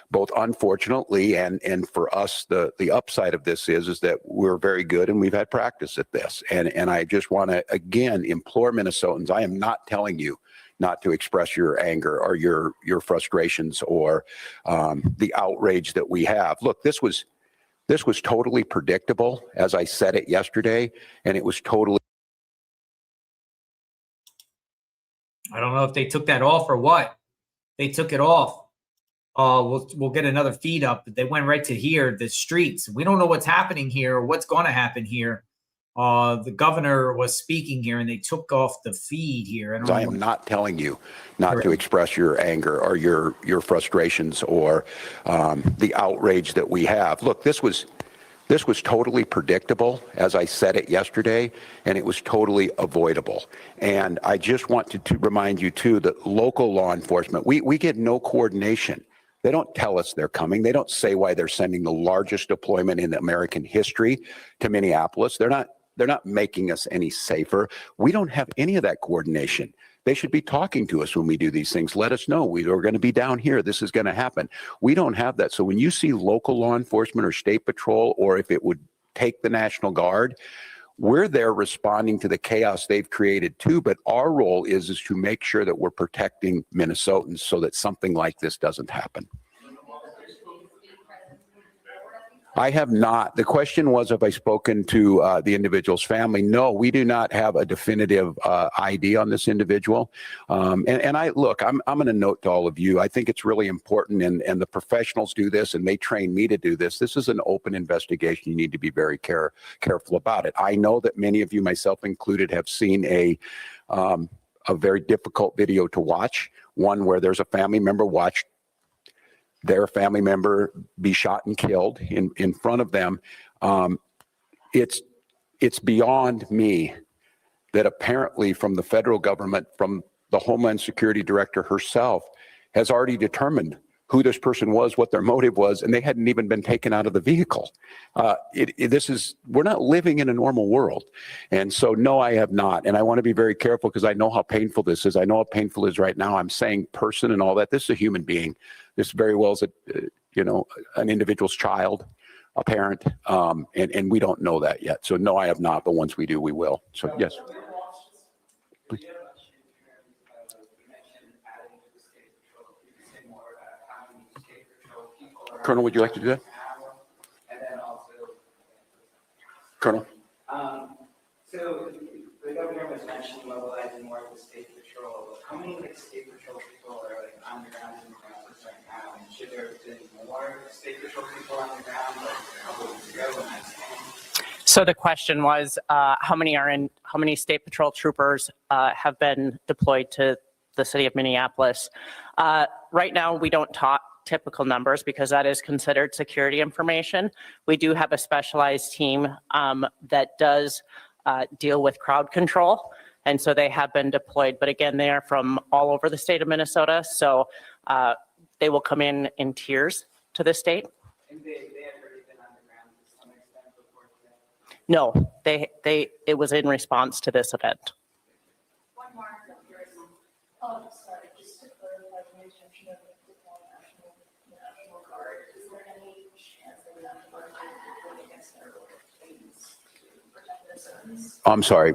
both unfortunately and for us, the upside of this is that we're very good and we've had practice at this. And I just want to, again, implore Minnesotans, I am not telling you not to express your anger or your frustrations or the outrage that we have. Look, this was totally predictable, as I said it yesterday, and it was totally. I don't know if they took that off or what. They took it off. We'll get another feed up. They went right to here, the streets. We don't know what's happening here or what's going to happen here. The governor was speaking here, and they took off the feed here. I am not telling you not to express your anger or your frustrations or the outrage that we have. Look, this was totally predictable, as I said it yesterday, and it was totally avoidable. And I just want to remind you, too, that local law enforcement, we get no coordination. They don't tell us they're coming. They don't say why they're sending the largest deployment in American history to Minneapolis. They're not making us any safer. We don't have any of that coordination. They should be talking to us when we do these things. Let us know we're going to be down here. This is going to happen. We don't have that. So when you see local law enforcement or state patrol, or if it would take the National Guard, we're there responding to the chaos they've created too. But our role is to make sure that we're protecting Minnesotans so that something like this doesn't happen. I have not. The question was, have I spoken to the individual's family? No, we do not have a definitive ID on this individual. And I look, I'm going to note to all of you, I think it's really important, and the professionals do this, and they train me to do this. This is an open investigation. You need to be very careful about it. I know that many of you, myself included, have seen a very difficult video to watch, one where there's a family member watched their family member be shot and killed in front of them. It's beyond me that apparently from the federal government, from the Homeland Security Director herself, has already determined who this person was, what their motive was, and they hadn't even been taken out of the vehicle. We're not living in a normal world. And so, no, I have not. And I want to be very careful because I know how painful this is. I know how painful it is right now. I'm saying person and all that. This is a human being. This very well is an individual's child, a parent, and we don't know that yet. So, no, I have not. But once we do, we will. So, yes. Please. Colonel, would you like to do that? Colonel? So the governor was mentioning mobilizing more of the state patrol. How many state patrol people are on the ground in Minneapolis right now? And should there have been more state patrol people on the ground like a couple of weeks ago when I was saying? So the question was, how many state patrol troopers have been deployed to the city of Minneapolis? Right now, we don't talk typical numbers because that is considered security information. We do have a specialized team that does deal with crowd control, and so they have been deployed. But again, they are from all over the state of Minnesota, so they will come in tiers to the state. And they had already been on the ground to some extent before today? No, it was in response to this event. One more. Sorry, just to clarify the intention of the National Guard, is there any chance that the National Guard would deploy against their planes to protect their citizens? I'm sorry.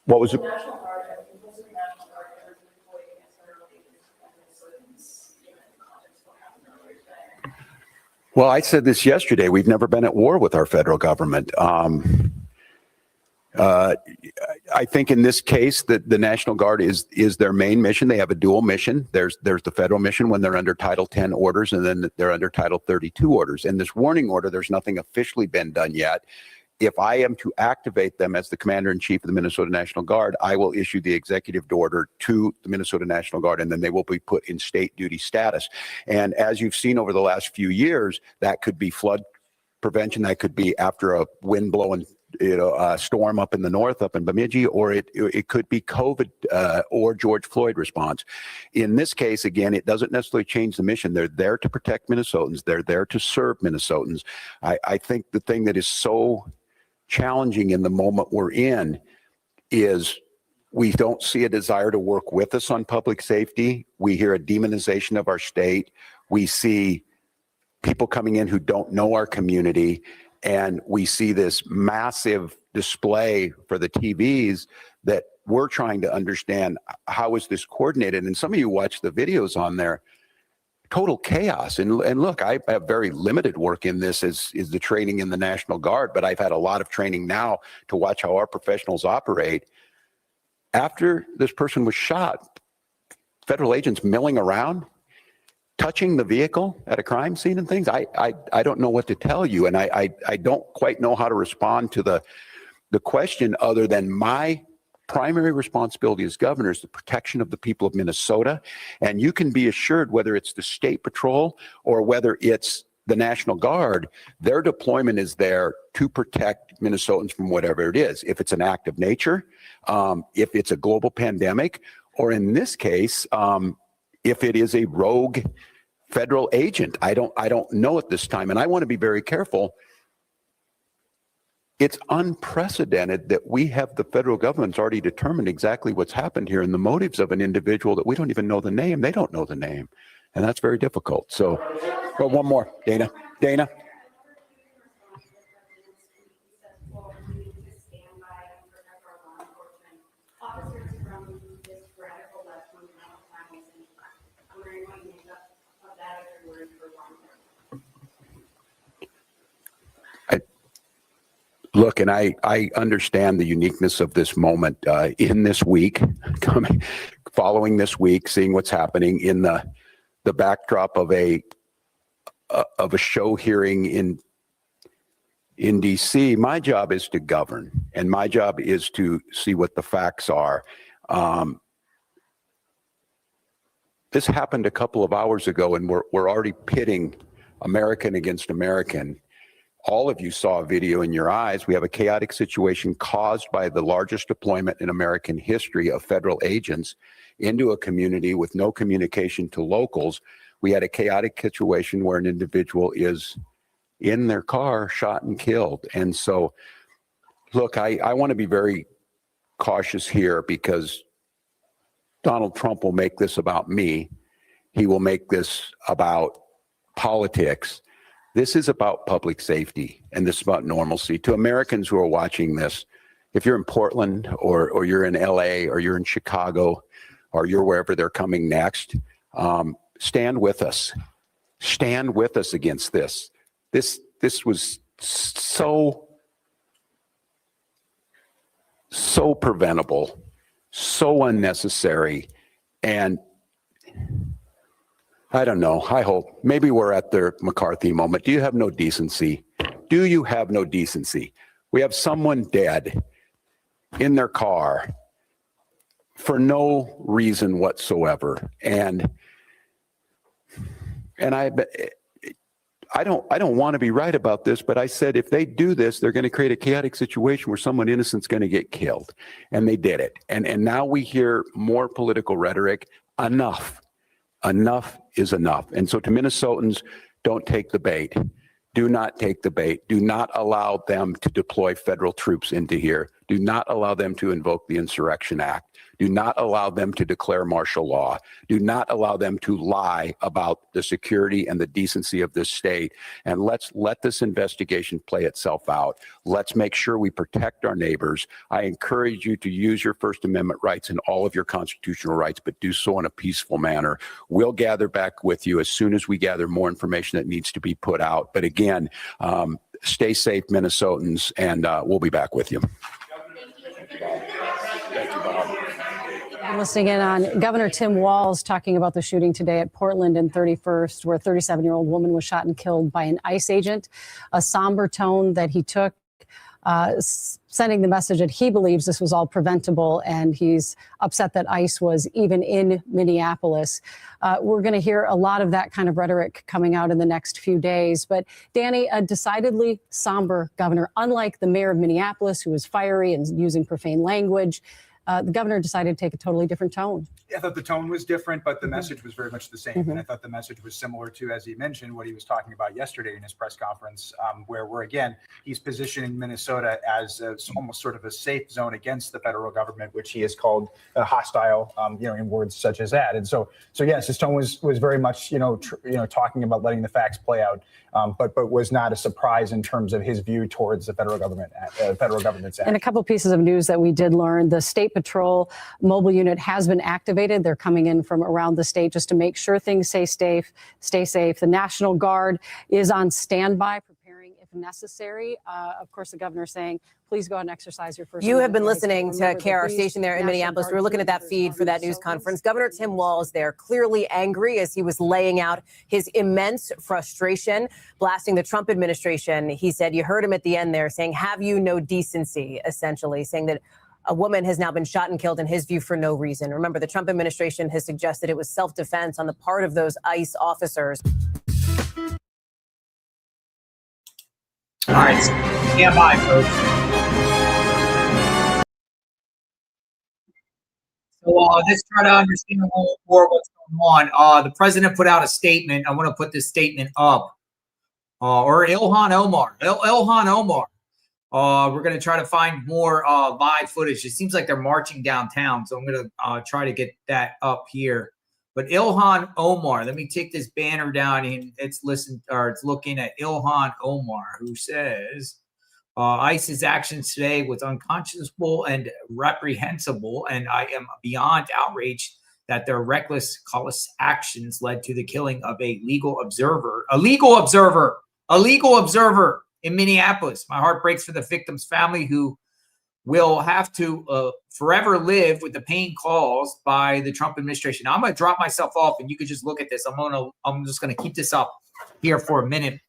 What was it? The National Guard, was the National Guard ever deployed against their planes to protect their citizens, given the context of what happened earlier today? Well, I said this yesterday. We've never been at war with our federal government. I think in this case that the National Guard is their main mission. They have a dual mission. There's the federal mission when they're under Title 10 orders, and then they're under Title 32 orders. In this warning order, there's nothing officially been done yet. If I am to activate them as the Commander-in-Chief of the Minnesota National Guard, I will issue the executive order to the Minnesota National Guard, and then they will be put in state duty status. And as you've seen over the last few years, that could be flood prevention, that could be after a wind blowing storm up in the north, up in Bemidji, or it could be COVID or George Floyd response. In this case, again, it doesn't necessarily change the mission. They're there to protect Minnesotans. They're there to serve Minnesotans. I think the thing that is so challenging in the moment we're in is we don't see a desire to work with us on public safety. We hear a demonization of our state. We see people coming in who don't know our community. And we see this massive display for the TVs that we're trying to understand how is this coordinated. And some of you watch the videos on there, total chaos. And look, I have very limited work in this is the training in the National Guard, but I've had a lot of training now to watch how our professionals operate. After this person was shot, federal agents milling around, touching the vehicle at a crime scene and things. I don't know what to tell you. And I don't quite know how to respond to the question other than my primary responsibility as governor is the protection of the people of Minnesota. And you can be assured whether it's the state patrol or whether it's the National Guard, their deployment is there to protect Minnesotans from whatever it is. If it's an act of nature, if it's a global pandemic, or in this case, if it is a rogue federal agent. I don't know at this time, and I want to be very careful. It's unprecedented that we have the federal government's already determined exactly what's happened here and the motives of an individual that we don't even know the name. They don't know the name, and that's very difficult. So, well, one more, Dana. Look, and I understand the uniqueness of this moment in this week, following this week, seeing what's happening in the backdrop of a show hearing in DC. My job is to govern, and my job is to see what the facts are. This happened a couple of hours ago, and we're already pitting American against American. All of you saw a video in your eyes. We have a chaotic situation caused by the largest deployment in American history of federal agents into a community with no communication to locals. We had a chaotic situation where an individual is in their car, shot and killed. And so, look, I want to be very cautious here, because Donald Trump will make this about me. He will make this about politics. This is about public safety, and this is about normalcy. To Americans who are watching this, if you're in Portland or you're in LA or you're in Chicago or you're wherever they're coming next, stand with us. Stand with us against this. This was so preventable, so unnecessary, and I don't know. I hope maybe we're at the McCarthy moment. Do you have no decency? Do you have no decency? We have someone dead in their car for no reason whatsoever, and I don't want to be right about this, but I said if they do this, they're going to create a chaotic situation where someone innocent's going to get killed, and they did it. And now we hear more political rhetoric. Enough. Enough is enough. And so to Minnesotans, don't take the bait. Do not take the bait. Do not allow them to deploy federal troops into here. Do not allow them to invoke the Insurrection Act. Do not allow them to declare martial law. Do not allow them to lie about the security and the decency of this state. And let's let this investigation play itself out. Let's make sure we protect our neighbors. I encourage you to use your First Amendment rights and all of your constitutional rights, but do so in a peaceful manner. We'll gather back with you as soon as we gather more information that needs to be put out. But again, stay safe, Minnesotans, and we'll be back with you. Thank you, Bob. I'm listening in on Governor Tim Walz talking about the shooting today at Portland and 31st, where a 37-year-old woman was shot and killed by an ICE agent. A somber tone that he took, sending the message that he believes this was all preventable, and he's upset that ICE was even in Minneapolis. We're going to hear a lot of that kind of rhetoric coming out in the next few days. But Danny, a decidedly somber governor, unlike the mayor of Minneapolis, who was fiery and using profane language. The governor decided to take a totally different tone. I thought the tone was different, but the message was very much the same. And I thought the message was similar to, as he mentioned, what he was talking about yesterday in his press conference, where again, he's positioning Minnesota as almost sort of a safe zone against the federal government, which he has called hostile, in words such as that. And so yes, his tone was very much, talking about letting the facts play out, but was not a surprise in terms of his view towards the federal government's action. And a couple pieces of news that we did learn: the State Patrol mobile unit has been activated. They're coming in from around the state just to make sure things stay safe. The National Guard is on standby, preparing if necessary. Of course, the governor saying, please go ahead and exercise your First You have been Amendment rights. listening to KR station there in Minneapolis. We were looking at that feed for that news conference. Governor Tim Walz there, clearly angry as he was laying out his immense frustration, blasting the Trump administration. He said, you heard him at the end there saying, have you no decency, essentially saying that a woman has now been shot and killed, in his view, for no reason. Remember, the Trump administration has suggested it was self-defense on the part of those ICE officers. All right, stand by, folks. So let's try to understand a little more what's going on. The president put out a statement. I want to put this statement up. Or Ilhan Omar. Ilhan Omar. We're going to try to find more live footage. It seems like they're marching downtown, so I'm going to try to get that up here. But Ilhan Omar, let me take this banner down, and it's looking at Ilhan Omar, who says ICE's actions today was unconscionable and reprehensible, and I am beyond outraged that their reckless, callous actions led to the killing of a legal observer. A legal observer. in Minneapolis. My heart breaks for the victim's family who will have to forever live with the pain caused by the Trump administration. Now, I'm going to drop myself off, and you can just look at this. I'm just going to keep this up here for a minute.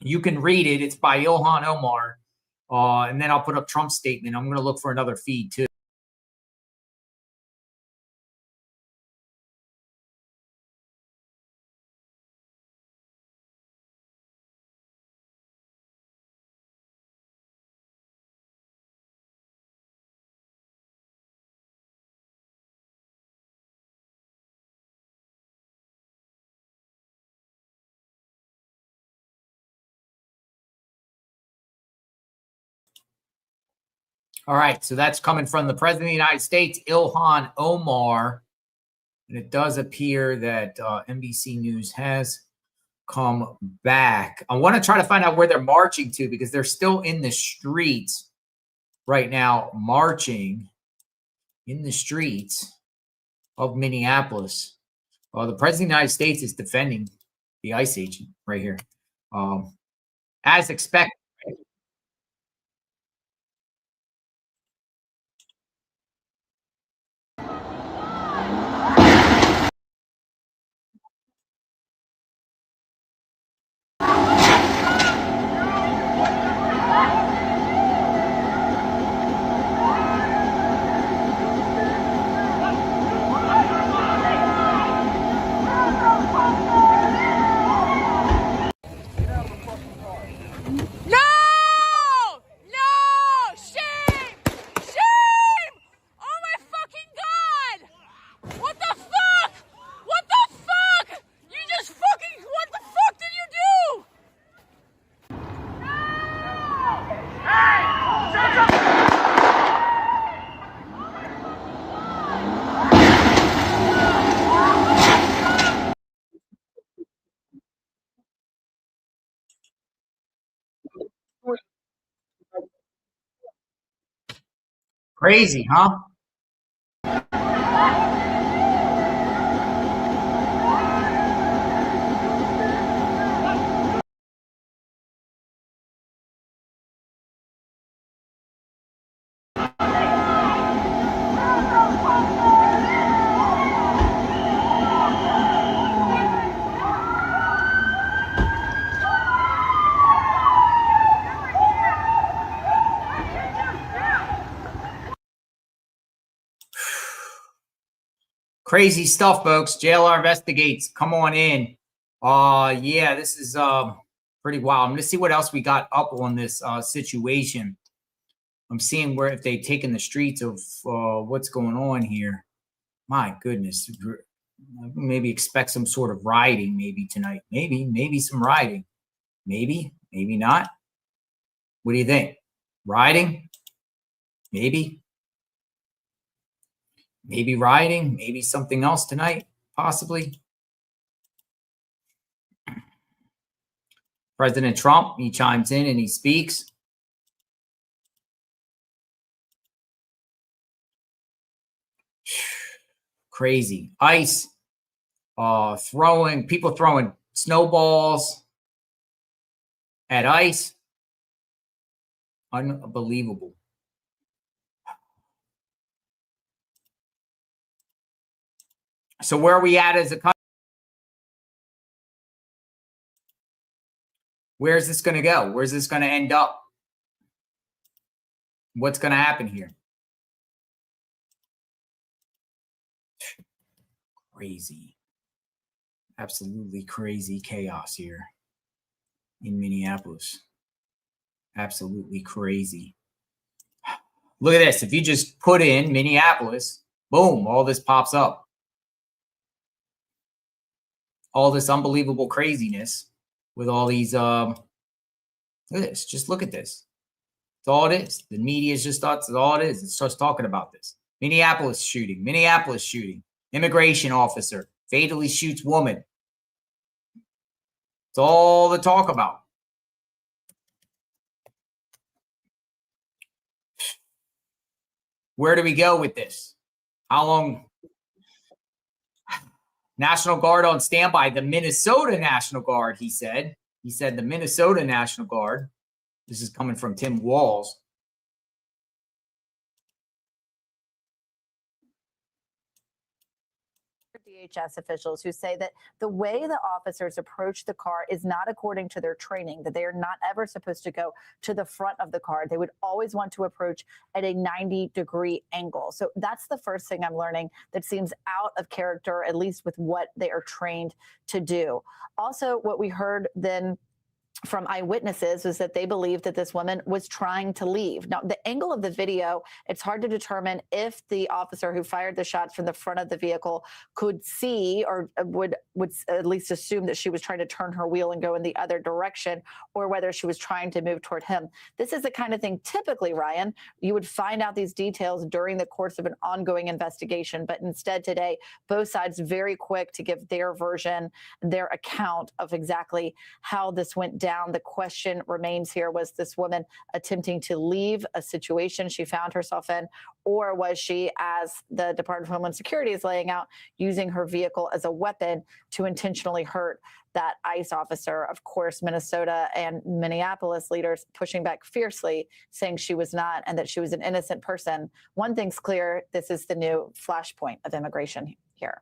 You can read it. It's by Ilhan Omar, and then I'll put up Trump's statement. I'm going to look for another feed too. All right, so that's coming from the President of the United States, Ilhan Omar. And it does appear that NBC News has come back. I want to try to find out where they're marching to, because they're still in the streets right now, marching in the streets of Minneapolis. The President of the United States is defending the ICE agent right here, as expected. Crazy, huh? Crazy stuff, folks. JLR investigates. Come on in. Yeah, this is pretty wild. I'm going to see what else we got up on this situation. I'm seeing where if they've taken the streets of what's going on here. My goodness. Maybe expect some sort of rioting maybe tonight. Maybe some rioting. Maybe not. What do you think? Rioting? Maybe rioting, maybe something else tonight, possibly. President Trump, he chimes in and he speaks. Crazy. ICE people throwing snowballs at ICE. Unbelievable. So where are we at as a country? Where's this going to go? Where's this going to end up? What's going to happen here? Crazy. Absolutely crazy chaos here in Minneapolis. Absolutely crazy. Look at this. If you just put in Minneapolis, boom, all this pops up. All this unbelievable craziness with all these, look at this. Just look at this. That's all it is. The media is just, that's all it is. It starts talking about this. Minneapolis shooting. Immigration officer fatally shoots woman. It's all the talk about. Where do we go with this? How long? National Guard on standby. The Minnesota National Guard, he said. He said the Minnesota National Guard. This is coming from Tim Walls. DHS officials who say that the way the officers approach the car is not according to their training, that they are not ever supposed to go to the front of the car. They would always want to approach at a 90-degree angle. So that's the first thing I'm learning that seems out of character, at least with what they are trained to do. Also, what we heard then from eyewitnesses was that they believed that this woman was trying to leave. Now, the angle of the video, it's hard to determine if the officer who fired the shots from the front of the vehicle could see or would at least assume that she was trying to turn her wheel and go in the other direction, or whether she was trying to move toward him. This is the kind of thing, typically, Ryan, you would find out these details during the course of an ongoing investigation. But instead today, both sides very quick to give their version, their account of exactly how this went down. The question remains here, was this woman attempting to leave a situation she found herself in, or was she, as the Department of Homeland Security is laying out, using her vehicle as a weapon to intentionally hurt that ICE officer? Of course, Minnesota and Minneapolis leaders pushing back fiercely, saying she was not and that she was an innocent person. One thing's clear, this is the new flashpoint of immigration here.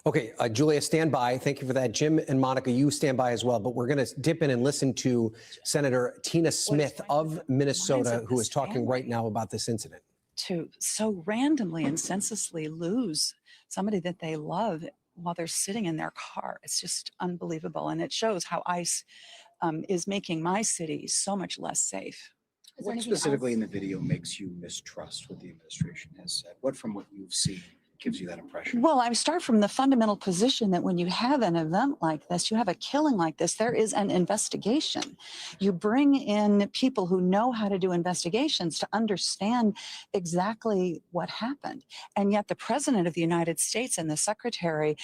Okay, Julia, stand by. Thank you for that. Jim and Monica, you stand by as well. But we're going to dip in and listen to Senator Tina Smith of Minnesota, who is talking right now about this incident. To so randomly and senselessly lose somebody that they love while they're sitting in their car, it's just unbelievable. And it shows how ICE is making my city so much less safe. What specifically in the video makes you mistrust what the administration has said? What from what you've seen gives you that impression? Well, I start from the fundamental position that when you have an event like this, you have a killing like this, there is an investigation. You bring in people who know how to do investigations to understand exactly what happened. And yet the President of the United States and the Secretary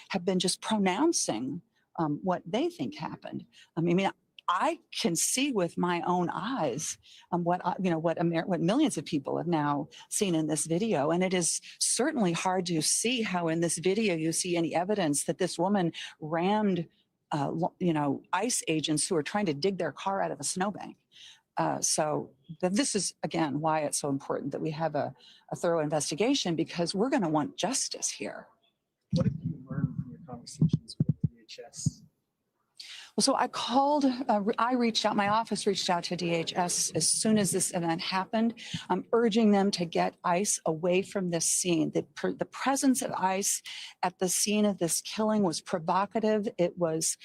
have been just pronouncing what they think happened. I mean, I can see with my own eyes what millions of people have now seen in this video, and it is certainly hard to see how in this video you see any evidence that this woman rammed, ICE agents who are trying to dig their car out of a snowbank. So this is again why it's so important that we have a thorough investigation, because we're going to want justice here. What have you learned from your conversations with DHS? Well, so I called, my office reached out to DHS as soon as this event happened, urging them to get ICE away from this scene. The presence of ICE at the scene of this killing was provocative. It was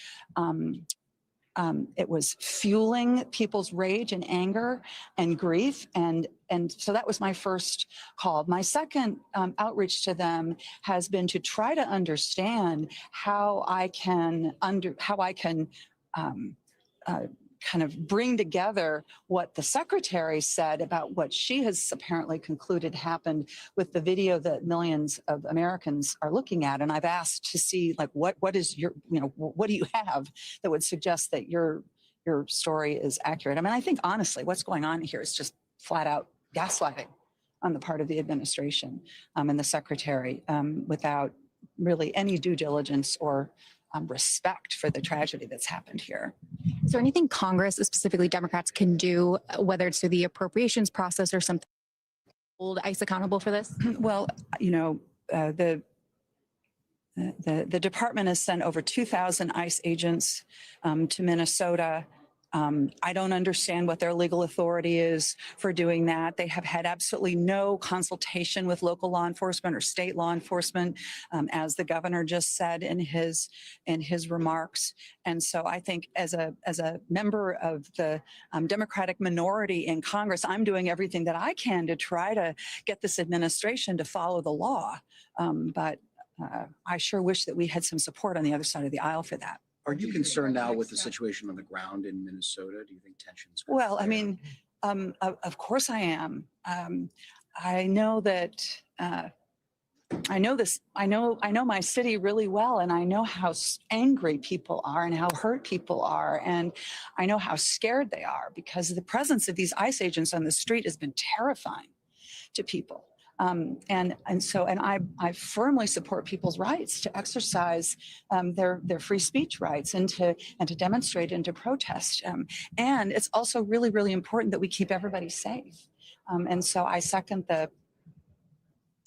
fueling people's rage and anger and grief. And so that was my first call. My second outreach to them has been to try to understand how I can kind of bring together what the secretary said about what she has apparently concluded happened with the video that millions of Americans are looking at. And I've asked to see, like, what is your, what do you have that would suggest that your story is accurate? I mean, I think honestly, what's going on here is just flat out gaslighting on the part of the administration and the secretary without really any due diligence or respect for the tragedy that's happened here. Is there anything Congress, specifically Democrats, can do, whether it's through the appropriations process or something, hold ICE accountable for this? Well, the department has sent over 2,000 ICE agents to Minnesota. I don't understand what their legal authority is for doing that. They have had absolutely no consultation with local law enforcement or state law enforcement, as the governor just said in his remarks. And so I think as a member of the Democratic minority in Congress, I'm doing everything that I can to try to get this administration to follow the law. But I sure wish that we had some support on the other side of the aisle for that. Are you concerned now with the situation on the ground in Minnesota? Do you think tensions? Well, I mean, of course I am. I know that I know my city really well, and I know how angry people are and how hurt people are, and I know how scared they are because the presence of these ICE agents on the street has been terrifying to people. And I firmly support people's rights to exercise their free speech rights and to demonstrate and to protest. And it's also really, really important that we keep everybody safe. And so I second the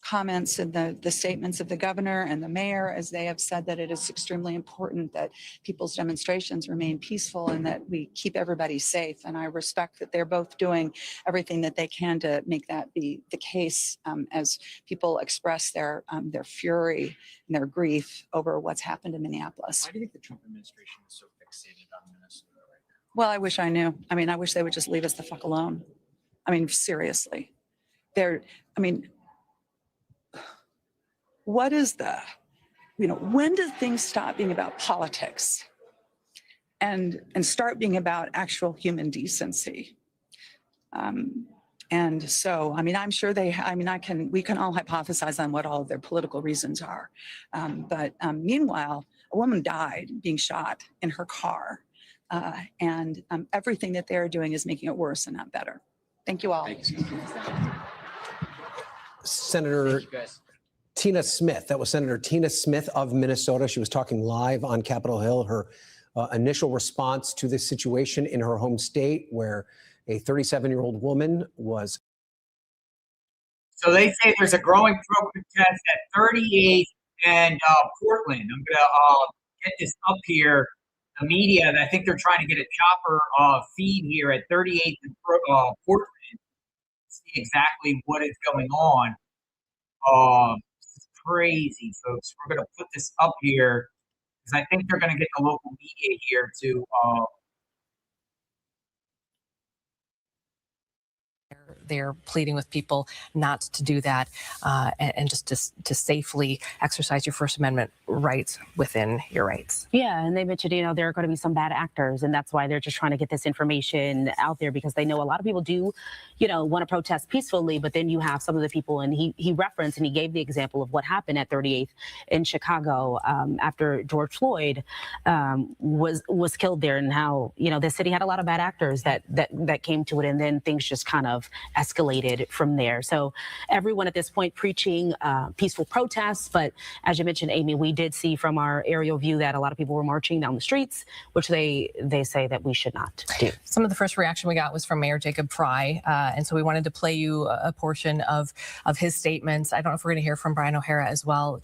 comments and the statements of the governor and the mayor, as they have said that it is extremely important that people's demonstrations remain peaceful and that we keep everybody safe. And I respect that they're both doing everything that they can to make that be the case as people express their fury and their grief over what's happened in Minneapolis. Why do you think the Trump administration is so fixated on Minnesota right now? Well, I wish I knew. I mean, I wish they would just leave us the fuck alone. I mean, seriously. What is when do things stop being about politics and start being about actual human decency? And so, I mean, I'm sure we can all hypothesize on what all of their political reasons are. But meanwhile, a woman died being shot in her car. And everything that they're doing is making it worse and not better. Thank you all. Senator Tina Smith. That was Senator Tina Smith of Minnesota. She was talking live on Capitol Hill. Her initial response to this situation in her home state, where a 37-year-old woman was. So they say there's a growing protest at 38th and Portland. I'm gonna get this up here. The media, I think they're trying to get a chopper feed here at 38th and Portland. See exactly what is going on. It's crazy, folks. We're going to put this up here because I think they're going to get the local media here to. They're pleading with people not to do that and just to safely exercise your First Amendment rights within your rights. Yeah, and they mentioned, there are going to be some bad actors, and that's why they're just trying to get this information out there, because they know a lot of people do, want to protest peacefully, but then you have some of the people, and he referenced and he gave the example of what happened at 38th in Chicago after George Floyd was killed there, and how, the city had a lot of bad actors that came to it, and then things just kind of escalated from there. So everyone at this point preaching peaceful protests, but as you mentioned, Amy, we did see from our aerial view that a lot of people were marching down the streets, which they say that we should not do. Some of the first reaction we got was from Mayor Jacob Fry, and so we wanted to play you a portion of his statements. I don't know if we're going to hear from Brian O'Hara as well,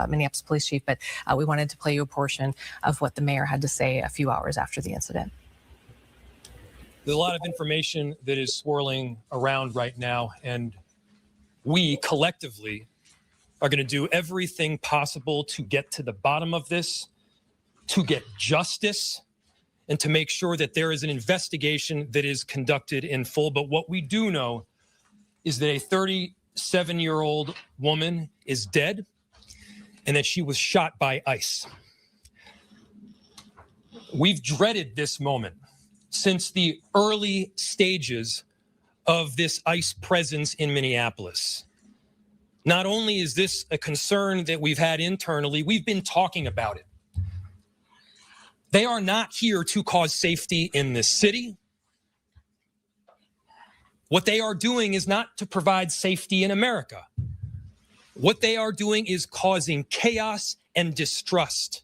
Minneapolis Police Chief, but we wanted to play you a portion of what the mayor had to say a few hours after the incident. There's a lot of information that is swirling around right now, and we collectively are going to do everything possible to get to the bottom of this, to get justice, and to make sure that there is an investigation that is conducted in full. But what we do know is that a 37-year-old woman is dead and that she was shot by ICE. We've dreaded this moment since the early stages of this ICE presence in Minneapolis. Not only is this a concern that we've had internally, we've been talking about it. They are not here to cause safety in this city. What they are doing is not to provide safety in America. What they are doing is causing chaos and distrust.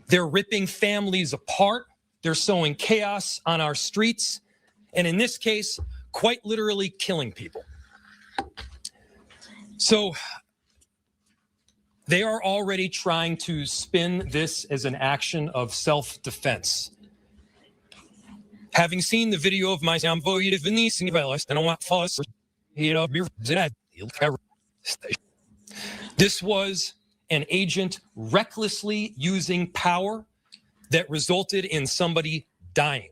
They're ripping families apart. They're sowing chaos on our streets, and in this case, quite literally killing people. So they are already trying to spin this as an action of self-defense. Having seen the video of my this was an agent recklessly using power that resulted in somebody dying,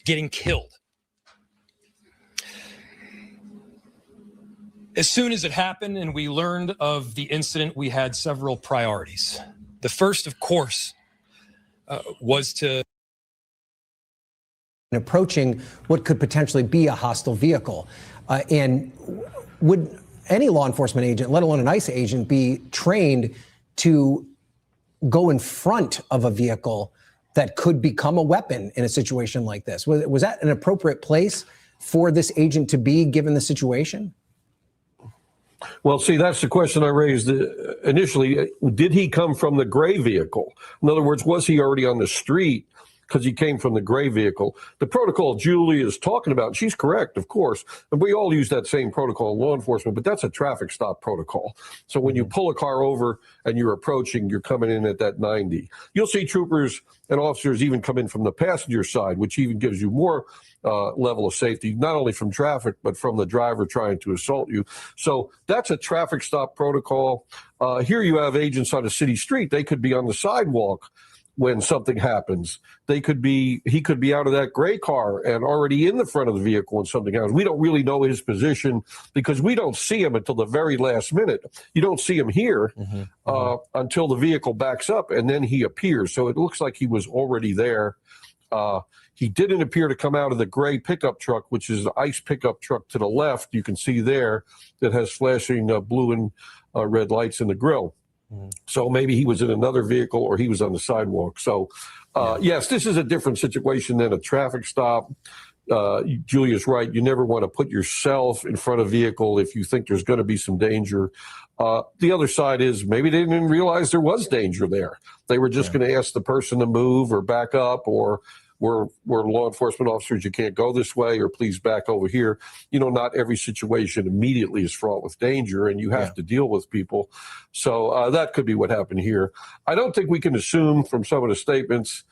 getting killed. As soon as it happened and we learned of the incident, we had several priorities. The first, of course, was to approaching what could potentially be a hostile vehicle. And would any law enforcement agent, let alone an ICE agent, be trained to go in front of a vehicle that could become a weapon in a situation like this? Was that an appropriate place for this agent to be given the situation? Well, see, that's the question I raised initially. Did he come from the gray vehicle? In other words, was he already on the street because he came from the gray vehicle? The protocol Julie is talking about, and she's correct, of course, and we all use that same protocol in law enforcement, but that's a traffic stop protocol. So when you pull a car over and you're approaching, you're coming in at that 90. You'll see troopers and officers even come in from the passenger side, which even gives you more level of safety, not only from traffic, but from the driver trying to assault you. So that's a traffic stop protocol. Here you have agents on a city street. They could be on the sidewalk when something happens. He could be out of that gray car and already in the front of the vehicle when something happens. We don't really know his position because we don't see him until the very last minute. You don't see him here until the vehicle backs up and then he appears. So it looks like he was already there. He didn't appear to come out of the gray pickup truck, which is the ICE pickup truck to the left. You can see there that has flashing blue and red lights in the grille. So maybe he was in another vehicle or he was on the sidewalk. So, yes, this is a different situation than a traffic stop. Julia's right. You never want to put yourself in front of a vehicle if you think there's going to be some danger. The other side is maybe they didn't realize there was danger there. They were just going to ask the person to move or back up, or we're law enforcement officers, you can't go this way, or please back over here. You know, not every situation immediately is fraught with danger, and you have to deal with people. So that could be what happened here. I don't think we can assume from some of the statements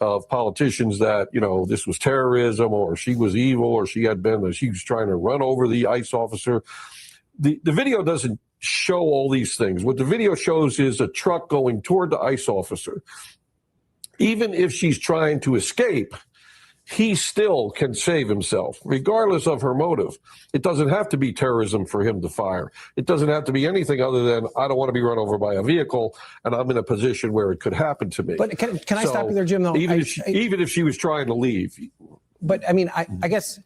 of politicians that, you know, this was terrorism or she was evil or she was trying to run over the ICE officer. The video doesn't show all these things. What the video shows is a truck going toward the ICE officer. Even if she's trying to escape, he still can save himself, regardless of her motive. It doesn't have to be terrorism for him to fire. It doesn't have to be anything other than, I don't want to be run over by a vehicle, and I'm in a position where it could happen to me. But can I stop you there, Jim? Though, even if she was trying to leave. But I mean, I guess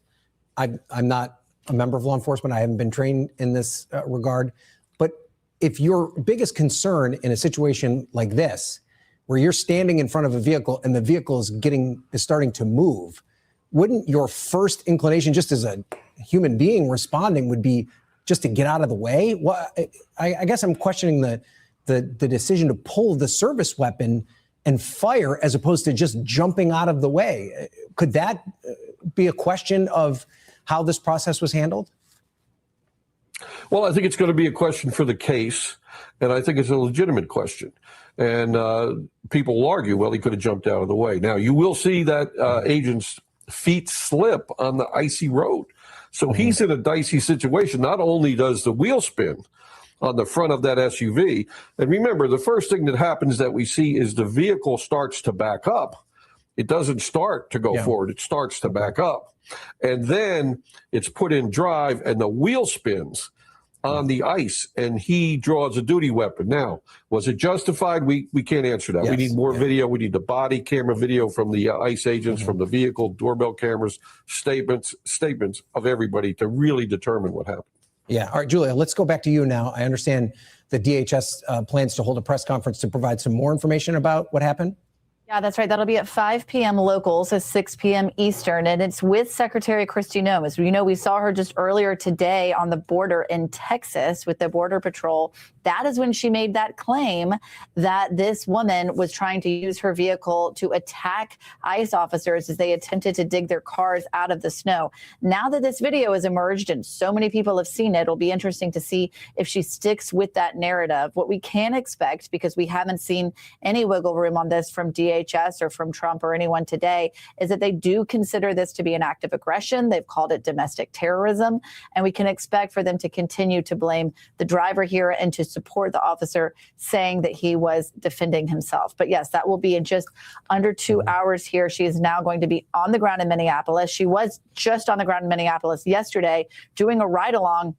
I'm not a member of law enforcement. I haven't been trained in this regard. But if your biggest concern in a situation like this, where you're standing in front of a vehicle and the vehicle is starting to move, wouldn't your first inclination, just as a human being responding, would be just to get out of the way? Well, I guess I'm questioning the decision to pull the service weapon and fire as opposed to just jumping out of the way. Could that be a question of how this process was handled? Well, I think it's going to be a question for the case, and I think it's a legitimate question. And people will argue, well, he could have jumped out of the way. Now, you will see that agent's feet slip on the icy road. So he's in a dicey situation. Not only does the wheel spin on the front of that SUV, and remember, the first thing that happens that we see is the vehicle starts to back up. It doesn't start to go forward. It starts to back up. And then it's put in drive and the wheel spins on the ice, and he draws a duty weapon. Now, was it justified? We can't answer that. We need more video. We need the body camera video from the ICE agents, from the vehicle, doorbell cameras, statements of everybody to really determine what happened. Yeah. All right, Julia, let's go back to you now. I understand the DHS plans to hold a press conference to provide some more information about what happened. Yeah, that's right. That'll be at 5 p.m. local, so 6 p.m. Eastern, and it's with Secretary Kristi Noem. As you know, we saw her just earlier today on the border in Texas with the Border Patrol. That is when she made that claim that this woman was trying to use her vehicle to attack ICE officers as they attempted to dig their cars out of the snow. Now that this video has emerged and so many people have seen it, it'll be interesting to see if she sticks with that narrative. What we can expect, because we haven't seen any wiggle room on this from DHS or from Trump or anyone today, is that they do consider this to be an act of aggression. They've called it domestic terrorism, and we can expect for them to continue to blame the driver here and to support the officer, saying that he was defending himself. But yes, that will be in just under 2 hours here. She is now going to be on the ground in Minneapolis. She was just on the ground in Minneapolis yesterday doing a ride-along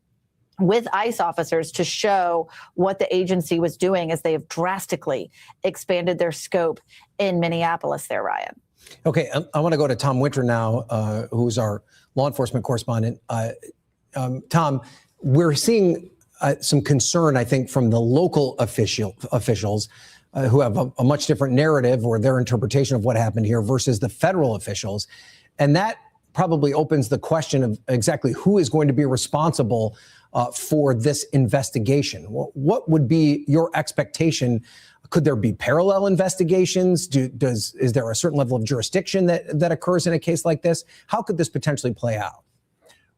with ICE officers to show what the agency was doing as they have drastically expanded their scope in Minneapolis there, Ryan. Okay, I want to go to Tom Winter now, who's our law enforcement correspondent. Tom, we're seeing some concern, I think, from the local officials who have a much different narrative or their interpretation of what happened here versus the federal officials. And that probably opens the question of exactly who is going to be responsible for this investigation? What would be your expectation? Could there be parallel investigations? Is there a certain level of jurisdiction that occurs in a case like this? How could this potentially play out?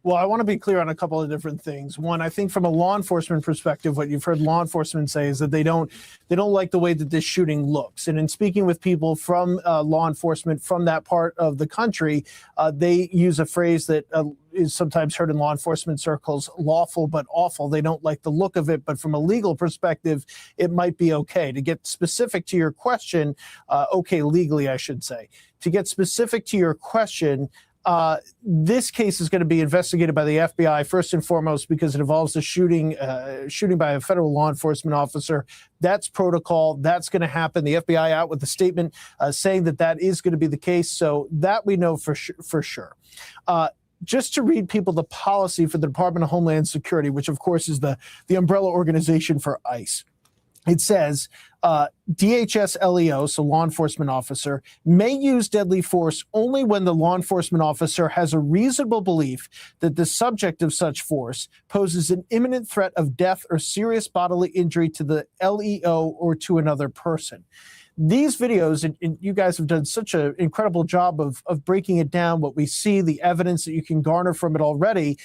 Well, I want to be clear on a couple of different things. One, I think from a law enforcement perspective, what you've heard law enforcement say is that they don't like the way that this shooting looks. And in speaking with people from law enforcement from that part of the country, they use a phrase that is sometimes heard in law enforcement circles: lawful but awful. They don't like the look of it, but from a legal perspective, it might be okay. To get specific to your question, okay, legally, I should say. To get specific to your question, this case is going to be investigated by the FBI first and foremost because it involves a shooting by a federal law enforcement officer. That's protocol. That's going to happen. The FBI out with a statement saying that is going to be the case. So that we know for sure. Just to read people the policy for the Department of Homeland Security, which of course is the umbrella organization for ICE. It says DHS LEO, so law enforcement officer, may use deadly force only when the law enforcement officer has a reasonable belief that the subject of such force poses an imminent threat of death or serious bodily injury to the LEO or to another person. These videos, and you guys have done such an incredible job of breaking it down, what we see, the evidence that you can garner from it already,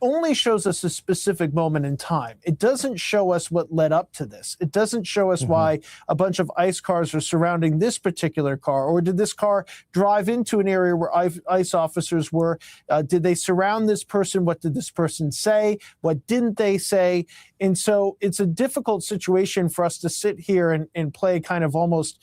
only shows us a specific moment in time. It doesn't show us what led up to this. It doesn't show us why a bunch of ICE cars are surrounding this particular car, or did this car drive into an area where ICE officers were? Did they surround this person? What did this person say? What didn't they say? And so it's a difficult situation for us to sit here and play kind of almost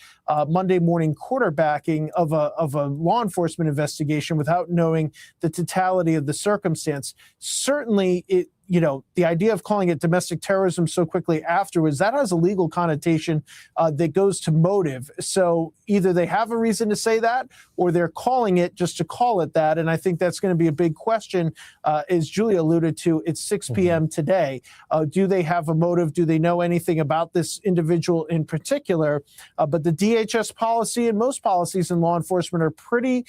Monday morning quarterbacking of a law enforcement investigation without knowing the totality of the circumstance. Certainly, the idea of calling it domestic terrorism so quickly afterwards, that has a legal connotation that goes to motive. So either they have a reason to say that, or they're calling it just to call it that. And I think that's going to be a big question. As Julia alluded to, it's 6 p.m. today. Do they have a motive? Do they know anything about this individual in particular? But the DHS policy and most policies in law enforcement are pretty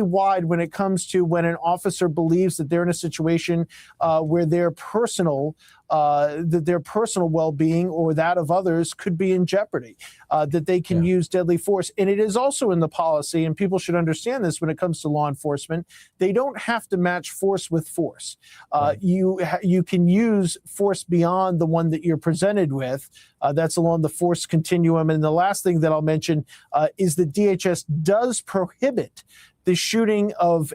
wide when it comes to when an officer believes that they're in a situation where their personal well-being or that of others could be in jeopardy, that they can use deadly force. And it is also in the policy, and people should understand this when it comes to law enforcement, they don't have to match force with force. You can use force beyond the one that you're presented with. That's along the force continuum. And the last thing that I'll mention is that DHS does prohibit the shooting of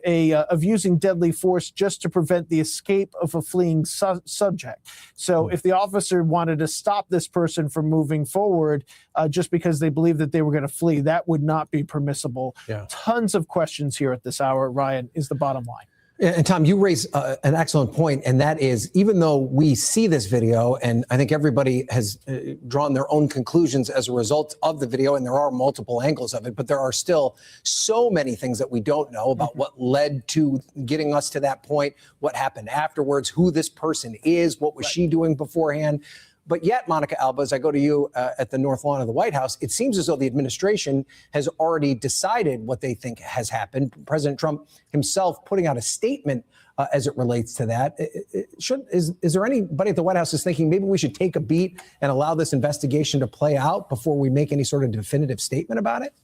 using deadly force just to prevent the escape of a fleeing subject. So if the officer wanted to stop this person from moving forward just because they believe that they were going to flee, that would not be permissible. Tons of questions here at this hour, Ryan, is the bottom line. And Tom, you raise an excellent point, and that is, even though we see this video, and I think everybody has drawn their own conclusions as a result of the video, and there are multiple angles of it, but there are still so many things that we don't know about what led to getting us to that point, what happened afterwards, who this person is, what was she doing beforehand. But yet, Monica Alba, as I go to you at the North Lawn of the White House, it seems as though the administration has already decided what they think has happened. President Trump himself putting out a statement as it relates to that. Is there anybody at the White House is thinking maybe we should take a beat and allow this investigation to play out before we make any sort of definitive statement about it?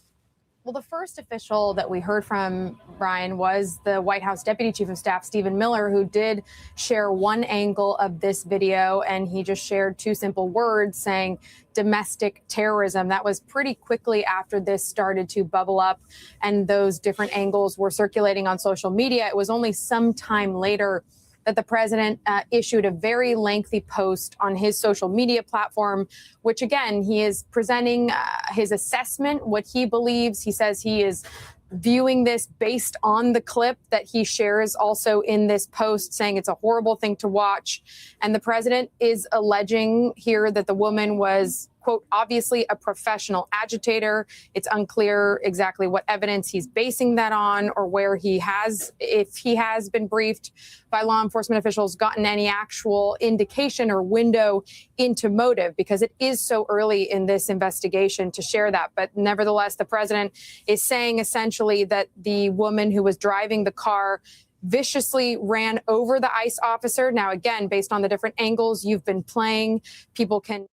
Well, the first official that we heard from, Brian, was the White House Deputy Chief of Staff, Stephen Miller, who did share one angle of this video, and he just shared two simple words saying domestic terrorism. That was pretty quickly after this started to bubble up and those different angles were circulating on social media. It was only some time later that the president issued a very lengthy post on his social media platform, which again, he is presenting his assessment, what he believes. He says he is viewing this based on the clip that he shares also in this post, saying it's a horrible thing to watch. And the president is alleging here that the woman was, quote, obviously a professional agitator. It's unclear exactly what evidence he's basing that on or where he has, if he has been briefed by law enforcement officials, gotten any actual indication or window into motive, because it is so early in this investigation to share that. But nevertheless, the president is saying essentially that the woman who was driving the car viciously ran over the ICE officer. Now, again, based on the different angles you've been playing, people can.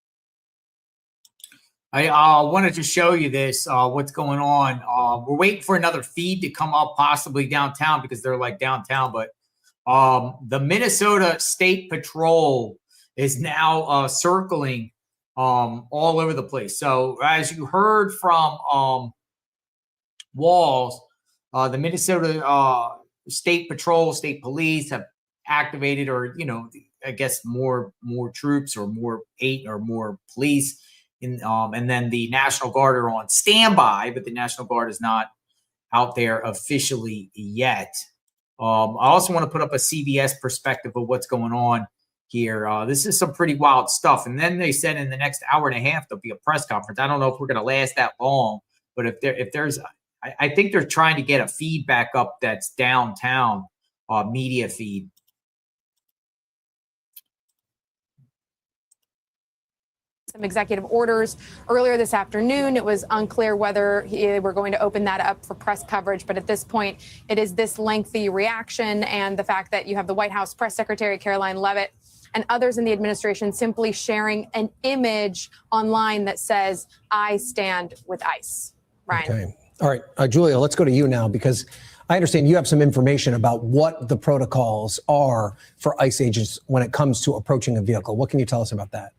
I wanted to show you this, what's going on. We're waiting for another feed to come up, possibly downtown, because they're like downtown. But the Minnesota State Patrol is now circling all over the place. So as you heard from Walls, the Minnesota State Patrol, State Police have activated, or, you know, I guess more troops, or more police. And then the National Guard are on standby, but the National Guard is not out there officially yet. I also want to put up a CBS perspective of what's going on here. This is some pretty wild stuff. And then they said in the next hour and a half, there'll be a press conference. I don't know if we're going to last that long, but if there's, I think they're trying to get a feedback up that's downtown media feed. Some executive orders earlier this afternoon. It was unclear whether we're going to open that up for press coverage. But at this point, it is this lengthy reaction, and the fact that you have the White House Press Secretary Caroline Leavitt and others in the administration simply sharing an image online that says, "I stand with ICE." Ryan. Okay. All right, Julia, let's go to you now, because I understand you have some information about what the protocols are for ICE agents when it comes to approaching a vehicle. What can you tell us about that?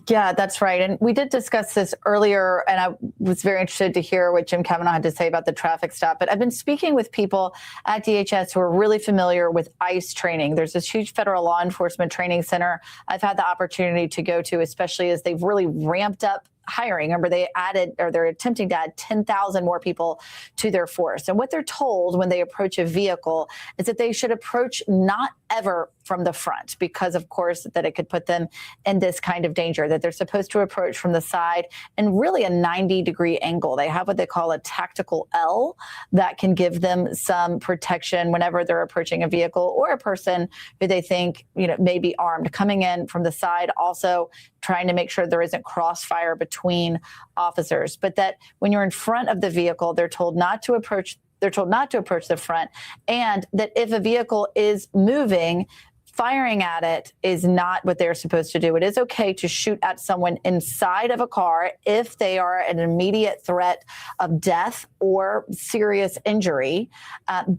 Yeah, that's right. And we did discuss this earlier, and I was very interested to hear what Jim Kavanaugh had to say about the traffic stop. But I've been speaking with people at DHS who are really familiar with ICE training. There's this huge federal law enforcement training center I've had the opportunity to go to, especially as they've really ramped up hiring. Remember, they added, or they're attempting to add 10,000 more people to their force. And what they're told when they approach a vehicle is that they should approach not ever from the front, because of course that it could put them in this kind of danger, that they're supposed to approach from the side and really a 90-degree angle. They have what they call a tactical L that can give them some protection whenever they're approaching a vehicle or a person who they think, you know, may be armed, coming in from the side, also trying to make sure there isn't crossfire between officers. But that when you're in front of the vehicle, they're told not to approach the front, and that if a vehicle is moving, firing at it is not what they're supposed to do. It is okay to shoot at someone inside of a car if they are an immediate threat of death or serious injury,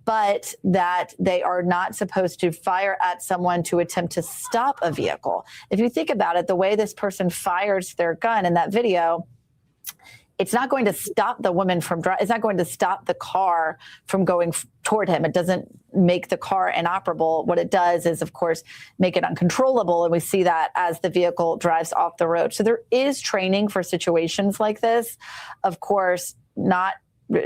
but that they are not supposed to fire at someone to attempt to stop a vehicle. If you think about it, the way this person fires their gun in that video, it's not going to stop the woman from driving. It's not going to stop the car from going toward him. It doesn't make the car inoperable. What it does is, of course, make it uncontrollable. And we see that as the vehicle drives off the road. So there is training for situations like this. Of course,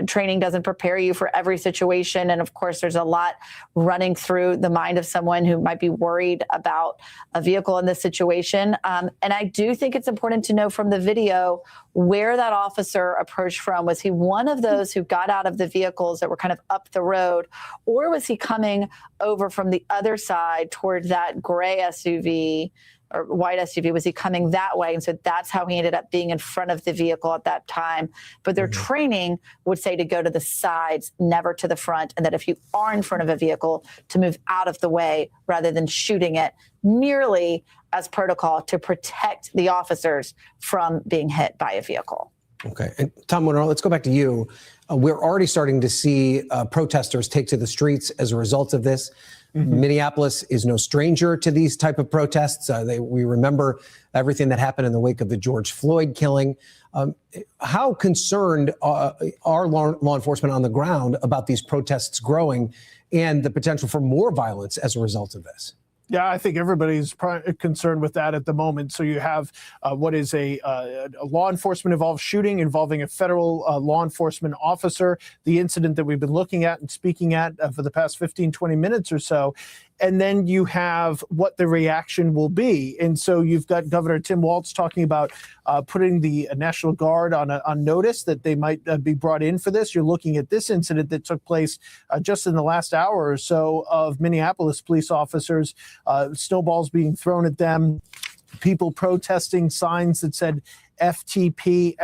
training doesn't prepare you for every situation. And of course, there's a lot running through the mind of someone who might be worried about a vehicle in this situation. And I do think it's important to know from the video where that officer approached from. Was he one of those who got out of the vehicles that were kind of up the road, or was he coming over from the other side towards that gray SUV or white SUV? Was he coming that way? And so that's how he ended up being in front of the vehicle at that time. But their training would say to go to the sides, never to the front, and that if you are in front of a vehicle, to move out of the way rather than shooting it, merely as protocol to protect the officers from being hit by a vehicle. Okay. And Tom Winter, let's go back to you. We're already starting to see protesters take to the streets as a result of this. Minneapolis is no stranger to these type of protests. We remember everything that happened in the wake of the George Floyd killing. How concerned are law enforcement on the ground about these protests growing and the potential for more violence as a result of this? Yeah, I think everybody's concerned with that at the moment. So you have what is a law enforcement involved shooting involving a federal law enforcement officer, the incident that we've been looking at and speaking at for the past 15, 20 minutes or so. And then you have what the reaction will be. And so you've got Governor Tim Walz talking about putting the National Guard on notice that they might be brought in for this. You're looking at this incident that took place just in the last hour or so of Minneapolis police officers, snowballs being thrown at them, people protesting, signs that said FTP,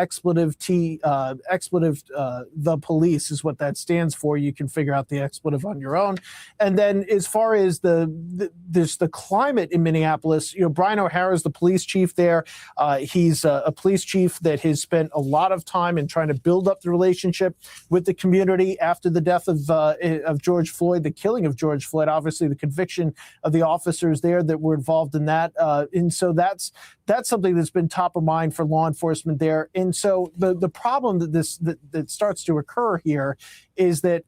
the police is what that stands for. You can figure out the expletive on your own. And then as far as the climate in Minneapolis, Brian O'Hara is the police chief there. He's a police chief that has spent a lot of time in trying to build up the relationship with the community after the death of George Floyd, the killing of George Floyd, obviously the conviction of the officers there that were involved in that. And so that's something that's been top of mind for law enforcement there. And so the problem that starts to occur here is that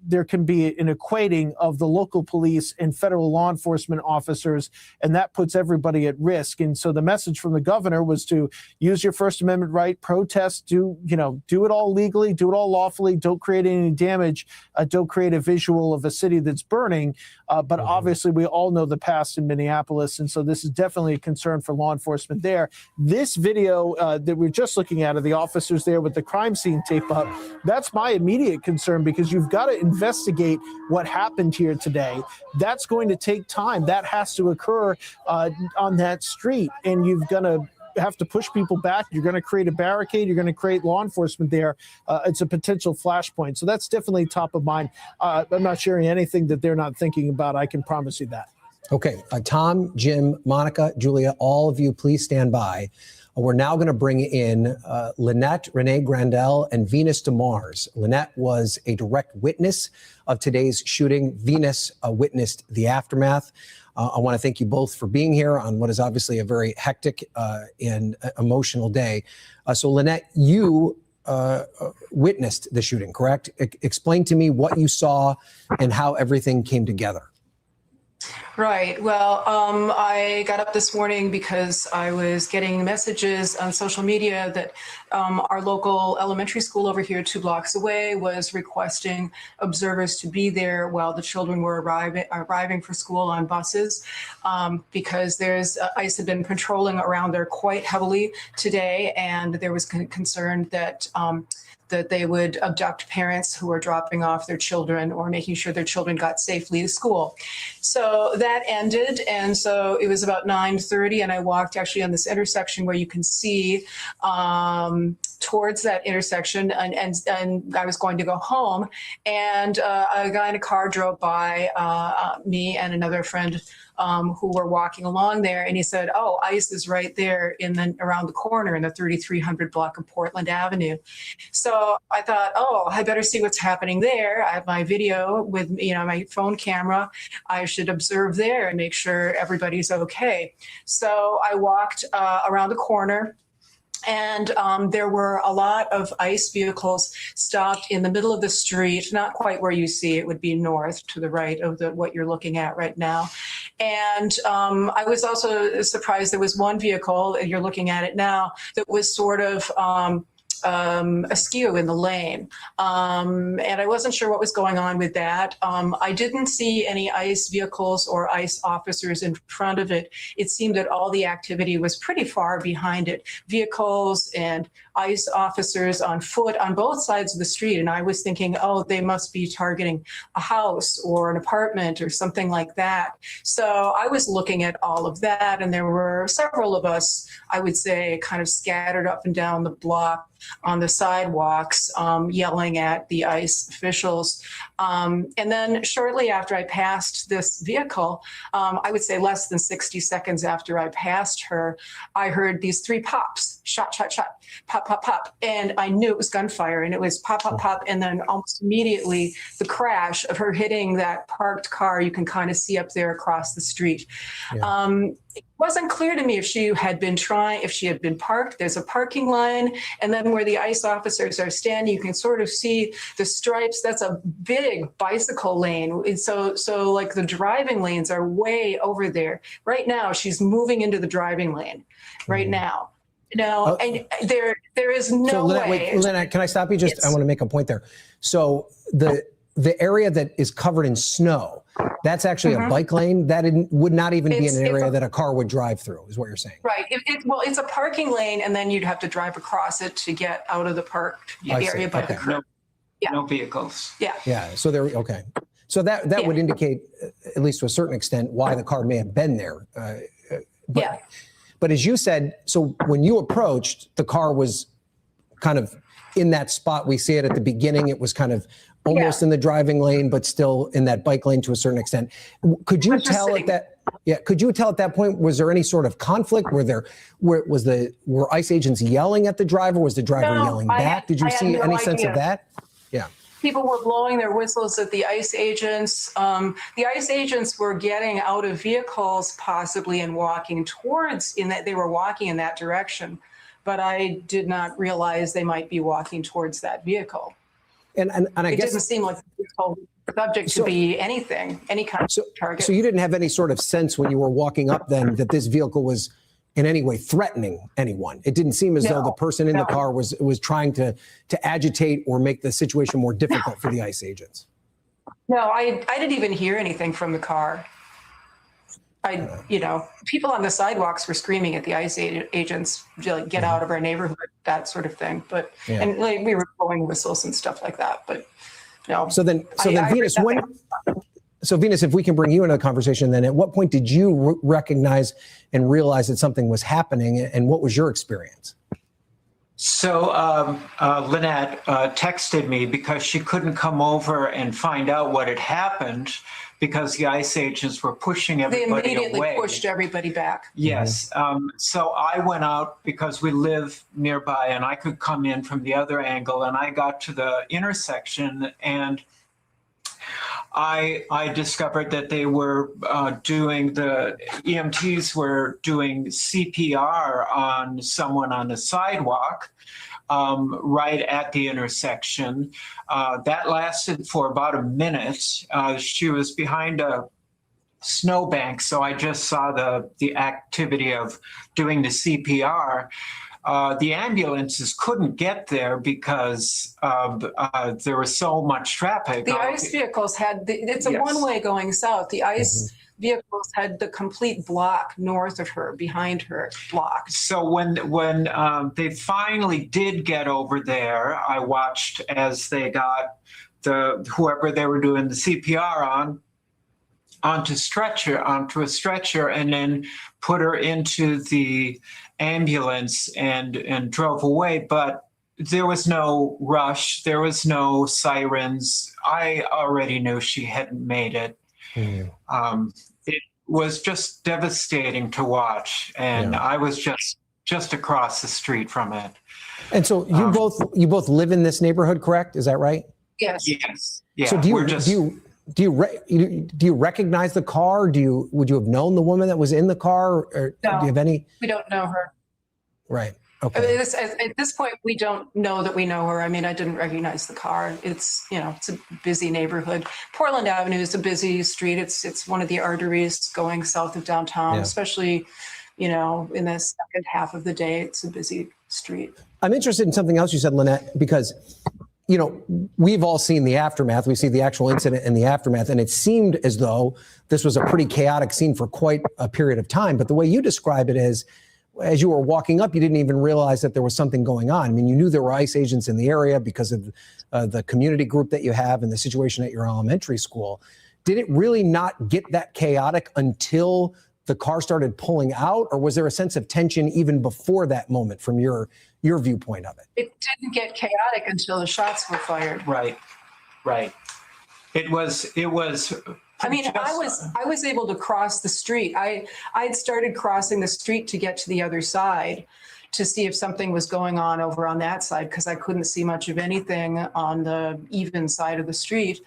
there can be an equating of the local police and federal law enforcement officers, and that puts everybody at risk. And so the message from the governor was to use your First Amendment right, protest, do it all legally, do it all lawfully, don't create any damage, don't create a visual of a city that's burning. But obviously we all know the past in Minneapolis, and so this is definitely a concern for law enforcement there. This video that we're just looking at of the officers there with the crime scene tape up, that's my immediate concern, because you've got to investigate what happened here today. That's going to take time. That has to occur on that street, and you've got to have to push people back. You're going to create a barricade. You're going to create law enforcement there. It's a potential flashpoint. So that's definitely top of mind. I'm not sharing anything that they're not thinking about. I can promise you that. Okay. Tom, Jim, Monica, Julia, all of you, please stand by. We're now going to bring in Lynette, Renee Grandel, and Venus DeMars. Lynette was a direct witness of today's shooting. Venus witnessed the aftermath. I want to thank you both for being here on what is obviously a very hectic and emotional day. So Lynette, you witnessed the shooting, correct? Explain to me what you saw and how everything came together. Right. Well, I got up this morning because I was getting messages on social media that our local elementary school over here 2 blocks away was requesting observers to be there while the children were arriving for school on buses, because ICE had been patrolling around there quite heavily today, and there was concern that they would abduct parents who were dropping off their children or making sure their children got safely to school. So that ended, and so it was about 9:30, and I walked actually on this intersection where you can see towards that intersection, and I was going to go home, and a guy in a car drove by me and another friend who were walking along there, and he said, "Oh, ICE is right there around the corner in the 3300 block of Portland Avenue." So I thought, "Oh, I better see what's happening there. I have my video with my phone camera. I should observe there and make sure everybody's okay." So I walked around the corner, and there were a lot of ICE vehicles stopped in the middle of the street, not quite where you see it would be north to the right of what you're looking at right now. And I was also surprised there was one vehicle, and you're looking at it now, that was sort of askew in the lane. And I wasn't sure what was going on with that. I didn't see any ICE vehicles or ICE officers in front of it. It seemed that all the activity was pretty far behind it. Vehicles and ICE officers on foot on both sides of the street. And I was thinking, oh, they must be targeting a house or an apartment or something like that. So I was looking at all of that, and there were several of us, I would say, kind of scattered up and down the block on the sidewalks, yelling at the ICE officials. And then shortly after I passed this vehicle, I would say less than 60 seconds after I passed her, I heard these 3 pops, shot, shot, shot, pop, pop, pop. And I knew it was gunfire, and it was pop, pop, pop. And then almost immediately the crash of her hitting that parked car, you can kind of see up there across the street. Yeah. It wasn't clear to me if she had been parked. There's a parking line, and then where the ICE officers are standing, you can sort of see the stripes. That's a big bicycle lane. And so like the driving lanes are way over there. Right now, she's moving into the driving lane right now. And there is no way. Wait, Lynette, can I stop you? I want to make a point there. So the area that is covered in snow, that's actually a bike lane. That would not even be an area that a car would drive through, is what you're saying. Right. Well, it's a parking lane, and then you'd have to drive across it to get out of the parked area by the curb. No vehicles. Yeah. Yeah. So okay. So that would indicate, at least to a certain extent, why the car may have been there. But But as you said, so when you approached, the car was kind of in that spot. We see it at the beginning. It was kind of almost in the driving lane, but still in that bike lane to a certain extent. Could you tell at that? Yeah. Could you tell at that point, was there any sort of conflict? Were ICE agents yelling at the driver? Was the driver yelling back? Did you see any sense of that? Yeah. People were blowing their whistles at the ICE agents. The ICE agents were getting out of vehicles possibly and walking towards, in that they were walking in that direction, but I did not realize they might be walking towards that vehicle. And I it guess didn't seem like the subject to be anything, any kind of target. So you didn't have any sort of sense when you were walking up then that this vehicle was in any way threatening anyone. It didn't seem as though the person in the car was trying to agitate or make the situation more difficult for the ICE agents. No, I didn't even hear anything from the car. People on the sidewalks were screaming at the ICE agents, like, get out of our neighborhood, that sort of thing. But and like, we were blowing whistles and stuff like that. But no. So then, Venus, Venus, if we can bring you into the conversation, then at what point did you recognize and realize that something was happening, and what was your experience? So Lynette texted me because she couldn't come over and find out what had happened because the ICE agents were pushing everybody away. They immediately pushed everybody back. Yes. So I went out because we live nearby and I could come in from the other angle, and I got to the intersection and I discovered that they were the EMTs were doing CPR on someone on the sidewalk right at the intersection. That lasted for about a minute. She was behind a snowbank, so I just saw the activity of doing the CPR. The ambulances couldn't get there because there was so much traffic. The ICE vehicles had, it's a one-way going south. The ICE vehicles had the complete block north of her, behind her block. So when they finally did get over there, I watched as they got whoever they were doing the CPR on, onto a stretcher, and then put her into the ambulance and drove away. But there was no rush. There was no sirens. I already knew she hadn't made it. It was just devastating to watch. And I was just across the street from it. And so you both live in this neighborhood, correct? Is that right? Yes. Yes. Yeah. So do you recognize the car? Would you have known the woman that was in the car? Or no, do you have any? We don't know her. Right. Okay. At this point, we don't know that we know her. I mean, I didn't recognize the car. It's it's a busy neighborhood. Portland Avenue is a busy street. It's one of the arteries going south of downtown, especially in the second half of the day. It's a busy street. I'm interested in something else you said, Lynette, because we've all seen the aftermath. We see the actual incident and the aftermath, and it seemed as though this was a pretty chaotic scene for quite a period of time. But the way you describe it is, as you were walking up, you didn't even realize that there was something going on. I mean, you knew there were ICE agents in the area because of the community group that you have and the situation at your elementary school. Did it really not get that chaotic until the car started pulling out, or was there a sense of tension even before that moment from your viewpoint of it? It didn't get chaotic until the shots were fired. Right. It was. I mean, I was able to cross the street. I'd started crossing the street to get to the other side to see if something was going on over on that side, because I couldn't see much of anything on the even side of the street.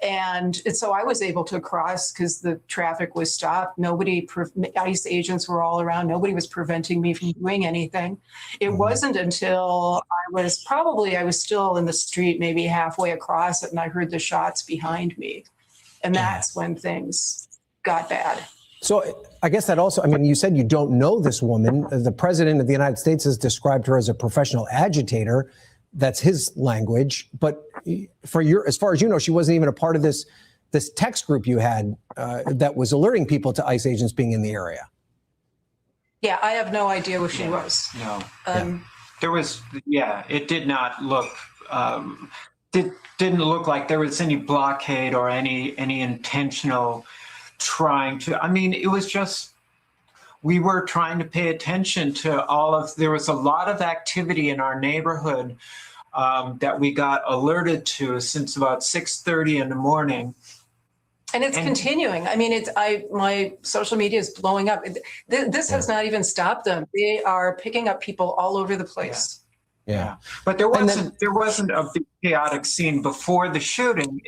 And so I was able to cross because the traffic was stopped. ICE agents were all around. Nobody was preventing me from doing anything. It wasn't until I was still in the street, maybe halfway across it, and I heard the shots behind me. And that's when things got bad. So I guess that also, I mean, you said you don't know this woman. The president of the United States has described her as a professional agitator. That's his language. But as far as you know, she wasn't even a part of this text group you had that was alerting people to ICE agents being in the area. Yeah, I have no idea who she was. No. There was, it did not look, didn't look like there was any blockade or any intentional trying to, I mean, it was just we were trying to pay attention to there was a lot of activity in our neighborhood that we got alerted to since about 6:30 in the morning. And it's continuing. I mean, my social media is blowing up. This has not even stopped them. They are picking up people all over the place. Yeah. But there wasn't a big chaotic scene before the shooting.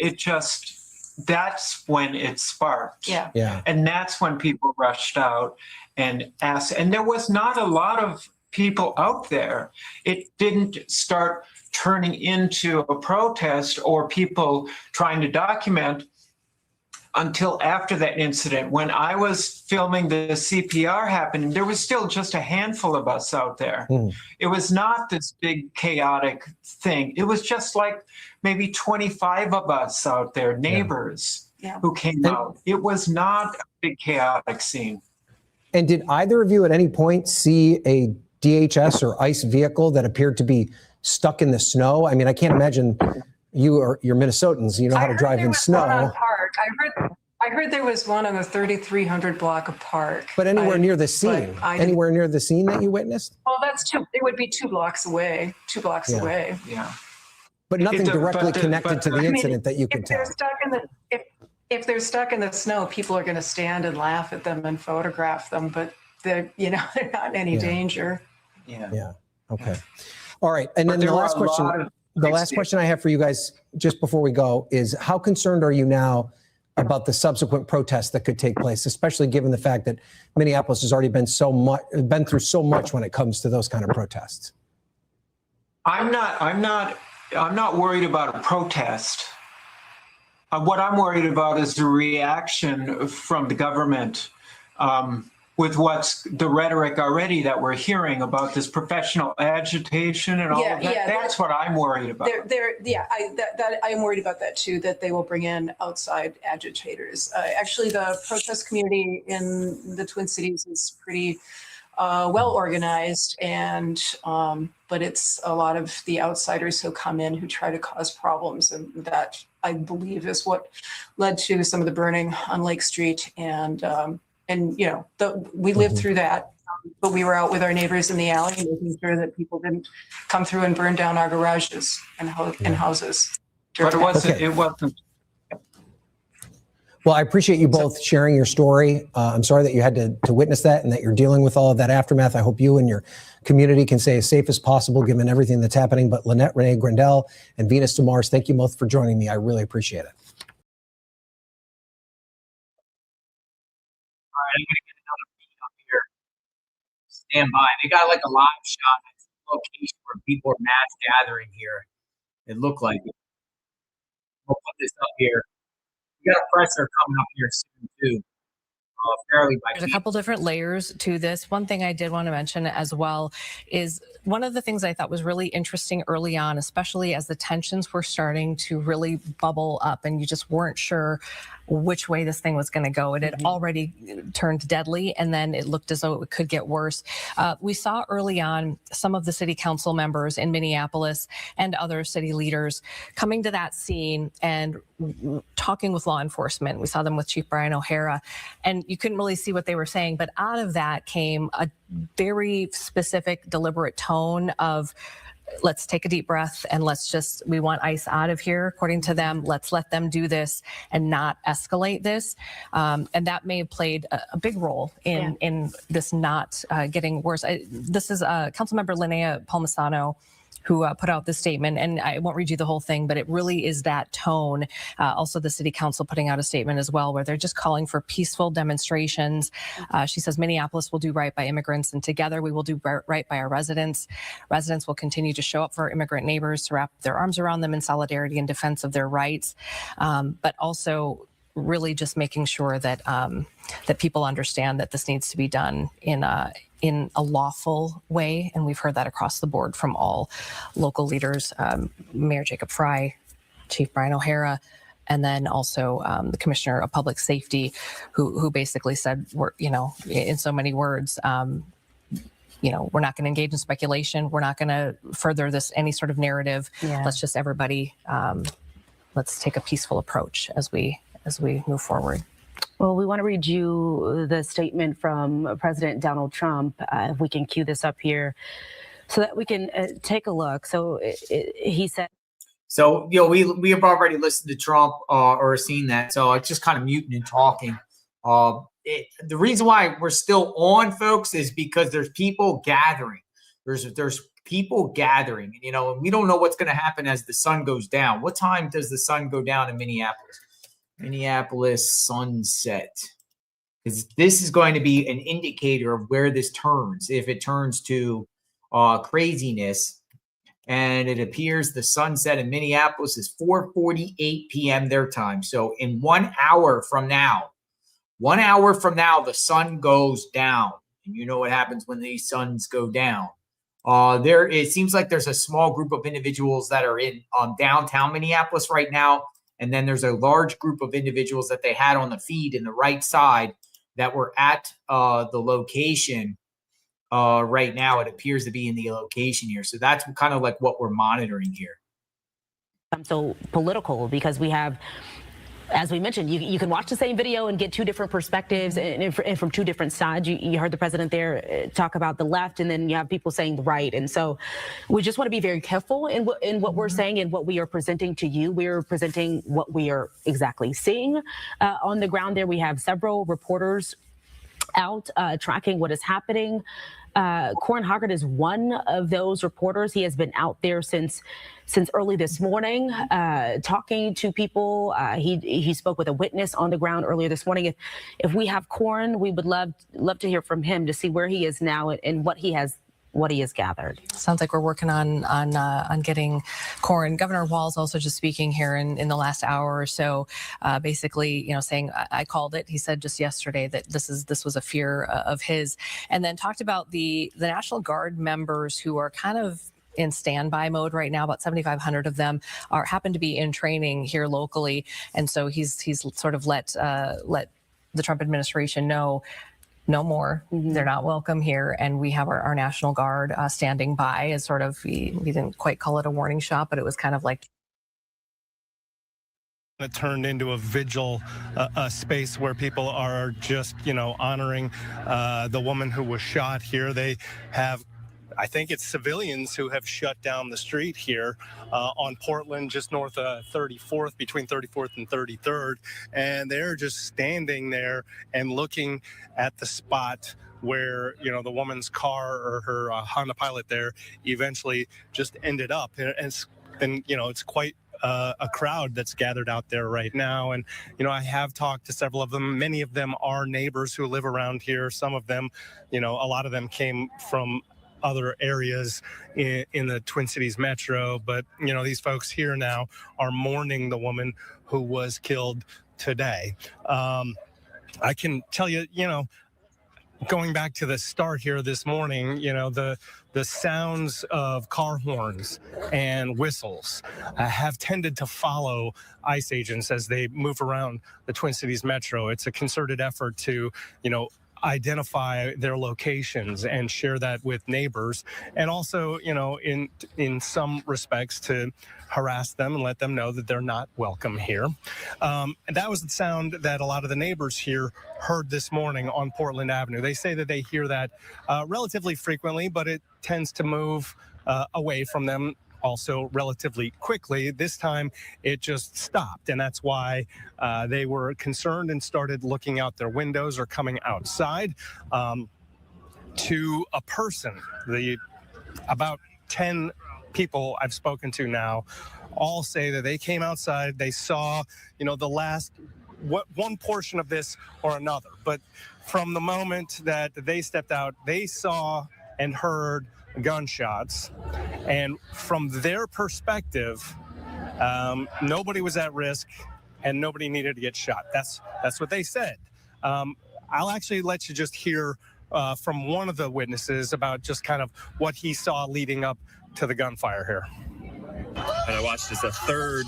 That's when it sparked. Yeah. And that's when people rushed out and asked. And there was not a lot of people out there. It didn't start turning into a protest or people trying to document until after that incident. When I was filming the CPR happening, there was still just a handful of us out there. It was not this big chaotic thing. It was just like maybe 25 of us out there, neighbors who came out. It was not a big chaotic scene. And did either of you at any point see a DHS or ICE vehicle that appeared to be stuck in the snow? I mean, I can't imagine you're Minnesotans, you know how to drive in snow. I heard there was one on the 3300 block of Park. But anywhere near the scene, anywhere near the scene that you witnessed? Well, it would be 2 blocks away, 2 blocks away. Yeah. But nothing directly connected to the incident that you could tell. If they're stuck in the snow, people are going to stand and laugh at them and photograph them, but they're not in any danger. Yeah. Okay. All right. And then the last question I have for you guys just before we go is, how concerned are you now about the subsequent protests that could take place, especially given the fact that Minneapolis has already been through so much when it comes to those kind of protests? I'm not worried about a protest. What I'm worried about is the reaction from the government with what's the rhetoric already that we're hearing about this professional agitation and all of that. That's what I'm worried about. I'm worried about that too, that they will bring in outside agitators. Actually, the protest community in the Twin Cities is pretty well organized, and but it's a lot of the outsiders who come in who try to cause problems, and that, I believe, is what led to some of the burning on Lake Street. And we lived through that, but we were out with our neighbors in the alley, making sure that people didn't come through and burn down our garages and houses. But it wasn't. Well, I appreciate you both sharing your story. I'm sorry that you had to witness that and that you're dealing with all of that aftermath. I hope you and your community can stay as safe as possible given everything that's happening. But Lynette, Renee, Grandel, and Venus DeMars, thank you both for joining me. I really appreciate it. All right, I'm going to get another beat up here. Stand by. They got like a live shot at the location where people are mass gathering here. It looked like it. We'll put this up here. We got a presser coming up here soon too. There's a couple different layers to this. One thing I did want to mention as well is one of the things I thought was really interesting early on, especially as the tensions were starting to really bubble up and you just weren't sure which way this thing was going to go. It had already turned deadly, and then it looked as though it could get worse. We saw early on some of the city council members in Minneapolis and other city leaders coming to that scene and talking with law enforcement. We saw them with Chief Brian O'Hara, and you couldn't really see what they were saying, but out of that came a very specific, deliberate tone of, let's take a deep breath and we want ICE out of here. According to them, let's let them do this and not escalate this. And that may have played a big role in this not getting worse. This is Councilmember Renee Palmisano who put out this statement, and I won't read you the whole thing, but it really is that tone. Also, the city council putting out a statement as well, where they're just calling for peaceful demonstrations. She says, Minneapolis will do right by immigrants, and together we will do right by our residents. Residents will continue to show up for our immigrant neighbors, to wrap their arms around them in solidarity and defense of their rights, but also really just making sure that that people understand that this needs to be done in a lawful way. And we've heard that across the board from all local leaders, Mayor Jacob Fry, Chief Brian O'Hara, and then also the Commissioner of Public Safety, who basically said, in so many words, we're not going to engage in speculation. We're not going to further any sort of narrative. Let's just everybody, let's take a peaceful approach as we move forward. Well, we want to read you the statement from President Donald Trump. If we can cue this up here so that we can take a look. So he said. So, we have already listened to Trump or seen that. So it's just kind of muting and talking. The reason why we're still on, folks, is because there's people gathering. There's people gathering, and we don't know what's going to happen as the sun goes down. What time does the sun go down in Minneapolis? Minneapolis sunset. This is going to be an indicator of where this turns. If it turns to craziness, and it appears the sunset in Minneapolis is 4:48 p.m. their time. So in 1 hour from now, the sun goes down. And you know what happens when these suns go down. It seems like there's a small group of individuals that are in downtown Minneapolis right now. And then there's a large group of individuals that they had on the feed in the right side that were at the location. Right now, it appears to be in the location here. So that's kind of like what we're monitoring here. So political, because we have, as we mentioned, you can watch the same video and get two different perspectives and from two different sides. You heard the president there talk about the left, and then you have people saying the right. And so we just want to be very careful in what we're saying and what we are presenting to you. We're presenting what we are exactly seeing on the ground there. We have several reporters out tracking what is happening. Corin Hoggard is one of those reporters. He has been out there since early this morning, talking to people. He spoke with a witness on the ground earlier this morning. If we have Corin, we would love to hear from him to see where he is now and what he has gathered. Sounds like we're working on getting Corin. Governor Walz also just speaking here in the last hour or so, basically, saying I called it. He said just yesterday that this was a fear of his, and then talked about the National Guard members who are kind of in standby mode right now. About 7,500 of them happen to be in training here locally, and so he's sort of let the Trump administration know. No more. They're not welcome here. And we have our National Guard standing by as sort of, we didn't quite call it a warning shot, but it was kind of like. It turned into a vigil, a space where people are just, honoring the woman who was shot here. They have, I think it's civilians who have shut down the street here on Portland, just north of 34th, between 34th and 33rd. And they're just standing there and looking at the spot where, the woman's car or her Honda Pilot there eventually just ended up. And it's quite a crowd that's gathered out there right now. And, I have talked to several of them. Many of them are neighbors who live around here. Some of them, a lot of them came from other areas in the Twin Cities metro. But, these folks here now are mourning the woman who was killed today. I can tell you, going back to the start here this morning, the sounds of car horns and whistles have tended to follow ICE agents as they move around the Twin Cities metro. It's a concerted effort to, identify their locations and share that with neighbors, and also, in some respects to harass them and let them know that they're not welcome here. And that was the sound that a lot of the neighbors here heard this morning on Portland Avenue. They say that they hear that relatively frequently, but it tends to move away from them also relatively quickly. This time it just stopped, and that's why they were concerned and started looking out their windows or coming outside. To a person, about 10 people I've spoken to now all say that they came outside, they saw, the last one portion of this or another, but from the moment that they stepped out, they saw and heard gunshots, and from their perspective, nobody was at risk and nobody needed to get shot. That's what they said. I'll actually let you just hear from one of the witnesses about just kind of what he saw leading up to the gunfire here. And I watched as a third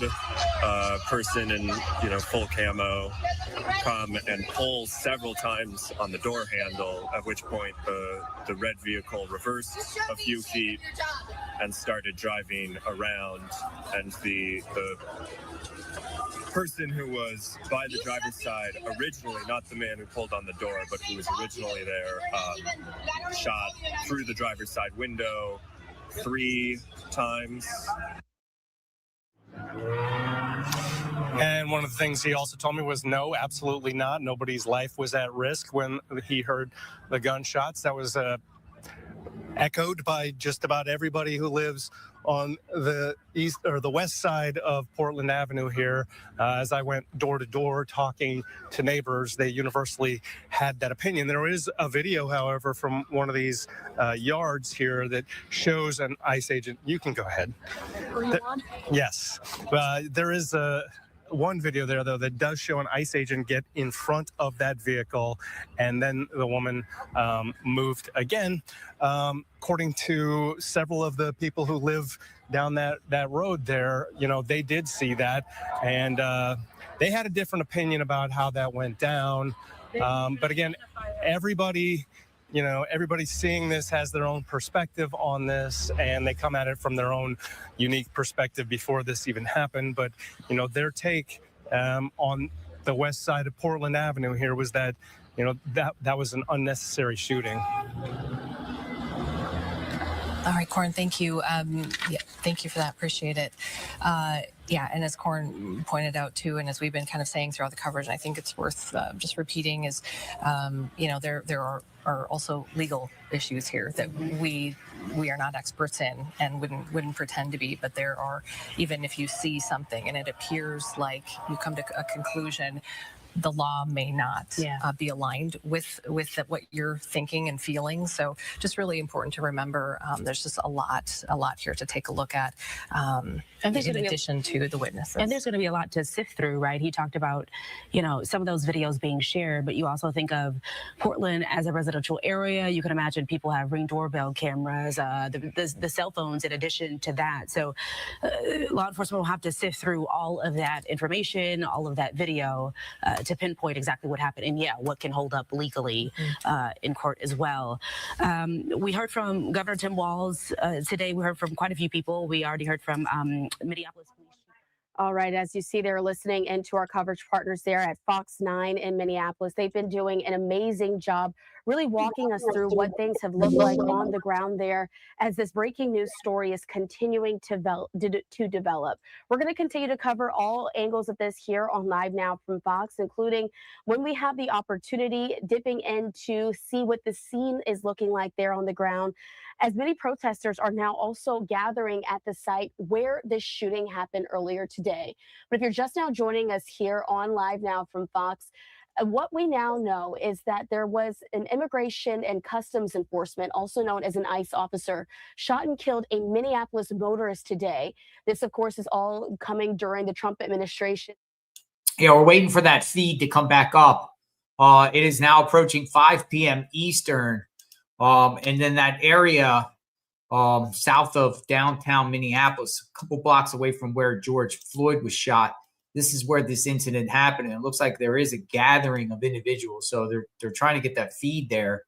person in full camo come and pull several times on the door handle, at which point the red vehicle reversed a few feet and started driving around, and the person who was by the driver's side originally, not the man who pulled on the door, but who was originally there, shot through the driver's side window 3 times. And one of the things he also told me was, no, absolutely not. Nobody's life was at risk when he heard the gunshots. That was echoed by just about everybody who lives on the east or the west side of Portland Avenue here. As I went door to door talking to neighbors, they universally had that opinion. There is a video, however, from one of these yards here that shows an ICE agent. You can go ahead. Yes. There is one video there, though, that does show an ICE agent get in front of that vehicle, and then the woman moved again. According to several of the people who live down that road there, they did see that, and they had a different opinion about how that went down. But again, everybody seeing this has their own perspective on this, and they come at it from their own unique perspective before this even happened. But, their take on the west side of Portland Avenue here was that, that was an unnecessary shooting. All right, Corn, thank you. Thank you for that. Appreciate it. And as Corn pointed out too, and as we've been kind of saying throughout the coverage, and I think it's worth just repeating, is there are also legal issues here that we are not experts in and wouldn't pretend to be. But there are, even if you see something and it appears like you come to a conclusion, the law may not be aligned with what you're thinking and feeling. So just really important to remember there's just a lot here to take a look at in addition to the witnesses. And there's going to be a lot to sift through, right? He talked about, some of those videos being shared, but you also think of Portland as a residential area. You can imagine people have Ring doorbell cameras, the cell phones in addition to that. So law enforcement will have to sift through all of that information, all of that video to pinpoint exactly what happened and what can hold up legally in court as well. We heard from Governor Tim Walz today. We heard from quite a few people. We already heard from Minneapolis Police. All right, as you see, they're listening into our coverage partners there at Fox 9 in Minneapolis. They've been doing an amazing job really walking us through what things have looked like on the ground there as this breaking news story is continuing to develop. We're going to continue to cover all angles of this here on Live Now from Fox, including when we have the opportunity dipping in to see what the scene is looking like there on the ground, as many protesters are now also gathering at the site where this shooting happened earlier today. But if you're just now joining us here on Live Now from Fox, what we now know is that there was an Immigration and Customs Enforcement, also known as an ICE officer, shot and killed a Minneapolis motorist today. This, of course, is all coming during the Trump administration. We're waiting for that feed to come back up. It is now approaching 5 p.m. Eastern. And then that area south of downtown Minneapolis, a couple blocks away from where George Floyd was shot, this is where this incident happened. And it looks like there is a gathering of individuals. So they're trying to get that feed there.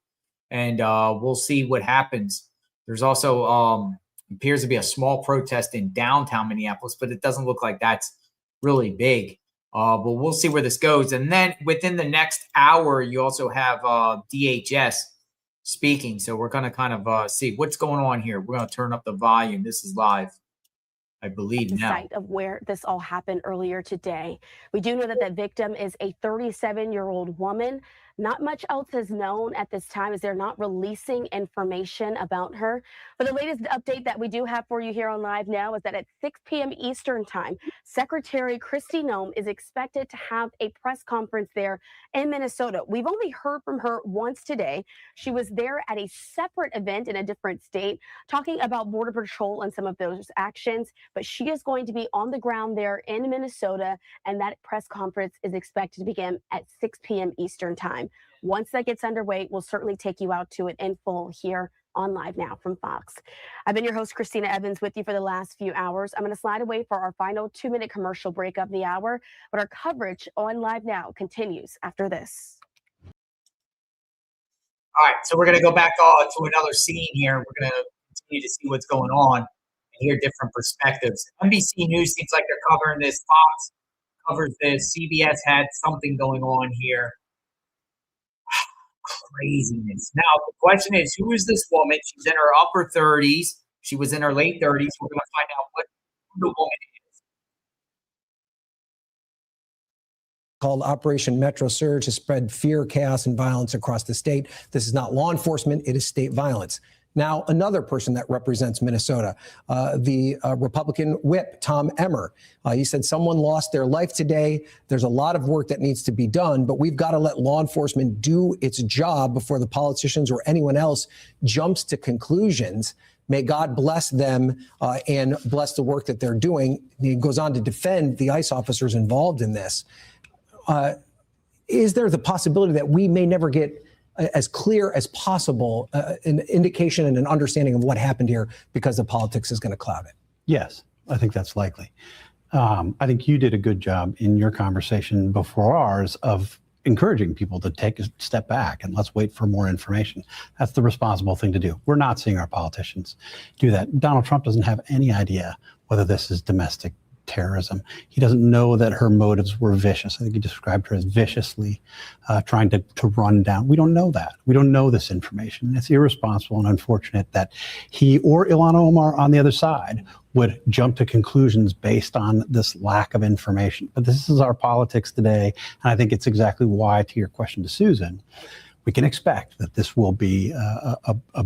And we'll see what happens. There's also appears to be a small protest in downtown Minneapolis, but it doesn't look like that's really big. But we'll see where this goes. And then within the next hour, you also have DHS speaking. So we're going to kind of see what's going on here. We're going to turn up the volume. This is live, I believe, now. Site of where this all happened earlier today. We do know that the victim is a 37-year-old woman. Not much else is known at this time as they're not releasing information about her. But the latest update that we do have for you here on Live Now is that at 6 p.m. Eastern time, Secretary Kristi Noem is expected to have a press conference there in Minnesota. We've only heard from her once today. She was there at a separate event in a different state talking about Border Patrol and some of those actions. But she is going to be on the ground there in Minnesota, and that press conference is expected to begin at 6 p.m. Eastern time. Once that gets underway, we'll certainly take you out to it in full here on Live Now from Fox. I've been your host, Christina Evans, with you for the last few hours. I'm going to slide away for our final 2-minute commercial break of the hour, but our coverage on Live Now continues after this. All right, so we're going to go back to another scene here. We're going to continue to see what's going on and hear different perspectives. NBC News seems like they're covering this. Fox covers this. CBS had something going on here. Craziness. Now, the question is, who is this woman? She's in her upper 30s. She was in her late 30s. We're going to find out who the woman is. Called Operation Metro Surge has spread fear, chaos, and violence across the state. This is not law enforcement, it is state violence. Now, another person that represents Minnesota, the Republican whip, Tom Emmer. He said someone lost their life today. There's a lot of work that needs to be done, but we've got to let law enforcement do its job before the politicians or anyone else jumps to conclusions. May God bless them and bless the work that they're doing. He goes on to defend the ICE officers involved in this. Is there the possibility that we may never get as clear as possible an indication and an understanding of what happened here because the politics is going to cloud it? Yes, I think that's likely. I think you did a good job in your conversation before ours of encouraging people to take a step back and let's wait for more information. That's the responsible thing to do. We're not seeing our politicians do that. Donald Trump doesn't have any idea whether this is domestic terrorism. He doesn't know that her motives were vicious. I think he described her as viciously trying to run down. We don't know that. We don't know this information. It's irresponsible and unfortunate that he or Ilhan Omar on the other side would jump to conclusions based on this lack of information. But this is our politics today. And I think it's exactly why, to your question to Susan, we can expect that this will be a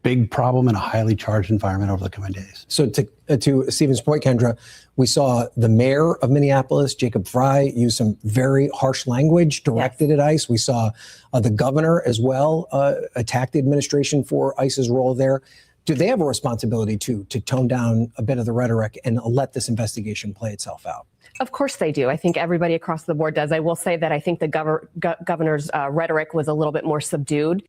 big problem in a highly charged environment over the coming days. So to Stephen's point, Kendra, we saw the mayor of Minneapolis, Jacob Fry, use some very harsh language directed at ICE. We saw the governor as well attack the administration for ICE's role there. Do they have a responsibility to tone down a bit of the rhetoric and let this investigation play itself out? Of course they do. I think everybody across the board does. I will say that I think the governor's rhetoric was a little bit more subdued.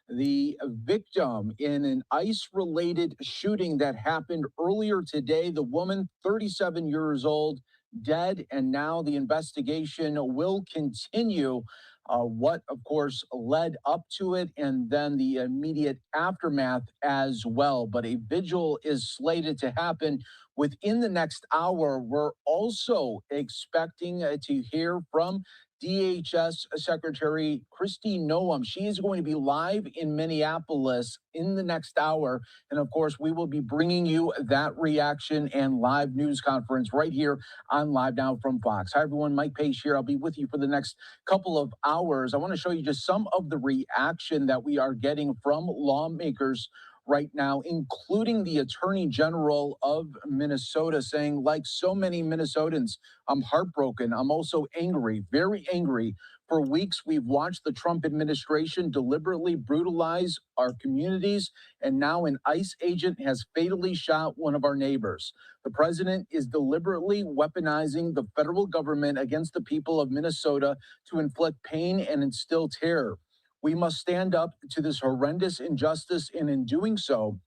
The victim in an ICE-related shooting that happened earlier today, the woman, 37 years old, dead, and now the investigation will continue. What, of course, led up to it, and then the immediate aftermath as well. But a vigil is slated to happen within the next hour. We're also expecting to hear from DHS Secretary Kristi Noem. She is going to be live in Minneapolis in the next hour. And of course, we will be bringing you that reaction and live news conference right here on Live Now from Fox. Hi, everyone. Mike Pace here. I'll be with you for the next couple of hours. I want to show you just some of the reaction that we are getting from lawmakers right now, including the Attorney General of Minnesota, saying, like so many Minnesotans, I'm heartbroken. I'm also angry, very angry. For weeks, we've watched the Trump administration deliberately brutalize our communities, and now an ICE agent has fatally shot one of our neighbors. The president is deliberately weaponizing the federal government against the people of Minnesota to inflict pain and instill terror. We must stand up to this horrendous injustice, and in doing so,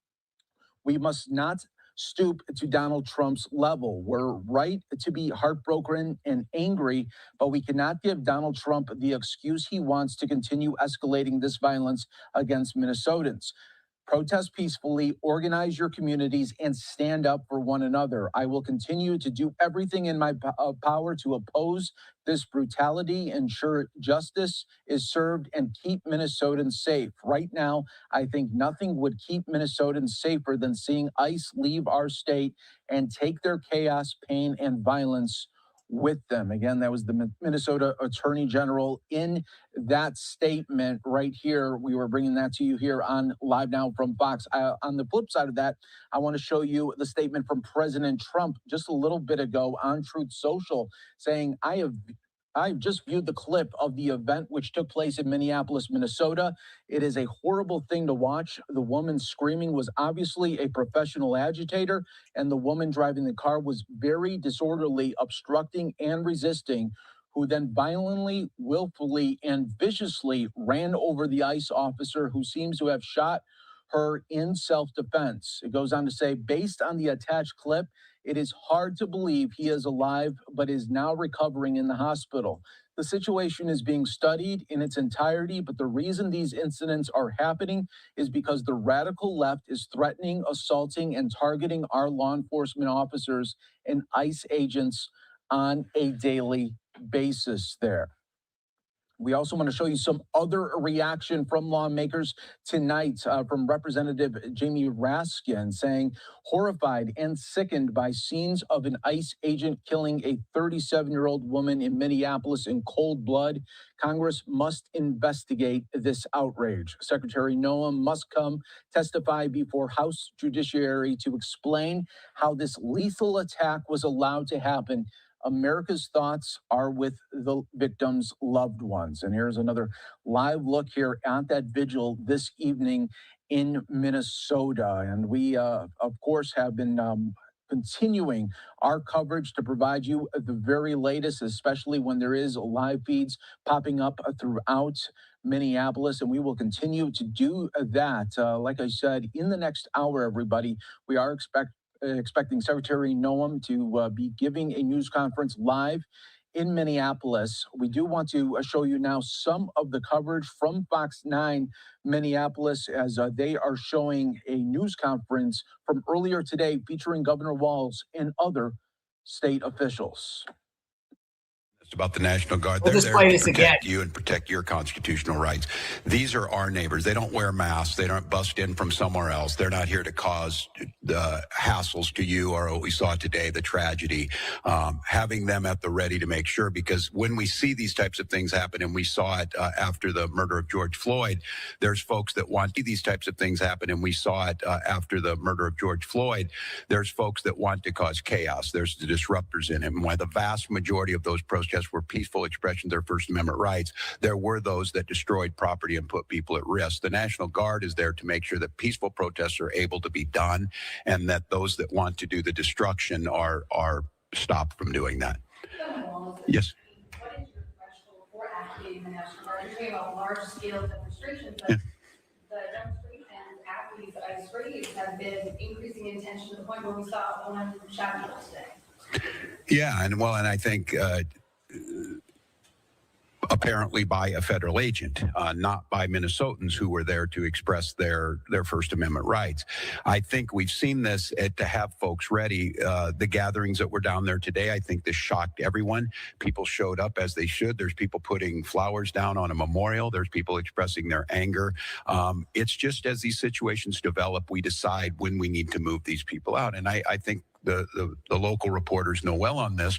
we must not stoop to Donald Trump's level. We're right to be heartbroken and angry, but we cannot give Donald Trump the excuse he wants to continue escalating this violence against Minnesotans. Protest peacefully, organize your communities, and stand up for one another. I will continue to do everything in my power to oppose this brutality, ensure justice is served, and keep Minnesotans safe. Right now, I think nothing would keep Minnesotans safer than seeing ICE leave our state and take their chaos, pain, and violence with them. Again, that was the Minnesota Attorney General in that statement right here. We were bringing that to you here on Live Now from Fox. On the flip side of that, I want to show you the statement from President Trump just a little bit ago on Truth Social, saying, I've just viewed the clip of the event which took place in Minneapolis, Minnesota. It is a horrible thing to watch. The woman screaming was obviously a professional agitator, and the woman driving the car was very disorderly, obstructing and resisting, who then violently, willfully, and viciously ran over the ICE officer who seems to have shot her in self-defense. It goes on to say, based on the attached clip, it is hard to believe he is alive, but is now recovering in the hospital. The situation is being studied in its entirety, but the reason these incidents are happening is because the radical left is threatening, assaulting, and targeting our law enforcement officers and ICE agents on a daily basis there. We also want to show you some other reaction from lawmakers tonight from Representative Jamie Raskin saying, horrified and sickened by scenes of an ICE agent killing a 37-year-old woman in Minneapolis in cold blood. Congress must investigate this outrage. Secretary Noem must come testify before House Judiciary to explain how this lethal attack was allowed to happen. America's thoughts are with the victims' loved ones. And here's another live look here at that vigil this evening in Minnesota. And we, of course, have been continuing our coverage to provide you the very latest, especially when there is live feeds popping up throughout Minneapolis. And we will continue to do that. Like I said, in the next hour, everybody, we are expecting Secretary Noem to be giving a news conference live in Minneapolis. We do want to show you now some of the coverage from Fox 9 Minneapolis as they are showing a news conference from earlier today featuring Governor Walz and other state officials. About the National Guard. We'll They're just there play to this protect again. you and protect your constitutional rights. These are our neighbors. They don't wear masks. They don't bust in from somewhere else. They're not here to cause the hassles to you or what we saw today, the tragedy. Having them at the ready to make sure, because when we see these types of things happen, and we saw it after the murder of George Floyd, there's folks that want these types of things happen, and we saw it after the murder of George Floyd. There's folks that want to cause chaos. There's the disruptors in it. And while the vast majority of those protests were peaceful expression of their First Amendment rights, there were those that destroyed property and put people at risk. The National Guard is there to make sure that peaceful protests are able to be done, and that those that want to do the destruction are stopped from doing that. Yes. What is your threshold for activating the National Guard? You're talking about large-scale demonstrations, but the demonstrations after these ICE raids have been increasing in tension to the point where we saw one shot today. Yeah, and I think apparently by a federal agent, not by Minnesotans who were there to express their First Amendment rights. I think we've seen this to have folks ready. The gatherings that were down there today, I think this shocked everyone. People showed up as they should. There's people putting flowers down on a memorial. There's people expressing their anger. It's just as these situations develop, we decide when we need to move these people out. And I think the local reporters know well on this,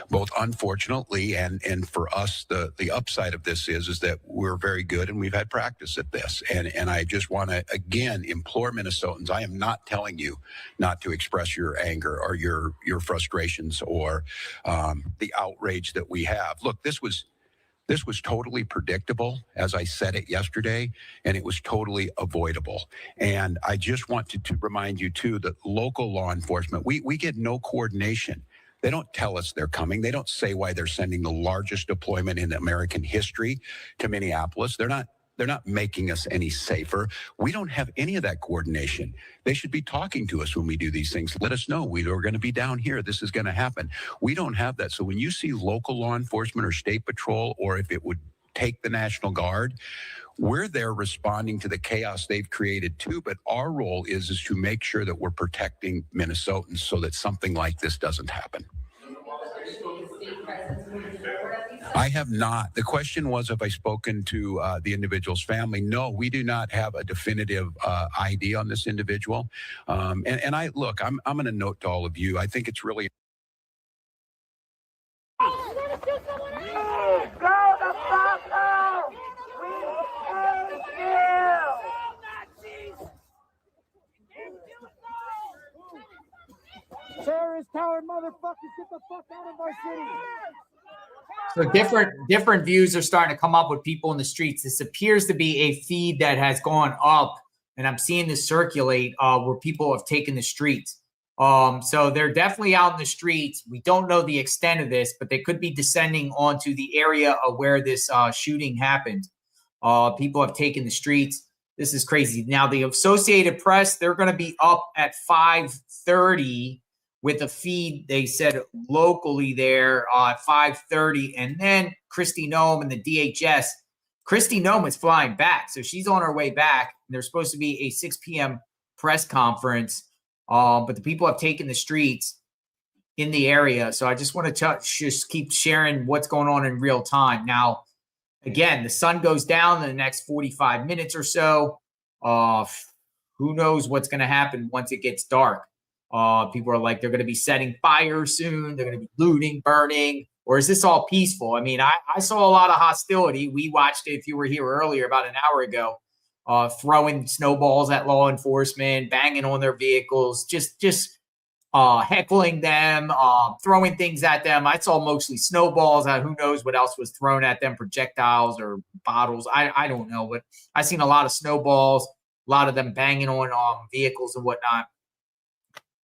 both unfortunately and for us, the upside of this is that we're very good and we've had practice at this. And I just want to, again, implore Minnesotans, I am not telling you not to express your anger or your frustrations or the outrage that we have. Look, this was totally predictable, as I said it yesterday, and it was totally avoidable. And I just wanted to remind you, too, that local law enforcement, we get no coordination. They don't tell us they're coming. They don't say why they're sending the largest deployment in American history to Minneapolis. They're not making us any safer. We don't have any of that coordination. They should be talking to us when we do these things. Let us know we're going to be down here. This is going to happen. We don't have that. So when you see local law enforcement or state patrol, or if it would take the National Guard, we're there responding to the chaos they've created too. But our role is to make sure that we're protecting Minnesotans so that something like this doesn't happen. I have not. The question was, have I spoken to the individual's family? No, we do not have a definitive ID on this individual. And I look, I'm going to note to all of you, I think it's really. Terrorist coward motherfuckers, get the fuck out of our city. So different views are starting to come up with people in the streets. This appears to be a feed that has gone up, and I'm seeing this circulate where people have taken the streets. So they're definitely out in the streets. We don't know the extent of this, but they could be descending onto the area of where this shooting happened. People have taken the streets. This is crazy. Now, the Associated Press, they're going to be up at 5:30 with a feed, they said, locally there at 5:30. And then Kristi Noem and the DHS. Kristi Noem is flying back, so she's on her way back. There's supposed to be a 6 p.m. press conference, but the people have taken the streets in the area. So I just want to just keep sharing what's going on in real time. Now, again, the sun goes down in the next 45 minutes or so. Who knows what's going to happen once it gets dark? People are like, they're going to be setting fires soon. They're going to be looting, burning. Or is this all peaceful? I mean, I saw a lot of hostility. We watched it, if you were here earlier, about an hour ago, throwing snowballs at law enforcement, banging on their vehicles, just heckling them, throwing things at them. I saw mostly snowballs. Who knows what else was thrown at them, projectiles or bottles. I don't know, but I seen a lot of snowballs, a lot of them banging on vehicles and whatnot.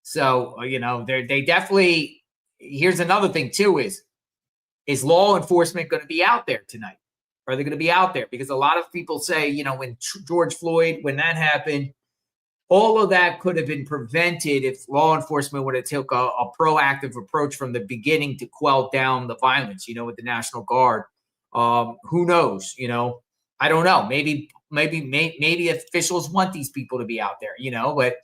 So, they definitely, here's another thing too, is law enforcement going to be out there tonight? Are they going to be out there? Because a lot of people say, when George Floyd, when that happened, all of that could have been prevented if law enforcement would have took a proactive approach from the beginning to quell down the violence, with the National Guard. Who knows? I don't know. Maybe officials want these people to be out there, but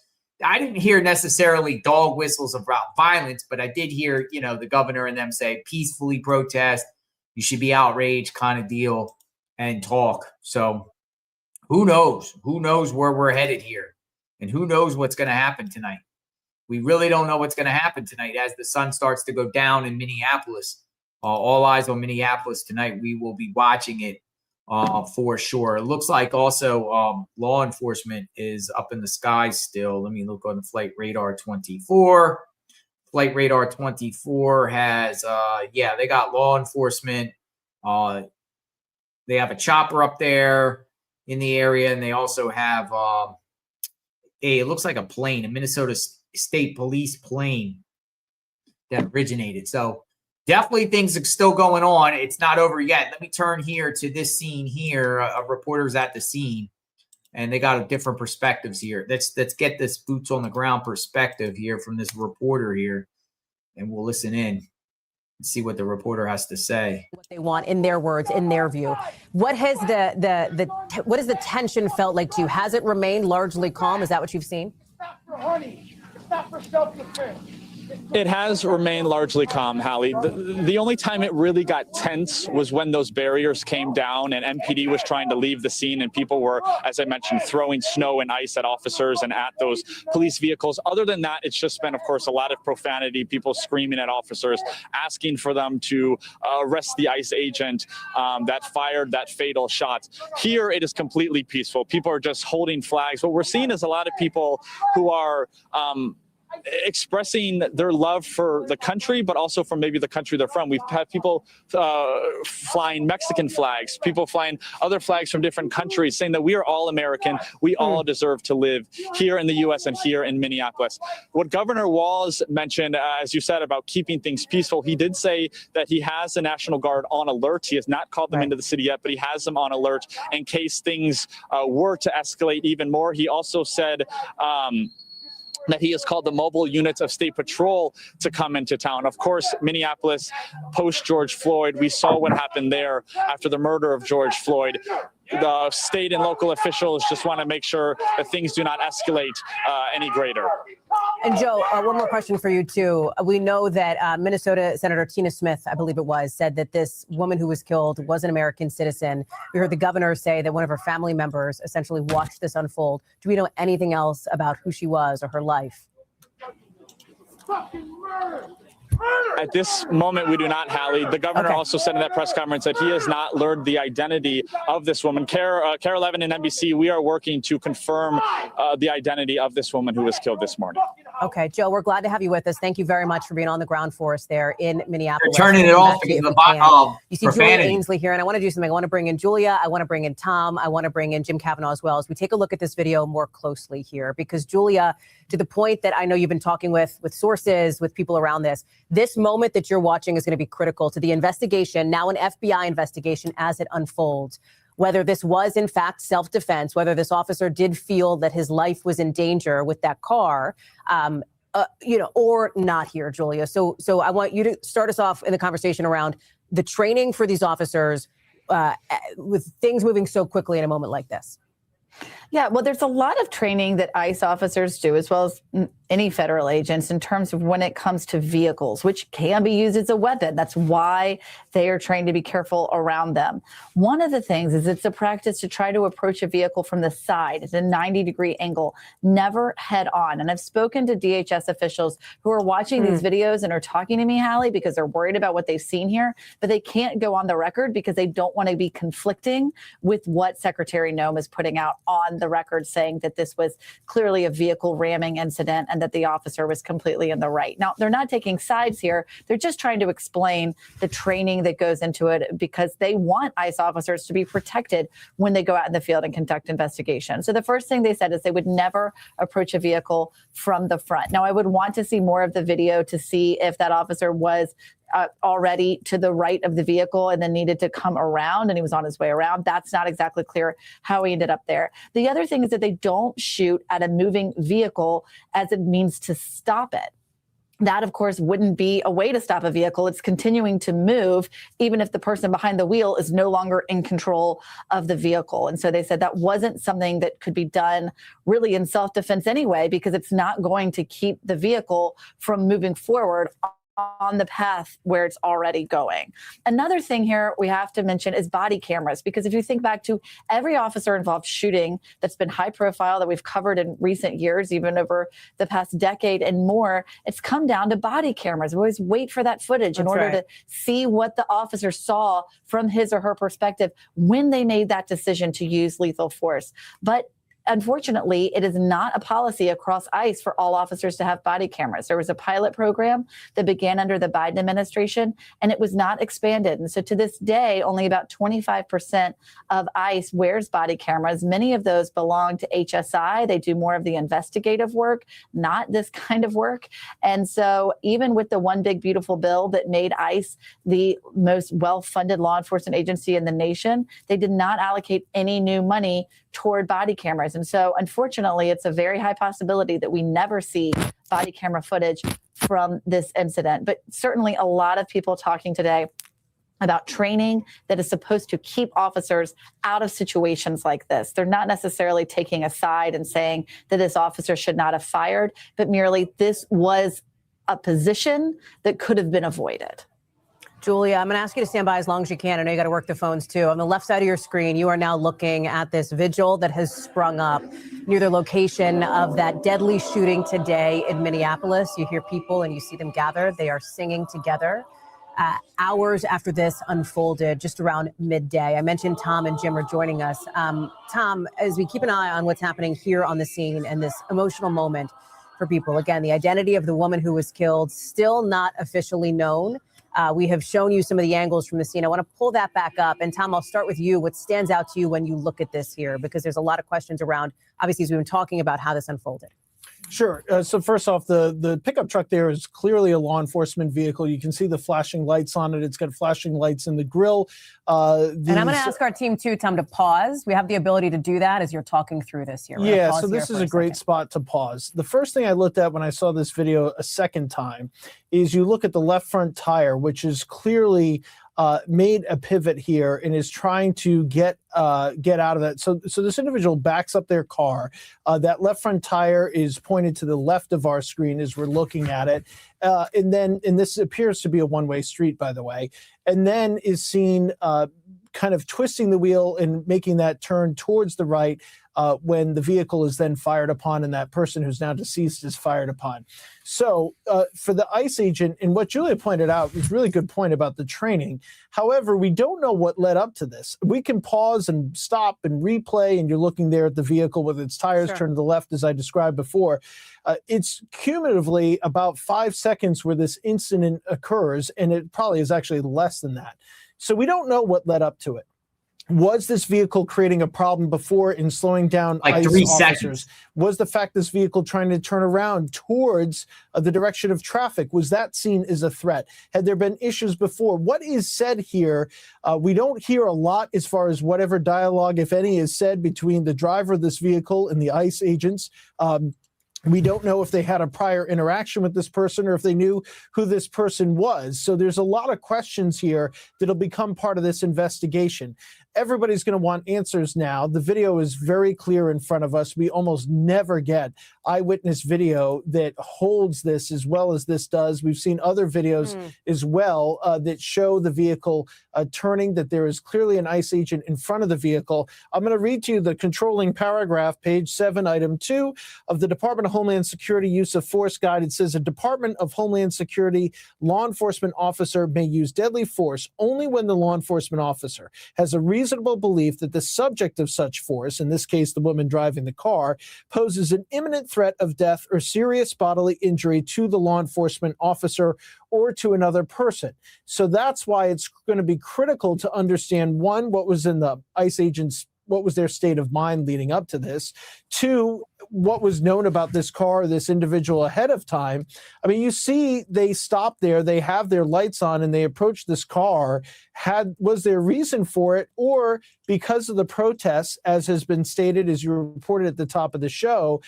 I didn't hear necessarily dog whistles about violence, but I did hear, the governor and them say peacefully protest. You should be outraged kind of deal and talk. So who knows? Who knows where we're headed here? And who knows what's going to happen tonight? We really don't know what's going to happen tonight as the sun starts to go down in Minneapolis. All eyes on Minneapolis tonight. We will be watching it for sure. It looks like also law enforcement is up in the skies still. Let me look on the Flight Radar 24. Flight Radar 24 has, they got law enforcement. They have a chopper up there in the area, and they also have it looks like a plane, a Minnesota State Police plane that originated. So definitely things are still going on. It's not over yet. Let me turn here to this scene here. A reporter's at the scene, and they got different perspectives here. Let's get this boots on the ground perspective here from this reporter here, and we'll listen in and see what the reporter has to say. What they want, in their words, in their view. What has what has the tension felt like to you? Has it remained largely calm? Is that what you've seen? It's not for honey. It's not for self-defense. It has remained largely calm, Hallie. The only time it really got tense was when those barriers came down and MPD was trying to leave the scene and people were, as I mentioned, throwing snow and ice at officers and at those police vehicles. Other than that, it's just been, of course, a lot of profanity, people screaming at officers, asking for them to arrest the ICE agent that fired that fatal shot. Here, it is completely peaceful. People are just holding flags. What we're seeing is a lot of people who are expressing their love for the country, but also for maybe the country they're from. We've had people flying Mexican flags, people flying other flags from different countries, saying that we are all American. We all deserve to live here in the U.S. and here in Minneapolis. What Governor Walz mentioned, as you said, about keeping things peaceful, he did say that he has the National Guard on alert. He has not called them into the city yet, but he has them on alert in case things were to escalate even more. He also said that he has called the mobile units of state patrol to come into town. Of course, Minneapolis, post George Floyd, we saw what happened there after the murder of George Floyd. The state and local officials just want to make sure that things do not escalate any greater. And Joe, one more question for you too. We know that Minnesota Senator Tina Smith, I believe it was, said that this woman who was killed was an American citizen. We heard the governor say that one of her family members essentially watched this unfold. Do we know anything else about who she was or her life? Fucking murder! At this moment, we do not, Hallie. The governor also said in that press conference that he has not learned the identity of this woman. Kara 11 and NBC, we are working to confirm the identity of this woman who was killed this morning. Okay, Joe, we're glad to have you with us. Thank you very much for being on the ground for us there in Minneapolis. They're turning it off because of the you see Julia Ainsley here, and I want to do something. I want to bring in Julia. I want to bring in Tom. I want to bring in Jim Kavanaugh as well as we take a look at this video more closely here, because Julia, to the point that I know you've been talking with sources, with people around this moment that you're watching is going to be critical to the investigation, now an FBI investigation as it unfolds. whether this was in fact self-defense, whether this officer did feel that his life was in danger with that car, or not here, Julia. So I want you to start us off in the conversation around the training for these officers with things moving so quickly in a moment like this. Yeah, well, there's a lot of training that ICE officers do, as well as any federal agents, in terms of when it comes to vehicles, which can be used as a weapon. That's why they are trained to be careful around them. One of the things is it's a practice to try to approach a vehicle from the side at a 90-degree angle, never head on. And I've spoken to DHS officials who are watching these videos and are talking to me, Hallie, because they're worried about what they've seen here, but they can't go on the record because they don't want to be conflicting with what Secretary Noem is putting out on the record, saying that this was clearly a vehicle ramming incident and that the officer was completely in the right. Now, they're not taking sides here. They're just trying to explain the training that goes into it, because they want ICE officers to be protected when they go out in the field and conduct investigations. So the first thing they said is they would never approach a vehicle from the front. Now, I would want to see more of the video to see if that officer was already to the right of the vehicle and then needed to come around, and he was on his way around. That's not exactly clear how he ended up there. The other thing is that they don't shoot at a moving vehicle as it means to stop it. That, of course, wouldn't be a way to stop a vehicle. It's continuing to move, even if the person behind the wheel is no longer in control of the vehicle. And so they said that wasn't something that could be done really in self-defense anyway, because it's not going to keep the vehicle from moving forward on the path where it's already going. Another thing here we have to mention is body cameras, because if you think back to every officer involved shooting that's been high profile that we've covered in recent years, even over the past decade and more, it's come down to body cameras. We always wait for that footage in order to see what the officer saw from his or her perspective when they made that decision to use lethal force. But unfortunately, it is not a policy across ICE for all officers to have body cameras. There was a pilot program that began under the Biden administration, and it was not expanded. And so to this day, only about 25% of ICE wears body cameras. Many of those belong to HSI. They do more of the investigative work, not this kind of work. And so even with the one big beautiful bill that made ICE the most well-funded law enforcement agency in the nation, they did not allocate any new money toward body cameras. And so unfortunately, it's a very high possibility that we never see body camera footage from this incident. But certainly a lot of people talking today about training that is supposed to keep officers out of situations like this. They're not necessarily taking a side and saying that this officer should not have fired, but merely this was a position that could have been avoided. Julia, I'm going to ask you to stand by as long as you can. I know you got to work the phones too. On the left side of your screen, you are now looking at this vigil that has sprung up near the location of that deadly shooting today in Minneapolis. You hear people and you see them gather. They are singing together. Hours after this unfolded, just around midday. I mentioned Tom and Jim are joining us. Tom, as we keep an eye on what's happening here on the scene and this emotional moment for people, again, the identity of the woman who was killed still not officially known. We have shown you some of the angles from the scene. I want to pull that back up. And Tom, I'll start with you. What stands out to you when you look at this here? Because there's a lot of questions around, obviously, as we've been talking about how this unfolded. Sure. So first off, the pickup truck there is clearly a law enforcement vehicle. You can see the flashing lights on it. It's got flashing lights in the grill. And I'm going to ask our team too, Tom, to pause. We have the ability to do that as you're talking through this here. Yeah, so this is a great spot to pause. The first thing I looked at when I saw this video a second time is you look at the left front tire, which is clearly made a pivot here and is trying to get out of that. So this individual backs up their car. That left front tire is pointed to the left of our screen as we're looking at it. And this appears to be a one-way street, by the way, and then is seen kind of twisting the wheel and making that turn towards the right when the vehicle is then fired upon and that person who's now deceased is fired upon. So for the ICE agent, and what Julia pointed out was a really good point about the training. However, we don't know what led up to this. We can pause and stop and replay, and you're looking there at the vehicle with its tires turned to the left, as I described before. It's cumulatively about 5 seconds where this incident occurs, and it probably is actually less than that. So we don't know what led up to it. Was this vehicle creating a problem before in slowing down like ICE 3 officers? seconds. Was the fact this vehicle trying to turn around towards the direction of traffic, was that seen as a threat? Had there been issues before? What is said here? We don't hear a lot as far as whatever dialogue, if any, is said between the driver of this vehicle and the ICE agents. We don't know if they had a prior interaction with this person or if they knew who this person was. So there's a lot of questions here that'll become part of this investigation. Everybody's going to want answers now. The video is very clear in front of us. We almost never get eyewitness video that holds this as well as this does. We've seen other videos as well that show the vehicle turning, that there is clearly an ICE agent in front of the vehicle. I'm going to read to you the controlling paragraph, page 7, item 2 of the Department of Homeland Security Use of Force Guide. It says a Department of Homeland Security law enforcement officer may use deadly force only when the law enforcement officer has a reasonable belief that the subject of such force, in this case the woman driving the car, poses an imminent threat of death or serious bodily injury to the law enforcement officer or to another person. So that's why it's going to be critical to understand, one, what was in the ICE agents, what was their state of mind leading up to this? 2, what was known about this car, this individual ahead of time? I mean, you see they stop there, they have their lights on, and they approach this car. Was there reason for it? Or because of the protests, as has been stated, as you reported at the top of the show,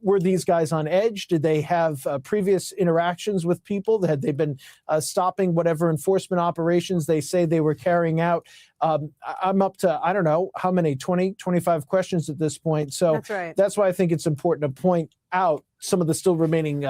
were these guys on edge? Did they have previous interactions with people? Had they been stopping whatever enforcement operations they say they were carrying out? I'm up to, I don't know, how many, 20, 25 questions at this point. So That's right. That's why I think it's important to point out some of the still remaining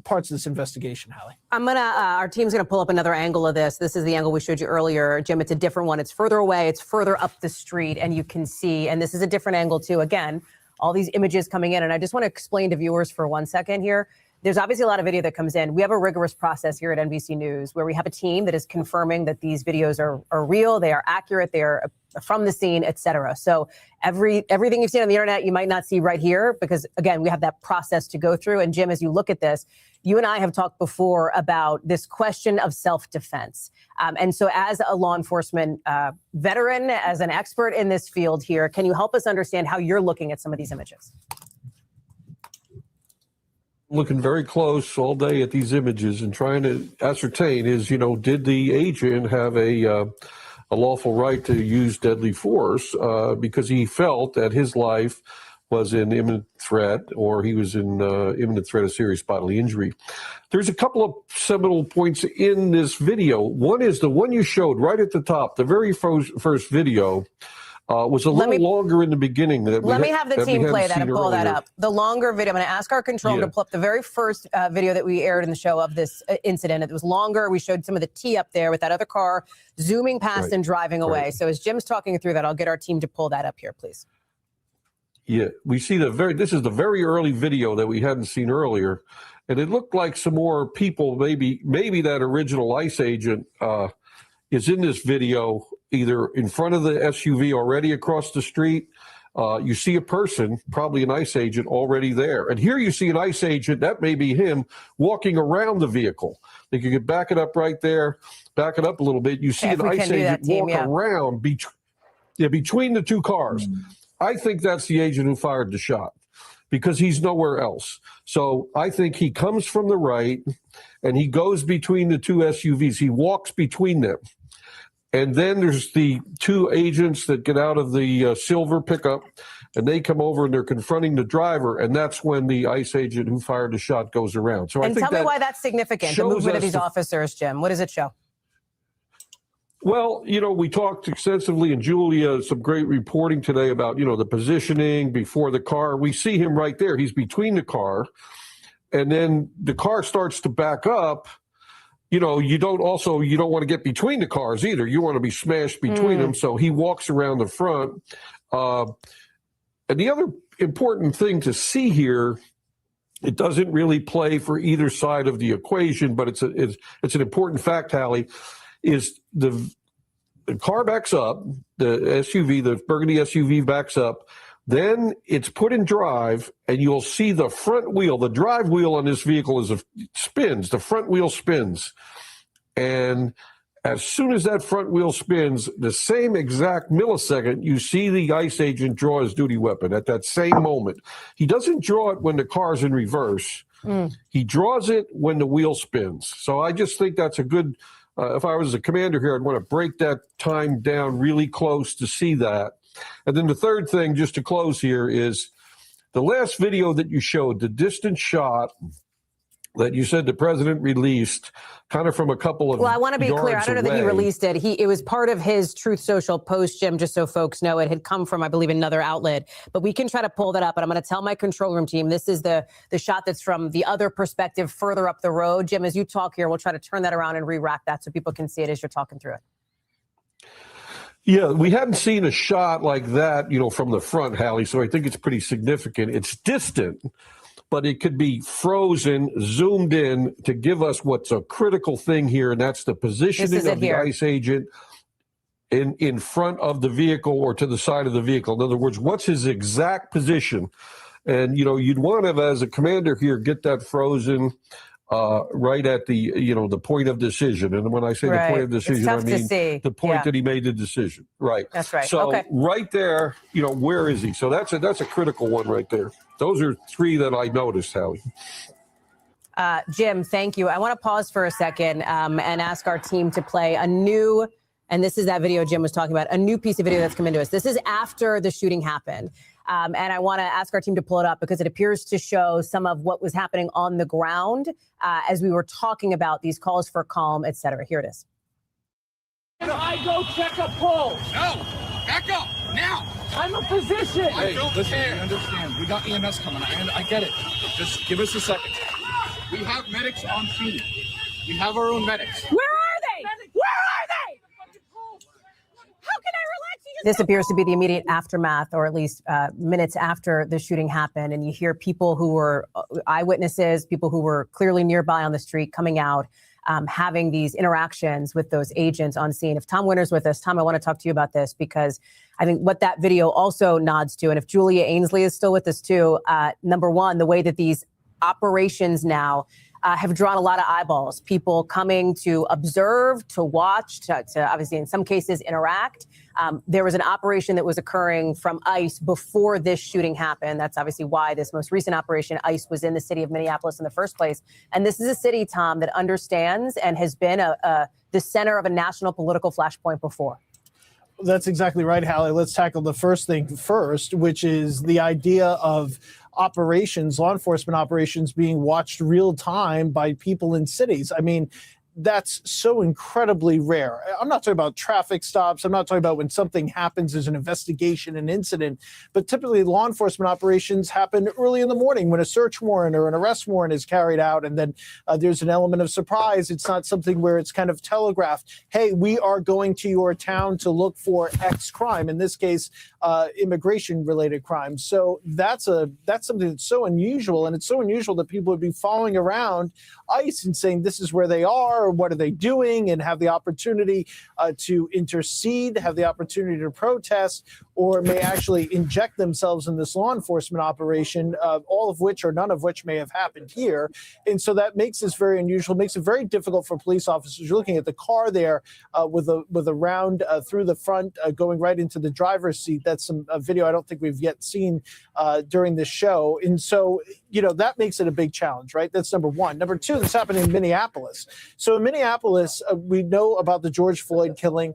parts of this investigation, Hallie. Our team's gonna pull up another angle of this. This is the angle we showed you earlier, Jim. It's a different one. It's further away. It's further up the street, and you can see, and this is a different angle too. Again, all these images coming in, and I just want to explain to viewers for 1 second here. There's obviously a lot of video that comes in. We have a rigorous process here at NBC News where we have a team that is confirming that these videos are real, they are accurate, they are from the scene, et cetera. So everything you've seen on the internet, you might not see right here because, again, we have that process to go through. And Jim, as you look at this, you and I have talked before about this question of self-defense. And so as a law enforcement veteran, as an expert in this field here, can you help us understand how you're looking at some of these images? Looking very close all day at these images and trying to ascertain is, did the agent have a lawful right to use deadly force because he felt that his life was in imminent threat or he was in imminent threat of serious bodily injury. There's a couple of seminal points in this video. One is the one you showed right at the top, the very first video. Was a little longer in the beginning. Let me have the team play that and pull that up. The longer video, I'm going to ask our control to pull up the very first video that we aired in the show of this incident. It was longer. We showed some of the tee up there with that other car zooming past and driving away. So as Jim's talking through that, I'll get our team to pull that up here, please. Yeah, we see this is the very early video that we hadn't seen earlier. And it looked like some more people, maybe that original ICE agent is in this video, either in front of the SUV already across the street. You see a person, probably an ICE agent, already there. And here you see an ICE agent, that may be him, walking around the vehicle. They could back it up right there, back it up a little bit. You see an ICE agent walk around between the two cars. I think that's the agent who fired the shot because he's nowhere else. So I think he comes from the right and he goes between the two SUVs. He walks between them. And then there's the two agents that get out of the silver pickup, and they come over and they're confronting the driver, and that's when the ICE agent who fired the shot goes around. So and tell me why that's significant, the movement of these officers, Jim. What does it show? Well, we talked extensively, and Julia, some great reporting today about, the positioning before the car. We see him right there. He's between the car, and then the car starts to back up. You don't want to get between the cars either. You want to be smashed between them. So he walks around the front. And the other important thing to see here, it doesn't really play for either side of the equation, but it's an important fact, Hallie, is the car backs up, the SUV, the burgundy SUV backs up. Then it's put in drive, and you'll see the front wheel, the drive wheel on this vehicle spins. The front wheel spins. And As soon as that front wheel spins, the same exact millisecond, you see the ICE agent draw his duty weapon at that same moment. He doesn't draw it when the car's in reverse. He draws it when the wheel spins. So I just think that's a good, if I was a commander here, I'd want to break that time down really close to see that. And then the third thing, just to close here, is the last video that you showed, the distant shot that you said the president released, kind of from a couple of Well, I want to be clear. I don't know that he away. released it. It was part of his Truth Social post, Jim, just so folks know. It had come from, I believe, another outlet. But we can try to pull that up. And I'm going to tell my control room team, this is the shot that's from the other perspective further up the road. Jim, as you talk here, we'll try to turn that around and re-rack that so people can see it as you're talking through it. Yeah, we hadn't seen a shot like that, from the front, Hallie, so I think it's pretty significant. It's distant, but it could be frozen, zoomed in to give us what's a critical thing here, and that's the positioning of the ICE agent in front of the vehicle or to the side of the vehicle. In other words, what's his exact position? And, you'd want to, as a commander here, get that frozen right at the, the point of decision. And when I say the point of decision, I mean the point that he made the decision. Right. That's right. So okay. right there, where is he? So that's a critical one right there. Those are three that I noticed, Hallie. Jim, thank you. I want to pause for a second and ask our team to play a new, and this is that video Jim was talking about, a new piece of video that's come into us. This is after the shooting happened. And I want to ask our team to pull it up because it appears to show some of what was happening on the ground as we were talking about these calls for calm, et cetera. Here it is. Can I go check a pulse? No, back up now. I'm a physician. Hey, listen, we understand. We got EMS coming. I get it. Just give us a second. We have medics on scene. We have our own medics. Where are they? Where are they? How can I relax you? This appears to be the immediate aftermath, or at least minutes after the shooting happened. And you hear people who were eyewitnesses, people who were clearly nearby on the street coming out, having these interactions with those agents on scene. If Tom Winter's with us, Tom, I want to talk to you about this because I think what that video also nods to, and if Julia Ainsley is still with us too, number one, the way that these operations now have drawn a lot of eyeballs, people coming to observe, to watch, to obviously in some cases interact. There was an operation that was occurring from ICE before this shooting happened. That's obviously why this most recent operation, ICE was in the city of Minneapolis in the first place. And this is a city, Tom, that understands and has been the center of a national political flashpoint before. That's exactly right, Hallie. Let's tackle the first thing first, which is the idea of operations, law enforcement operations being watched real time by people in cities. I mean, that's so incredibly rare. I'm not talking about traffic stops. I'm not talking about when something happens as an investigation, an incident, but typically law enforcement operations happen early in the morning when a search warrant or an arrest warrant is carried out. And then there's an element of surprise. It's not something where it's kind of telegraphed. Hey, we are going to your town to look for X crime. In this case, immigration related crimes. So that's something that's so unusual. And it's so unusual that people would be following around ICE and saying, this is where they are, or what are they doing, and have the opportunity to intercede, have the opportunity to protest, or may actually inject themselves in this law enforcement operation, all of which or none of which may have happened here. And so that makes this very unusual, makes it very difficult for police officers. You're looking at the car there with a round through the front going right into the driver's seat. That's some video I don't think we've yet seen during this show. And so, that makes it a big challenge, right? That's number one. Number two, this happened in Minneapolis. So in Minneapolis, we know about the George Floyd killing.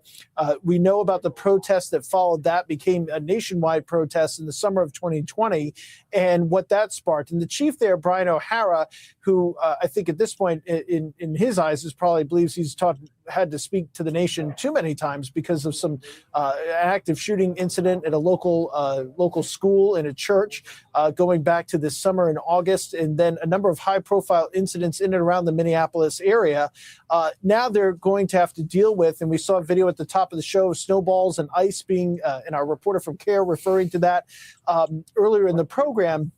We know about the protest that followed that, became a nationwide protest in the summer of 2020, and what that sparked. And the chief there, Brian O'Hara, who I think at this point in his eyes is probably believes he's had to speak to the nation too many times because of some an active shooting incident at a local school in a church going back to this summer in August, and then a number of high-profile incidents in and around the Minneapolis area. Now they're going to have to deal with, and we saw a video at the top of the show of snowballs and ice being, and our reporter from CARE referring to that earlier in the program,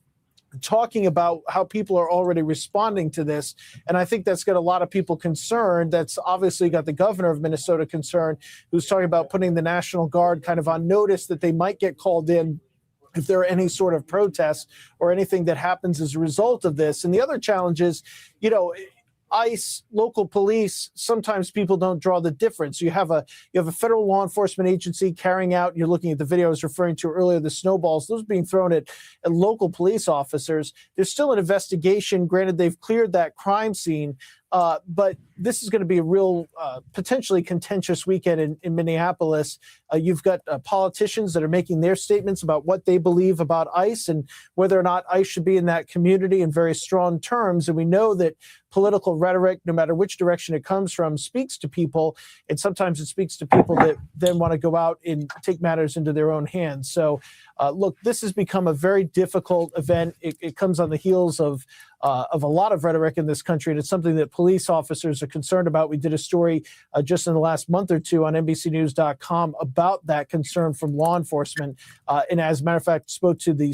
talking about how people are already responding to this. And I think that's got a lot of people concerned. That's obviously got the governor of Minnesota concerned, who's talking about putting the National Guard kind of on notice that they might get called in if there are any sort of protests or anything that happens as a result of this. And the other challenge is, ICE, local police, sometimes people don't draw the difference. You have a federal law enforcement agency carrying out, you're looking at the video I was referring to earlier, the snowballs, those being thrown at local police officers. There's still an investigation. Granted, they've cleared that crime scene, but this is going to be a real potentially contentious weekend in Minneapolis. You've got politicians that are making their statements about what they believe about ICE and whether or not ICE should be in that community in very strong terms. And we know that political rhetoric, no matter which direction it comes from, speaks to people. And sometimes it speaks to people that then want to go out and take matters into their own hands. So, look, this has become a very difficult event. It comes on the heels of a lot of rhetoric in this country, and it's something that police officers are concerned about. We did a story just in the last month or two on NBCnews.com about that concern from law enforcement, and as a matter of fact, spoke to the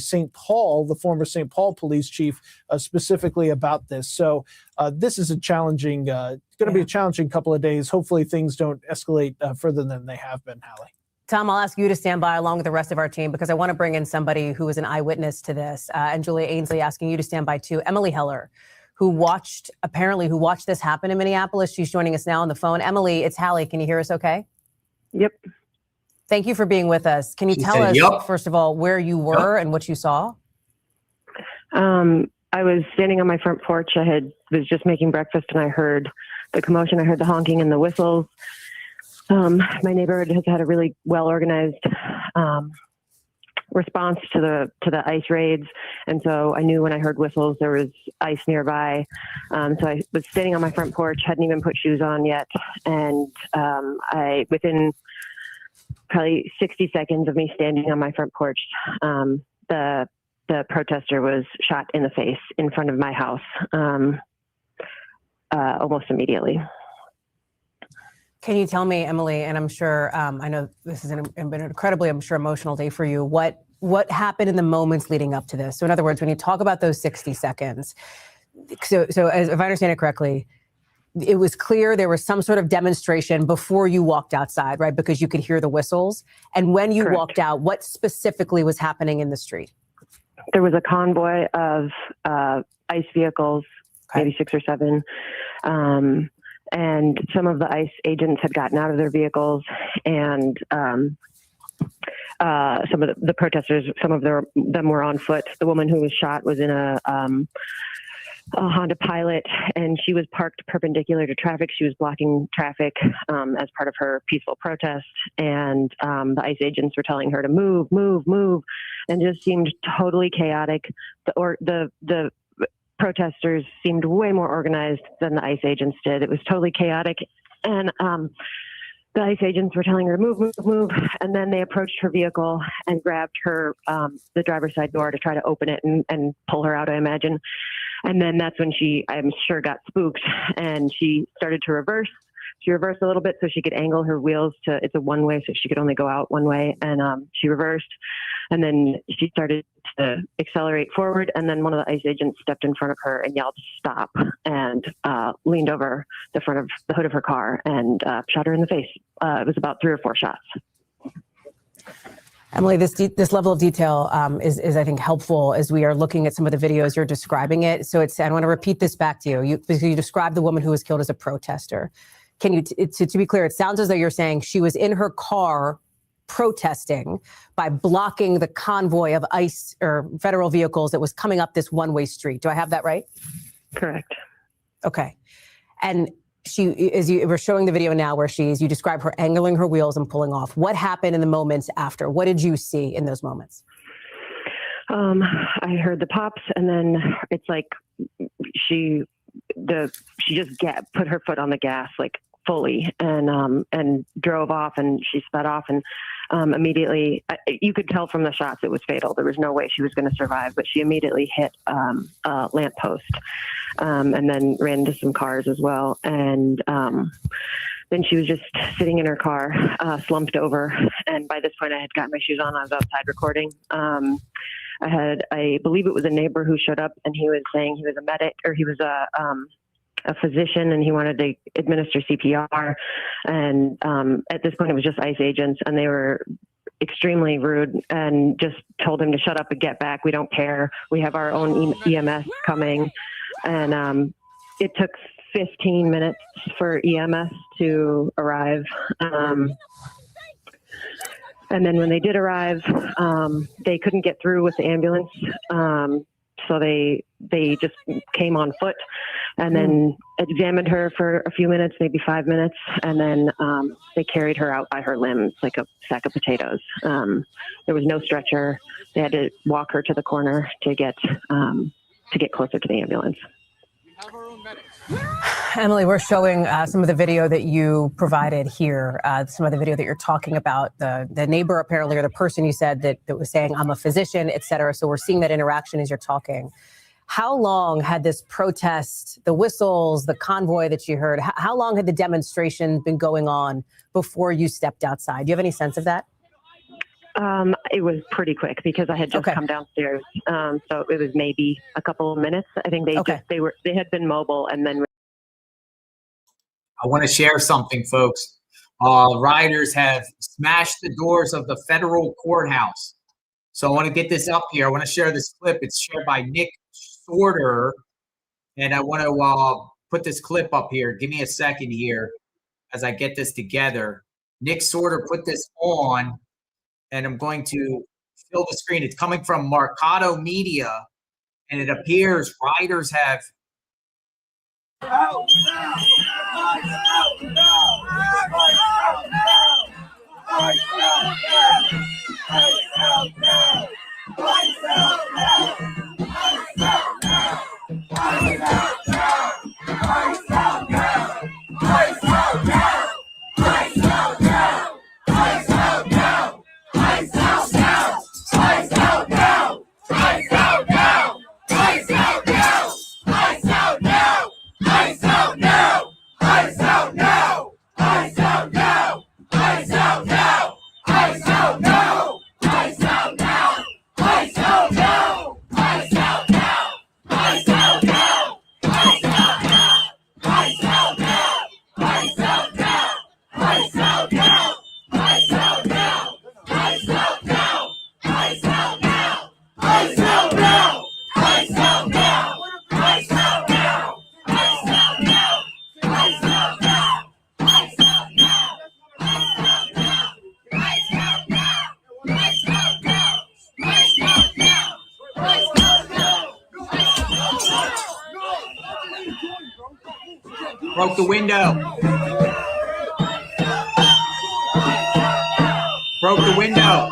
former St. Paul police chief, specifically about this. So this is a challenging, going to be a challenging couple of days. Hopefully things don't escalate further than they have been, Hallie. Tom, I'll ask you to stand by along with the rest of our team because I want to bring in somebody who is an eyewitness to this. And Julia Ainsley asking you to stand by too. Emily Heller, who watched this happen in Minneapolis. She's joining us now on the phone. Emily, it's Hallie. Can you hear us okay? Yep. Thank you for being with us. Can you tell us, first of all, where you were and what you saw? I was standing on my front porch. Was just making breakfast and I heard the commotion. I heard the honking and the whistles. My neighborhood has had a really well-organized response to the ICE raids, and so I knew when I heard whistles there was ICE nearby. So I was standing on my front porch, hadn't even put shoes on yet, and within probably 60 seconds of me standing on my front porch, the protester was shot in the face in front of my house almost immediately. Can you tell me, Emily, and I'm sure, I know this has been an incredibly, I'm sure, emotional day for you, what happened in the moments leading up to this? So in other words, when you talk about those 60 seconds, so as, if I understand it correctly, it was clear there was some sort of demonstration before you walked outside, right? Because you could hear the whistles. And when you walked out, what specifically was happening in the street? There was a convoy of ICE vehicles, maybe 6 or 7. And some of the ICE agents had gotten out of their vehicles, and some of the protesters, some of them were on foot. The woman who was shot was in a Honda Pilot, and she was parked perpendicular to traffic. She was blocking traffic as part of her peaceful protest, and the ICE agents were telling her to move, move, move, and just seemed totally chaotic. The protesters seemed way more organized than the ICE agents did. It was totally chaotic. And the ICE agents were telling her to move, move, move. And then they approached her vehicle and grabbed her, the driver's side door to try to open it and pull her out, I imagine. And then that's when she, I'm sure, got spooked and she started to reverse. She reversed a little bit so she could angle her wheels to, it's a one-way, so she could only go out one way. And she reversed. And then she started to accelerate forward. And then one of the ICE agents stepped in front of her and yelled, "Stop," and leaned over the front of the hood of her car and shot her in the face. It was about 3 or 4 shots. Emily, this level of detail is I think helpful as we are looking at some of the videos you're describing it. So I want to repeat this back to you. Because you described the woman who was killed as a protester. Can you, to be clear, it sounds as though you're saying she was in her car protesting by blocking the convoy of ICE or federal vehicles that was coming up this one-way street. Do I have that right? Correct. Okay. And we're showing the video now where you describe her angling her wheels and pulling off. What happened in the moments after? What did you see in those moments? I heard the pops, and then it's like she just put her foot on the gas, like fully, and drove off, and she sped off, and immediately you could tell from the shots it was fatal. There was no way she was going to survive, but she immediately hit a lamppost, and then ran into some cars as well. And then she was just sitting in her car, slumped over. And by this point I had gotten my shoes on. I was outside recording. I believe it was a neighbor who showed up, and he was saying he was a medic, or he was a physician, and he wanted to administer CPR. And at this point it was just ICE agents, and they were extremely rude and just told him to shut up and get back. We don't care. We have our own EMS coming. And it took 15 minutes for EMS to arrive. And then when they did arrive, they couldn't get through with the ambulance. So they just came on foot and then examined her for a few minutes, maybe 5 minutes. And then they carried her out by her limbs like a sack of potatoes. There was no stretcher. They had to walk her to the corner to get closer to the ambulance. Emily, we're showing some of the video that you provided here, some of the video that you're talking about, the neighbor apparently, or the person you said that was saying, I'm a physician, et cetera. So we're seeing that interaction as you're talking. How long had this protest, the whistles, the convoy that you heard, how long had the demonstration been going on before you stepped outside? Do you have any sense of that? It was pretty quick because I had just come downstairs. So it was maybe a couple of minutes. I think they had been mobile and then. I want to share something, folks. Rioters have smashed the doors of the federal courthouse. So I want to get this up here. I want to share this clip. It's shared by Nick Sorter. And I want to put this clip up here. Give me a second here as I get this together. Nick Sorter put this on, and I'm going to fill the screen. It's coming from Mercado Media, and it appears rioters have broke the window. Broke the window.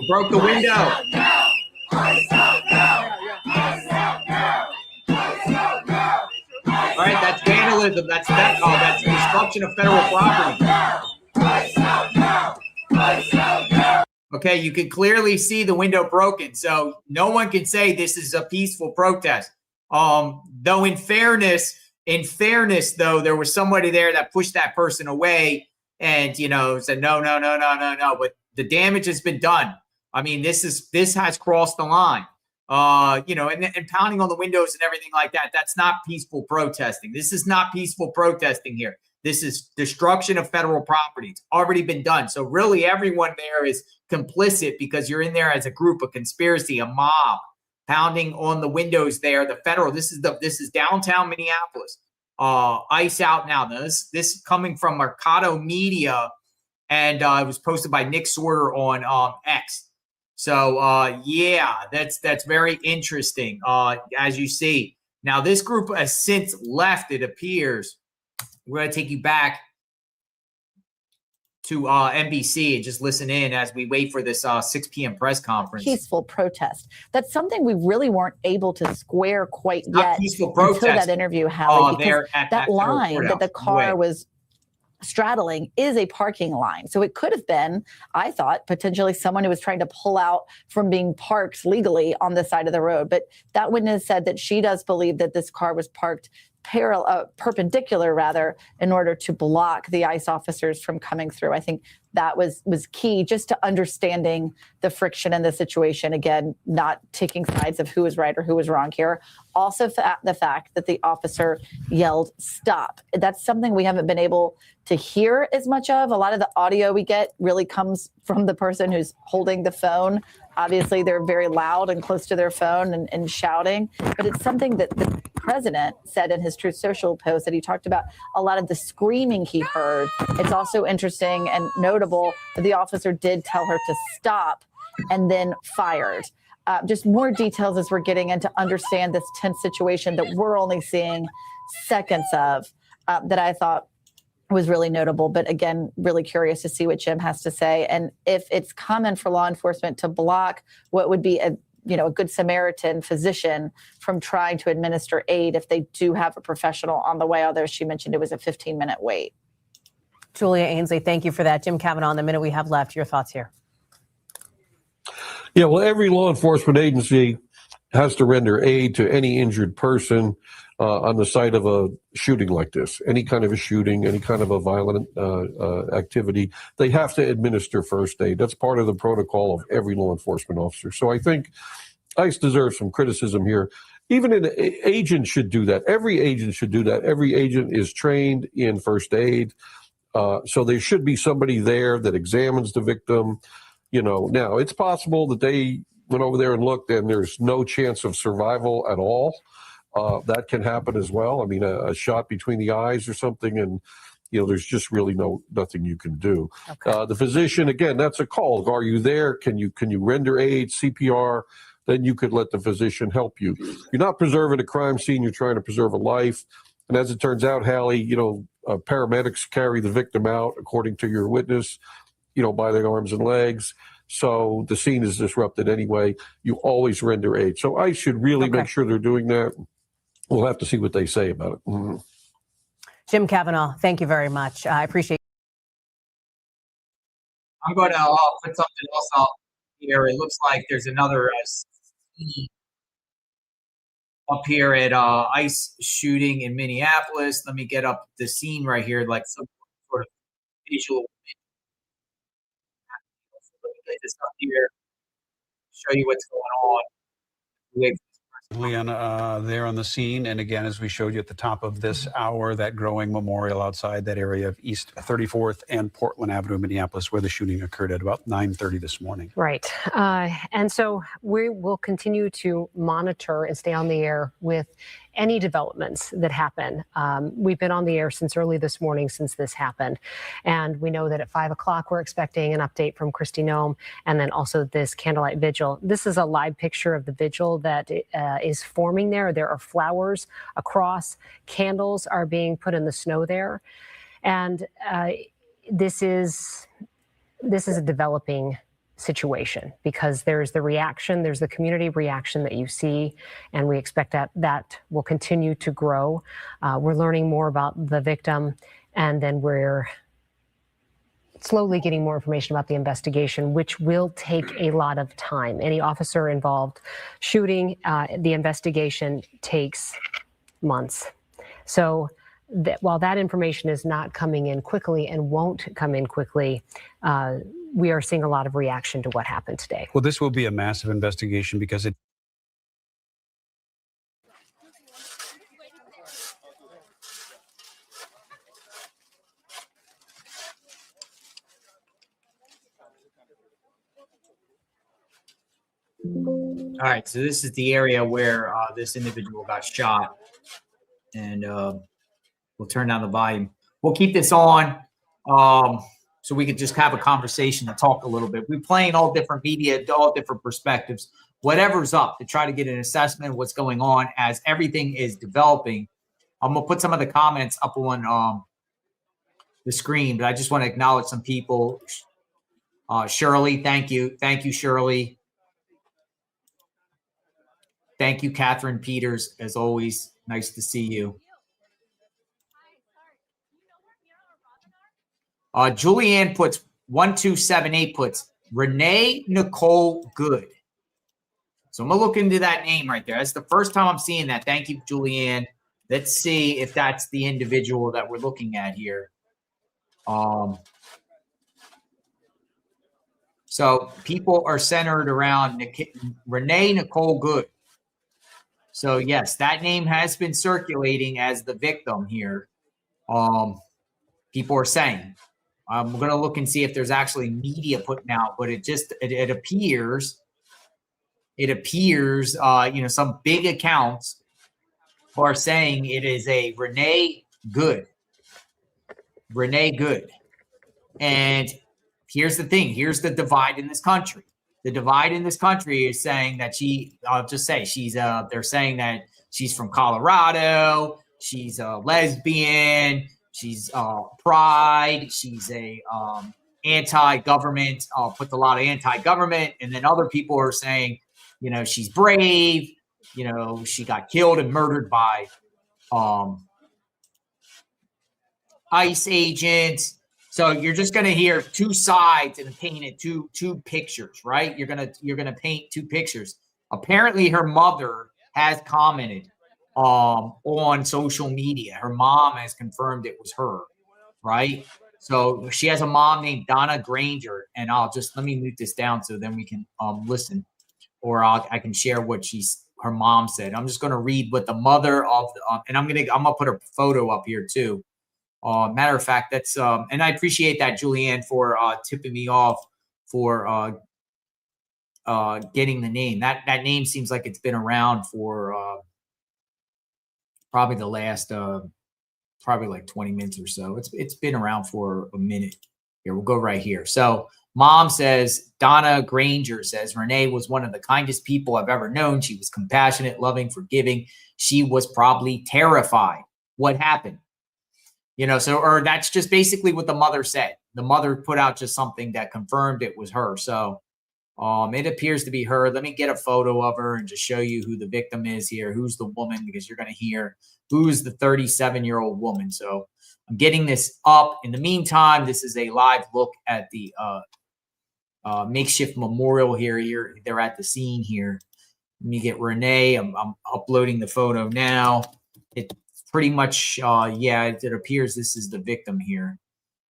Broke the window. All right, that's vandalism. That's destruction of federal property. Okay, you can clearly see the window broken, so no one can say this is a peaceful protest. Though in fairness, though, there was somebody there that pushed that person away and, said, no. But the damage has been done. I mean, this has crossed the line. And pounding on the windows and everything like that, that's not peaceful protesting. This is not peaceful protesting here. This is destruction of federal property. It's already been done. So really everyone there is complicit because you're in there as a group, a conspiracy, a mob, pounding on the windows there. The federal, this is downtown Minneapolis. ICE out now. This is coming from Mercado Media, and it was posted by Nick Sorter on X. So that's very interesting. As you see, now this group has since left. It appears. We're going to take you back to NBC and just listen in as we wait for this 6 p.m. press conference. Peaceful protest. That's something we really weren't able to square quite yet peaceful protest. Until that interview, Hallie, because that line that the car Wait. was straddling is a parking line. So it could have been, I thought, potentially someone who was trying to pull out from being parked legally on the side of the road. But that witness said that she does believe that this car was parked perpendicular rather, in order to block the ICE officers from coming through. I think that was key just to understanding the friction in the situation. Again, not taking sides of who was right or who was wrong here. Also, the fact that the officer yelled, "Stop." That's something we haven't been able to hear as much of. A lot of the audio we get really comes from the person who's holding the phone. Obviously, they're very loud and close to their phone and shouting, but it's something that the president said in his Truth Social post, that he talked about a lot of the screaming he heard. It's also interesting and notable that the officer did tell her to stop and then fired. Just more details as we're getting in to understand this tense situation that we're only seeing seconds of, that I thought was really notable. But again, really curious to see what Jim has to say, and if it's common for law enforcement to block what would be a good Samaritan physician from trying to administer aid if they do have a professional on the way, although she mentioned it was a 15-minute wait. Julia Ainsley, thank you for that. Jim Kavanaugh, in the minute we have left, your thoughts here. Yeah, well, every law enforcement agency has to render aid to any injured person on the site of a shooting like this. Any kind of a shooting, any kind of a violent activity, they have to administer first aid. That's part of the protocol of every law enforcement officer. So I think ICE deserves some criticism here. Even an agent should do that. Every agent should do that. Every agent is trained in first aid. So there should be somebody there that examines the victim. Now it's possible that they went over there and looked and there's no chance of survival at all. That can happen as well. I mean, a shot between the eyes or something, and there's just really nothing you can do. Okay. The physician, again, that's a call. Are you there? Can you render aid, CPR? Then you could let the physician help you. You're not preserving a crime scene. You're trying to preserve a life. And as it turns out, Hallie, paramedics carry the victim out, according to your witness, by their arms and legs. So the scene is disrupted anyway. You always render aid. So I should really make sure they're doing that. We'll have to see what they say about it. Mm-hmm. Jim Kavanaugh, thank you very much. I appreciate it. I'm going to put something else up here. It looks like there's another scene up here at ICE shooting in Minneapolis. Let me get up the scene right here, like some sort of visual. Let me get this up here, show you what's going on. There on the scene. And again, as we showed you at the top of this hour, that growing memorial outside that area of East 34th and Portland Avenue, Minneapolis, where the shooting occurred at about 9:30 this morning. Right. And so we will continue to monitor and stay on the air with any developments that happen. We've been on the air since early this morning since this happened. And we know that at 5 o'clock, we're expecting an update from Kristi Noem, and then also this candlelight vigil. This is a live picture of the vigil that is forming there. There are flowers across. Candles are being put in the snow there. And this is a developing situation, because there's the reaction, there's the community reaction that you see, and we expect that will continue to grow. We're learning more about the victim, and then we're slowly getting more information about the investigation, which will take a lot of time. Any officer involved shooting, the investigation takes months. So while that information is not coming in quickly and won't come in quickly, we are seeing a lot of reaction to what happened today. Well, this will be a massive investigation because it. All right, so this is the area where this individual got shot, and we'll turn down the volume. We'll keep this on so we could just have a conversation and talk a little bit. We're playing all different media, all different perspectives, whatever's up, to try to get an assessment of what's going on as everything is developing. I'm going to put some of the comments up on the screen, but I just want to acknowledge some people. Shirley, thank you. Thank you, Shirley. Thank you, Catherine Peters, as always. Nice to see you. Julianne puts 1278 puts Renee Nicole Good. So I'm going to look into that name right there. That's the first time I'm seeing that. Thank you, Julianne. Let's see if that's the individual that we're looking at here. So people are centered around Renee Nicole Good. So yes, that name has been circulating as the victim here. People are saying. I'm going to look and see if there's actually media putting out, but it appears, some big accounts are saying it is a Renee Good. And here's the thing. Here's the divide in this country. The divide in this country is saying that I'll just say they're saying that she's from Colorado. She's a lesbian. She's pride. She's a anti-government. Puts a lot of anti-government. And then other people are saying, she's brave. She got killed and murdered by ICE agents. So you're just going to hear two sides and painted two pictures, right? You're going to paint two pictures. Apparently her mother has commented on social media. Her mom has confirmed it was her, right? So she has a mom named Donna Granger, and let me mute this down so then we can listen, or I can share what her mom said. I'm just going to read what the mother of and I'm gonna put her photo up here too. Matter of fact, that's and I appreciate that, Julianne, for tipping me off for getting the name. That name seems like it's been around for probably the last probably like 20 minutes or so. It's been around for a minute. Here, we'll go right here. So mom says, Donna Granger says, Renee was one of the kindest people I've ever known. She was compassionate, loving, forgiving. She was probably terrified. What happened? Or that's just basically what the mother said. The mother put out just something that confirmed it was her. So it appears to be her. Let me get a photo of her and just show you who the victim is here. Who's the woman? Because you're going to hear who's the 37-year-old woman. So I'm getting this up. In the meantime, this is a live look at the makeshift memorial here. They're at the scene here. Let me get Renee. I'm uploading the photo now. It's pretty much, it appears this is the victim here.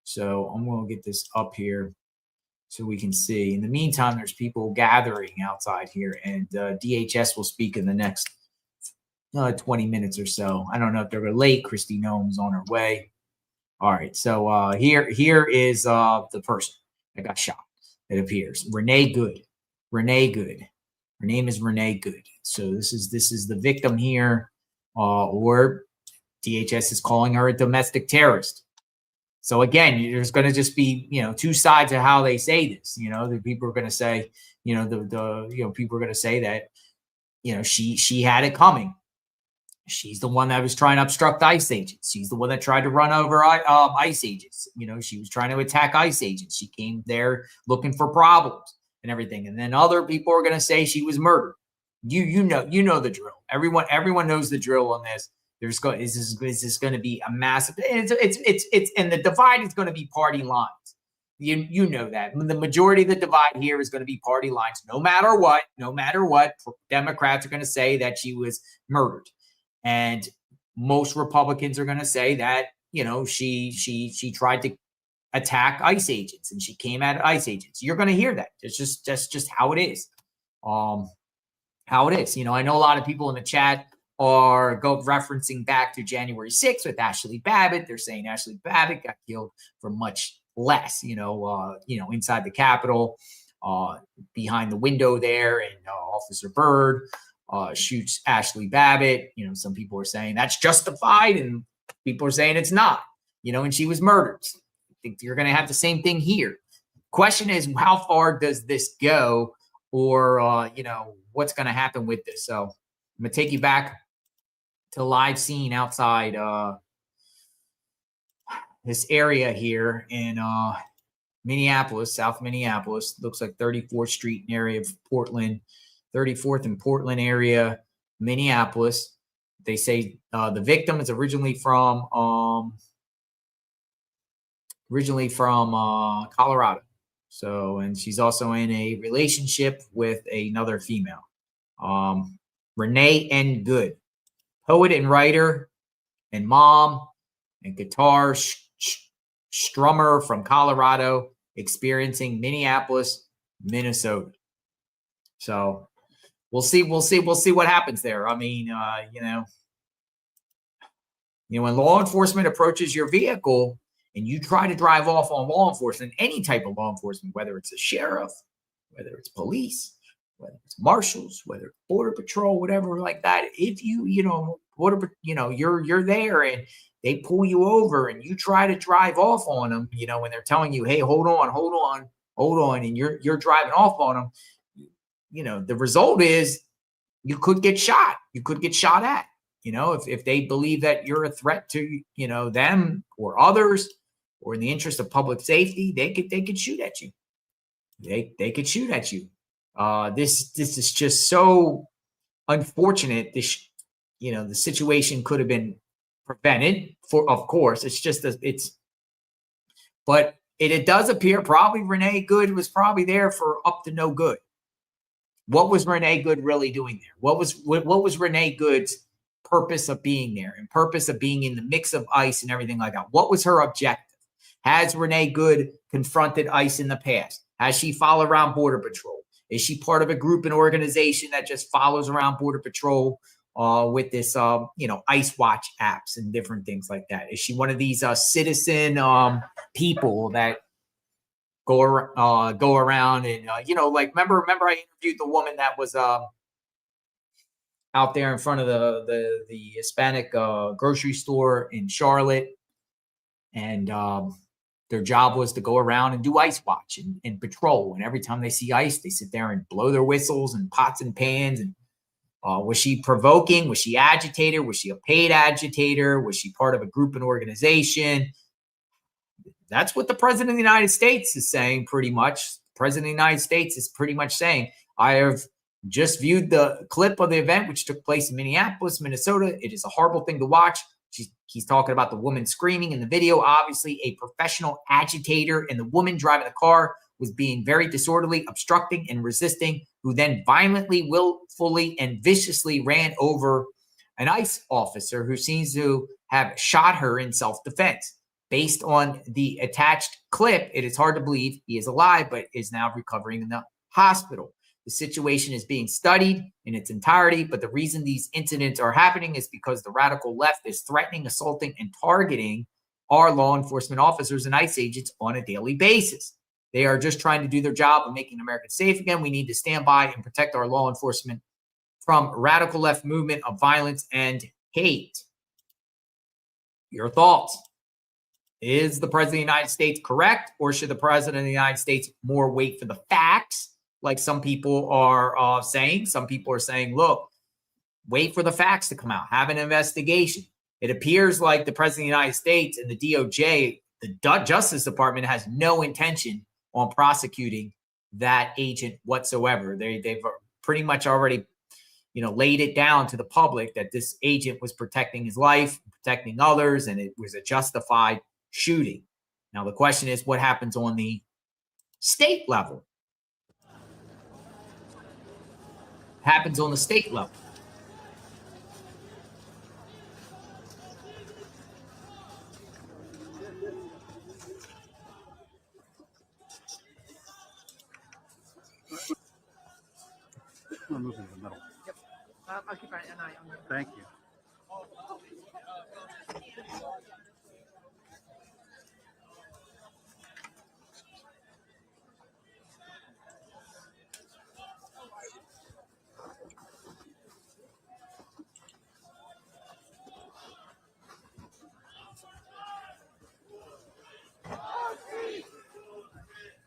So I'm going to get this up here so we can see. In the meantime, there's people gathering outside here, and DHS will speak in the next 20 minutes or so. I don't know if they're late. Christy Noem's on her way. All right. So here is the person that got shot. It appears Renee Good. Her name is Renee Good. So this is the victim here, or DHS is calling her a domestic terrorist. So again, there's going to just be, two sides of how they say this. The people are going to say, people are going to say that, she had it coming. She's the one that was trying to obstruct ICE agents. She's the one that tried to run over ICE agents. She was trying to attack ICE agents. She came there looking for problems and everything. And then other people are going to say she was murdered. You know the drill. Everyone knows the drill on this. Is this going to be a massive? It's and the divide is going to be party lines. You know that the majority of the divide here is going to be party lines. No matter what, Democrats are going to say that she was murdered, and most Republicans are going to say that she tried to attack ICE agents and she came at ICE agents. You're going to hear that. That's just how it is. How it is. I know a lot of people in the chat are referencing back to January 6th with Ashley Babbitt. They're saying Ashley Babbitt got killed for much less, inside the Capitol, behind the window there, and Officer Byrd shoots Ashley Babbitt. Some people are saying that's justified, and people are saying it's not, and she was murdered. I think you're going to have the same thing here. Question is, how far does this go, or, what's going to happen with this? So I'm going to take you back to the live scene outside this area here in Minneapolis, South Minneapolis. Looks like 34th Street area of Portland, 34th and Portland area, Minneapolis. They say the victim is originally from Colorado. So, and she's also in a relationship with another female, Renee N. Good, poet and writer, and mom and guitar strummer from Colorado experiencing Minneapolis, Minnesota. So we'll see what happens there. I mean, when law enforcement approaches your vehicle and you try to drive off on law enforcement, any type of law enforcement, whether it's a sheriff, whether it's police, whether it's marshals, whether it's border patrol, whatever like that, if you're there and they pull you over and you try to drive off on them, when they're telling you, hey, hold on, and you're driving off on them, the result is you could get shot. You could get shot at. If they believe that you're a threat to, them or others, or in the interest of public safety, they could shoot at you. They could shoot at you. This is just so unfortunate. The situation could have been prevented. Of course, but it does appear probably Renee Good was probably there for up to no good. What was Renee Good really doing there? What was Renee Good's purpose of being there and purpose of being in the mix of ICE and everything like that? What was her objective? Has Renee Good confronted ICE in the past? Has she followed around Border Patrol? Is she part of a group and organization that just follows around Border Patrol with this, ICE Watch apps and different things like that? Is she one of these citizen people that go around and remember I interviewed the woman that was out there in front of the Hispanic grocery store in Charlotte, and their job was to go around and do ICE watch and patrol. And every time they see ICE, they sit there and blow their whistles and pots and pans. And was she provoking? Was she agitator? Was she a paid agitator? Was she part of a group and organization? That's what the president of the United States is saying, pretty much. The president of the United States is pretty much saying, I have just viewed the clip of the event, which took place in Minneapolis, Minnesota. It is a horrible thing to watch. He's talking about the woman screaming in the video, obviously a professional agitator, and the woman driving the car was being very disorderly, obstructing and resisting, who then violently, willfully, and viciously ran over an ICE officer who seems to have shot her in self-defense. Based on the attached clip, it is hard to believe he is alive, but is now recovering in the hospital. The situation is being studied in its entirety, but the reason these incidents are happening is because the radical left is threatening, assaulting, and targeting our law enforcement officers and ICE agents on a daily basis. They are just trying to do their job of making America safe again. We need to stand by and protect our law enforcement from radical left movement of violence and hate. Your thoughts? Is the president of the United States correct, or should the president of the United States more wait for the facts, like some people are saying? Some people are saying, look, wait for the facts to come out, have an investigation. It appears like the president of the United States and the DOJ, the Justice Department, has no intention on prosecuting that agent whatsoever. They've pretty much already, laid it down to the public that this agent was protecting his life, protecting others, and it was a justified shooting. Now, the question is, what happens on the state level? Happens on the state level. I'm moving to the middle. Yep. I'll keep an eye on that. Thank you.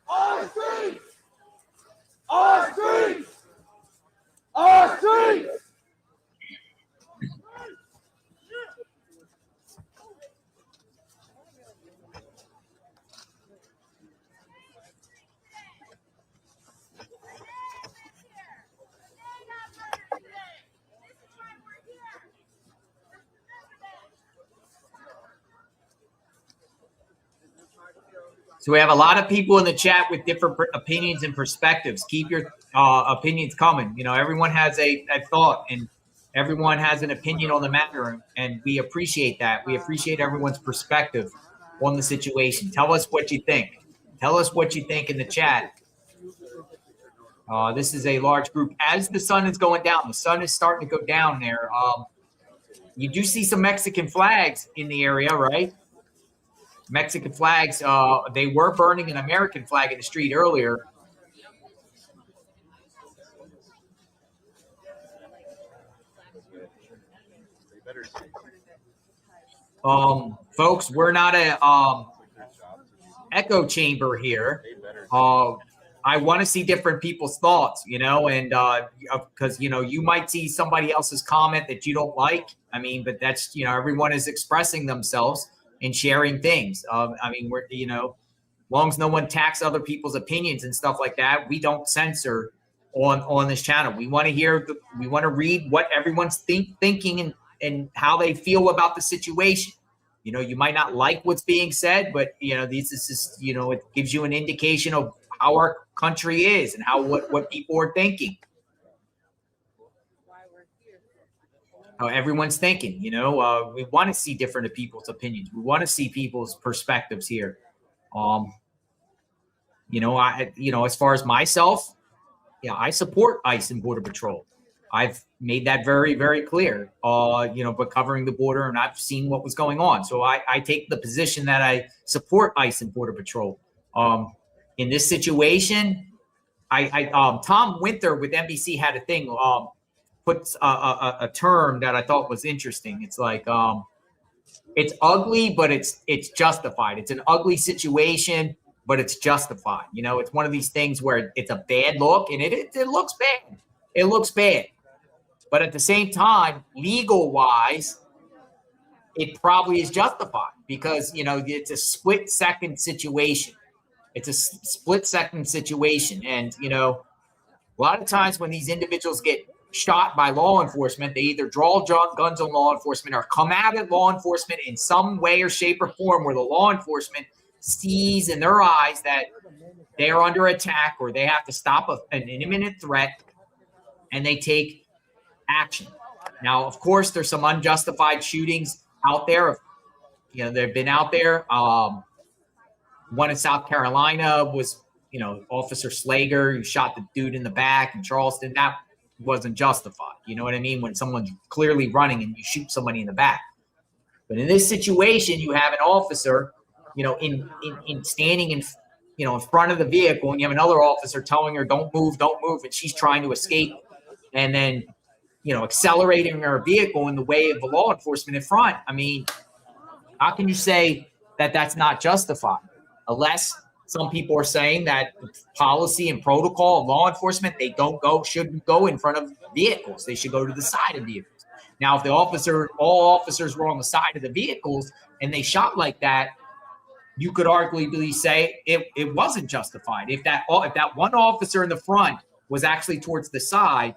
Our streets! Our streets! Our streets! So we have a lot of people in the chat with different opinions and perspectives. Keep your opinions coming. Everyone has a thought, and Everyone has an opinion on the matter, and we appreciate that. We appreciate everyone's perspective on the situation. Tell us what you think. Tell us what you think in the chat. This is a large group. As the sun is going down, the sun is starting to go down there. You do see some Mexican flags in the area, right? Mexican flags. They were burning an American flag in the street earlier. Folks, we're not a echo chamber here. I want to see different people's thoughts, you know, and because, you know, you might see somebody else's comment that you don't like. I mean, but that's, you know, everyone is expressing themselves and sharing things. I mean, we're, you know, as long as no one attacks other people's opinions and stuff like that, we don't censor on this channel. We want to hear, we want to read what everyone's thinking and how they feel about the situation. You know, you might not like what's being said, but, you know, this is just, you know, it gives you an indication of how our country is and how what people are thinking. How everyone's thinking, you know, we want to see different people's opinions. We want to see people's perspectives here. You know, as far as myself, yeah, I support ICE and Border Patrol. I've made that very, very clear, you know, but covering the border, and I've seen what was going on. So I take the position that I support ICE and Border Patrol. In this situation, Tom Winter with NBC had a thing, puts a term that I thought was interesting. It's like, it's ugly, but it's justified. It's an ugly situation, but it's justified. You know, it's one of these things where it's a bad look, and it looks bad. It looks bad. But at the same time, legal-wise, it probably is justified because, you know, it's a split-second situation. It's a split-second situation. And, you know, a lot of times when these individuals get shot by law enforcement, they either draw guns on law enforcement or come out at law enforcement in some way or shape or form where the law enforcement sees in their eyes that they are under attack or they have to stop an imminent threat, and they take action. Now, of course, there's some unjustified shootings out there. You know, they've been out there. One in South Carolina was, you know, Officer Slager, who shot the dude in the back in Charleston. That wasn't justified. You know what I mean? When someone's clearly running and you shoot somebody in the back. But in this situation, you have an officer, you know, in standing in, you know, in front of the vehicle, and you have another officer telling her, don't move, and she's trying to escape. And then, you know, accelerating her vehicle in the way of the law enforcement in front. I mean, how can you say that that's not justified? Unless some people are saying that policy and protocol of law enforcement, they shouldn't go in front of vehicles. They should go to the side of vehicles. Now, if all officers were on the side of the vehicles and they shot like that, you could arguably say it wasn't justified. If that one officer in the front was actually towards the side,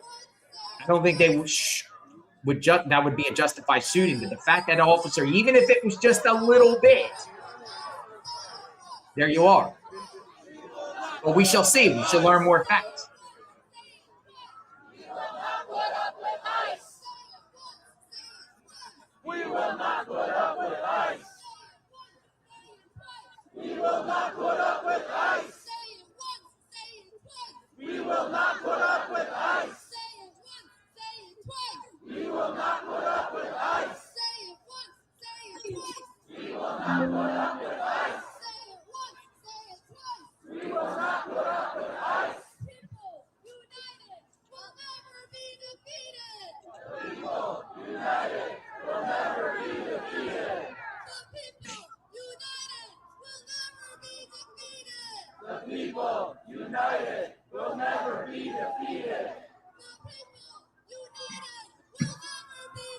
I don't think they that would be a justified shooting. But the fact that an officer, even if it was just a little bit, there you are. Well, we shall see. We shall learn more facts. We will not put up with ICE. We will not put up with ICE. We will not put up with ICE. We will not put up with ICE. We will not put up with ICE. We will not put up with ICE. People united will never be defeated. The people united will never be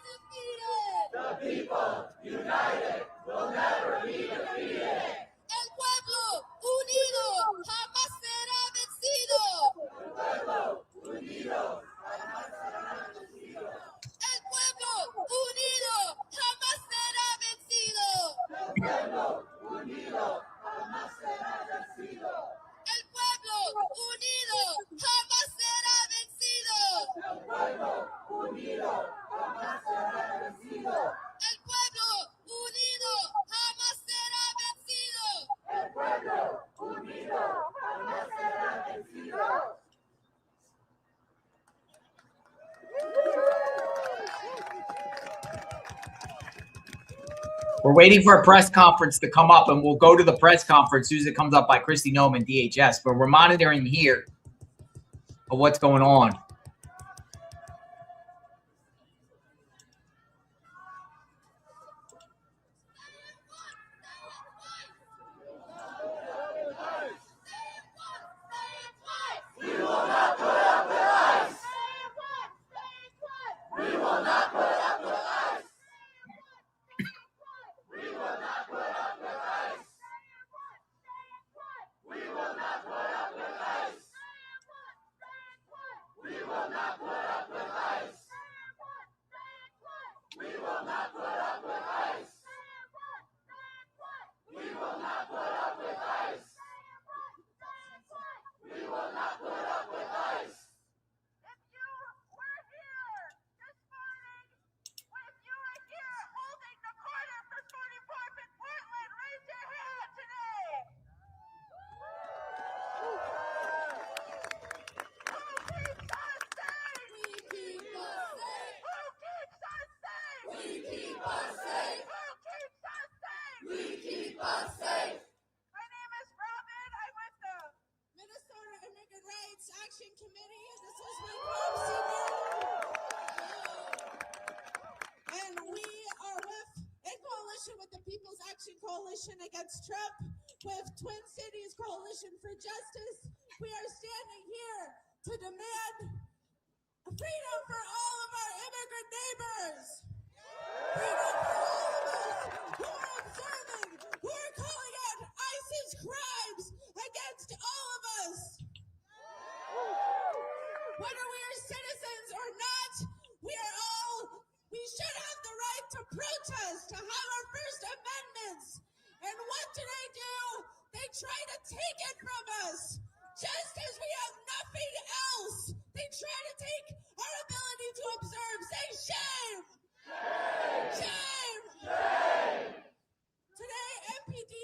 defeated. The people united will never be defeated. El pueblo unido jamás será vencido. El pueblo unido jamás será vencido. El pueblo unido jamás será vencido. El pueblo unido jamás será vencido. El pueblo unido jamás será vencido. El pueblo unido We're waiting for a press conference to come up, and we'll go to the press conference as soon as it comes up by Kristi Noem and DHS. But we're monitoring here of what's going on. Coalition against Trump, with Twin Cities Coalition for Justice. We are standing here to demand freedom for all of our immigrant neighbors. Freedom for all of us who are observing, who are calling out ISIS crimes against all of us. Whether we are citizens or not, we should have the right to protest, to have our First Amendments. And what do? They try to take it from us, just as we have nothing else. They try to take our ability to observe. Say shame! Shame! Shame! Today, MPD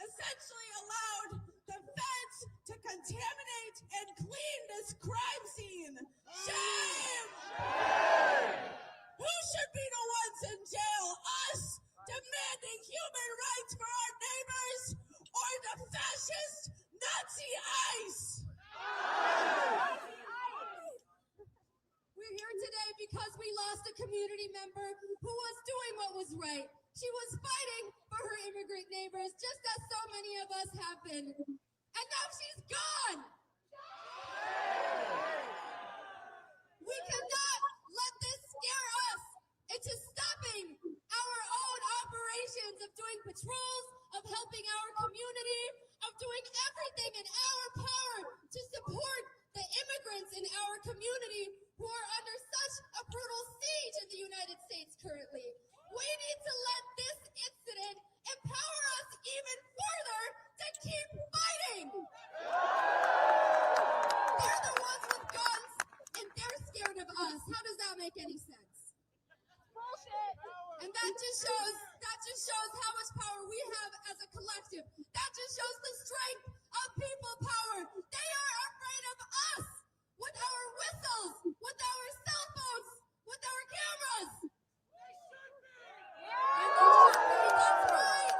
essentially allowed the feds to contaminate and clean this crime scene. Shame! Shame! Who should be the ones in jail? Us, demanding human rights for our neighbors, or the fascist Nazi ICE? We're here today because we lost a community member who was doing what was right. She was fighting for her immigrant neighbors, just as so many of us have been. And now she's gone. We cannot let this scare us into stopping our own operations of doing patrols, of helping our community, of doing everything in our power to support the immigrants in our community who are under such a brutal siege in the United States currently. We need to let this incident empower us even further to keep fighting. They're the ones with guns, and they're scared of us. How does that make any sense? Bullshit. And that just shows how much power we have as a collective. That just shows the strength of people power. They are afraid of us, with our whistles, with our cell phones, with our cameras. And they should be. That's right.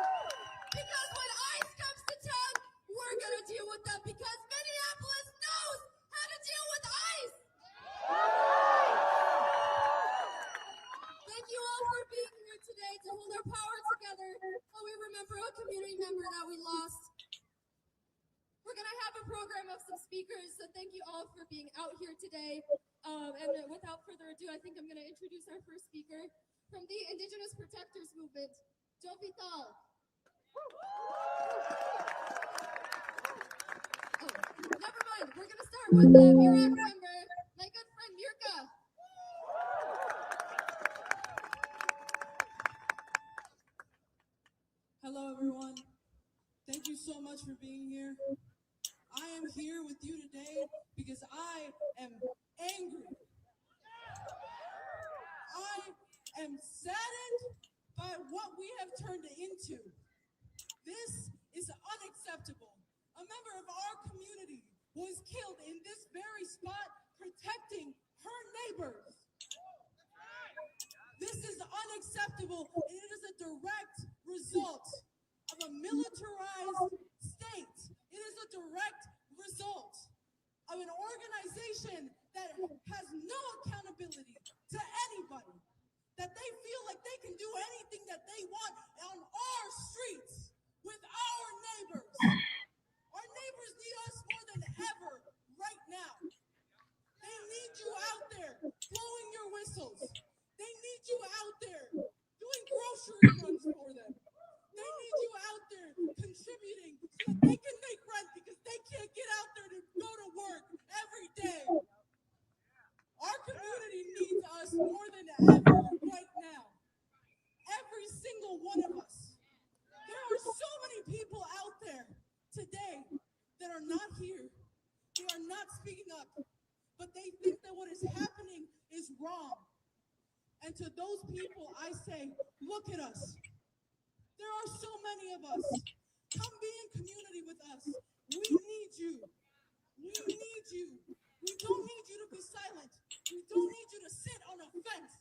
Because when ICE comes to town, we're gonna deal with them, because Minneapolis knows how to deal with ICE. Thank you all for being here today to hold our power together while we remember a community member that we lost. We're going to have a program of some speakers, so thank you all for being out here today. And without further ado, I think I'm going to introduce our first speaker from the Indigenous Protectors Movement, Joe Vital. Oh, never mind. We're going to start with the Mirac member, my good friend Mirka. Hello, everyone. Thank you so much for being here. I am here with you today because I am angry. I am saddened by what we have turned it into. This is unacceptable. A member of our community was killed in this very spot protecting her neighbors. This is unacceptable, and it is a direct result of a militarized state. It is a direct result of an organization that has no accountability to anybody, that they feel like they can do anything that they want on our streets with our neighbors. Our neighbors need us more than ever right now. They need you out there blowing your whistles. They need you out there doing grocery runs for them. They need you out there contributing so that they can make rent because they can't get out there to go to work every day. Our community needs us more than ever right now. Every single one of us. There are so many people out there today that are not here. They are not speaking up, but they think that what is happening is wrong. And to those people, I say, look at us. There are so many of us. Come be in community with us. We need you. We need you. We don't need you to be silent. We don't need you to sit on a fence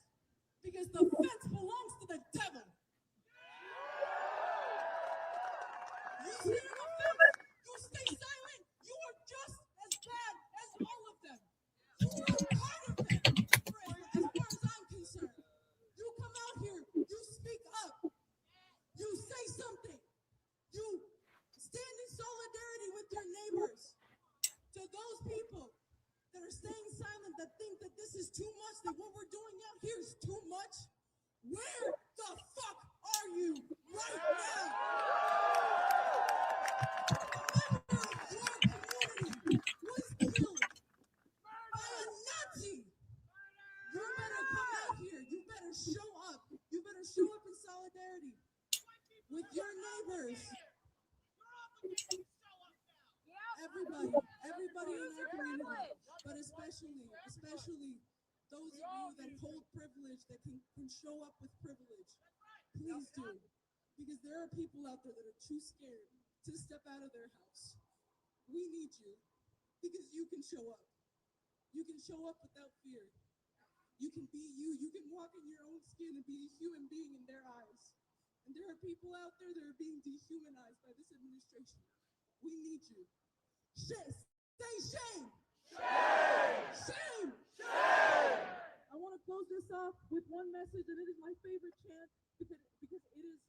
because the fence belongs to the devil. You sit on a fence, you stay silent, you are just as bad as all of them. You are a part of them, as far as I'm concerned. You come out here, you speak up, you say something, you stand in solidarity with your neighbors. To those people that are staying silent, that think that this is too much, that what we're doing out here is too much, where the fuck are you right now? A member of your community was killed by a Nazi. You better come out here. You better show up. You better show up in solidarity with your neighbors. Everybody in our community, but especially those of you that hold privilege, that can show up with privilege. Please do. Because there are people out there that are too scared to step out of their house. We need you because you can show up. You can show up without fear. You can be you. You can walk in your own skin and be a human being in their eyes. And there are people out there that are being dehumanized by this administration. We need you. Say shame. Shame. Shame. Shame. I want to close this off with one message, and it is my favorite chant because it is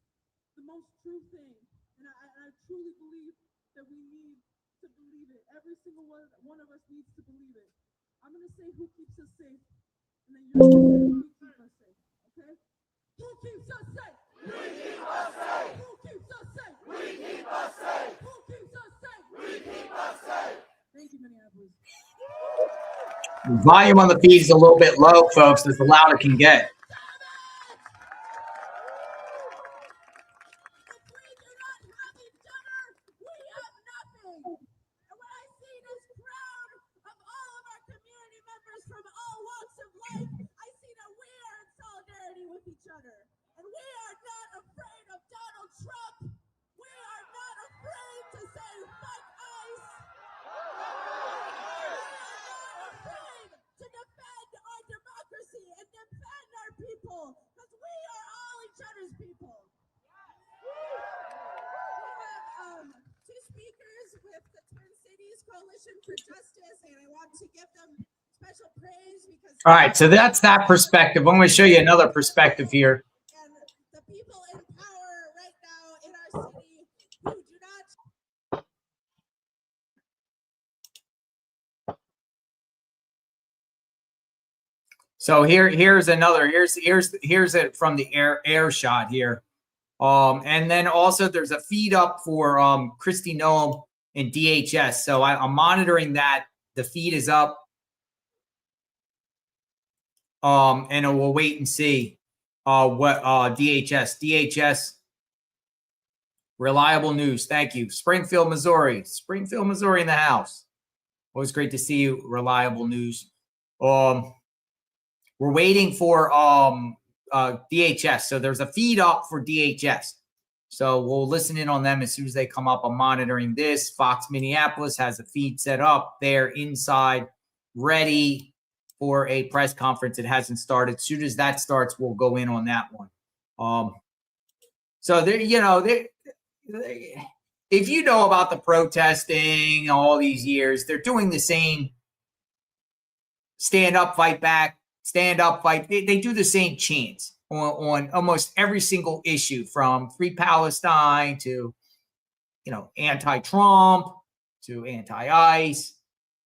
the most true thing. And I truly believe that we need to believe it. Every single one of us needs to believe it. I'm going to say who keeps us safe, and then you're going to say who keeps us safe, okay? Who keeps us safe? We keep us safe. Who keeps us safe? We keep us safe. Who keeps us safe? We keep us safe. Thank you, Minneapolis. Volume on the feed is a little bit low, folks. It's the loud it can get. All right, so that's that perspective. I'm going to show you another perspective here. So here's it from the air shot here. And then also there's a feed up for Christy Noem and DHS. So I'm monitoring that. The feed is up. And we'll wait and see what DHS reliable news. Thank you. Springfield, Missouri in the house. Always great to see you. Reliable news. We're waiting for DHS. So there's a feed up for DHS. So we'll listen in on them as soon as they come up. I'm monitoring this. Fox Minneapolis has a feed set up there inside, ready for a press conference. It hasn't started. As soon as that starts, we'll go in on that one. So they're, if you know about the protesting all these years, they're doing the same stand up, fight back, stand up, fight. They do the same chants on almost every single issue, from Free Palestine to, anti-Trump to anti-ICE.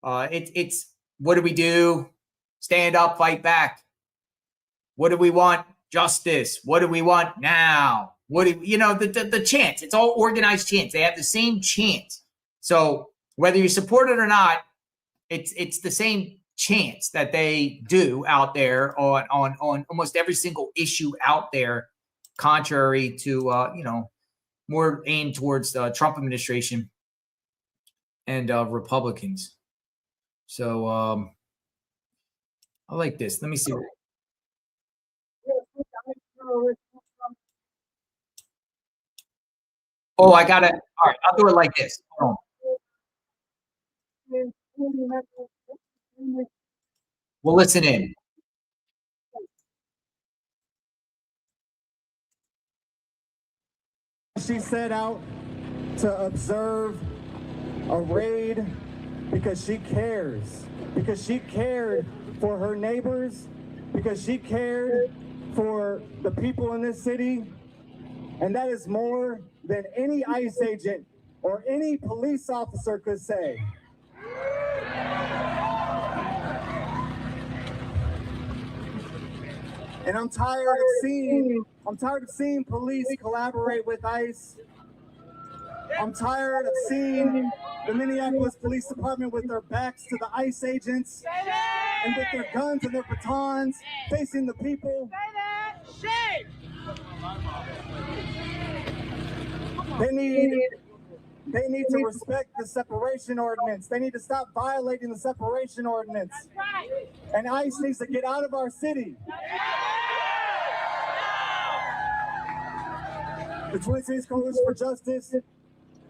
It's what do we do? Stand up, fight back. What do we want? Justice. What do we want now? What do the chants? It's all organized chants. They have the same chants. So whether you support it or not, it's the same chants that they do out there on almost every single issue out there, contrary to more aimed towards the Trump administration and Republicans. So I like this. Let me see. Oh, I got it. All right, I'll do it like this. Hold on. We'll listen in. She set out to observe a raid because she cares, because she cared for her neighbors, because she cared for the people in this city, and that is more than any ICE agent or any police officer could say. And I'm tired of seeing police collaborate with ICE. I'm tired of seeing the Minneapolis Police Department with their backs to the ICE agents and with their guns and their batons facing the people. They need to respect the separation ordinance. They need to stop violating the separation ordinance. And ICE needs to get out of our city. The Twin Cities Coalition for Justice,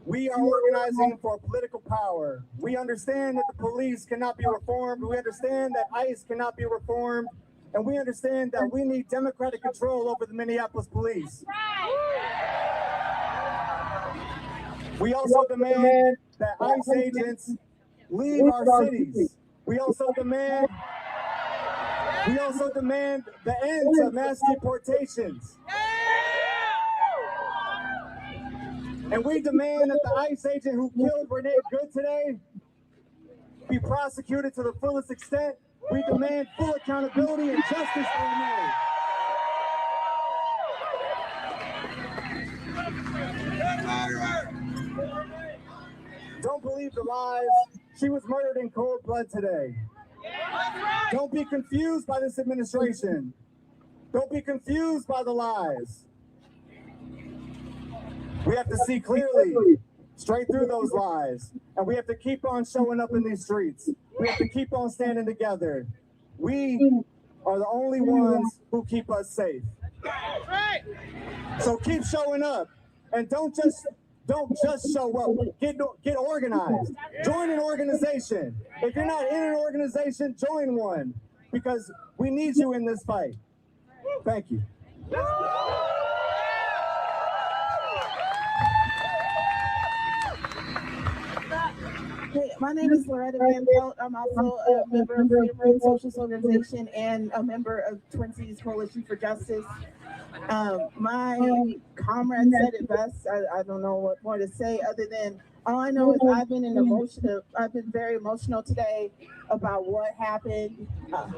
we are organizing for political power. We understand that the police cannot be reformed. We understand that ICE cannot be reformed. And we understand that we need democratic control over the Minneapolis police. We also demand that ICE agents leave our cities. We also demand the end to mass deportations. And we demand that the ICE agent who killed Renee Good today be prosecuted to the fullest extent. We demand full accountability and justice for Renee. Don't believe the lies. She was murdered in cold blood today. Don't be confused by this administration. Don't be confused by the lies. We have to see clearly, straight through those lies. And we have to keep on showing up in these streets. We have to keep on standing together. We are the only ones who keep us safe. So keep showing up, and don't just show up. Get organized. Join an organization. If you're not in an organization, join one, because we need you in this fight. Thank you. Hey, my name is Loretta Van Pelt. I'm also a member of Freedom Road Socialist Organization and a member of Twin Cities Coalition for Justice. My comrade said it best. I don't know what more to say other than all I know is I've been very emotional today about what happened. I've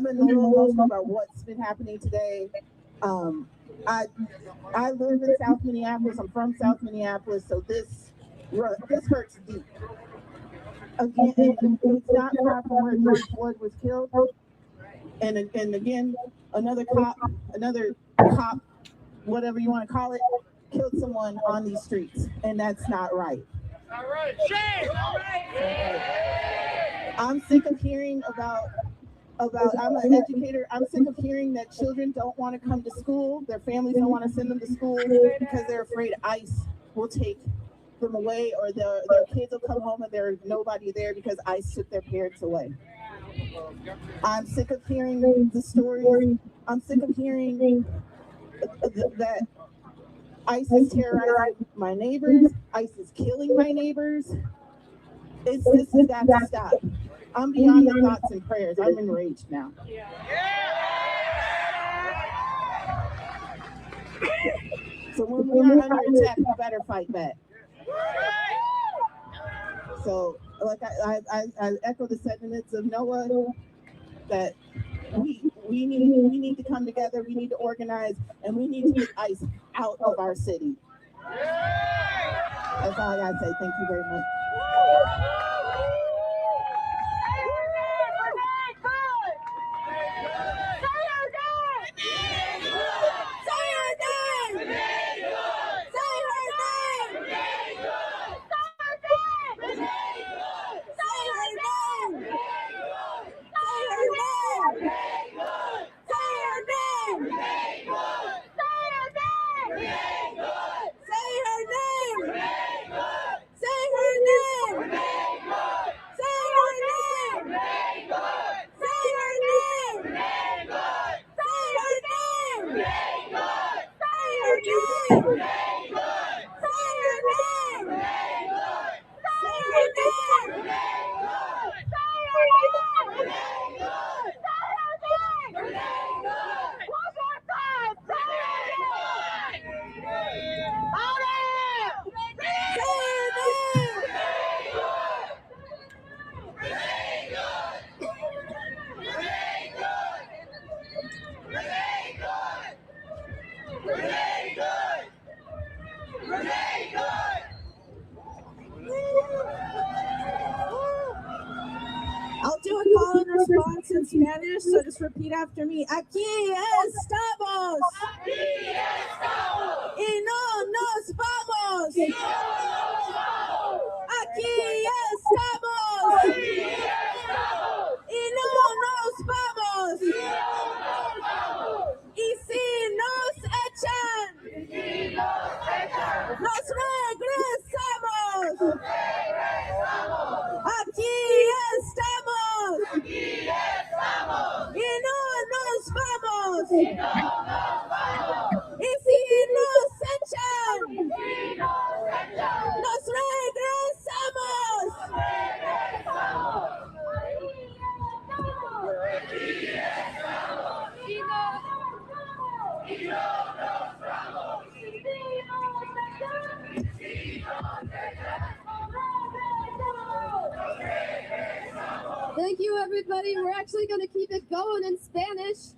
been a little emotional about what's been happening today. I live in South Minneapolis. I'm from South Minneapolis, so this hurts deep. Again, it's not far from where George Floyd was killed. And again, another cop, whatever you want to call it, killed someone on these streets, and that's not right. All right, shame! I'm sick of hearing about. I'm an educator. I'm sick of hearing that children don't want to come to school. Their families don't want to send them to school because they're afraid ICE will take them away, or their kids will come home and there's nobody there because ICE took their parents away. I'm sick of hearing the stories. I'm sick of hearing that ICE is terrorizing my neighbors. ICE is killing my neighbors. This has got to stop. I'm beyond the thoughts and prayers. I'm enraged now. So when we're under attack, we better fight back. So, like I echo the sentiments of Noah that we need to come together. We need to organize, and we need to get ICE out of our city. That's all I gotta say. Thank you very much. I'll do a call and response in Spanish, so just repeat after me. Aquí estamos. Aquí estamos. Y no nos vamos. Y no nos vamos. Aquí estamos. Aquí estamos. Y no nos vamos. Y no nos vamos. Y si nos echan. Y si nos echan. Nos regresamos. Nos regresamos. Aquí estamos. Aquí estamos. Y no nos vamos. Y no nos vamos. Y si nos echan. Y si nos echan. Nos regresamos. Nos regresamos. Aquí estamos. Y no nos vamos. Y no nos vamos. Y si nos echan. Y si nos echan. Thank you, everybody. We're actually going to keep it going in Spanish.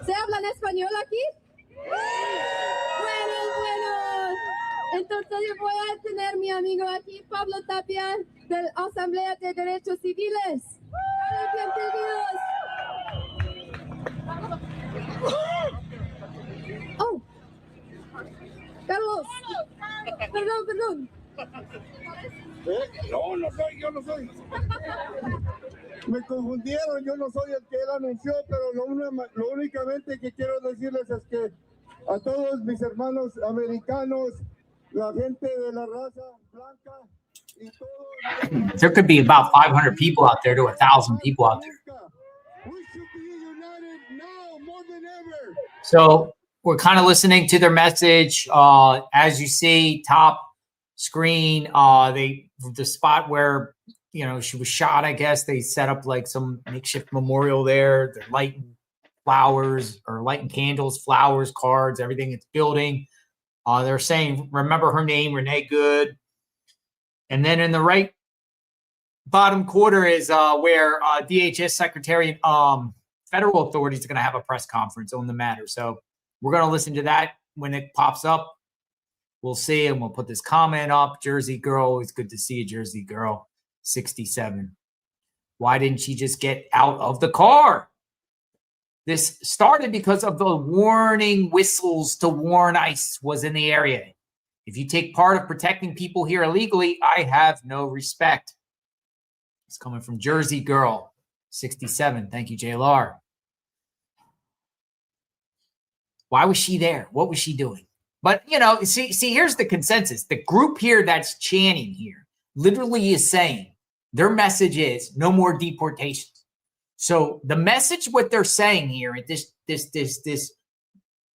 ¿Se habla en español aquí? Bueno. Entonces yo voy a tener mi amigo aquí, Pablo Tapia, de la Asamblea de Derechos Civiles. Bienvenidos. Oh, Carlos. Perdón. No, yo no soy. Me confundieron, yo no soy el que él anunció, pero lo únicamente que quiero decirles es que a todos mis hermanos americanos, la gente de la raza blanca y todos. There could be about 500 people out there to 1,000 people out there. We should be united now more than ever. So we're kind of listening to their message. As you see, top screen, the spot where she was shot, I guess they set up like some makeshift memorial there. They're lighting flowers or lighting candles, flowers, cards, everything it's building. They're saying, remember her name, Renee Good. And then in the right bottom quarter is where DHS Secretary federal authorities are going to have a press conference on the matter. So we're going to listen to that when it pops up. We'll see, and we'll put this comment up. Jersey girl, always good to see a Jersey girl. 67. Why didn't she just get out of the car? This started because of the warning whistles to warn ICE was in the area. If you take part of protecting people here illegally, I have no respect. It's coming from Jersey girl, 67. Thank you, JLR. Why was she there? What was she doing? But, see, here's the consensus. The group here that's chanting here literally is saying their message is no more deportations. So the message, what they're saying here, this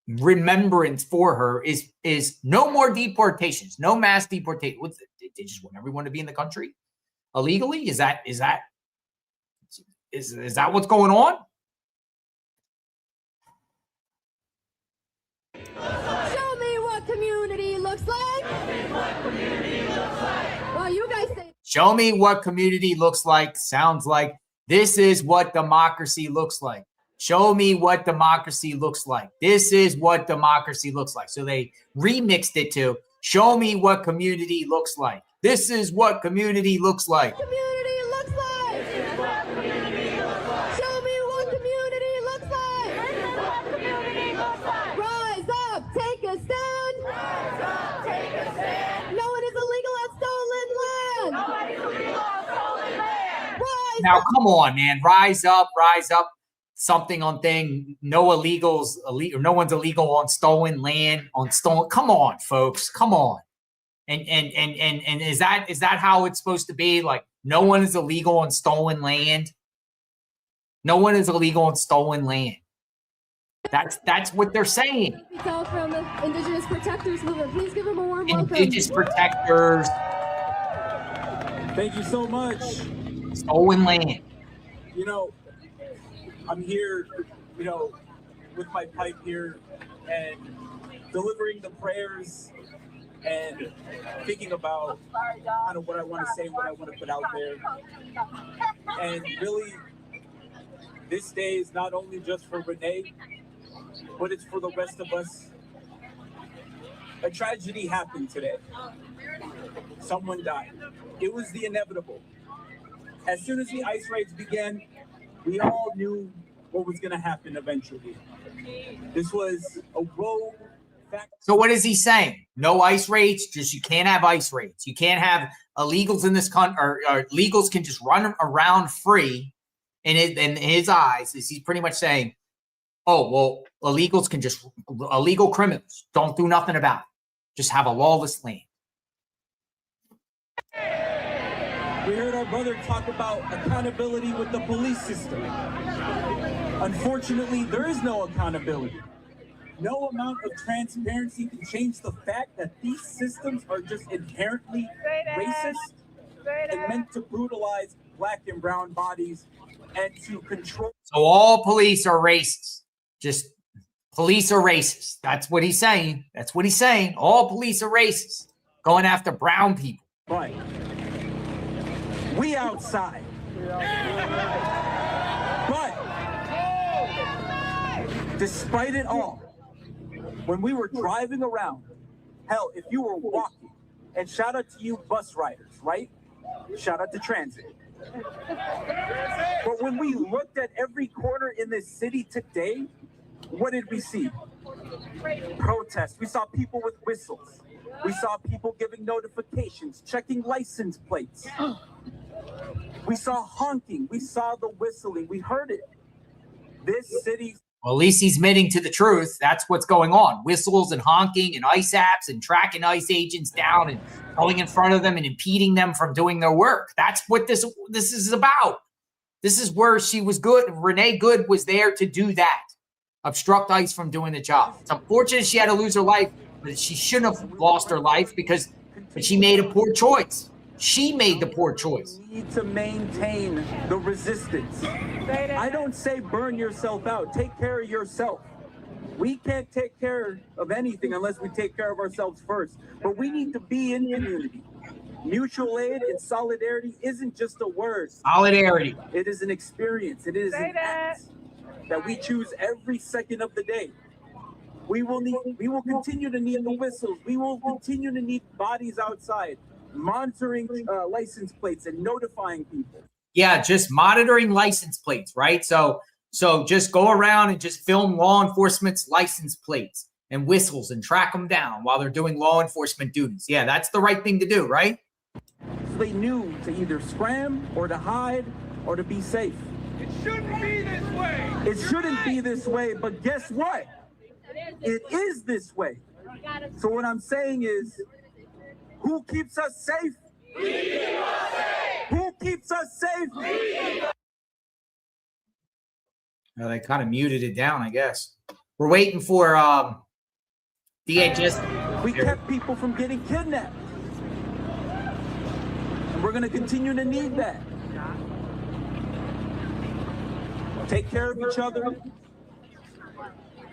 remembrance for her is no more deportations, no mass deportation. They just want everyone to be in the country illegally. Is that what's going on? Show me what community looks like. Well, you guys say. Show me what community looks like, sounds like. This is what democracy looks like. Show me what democracy looks like. This is what democracy looks like. So they remixed it to show me what community looks like. This is what community looks like. Community looks like. Show me what community looks like. Rise up, take a stand. Rise up, take a stand. No one is illegal on stolen land. Nobody's illegal on stolen land. Rise Now, up. come on, man. Rise up, rise up. Something on thing. No illegals. No one's illegal on stolen land. On stolen. Come on, folks. Come on. And is that how it's supposed to be? Like, no one is illegal on stolen land. No one is illegal on stolen land. That's what they're saying. Tell from the Indigenous Protectors Movement. Please give them a warm welcome. Indigenous protectors. Thank you so much. Stolen land. You know, I'm here, you know, with my pipe here and delivering the prayers and thinking about kind of what I want to say, what I want to put out there. And really, this day is not only just for Renee, but it's for the rest of us. A tragedy happened today. Someone died. It was the inevitable. As soon as the ICE raids began, we all knew what was going to happen eventually. This was a rogue fact. So what is he saying? No ICE raids? Just you can't have ICE raids. You can't have illegals in this country, or illegals can just run around free. In his eyes, is he's pretty much saying, oh, well, illegals can just, illegal criminals, don't do nothing about it. Just have a lawless land. We heard our brother talk about accountability with the police system. Unfortunately, there is no accountability. No amount of transparency can change the fact that these systems are just inherently racist and meant to brutalize Black and brown bodies and to control. So all police are racist. Just police are racist. That's what he's saying. That's what he's saying. All police are racist. Going after brown people. Right. We outside. But despite it all, when we were driving around, hell, if you were walking, and shout out to you bus riders, right? Shout out to transit. But when we looked at every corner in this city today, what did we see? Protests. We saw people with whistles. We saw people giving notifications, checking license plates. We saw honking. We saw the whistling. We heard it. This city. Well, at least he's admitting to the truth. That's what's going on. Whistles and honking and ICE apps and tracking ICE agents down and going in front of them and impeding them from doing their work. That's what this is about. This is where she was good. Renee Good was there to do that. Obstruct ICE from doing the job. It's unfortunate she had to lose her life, but she shouldn't have lost her life because she made a poor choice. She made the poor choice. We need to maintain the resistance. I don't say burn yourself out. Take care of yourself. We can't take care of anything unless we take care of ourselves first. But we need to be in community. Mutual aid and solidarity isn't just a word. Solidarity. It is an experience. It is an act that we choose every second of the day. We will continue to need the whistles. We will continue to need bodies outside, monitoring license plates and notifying people. Yeah, just monitoring license plates, right? So just go around and just film law enforcement's license plates and whistles and track them down while they're doing law enforcement duties. Yeah, that's the right thing to do, right? So they knew to either scram or to hide or to be safe. It shouldn't be this way. It shouldn't be this way, but guess what? It is this way. So what I'm saying is, who keeps us safe? We keep us safe. Who keeps us safe? Well, they kind of muted it down, I guess. We're waiting for DHS. We kept people from getting kidnapped. And we're going to continue to need that. Take care of each other.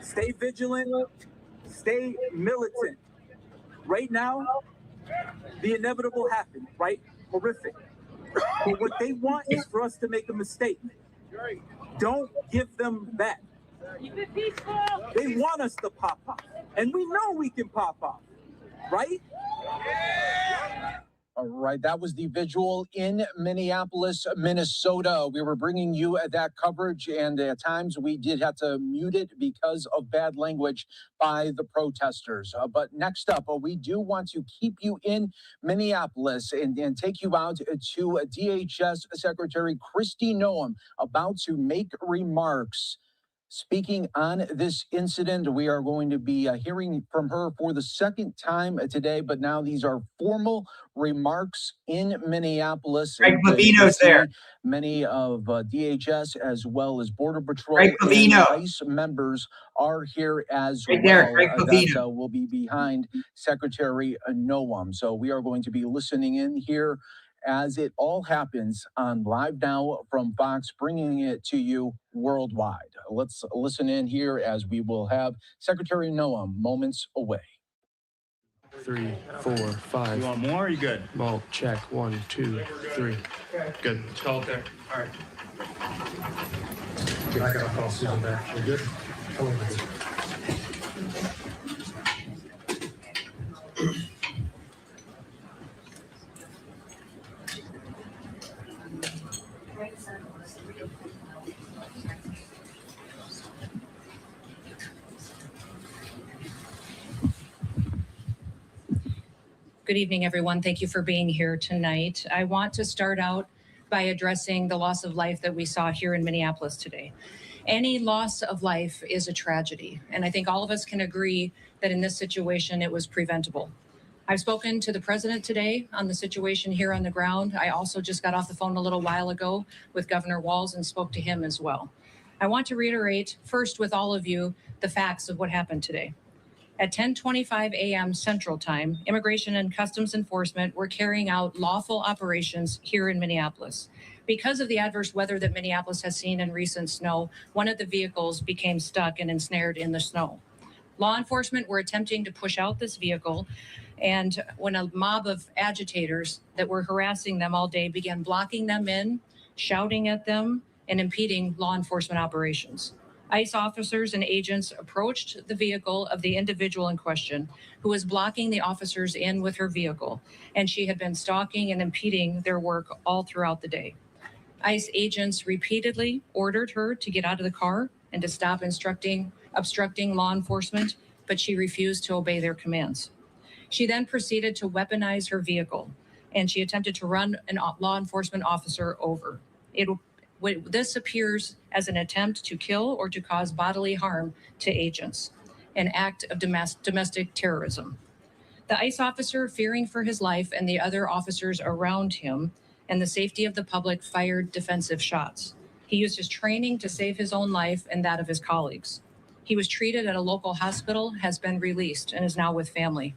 Stay vigilant. Stay militant. Right now, the inevitable happened, right? Horrific. But what they want is for us to make a mistake. Don't give them that. Keep it peaceful. They want us to pop off. And we know we can pop off, right? All right, that was the visual in Minneapolis, Minnesota. We were bringing you that coverage, and at times we did have to mute it because of bad language by the protesters. But next up, we do want to keep you in Minneapolis and take you out to DHS Secretary Kristi Noem, about to make remarks. Speaking on this incident, we are going to be hearing from her for the second time today, but now these are formal remarks in Minneapolis. Greg Pavino's there. Many of DHS as well as Border Patrol Greg and Pavino. ICE members are here as Right well. there, Greg Pavino. That will be behind Secretary Noem. So we are going to be listening in here as it all happens on Live Now from Fox, bringing it to you worldwide. Let's listen in here as we will have Secretary Noem moments away. 3, 4, 5. You want more or you good? Ball check. 1, 2, 3. Good. Let's call it there. All right. I gotta call Susan back. We're good? Good evening, everyone. Thank you for being here tonight. I want to start out by addressing the loss of life that we saw here in Minneapolis today. Any loss of life is a tragedy, and I think all of us can agree that in this situation it was preventable. I've spoken to the president today on the situation here on the ground. I also just got off the phone a little while ago with Governor Walz and spoke to him as well. I want to reiterate first with all of you the facts of what happened today. At 10:25 a.m. Central Time, Immigration and Customs Enforcement were carrying out lawful operations here in Minneapolis. Because of the adverse weather that Minneapolis has seen in recent snow, one of the vehicles became stuck and ensnared in the snow. Law enforcement were attempting to push out this vehicle, and when a mob of agitators that were harassing them all day began blocking them in, shouting at them, and impeding law enforcement operations. ICE officers and agents approached the vehicle of the individual in question, who was blocking the officers in with her vehicle, and she had been stalking and impeding their work all throughout the day. ICE agents repeatedly ordered her to get out of the car and to stop obstructing law enforcement, but she refused to obey their commands. She then proceeded to weaponize her vehicle, and she attempted to run a law enforcement officer over. This appears as an attempt to kill or to cause bodily harm to agents, an act of domestic terrorism. The ICE officer, fearing for his life and the other officers around him and the safety of the public, fired defensive shots. He used his training to save his own life and that of his colleagues. He was treated at a local hospital, has been released, and is now with family.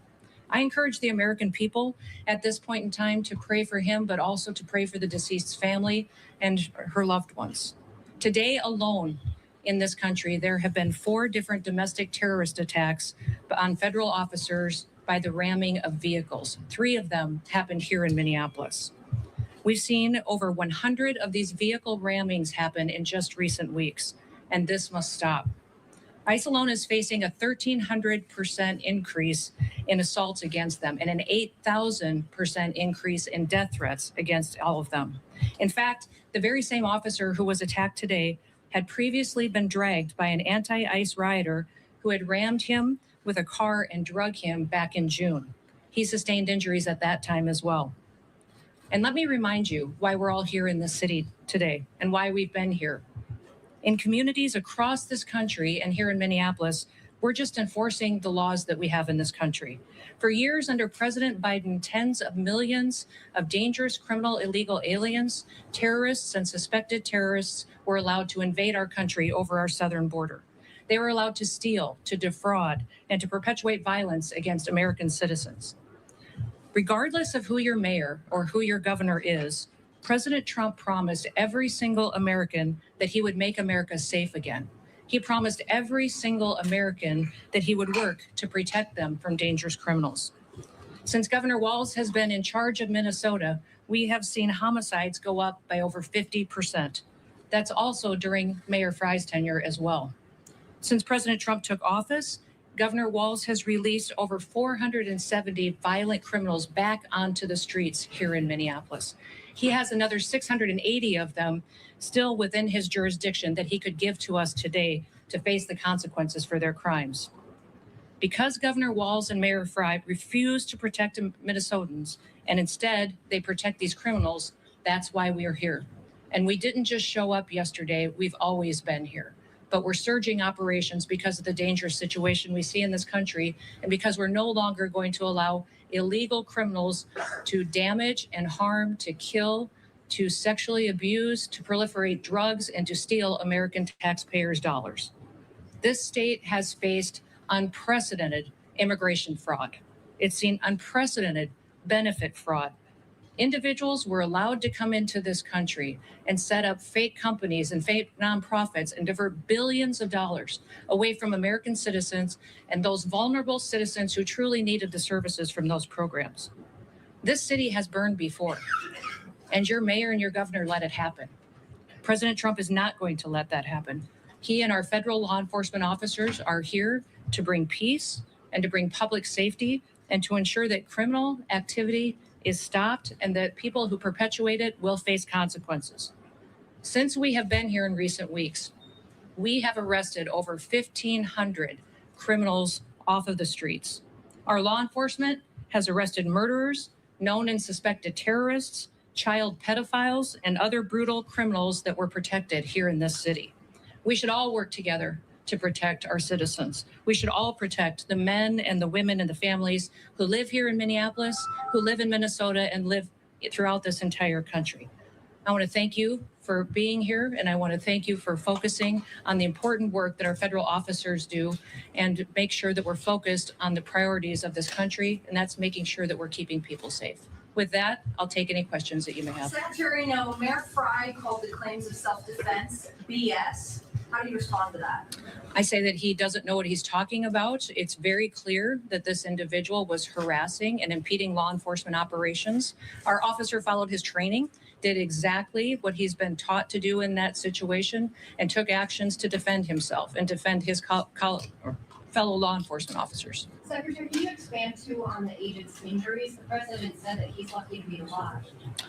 I encourage the American people at this point in time to pray for him, but also to pray for the deceased's family and her loved ones. Today alone in this country, there have been 4 different domestic terrorist attacks on federal officers by the ramming of vehicles. 3 of them happened here in Minneapolis. We've seen over 100 of these vehicle rammings happen in just recent weeks, and this must stop. ICE alone is facing a 1,300% increase in assaults against them and an 8,000% increase in death threats against all of them. In fact, the very same officer who was attacked today had previously been dragged by an anti-ICE rioter who had rammed him with a car and drug him back in June. He sustained injuries at that time as well. And let me remind you why we're all here in this city today and why we've been here. In communities across this country and here in Minneapolis, we're just enforcing the laws that we have in this country. For years under President Biden, tens of millions of dangerous criminal illegal aliens, terrorists, and suspected terrorists were allowed to invade our country over our southern border. They were allowed to steal, to defraud, and to perpetuate violence against American citizens. Regardless of who your mayor or who your governor is, President Trump promised every single American that he would make America safe again. He promised every single American that he would work to protect them from dangerous criminals. Since Governor Walz has been in charge of Minnesota, we have seen homicides go up by over 50%. That's also during Mayor Frye's tenure as well. Since President Trump took office, Governor Walz has released over 470 violent criminals back onto the streets here in Minneapolis. He has another 680 of them still within his jurisdiction that he could give to us today to face the consequences for their crimes. Because Governor Walz and Mayor Frye refuse to protect Minnesotans, and instead they protect these criminals, that's why we are here. And we didn't just show up yesterday, we've always been here. But we're surging operations because of the dangerous situation we see in this country, and because we're no longer going to allow illegal criminals to damage and harm, to kill, to sexually abuse, to proliferate drugs, and to steal American taxpayers' dollars. This state has faced unprecedented immigration fraud. It's seen unprecedented benefit fraud. Individuals were allowed to come into this country and set up fake companies and fake nonprofits and divert billions of dollars away from American citizens and those vulnerable citizens who truly needed the services from those programs. This city has burned before, and your mayor and your governor let it happen. President Trump is not going to let that happen. He and our federal law enforcement officers are here to bring peace and to bring public safety and to ensure that criminal activity is stopped and that people who perpetuate it will face consequences. Since we have been here in recent weeks, we have arrested over 1,500 criminals off of the streets. Our law enforcement has arrested murderers, known and suspected terrorists, child pedophiles, and other brutal criminals that were protected here in this city. We should all work together to protect our citizens. We should all protect the men and the women and the families who live here in Minneapolis, who live in Minnesota, and live throughout this entire country. I want to thank you for being here, and I want to thank you for focusing on the important work that our federal officers do and make sure that we're focused on the priorities of this country, and that's making sure that we're keeping people safe. With that, I'll take any questions that you may have. Secretary, no, Mayor Frye called the claims of self-defense BS. How do you respond to that? I say that he doesn't know what he's talking about. It's very clear that this individual was harassing and impeding law enforcement operations. Our officer followed his training, did exactly what he's been taught to do in that situation, and took actions to defend himself and defend his fellow law enforcement officers. Secretary, can you expand too on the agent's injuries? The president said that he's lucky to be alive.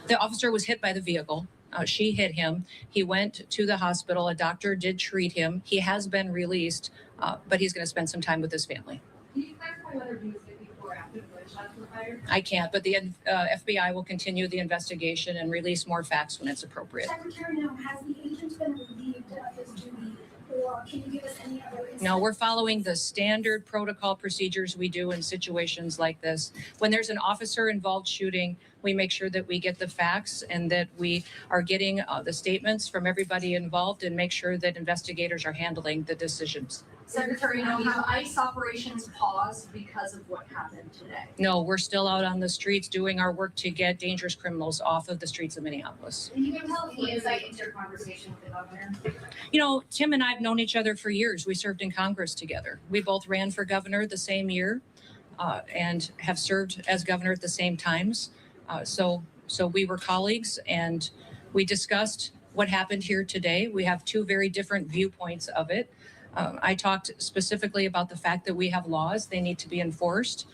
The officer was hit by the vehicle. She hit him. He went to the hospital. A doctor did treat him. He has been released, but he's going to spend some time with his family. Can you clarify whether he was hit before or after the gunshots were fired? I can't, but the FBI will continue the investigation and release more facts when it's appropriate. Secretary, now, has the agent been relieved of his duty, or can you give us any other insight? No, we're following the standard protocol procedures we do in situations like this. When there's an officer-involved shooting, we make sure that we get the facts and that we are getting the statements from everybody involved and make sure that investigators are handling the decisions. Secretary, now have ICE operations paused because of what happened today? No, we're still out on the streets doing our work to get dangerous criminals off of the streets of Minneapolis. Can you give us any insight into your conversation with the governor? You know, Tim and I have known each other for years. We served in Congress together. We both ran for governor the same year and have served as governor at the same times. So we were colleagues, and we discussed what happened here today. We have two very different viewpoints of it. I talked specifically about the fact that we have laws. They need to be enforced.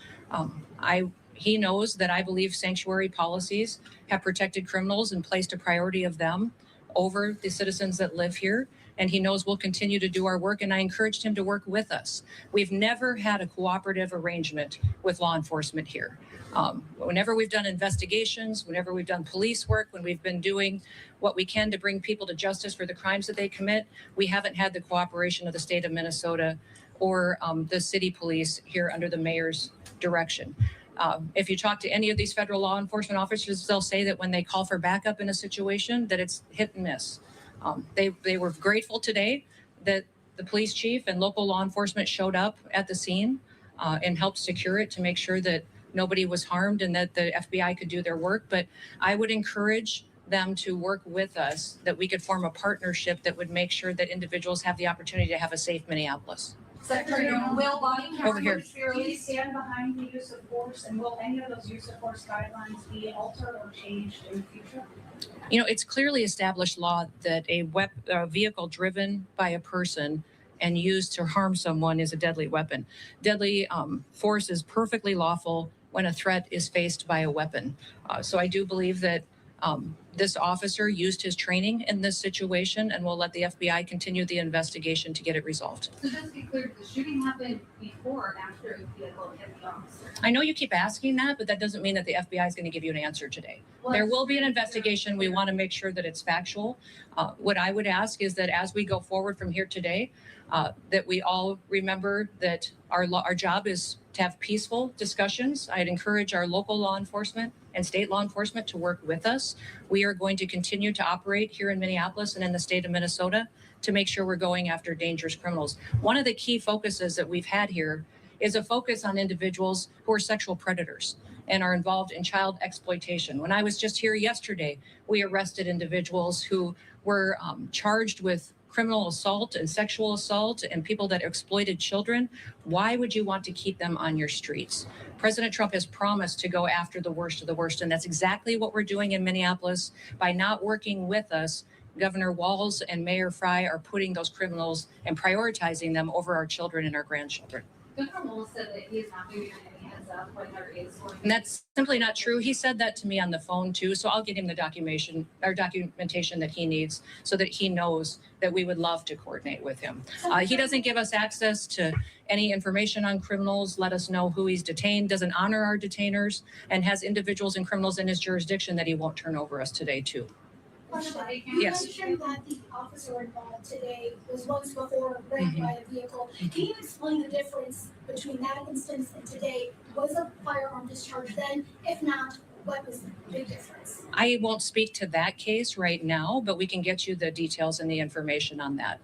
He knows that I believe sanctuary policies have protected criminals and placed a priority of them over the citizens that live here. And he knows we'll continue to do our work, and I encouraged him to work with us. We've never had a cooperative arrangement with law enforcement here. Whenever we've done investigations, whenever we've done police work, when we've been doing what we can to bring people to justice for the crimes that they commit, we haven't had the cooperation of the state of Minnesota or the city police here under the mayor's direction. If you talk to any of these federal law enforcement officers, they'll say that when they call for backup in a situation, that it's hit and miss. They were grateful today that the police chief and local law enforcement showed up at the scene and helped secure it to make sure that nobody was harmed and that the FBI could do their work. But I would encourage them to work with us, that we could form a partnership that would make sure that individuals have the opportunity to have a safe Minneapolis. Secretary, will body Over here. do you stand behind the use of force, and will any of those use of force guidelines be altered or changed in the future? You know, it's clearly established law that a vehicle driven by a person and used to harm someone is a deadly weapon. Deadly force is perfectly lawful when a threat is faced by a weapon. So I do believe that this officer used his training in this situation, and we'll let the FBI continue the investigation to get it resolved. So just to be clear, the shooting happened before or after the vehicle hit the officer? I know you keep asking that, but that doesn't mean that the FBI is going to give you an answer today. There will be an investigation. We want to make sure that it's factual. What I would ask is that as we go forward from here today, that we all remember that our job is to have peaceful discussions. I'd encourage our local law enforcement and state law enforcement to work with us. We are going to continue to operate here in Minneapolis and in the state of Minnesota to make sure we're going after dangerous criminals. One of the key focuses that we've had here is a focus on individuals who are sexual predators and are involved in child exploitation. When I was just here yesterday, we arrested individuals who were charged with criminal assault and sexual assault and people that exploited children. Why would you want to keep them on your streets? President Trump has promised to go after the worst of the worst, and that's exactly what we're doing in Minneapolis. By not working with us, Governor Walz and Mayor Fry are putting those criminals and prioritizing them over our children and our grandchildren. Governor Walz said that he is not giving any heads up when there is. And that's simply not true. He said that to me on the phone too. So I'll get him the documentation that he needs so that he knows that we would love to coordinate with him. He doesn't give us access to any information on criminals, let us know who he's detained, doesn't honor our detainers, and has individuals and criminals in his jurisdiction that he won't turn over us today too. You Yes. mentioned that the officer involved today was once before ran by a vehicle. Can you explain the difference between that instance and today? Was a firearm discharged then? If not, what was the big difference? I won't speak to that case right now, but we can get you the details and the information on that.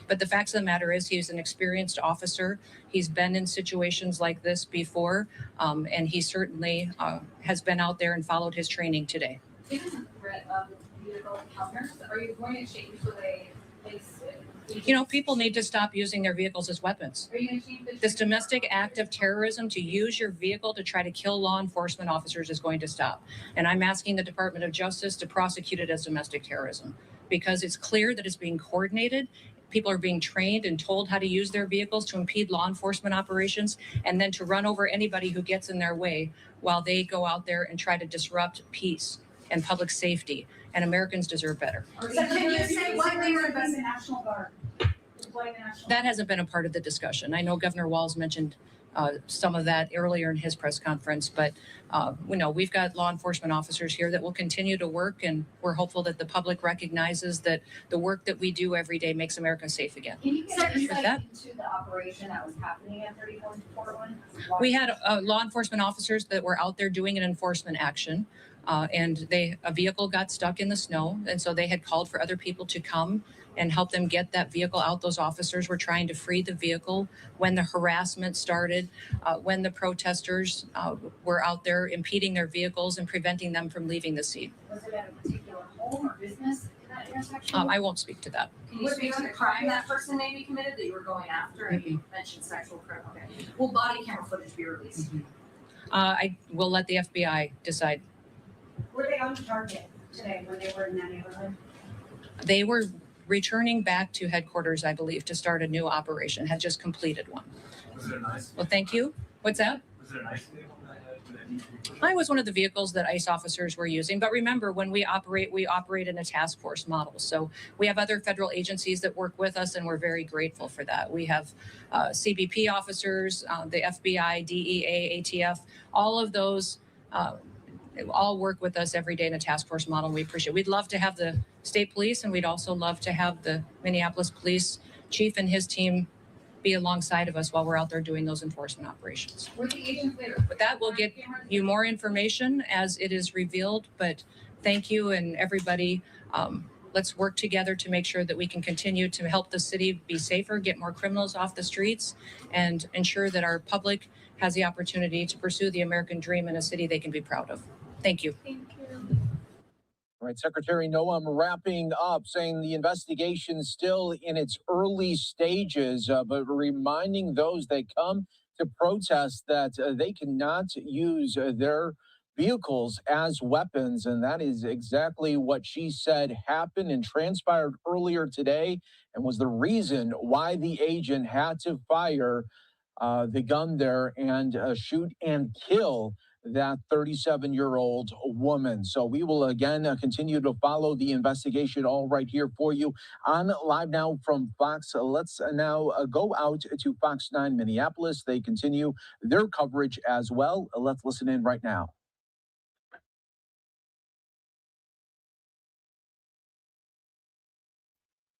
But the facts of the matter is he's an experienced officer. He's been in situations like this before, and he certainly has been out there and followed his training today. Given the threat of vehicle encounters, are you going to change the way You know, people need to stop using their vehicles as weapons. Are you going to change the This domestic act of terrorism to use your vehicle to try to kill law enforcement officers is going to stop. And I'm asking the Department of Justice to prosecute it as domestic terrorism because it's clear that it's being coordinated. People are being trained and told how to use their vehicles to impede law enforcement operations and then to run over anybody who gets in their way while they go out there and try to disrupt peace and public safety. And Americans deserve better. So can you say why they were investing in National Guard? Why the National That hasn't been a part of the discussion. I know Governor Walz mentioned some of that earlier in his press conference, but we know we've got law enforcement officers here that will continue to work, and we're hopeful that the public recognizes that the work that we do every day makes America safe again. Can you get With insight that, into the operation that was happening at 34th and Portland? we had law enforcement officers that were out there doing an enforcement action, and a vehicle got stuck in the snow, and so they had called for other people to come and help them get that vehicle out. Those officers were trying to free the vehicle when the harassment started, when the protesters were out there impeding their vehicles and preventing them from leaving the scene. Was it at a particular home or business in that intersection? I won't speak to that. Can you speak to the crime that person may be committed that you were going after? And you mentioned sexual crime. Okay. Will body camera footage be released? I will let the FBI decide. Were they on target today when they were in that neighborhood? They were returning back to headquarters, I believe, to start a new operation, had just completed one. Was it nice? Well, thank you. What's that? Was it a nice vehicle? I was one of the vehicles that ICE officers were using. But remember, when we operate in a task force model. So we have other federal agencies that work with us, and we're very grateful for that. We have CBP officers, the FBI, DEA, ATF, all of those all work with us every day in a task force model, and we appreciate it. We'd love to have the state police, and we'd also love to have the Minneapolis police chief and his team be alongside of us while we're out there doing those enforcement operations. Were the agents later? But that will get you more information as it is revealed. But thank you and everybody. Let's work together to make sure that we can continue to help the city be safer, get more criminals off the streets, and ensure that our public has the opportunity to pursue the American dream in a city they can be proud of. Thank you. Thank you. All right, Secretary Noam wrapping up, saying the investigation is still in its early stages, but reminding those that come to protest that they cannot use their vehicles as weapons. And that is exactly what she said happened and transpired earlier today and was the reason why the agent had to fire the gun there and shoot and kill that 37-year-old woman. So we will again continue to follow the investigation all right here for you on Live Now from Fox. Let's now go out to Fox 9 Minneapolis. They continue their coverage as well. Let's listen in right now.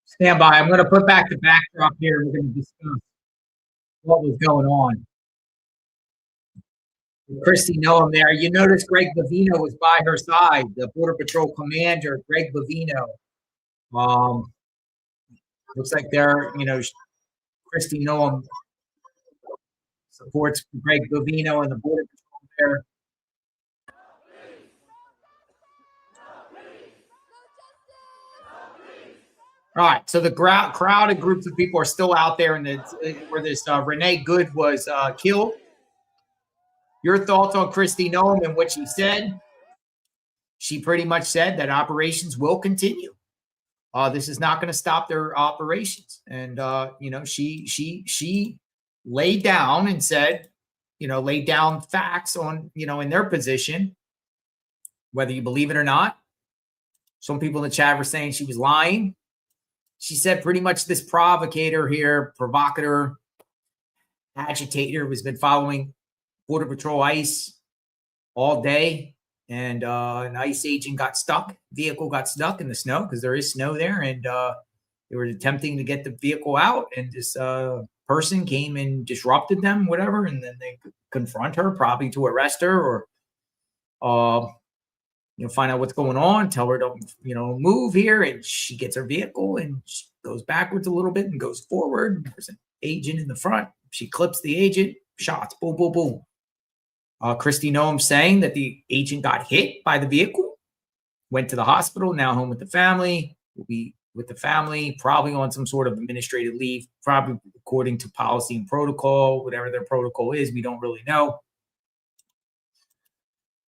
Stand by. I'm going to put back the backdrop here. We're going to discuss what was going on. Christy Noam there. You notice Greg Bavino was by her side, the Border Patrol commander, Greg Bavino. Looks like they're, Christy Noam supports Greg Bavino and the Border Patrol there. All right, so the crowded groups of people are still out there, and where this Renee Good was killed. Your thoughts on Christy Noam and what she said? She pretty much said that operations will continue. This is not going to stop their operations, and she laid down and said, laid down facts on in their position, whether you believe it or not. Some people in the chat were saying she was lying. She said pretty much this provocator here, provocateur, agitator, has been following Border Patrol ICE all day, and an ICE agent got stuck. Vehicle got stuck in the snow because there is snow there, and they were attempting to get the vehicle out, and this person came and disrupted them, whatever, and then they confront her, probably to arrest her or find out what's going on, tell her to move here, and she gets her vehicle and she goes backwards a little bit and goes forward. There's an agent in the front. She clips the agent. Shots, boom, boom, boom. Christy Noam saying that the agent got hit by the vehicle, went to the hospital, now home with the family, will be with the family, probably on some sort of administrative leave, probably according to policy and protocol, whatever their protocol is, we don't really know.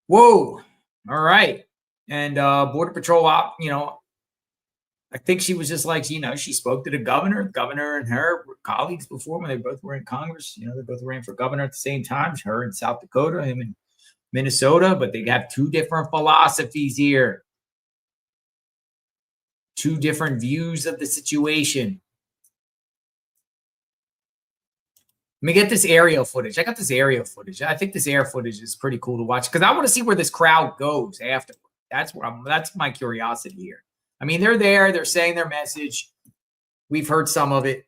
Whoa. All right. And Border Patrol, I think she was just like, she spoke to the governor and her were colleagues before when they both were in Congress. They both ran for governor at the same time, her in South Dakota, him in Minnesota, but they have two different philosophies here. Two different views of the situation. Let me get this aerial footage. I got this aerial footage. I think this air footage is pretty cool to watch because I want to see where this crowd goes afterward. That's my curiosity here. I mean, they're there. They're saying their message. We've heard some of it.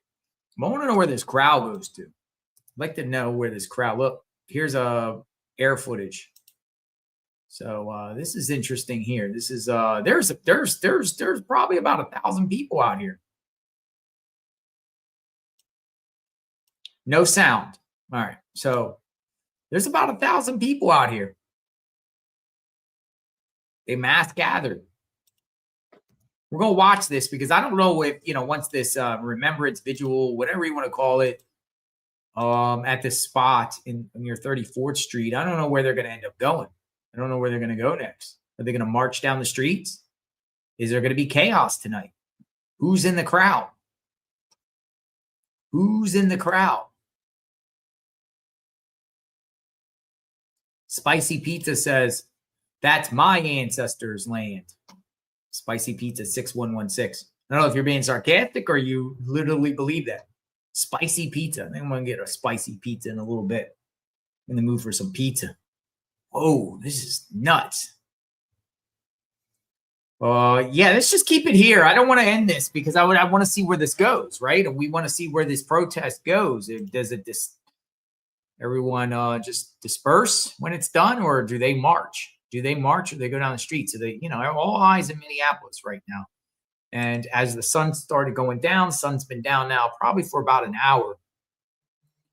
I want to know where this crowd goes to. I'd like to know where this crowd. Look, here's air footage. So this is interesting here. This is there's probably about 1,000 people out here. No sound. All right. So there's about 1,000 people out here. They mass gathered. We're going to watch this because I don't know if, once this remembrance vigil, whatever you want to call it, at this spot near 34th Street, I don't know where they're going to end up going. I don't know where they're going to go next. Are they going to march down the streets? Is there going to be chaos tonight? Who's in the crowd? Who's in the crowd? Spicy Pizza says, that's my ancestors' land. Spicy Pizza 6116. I don't know if you're being sarcastic or you literally believe that. Spicy Pizza. I think I'm going to get a spicy pizza in a little bit. I'm in the mood for some pizza. Oh, this is nuts. Yeah, let's just keep it here. I don't want to end this because I want to see where this goes, right? And we want to see where this protest goes. Does everyone just disperse when it's done, or do they march? Do they march or they go down the street? So they, all eyes in Minneapolis right now. And as the sun started going down, sun's been down now probably for about an hour.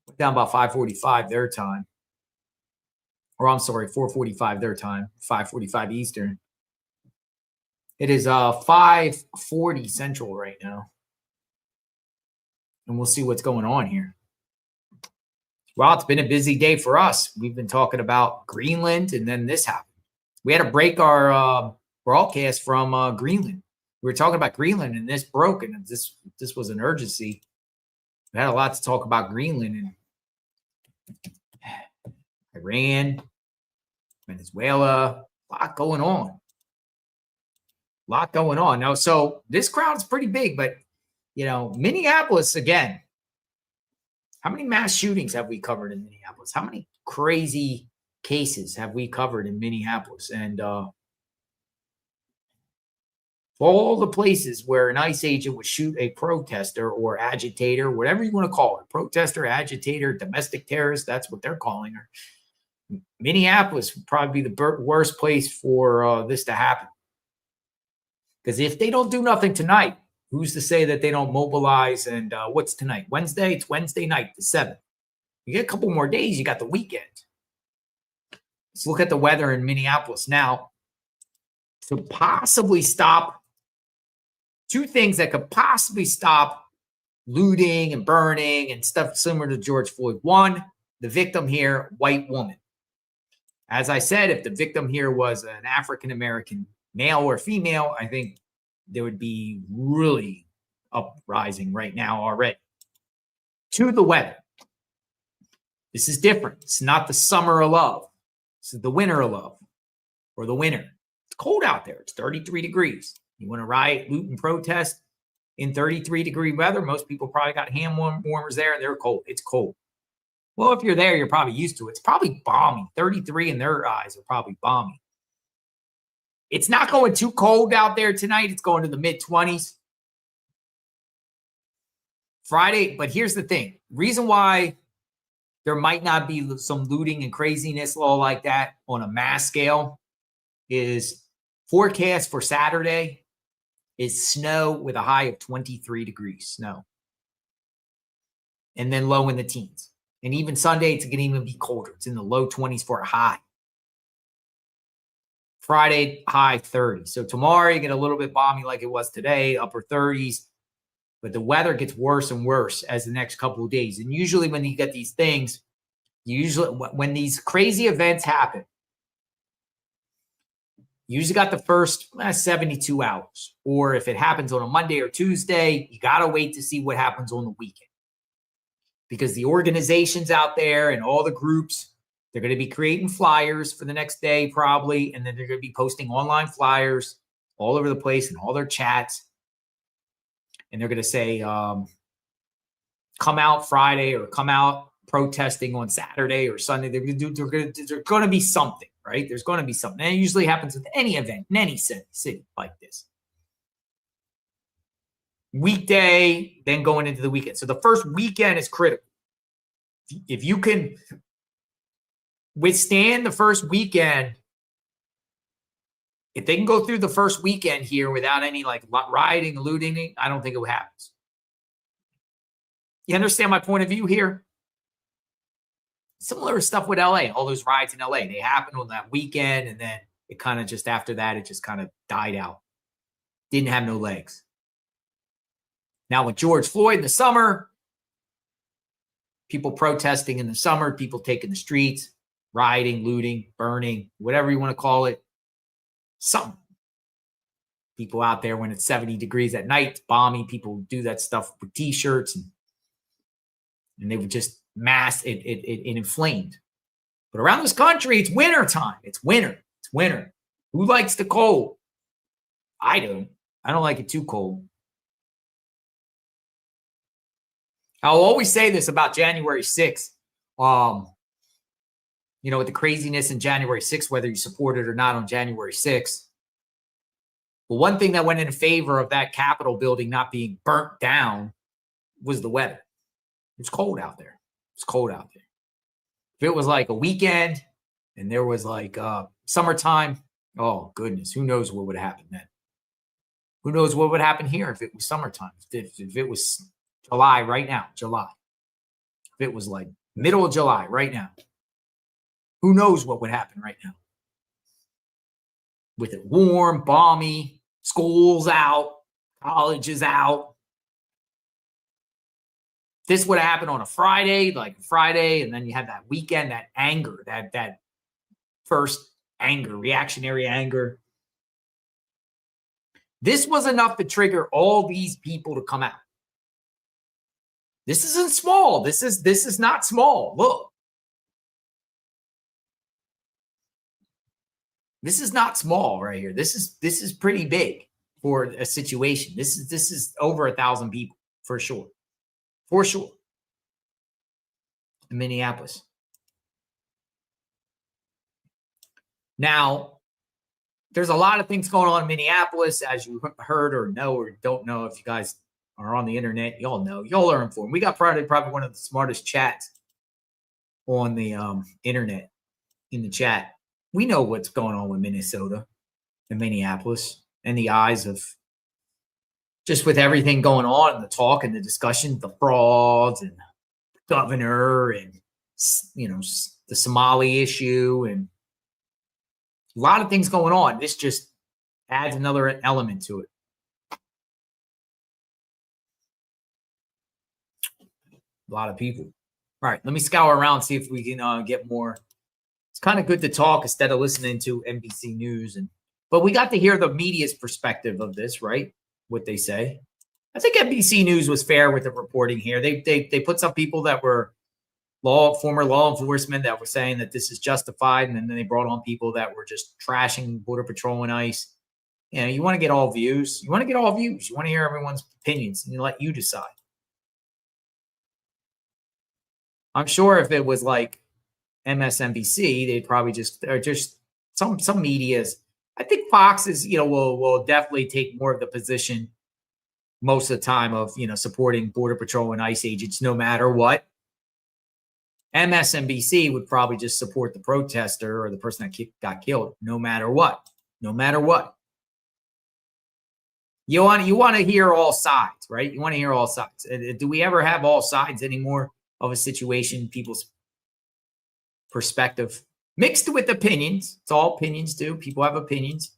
Went down about 5:45 their time. Or I'm sorry, 4:45 their time, 5:45 Eastern. It is 5:40 Central right now. And we'll see what's going on here. Well, it's been a busy day for us. We've been talking about Greenland, and then this happened. We had to break our broadcast from Greenland. We were talking about Greenland, and this broke, and this was an urgency. We had a lot to talk about Greenland and Iran, Venezuela, a lot going on. Now, so this crowd is pretty big, but, Minneapolis, again, how many mass shootings have we covered in Minneapolis? How many crazy cases have we covered in Minneapolis? And all the places where an ICE agent would shoot a protester or agitator, whatever you want to call it, protester, agitator, domestic terrorist, that's what they're calling her. Minneapolis would probably be the worst place for this to happen. Because if they don't do nothing tonight, who's to say that they don't mobilize? And what's tonight? Wednesday? It's Wednesday night, the 7th. You get a couple more days, you got the weekend. Let's look at the weather in Minneapolis now. To possibly stop two things that could possibly stop looting and burning and stuff similar to George Floyd. One, the victim here, white woman. As I said, if the victim here was an African-American male or female, I think there would be really uprising right now already. To the weather. This is different. It's not the summer of love. This is the winter of love, or the winter. It's cold out there. It's 33 degrees. You want to riot, loot, and protest in 33-degree weather? Most people probably got hand warmers there, and they're cold. It's cold. Well, if you're there, you're probably used to it. It's probably balmy. 33 in their eyes are probably balmy. It's not going too cold out there tonight. It's going to the mid-20s. Friday, but here's the thing. Reason why there might not be some looting and craziness all like that on a mass scale is forecast for Saturday is snow with a high of 23 degrees snow. And then low in the teens. And even Sunday, it's going to even be colder. It's in the low 20s for a high. Friday, high 30s. So tomorrow, you get a little bit balmy like it was today, upper 30s. But the weather gets worse and worse as the next couple of days. And usually when you get these things, when these crazy events happen, you usually got the first 72 hours. Or if it happens on a Monday or Tuesday, you got to wait to see what happens on the weekend. Because the organizations out there and all the groups, they're going to be creating flyers for the next day probably, and then they're going to be posting online flyers all over the place in all their chats. And they're going to say, come out Friday or come out protesting on Saturday or Sunday. There's going to be something, right? There's going to be something. And it usually happens with any event in any city like this. Weekday, then going into the weekend. So the first weekend is critical. If you can withstand the first weekend, if they can go through the first weekend here without any rioting, looting, I don't think it happens. You understand my point of view here? Similar stuff with LA, all those riots in LA. They happened on that weekend, and then it kind of just after that, it just kind of died out. Didn't have no legs. Now with George Floyd in the summer, people protesting in the summer, people taking the streets, rioting, looting, burning, whatever you want to call it. Something. People out there when it's 70 degrees at night, balmy, people do that stuff with T-shirts, and they would just mass it inflamed. But around this country, it's winter time. It's winter. It's winter. Who likes the cold? I don't. I don't like it too cold. I'll always say this about January 6th. With the craziness in January 6th, whether you support it or not on January 6th. But one thing that went in favor of that Capitol building not being burnt down was the weather. It's cold out there. It's cold out there. If it was like a weekend and there was like summertime, oh, goodness, who knows what would happen then? Who knows what would happen here if it was summertime? If it was July right now, July. If it was like middle of July right now. Who knows what would happen right now? With it warm, balmy, school's out, college is out. This would have happened on a Friday, and then you have that weekend, that anger, that first anger, reactionary anger. This was enough to trigger all these people to come out. This isn't small. This is not small. Look. This is not small right here. This is pretty big for a situation. This is over 1,000 people for sure. For sure. In Minneapolis. Now, there's a lot of things going on in Minneapolis, as you heard or know or don't know. If you guys are on the internet, y'all know. Y'all are informed. We got probably one of the smartest chats on the internet, in the chat. We know what's going on with Minnesota and Minneapolis and the eyes of just with everything going on and the talk and the discussion, the frauds and the governor and, the Somali issue and a lot of things going on. This just adds another element to it. A lot of people. All right, let me scour around, see if we can get more. It's kind of good to talk instead of listening to NBC News. But we got to hear the media's perspective of this, right? What they say. I think NBC News was fair with the reporting here. They put some people that were former law enforcement that were saying that this is justified, and then they brought on people that were just trashing Border Patrol and ICE. You want to get all views. You want to get all views. You want to hear everyone's opinions, and you let you decide. I'm sure if it was like MSNBC, they'd probably just some medias. I think Fox is, will definitely take more of the position most of the time of, supporting Border Patrol and ICE agents no matter what. MSNBC would probably just support the protester or the person that got killed no matter what. No matter what. You want to hear all sides, right? You want to hear all sides. Do we ever have all sides anymore of a situation? People's perspective mixed with opinions. It's all opinions too. People have opinions.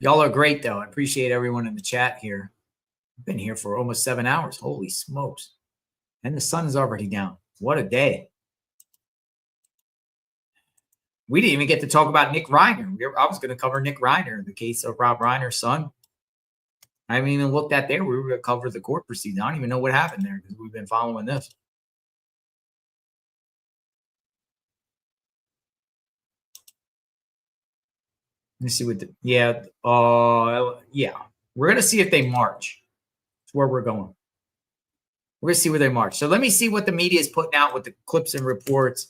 Y'all are great though. I appreciate everyone in the chat here. I've been here for almost 7 hours. Holy smokes. And the sun is already down. What a day. We didn't even get to talk about Nick Reiner. I was going to cover Nick Reiner, the case of Rob Reiner's son. I haven't even looked at there. We were going to cover the court proceedings. I don't even know what happened there because we've been following this. Let me see what yeah. We're going to see if they march. That's where we're going. We're going to see where they march. So let me see what the media is putting out with the clips and reports.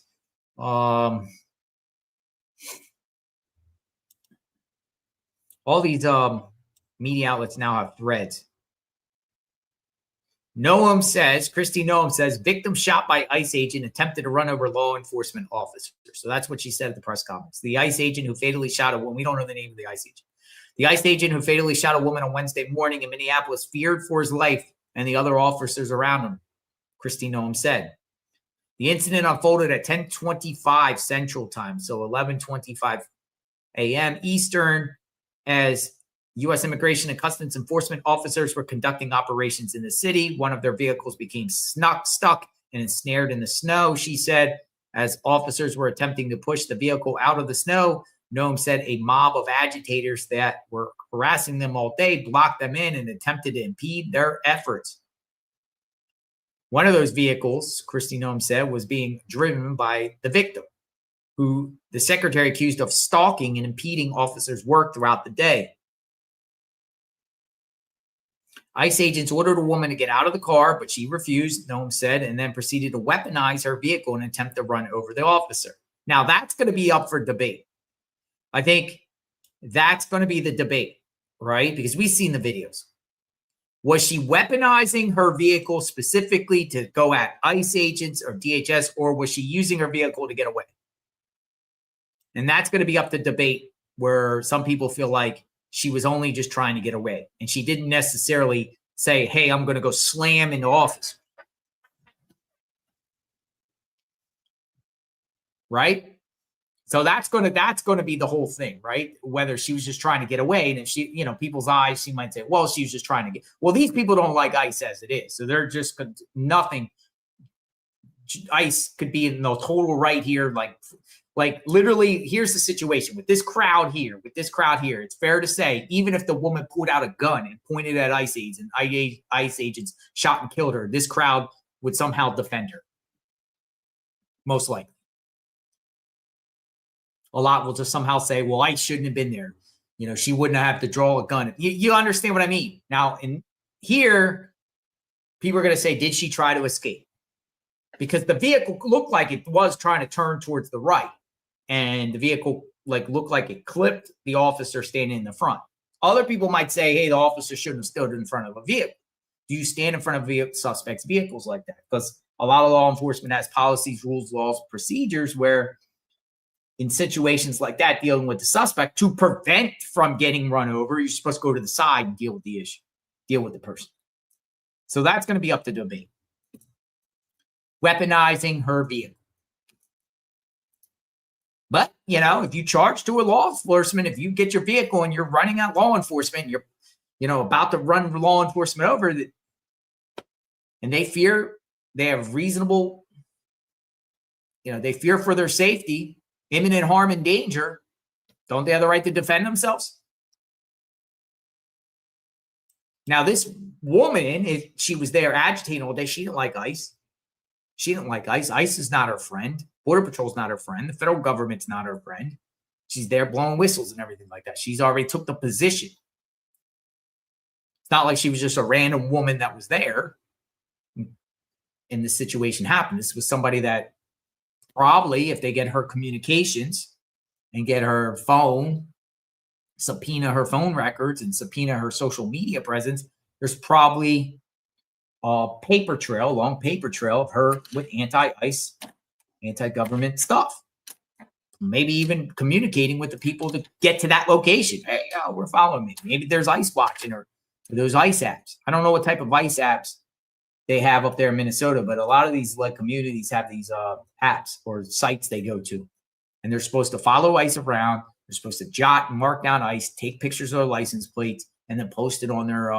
All these media outlets now have threads. Christy Noam says, victim shot by ICE agent attempted to run over law enforcement officer. So that's what she said at the press conference. The ICE agent who fatally shot a woman. We don't know the name of the ICE agent. The ICE agent who fatally shot a woman on Wednesday morning in Minneapolis feared for his life and the other officers around him, Christy Noam said. The incident unfolded at 10:25 Central Time, so 11:25 a.m. Eastern, as U.S. Immigration and Customs Enforcement officers were conducting operations in the city. One of their vehicles became stuck and ensnared in the snow, she said. As officers were attempting to push the vehicle out of the snow, Noam said a mob of agitators that were harassing them all day blocked them in and attempted to impede their efforts. One of those vehicles, Christy Noam said, was being driven by the victim, who the secretary accused of stalking and impeding officers' work throughout the day. ICE agents ordered a woman to get out of the car, but she refused, Noam said, and then proceeded to weaponize her vehicle in an attempt to run over the officer. Now, that's going to be up for debate. I think that's going to be the debate, right? Because we've seen the videos. Was she weaponizing her vehicle specifically to go at ICE agents or DHS, or was she using her vehicle to get away? And that's going to be up to debate, where some people feel like she was only just trying to get away. And she didn't necessarily say, hey, I'm going to go slam into office. Right? So that's going to be the whole thing, right? Whether she was just trying to get away, and if she, you know, people's eyes, she might say, well, she was just trying to get. Well, these people don't like ICE as it is, so they're just nothing. ICE could be in the total right here, like literally. Here's the situation with this crowd here. It's fair to say, even if the woman pulled out a gun and pointed at ICE agents, and ICE agents shot and killed her, this crowd would somehow defend her. Most likely. A lot will just somehow say, well, I shouldn't have been there. You know, she wouldn't have to draw a gun. You understand what I mean? Now, in here, people are going to say, did she try to escape? Because the vehicle looked like it was trying to turn towards the right. And the vehicle looked like it clipped the officer standing in the front. Other people might say, hey, the officer shouldn't have stood in front of a vehicle. Do you stand in front of suspects' vehicles like that? Because a lot of law enforcement has policies, rules, laws, procedures where in situations like that, dealing with the suspect, to prevent from getting run over, you're supposed to go to the side and deal with the issue, deal with the person. So that's going to be up to debate. Weaponizing her vehicle. But, you know, if you charge to a law enforcement, if you get your vehicle and you're running at law enforcement, you're, you know, about to run law enforcement over, and they fear, they have reasonable, you know, they fear for their safety, imminent harm and danger, don't they have the right to defend themselves? Now, this woman, if she was there agitating all day, she didn't like ICE. She didn't like ICE. ICE is not her friend. Border Patrol's not her friend. The federal government's not her friend. She's there blowing whistles and everything like that. She's already took the position. It's not like she was just a random woman that was there and the situation happened. This was somebody that probably, if they get her communications and get her phone, subpoena her phone records and subpoena her social media presence, there's probably a long paper trail of her with anti-ICE, anti-government stuff. Maybe even communicating with the people to get to that location. Hey, we're following me. Maybe there's ICE watching her, or those ICE apps. I don't know what type of ICE apps they have up there in Minnesota, but a lot of these communities have these apps or sites they go to, and they're supposed to follow ICE around. They're supposed to jot and mark down ICE, take pictures of their license plates, and then post it on their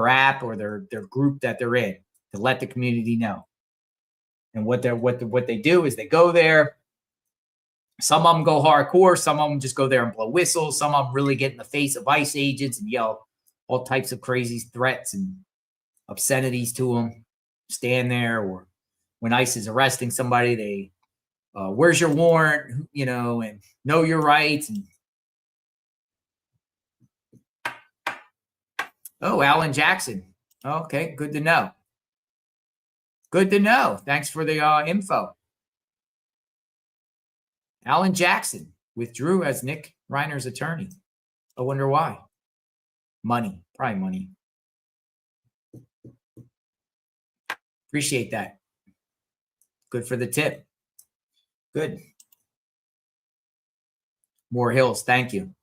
app or their group that they're in to let the community know. And what they do is they go there. Some of them go hardcore. Some of them just go there and blow whistles. Some of them really get in the face of ICE agents and yell all types of crazy threats and obscenities to them. Stand there, or when ICE is arresting somebody, they, where's your warrant? You know, and know your rights. And oh, Alan Jackson. Okay, good to know. Good to know. Thanks for the info. Alan Jackson withdrew as Nick Reiner's attorney. I wonder why. Money, probably money. Appreciate that. Good for the tip. Good. More Hills, thank you.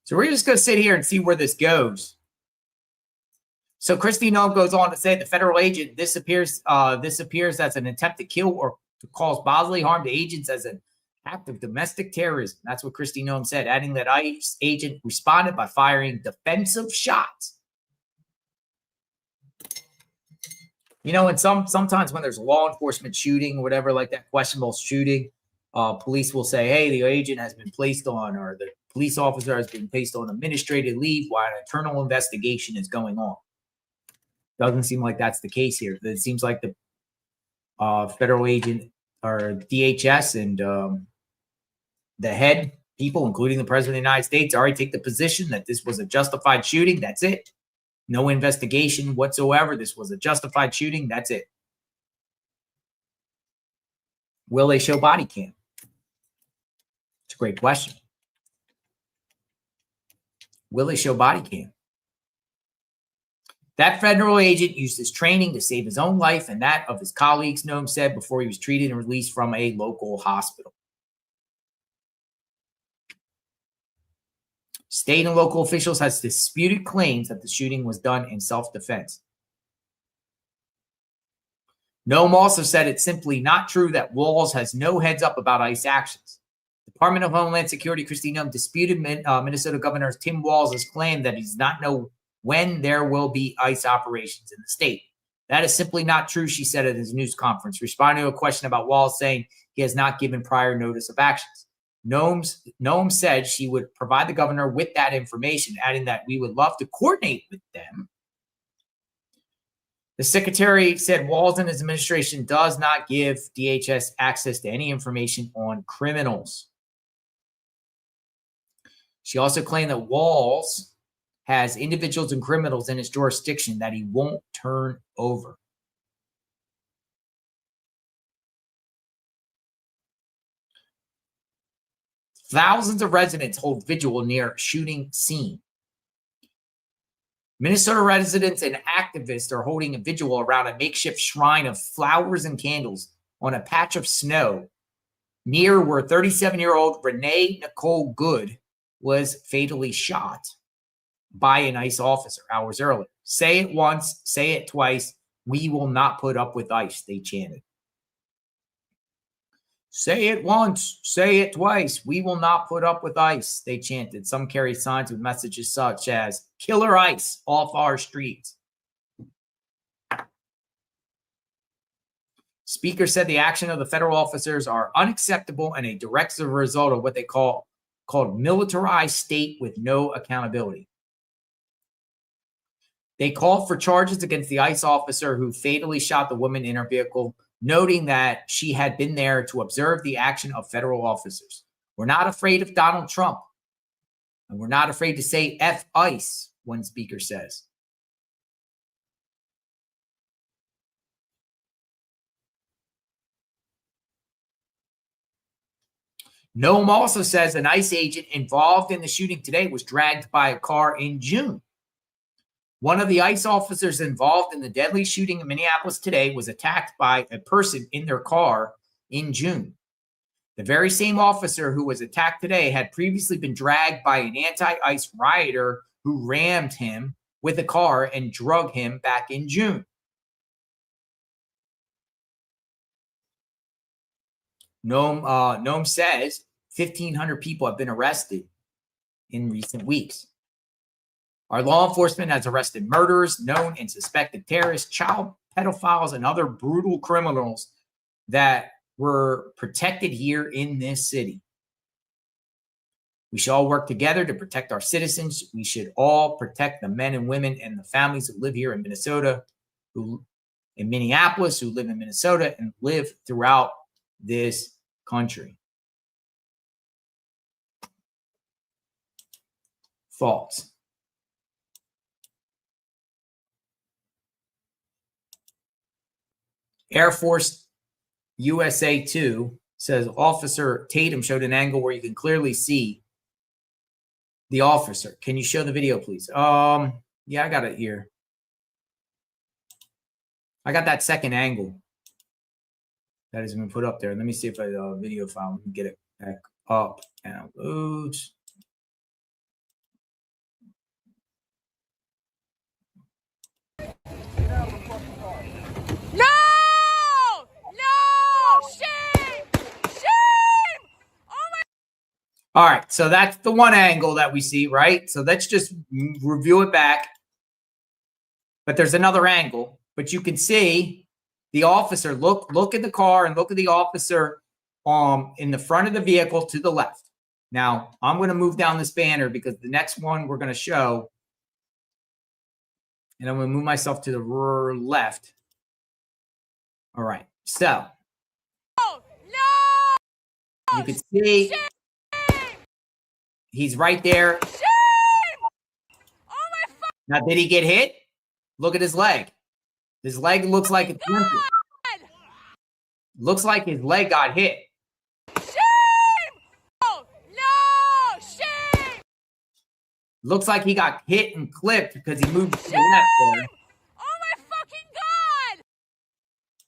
So we're just going to sit here and see where this goes. So Christine Noem goes on to say the federal agent, this appears as an attempt to kill or to cause bodily harm to agents as an act of domestic terrorism. That's what Christine Noem said, adding that ICE agent responded by firing defensive shots. You know, and sometimes when there's a law enforcement shooting or whatever like that, questionable shooting, police will say, hey, the agent has been placed on, or the police officer has been placed on administrative leave while an internal investigation is going on. Doesn't seem like that's the case here. It seems like the federal agent or DHS and the head people, including the president of the United States, already take the position that this was a justified shooting. That's it. No investigation whatsoever. This was a justified shooting. That's it. Will they show body cam? It's a great question. Will they show body cam? That federal agent used his training to save his own life and that of his colleagues, Noam said, before he was treated and released from a local hospital. State and local officials has disputed claims that the shooting was done in self-defense. Noam also said it's simply not true that Walz has no heads up about ICE actions. Department of Homeland Security Kristi Noem disputed Minnesota Governor Tim Walz's claim that he does not know when there will be ICE operations in the state. That is simply not true, she said at his news conference, responding to a question about Walz saying he has not given prior notice of actions. Noam said she would provide the governor with that information, adding that we would love to coordinate with them. The secretary said Walz and his administration does not give DHS access to any information on criminals. She also claimed that Walz has individuals and criminals in his jurisdiction that he won't turn over. Thousands of residents hold vigil near shooting scene. Minnesota residents and activists are holding a vigil around a makeshift shrine of flowers and candles on a patch of snow near where 37-year-old Renee Nicole Good was fatally shot by an ICE officer hours earlier. Say it once, say it twice. We will not put up with ICE, they chanted. Say it once, say it twice. We will not put up with ICE, they chanted. Some carried signs with messages such as, "Killer ICE off our streets." Speaker said the action of the federal officers are unacceptable and a direct result of what they called militarized state with no accountability. They called for charges against the ICE officer who fatally shot the woman in her vehicle, noting that she had been there to observe the action of federal officers. We're not afraid of Donald Trump, and we're not afraid to say F ICE, one speaker says. Noam also says an ICE agent involved in the shooting today was dragged by a car in June. One of the ICE officers involved in the deadly shooting in Minneapolis today was attacked by a person in their car in June. The very same officer who was attacked today had previously been dragged by an anti-ICE rioter who rammed him with a car and drug him back in June. Noam says 1,500 people have been arrested in recent weeks. Our law enforcement has arrested murderers, known and suspected terrorists, child pedophiles, and other brutal criminals that were protected here in this city. We should all work together to protect our citizens. We should all protect the men and women and the families who live here in Minnesota, who in Minneapolis, who live in Minnesota and live throughout this country. False. Air Force USA 2 says Officer Tatum showed an angle where you can clearly see the officer. Can you show the video, please? Yeah, I got it here. I got that second angle that has been put up there. Let me see if I video file can get it back up and loads. No! No! Shame! Shame! Oh my! All right, so that's the one angle that we see, right? So let's just review it back. But there's another angle, but you can see the officer. Look at the car and look at the officer in the front of the vehicle to the left. Now, I'm going to move down this banner because the next one we're going to show, and I'm going to move myself to the left. All right, so you can see he's right there. Now, did he get hit? Look at his leg. His leg looks like it's limping. Looks like his leg got hit. Looks like he got hit and clipped because he moved to the left there.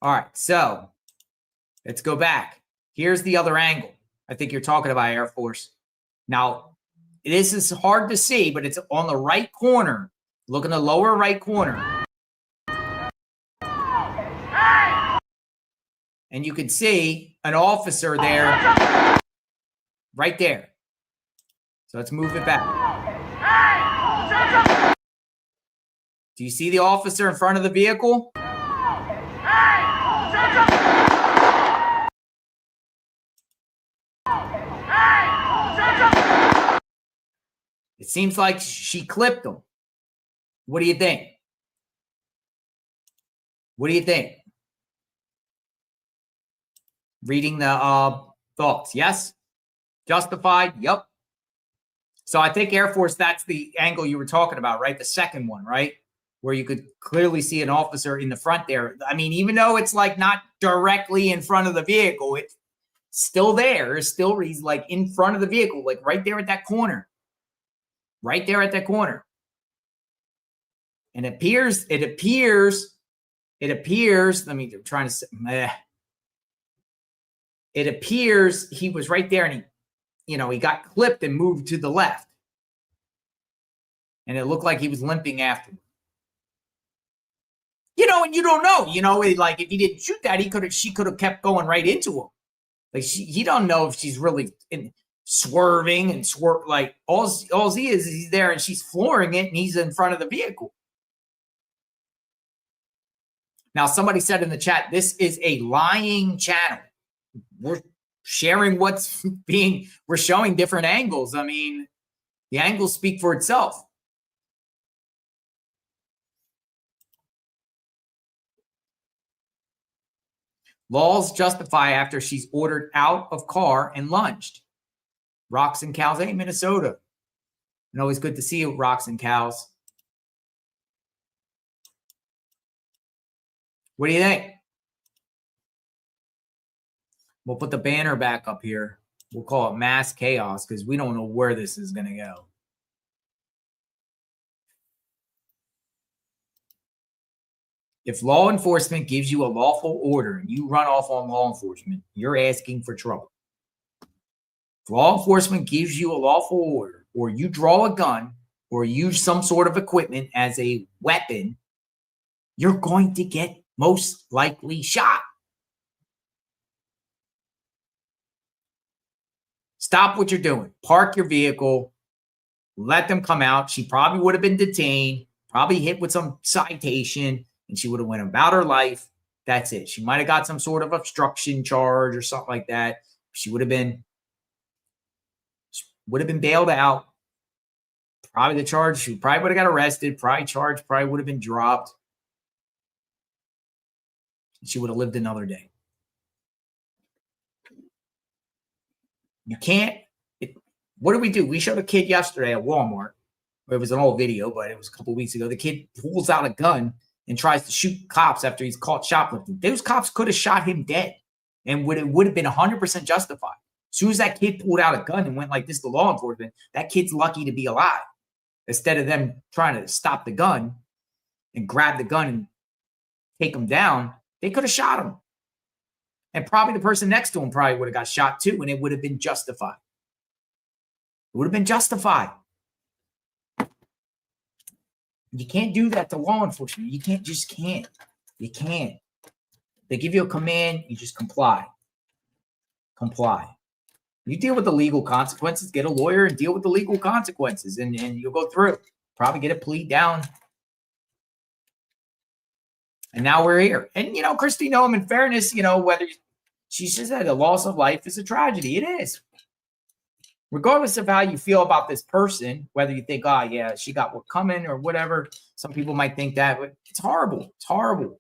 All right, so let's go back. Here's the other angle. I think you're talking about, Air Force. Now, this is hard to see, but it's on the right corner. Look in the lower right corner. And you can see an officer there, right there. So let's move it back. Do you see the officer in front of the vehicle? It seems like she clipped him. What do you think? What do you think? Reading the thoughts. Yes? Justified? Yep. So I think, Air Force, that's the angle you were talking about, right? The second one, right? Where you could clearly see an officer in the front there. I mean, even though it's like not directly in front of the vehicle, it's still there. It's still, he's like in front of the vehicle, like right there at that corner. Right there at that corner. And it appears, let me, I'm trying to say, it appears he was right there and he got clipped and moved to the left. And it looked like he was limping after. And you don't know, like if he didn't shoot that, she could have kept going right into him. Like he don't know if she's really swerving and like all he is he's there and she's flooring it and he's in front of the vehicle. Now, somebody said in the chat, this is a lying channel. We're sharing we're showing different angles. I mean, the angles speak for itself. Laws justify after she's ordered out of car and lunged. Rocks and Cows, hey, Minnesota. And always good to see you, Rocks and Cows. What do you think? We'll put the banner back up here. We'll call it Mass Chaos because we don't know where this is going to go. If law enforcement gives you a lawful order and you run off on law enforcement, you're asking for trouble. If law enforcement gives you a lawful order or you draw a gun or use some sort of equipment as a weapon, you're going to get most likely shot. Stop what you're doing. Park your vehicle. Let them come out. She probably would have been detained, probably hit with some citation, and she would have went about her life. That's it. She might have got some sort of obstruction charge or something like that. She would have been bailed out. Probably the charge. She probably would have got arrested. Probably would have been dropped. She would have lived another day. You can't. What do? We showed a kid yesterday at Walmart. It was an old video, but it was a couple weeks ago. The kid pulls out a gun and tries to shoot cops after he's caught shoplifting. Those cops could have shot him dead, and would have been 100% justified. As soon as that kid pulled out a gun and went like this to law enforcement, that kid's lucky to be alive. Instead of them trying to stop the gun and grab the gun and take him down, they could have shot him. And probably the person next to him probably would have got shot too, and it would have been justified. It would have been justified. You can't do that to law enforcement. You can't. You can't. They give you a command, you just comply. Comply. You deal with the legal consequences, get a lawyer and deal with the legal consequences, and you'll go through. Probably get a plea down. And now we're here. And, Christy Noem, in fairness, whether she just said a loss of life is a tragedy. It is. Regardless of how you feel about this person, whether you think, oh, yeah, she got what coming or whatever. Some people might think that, but it's horrible. It's horrible.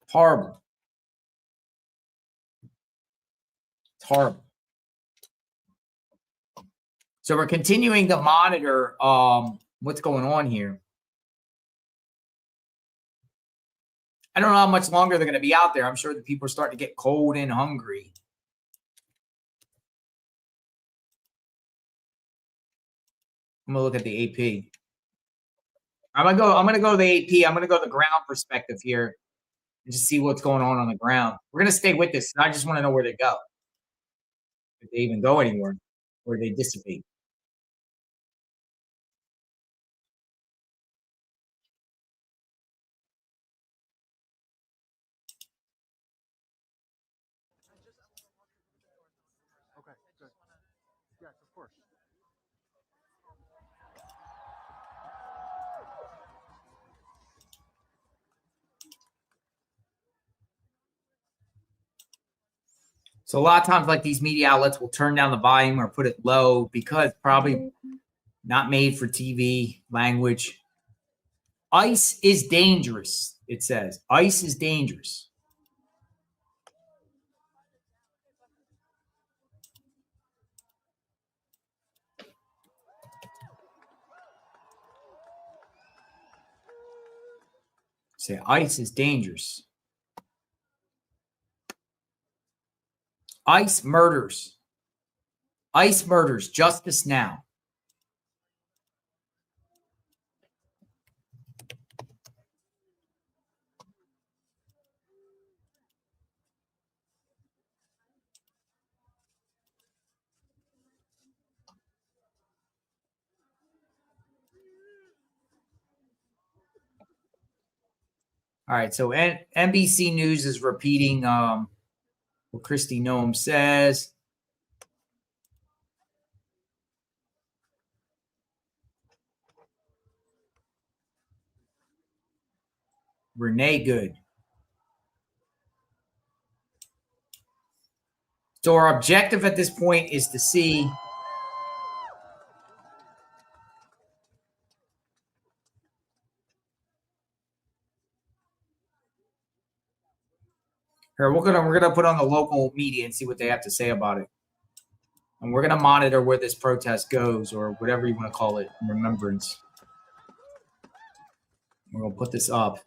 Horrible. It's horrible. So we're continuing to monitor what's going on here. I don't know how much longer they're going to be out there. I'm sure that people are starting to get cold and hungry. I'm gonna look at the AP. I'm gonna go to the AP. I'm gonna go to the ground perspective here. and just see what's going on the ground. We're going to stay with this. I just want to know where they go. If they even go anywhere, or they dissipate. Okay, good. Yes, of course. So a lot of times, like these media outlets will turn down the volume or put it low because probably not made for TV language. ICE is dangerous, it says. ICE is dangerous. Say ICE is dangerous. ICE murders. ICE murders. Justice now. All right, so NBC News is repeating what Kristi Noem says. Renee good. So our objective at this point is to see here. We're gonna put on the local media and see what they have to say about it. And we're going to monitor where this protest goes, or whatever you want to call it, in remembrance. We're going to put this up.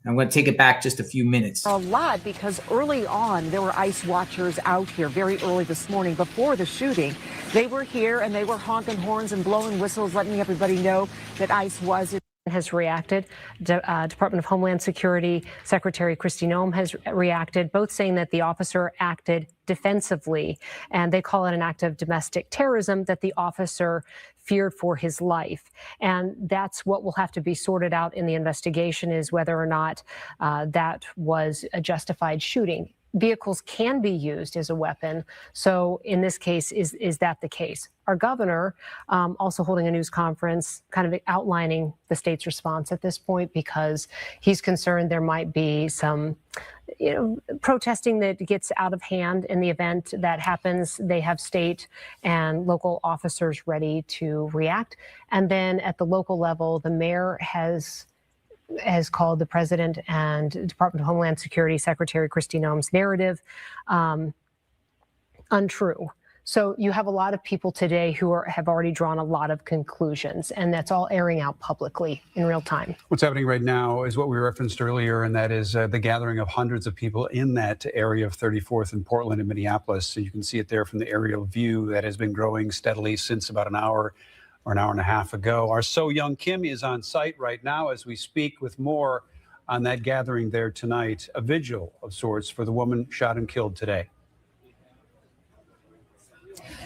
I'm going to take it back just a few minutes. A lot, because early on, there were ICE watchers out here very early this morning before the shooting. They were here and they were honking horns and blowing whistles, letting everybody know that ICE was. Has reacted. Department of Homeland Security Secretary Kristi Noem has reacted, both saying that the officer acted defensively, and they call it an act of domestic terrorism, that the officer feared for his life. And that's what will have to be sorted out in the investigation, is whether or not that was a justified shooting. Vehicles can be used as a weapon. So in this case, is that the case? Our governor also holding a news conference kind of outlining the state's response at this point, because he's concerned there might be some protesting that gets out of hand. In the event that happens, they have state and local officers ready to react. And then at the local level, the mayor has called the president and Department of Homeland Security Secretary Kristi Noem's narrative untrue. So you have a lot of people today who have already drawn a lot of conclusions, and that's all airing out publicly in real time. What's happening right now is what we referenced earlier, and that is the gathering of hundreds of people in that area of 34th and Portland and Minneapolis. So you can see it there from the aerial view that has been growing steadily since about an hour or an hour and a half ago. Our So Young Kim is on site right now as we speak with more on that gathering there tonight, a vigil of sorts for the woman shot and killed today.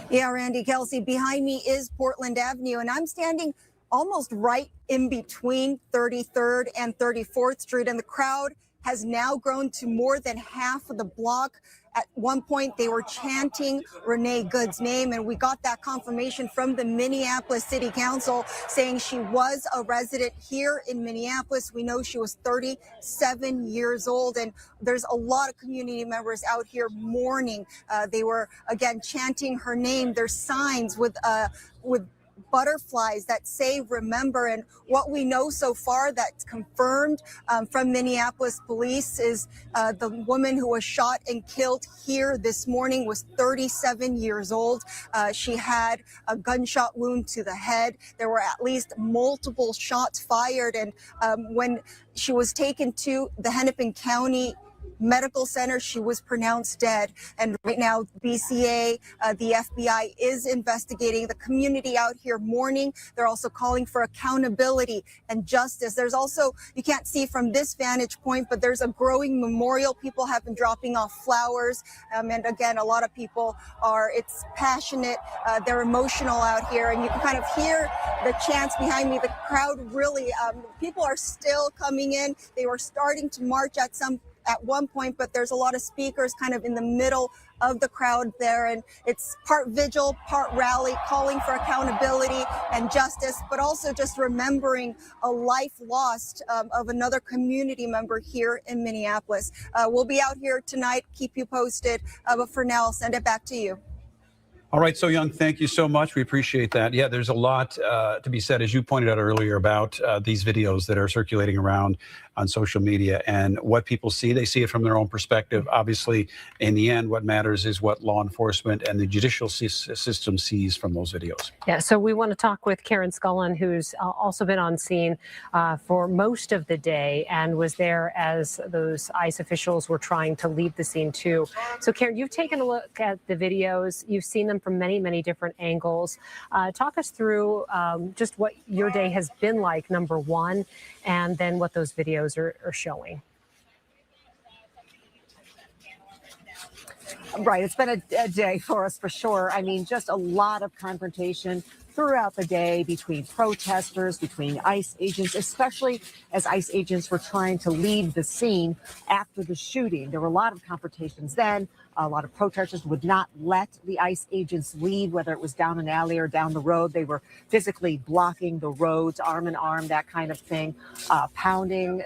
Yeah, Randy, Kelsey, behind me is Portland Avenue, and I'm standing almost right in between 33rd and 34th Street, and the crowd has now grown to more than half of the block. At one point, they were chanting Renee Good's name, and we got that confirmation from the Minneapolis City Council saying she was a resident here in Minneapolis. We know she was 37 years old, and there's a lot of community members out here mourning. They were, again, chanting her name. There's signs with butterflies that say remember. And what we know so far that's confirmed from Minneapolis police is the woman who was shot and killed here this morning was 37 years old. She had a gunshot wound to the head. There were at least multiple shots fired. And when she was taken to the Hennepin County Medical Center. She was pronounced dead. And right now, BCA, the FBI is investigating. The community out here mourning. They're also calling for accountability and justice. There's also, you can't see from this vantage point, but there's a growing memorial. People have been dropping off flowers. And again, a lot of people it's passionate. They're emotional out here. And you can kind of hear the chants behind me. The crowd really, people are still coming in. They were starting to march at one point, but there's a lot of speakers kind of in the middle of the crowd there. And it's part vigil, part rally, calling for accountability and justice, but also just remembering a life lost of another community member here in Minneapolis. We'll be out here tonight, keep you posted, but for now, I'll send it back to you. All right, So Young, thank you so much. We appreciate that. Yeah, there's a lot to be said, as you pointed out earlier, about these videos that are circulating around on social media and what people see. They see it from their own perspective. Obviously, in the end, what matters is what law enforcement and the judicial system sees from those videos. Yeah, so we want to talk with Karen Scullin, who's also been on scene for most of the day and was there as those ICE officials were trying to leave the scene too. So Karen, you've taken a look at the videos. You've seen them from many, many different angles. Talk us through just what your day has been like, number one, and then what those videos are showing. Right. It's been a day for us for sure. I mean, just a lot of confrontation throughout the day between protesters, between ICE agents, especially as ICE agents were trying to leave the scene after the shooting. There were a lot of confrontations then. A lot of protesters would not let the ICE agents leave, whether it was down an alley or down the road. They were physically blocking the roads, arm in arm, that kind of thing, pounding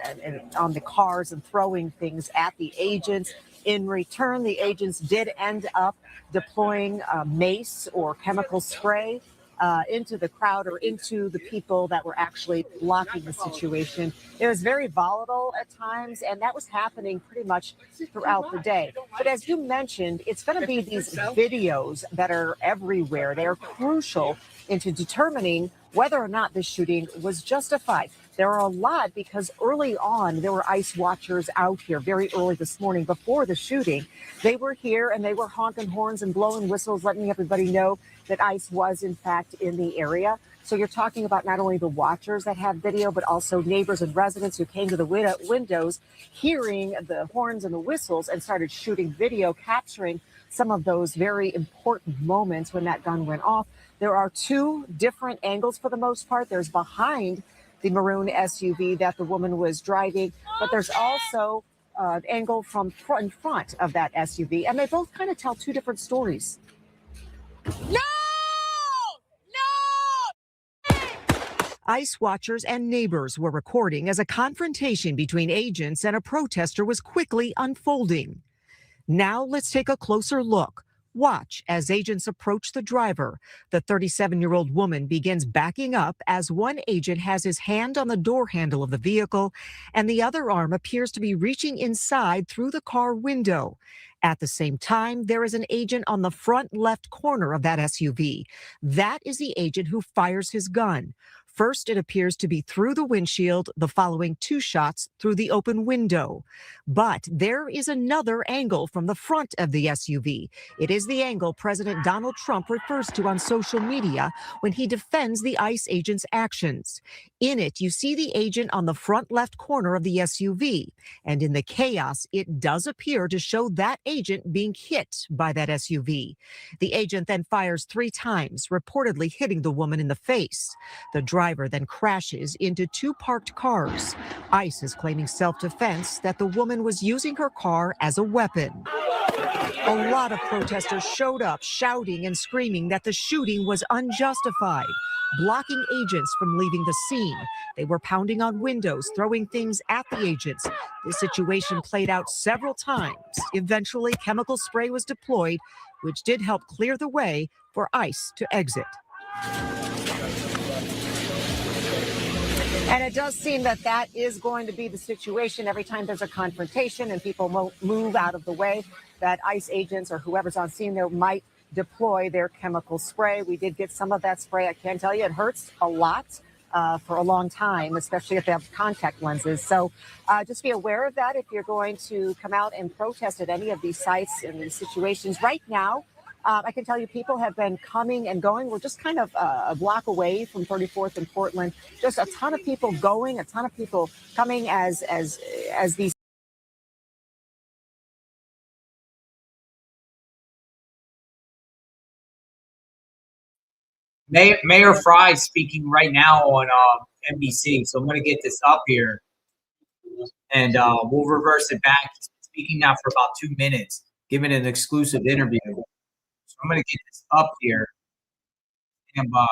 on the cars and throwing things at the agents. In return, the agents did end up deploying mace or chemical spray into the crowd or into the people that were actually blocking the situation. It was very volatile at times, and that was happening pretty much throughout the day. But as you mentioned, it's going to be these videos that are everywhere. They are crucial into determining whether or not this shooting was justified. There are a lot because early on, there were ICE watchers out here very early this morning before the shooting. They were here and they were honking horns and blowing whistles, letting everybody know that ICE was, in fact, in the area. So you're talking about not only the watchers that have video, but also neighbors and residents who came to the windows, hearing the horns and the whistles and started shooting video, capturing some of those very important moments when that gun went off. There are two different angles for the most part. There's behind the maroon SUV that the woman was driving, but there's also an angle from in front of that SUV, and they both kind of tell two different stories. No! ICE watchers and neighbors were recording as a confrontation between agents and a protester was quickly unfolding. Now let's take a closer look. Watch as agents approach the driver. The 37-year-old woman begins backing up as one agent has his hand on the door handle of the vehicle and the other arm appears to be reaching inside through the car window. At the same time, there is an agent on the front left corner of that SUV. That is the agent who fires his gun. First, it appears to be through the windshield, the following two shots through the open window. But there is another angle from the front of the SUV. It is the angle President Donald Trump refers to on social media when he defends the ICE agent's actions. In it, you see the agent on the front left corner of the SUV. And in the chaos, it does appear to show that agent being hit by that SUV. The agent then fires 3 times, reportedly hitting the woman in the face. The driver then crashes into 2 parked cars. ICE is claiming self-defense, that the woman was using her car as a weapon. A lot of protesters showed up shouting and screaming that the shooting was unjustified, blocking agents from leaving the scene. They were pounding on windows, throwing things at the agents. The situation played out several times. Eventually, chemical spray was deployed, which did help clear the way for ICE to exit. And it does seem that that is going to be the situation every time there's a confrontation and people move out of the way, that ICE agents or whoever's on scene there might deploy their chemical spray. We did get some of that spray. I can tell you it hurts a lot. for a long time, especially if they have contact lenses. So just be aware of that if you're going to come out and protest at any of these sites and these situations. Right now, I can tell you people have been coming and going. We're just kind of a block away from 34th and Portland. Just a ton of people going, a ton of people coming as these. Mayor Fry speaking right now on NBC. So I'm going to get this up here, and we'll reverse it back. He's been speaking now for about 2 minutes, giving an exclusive interview. So I'm going to get this up here. Stand by.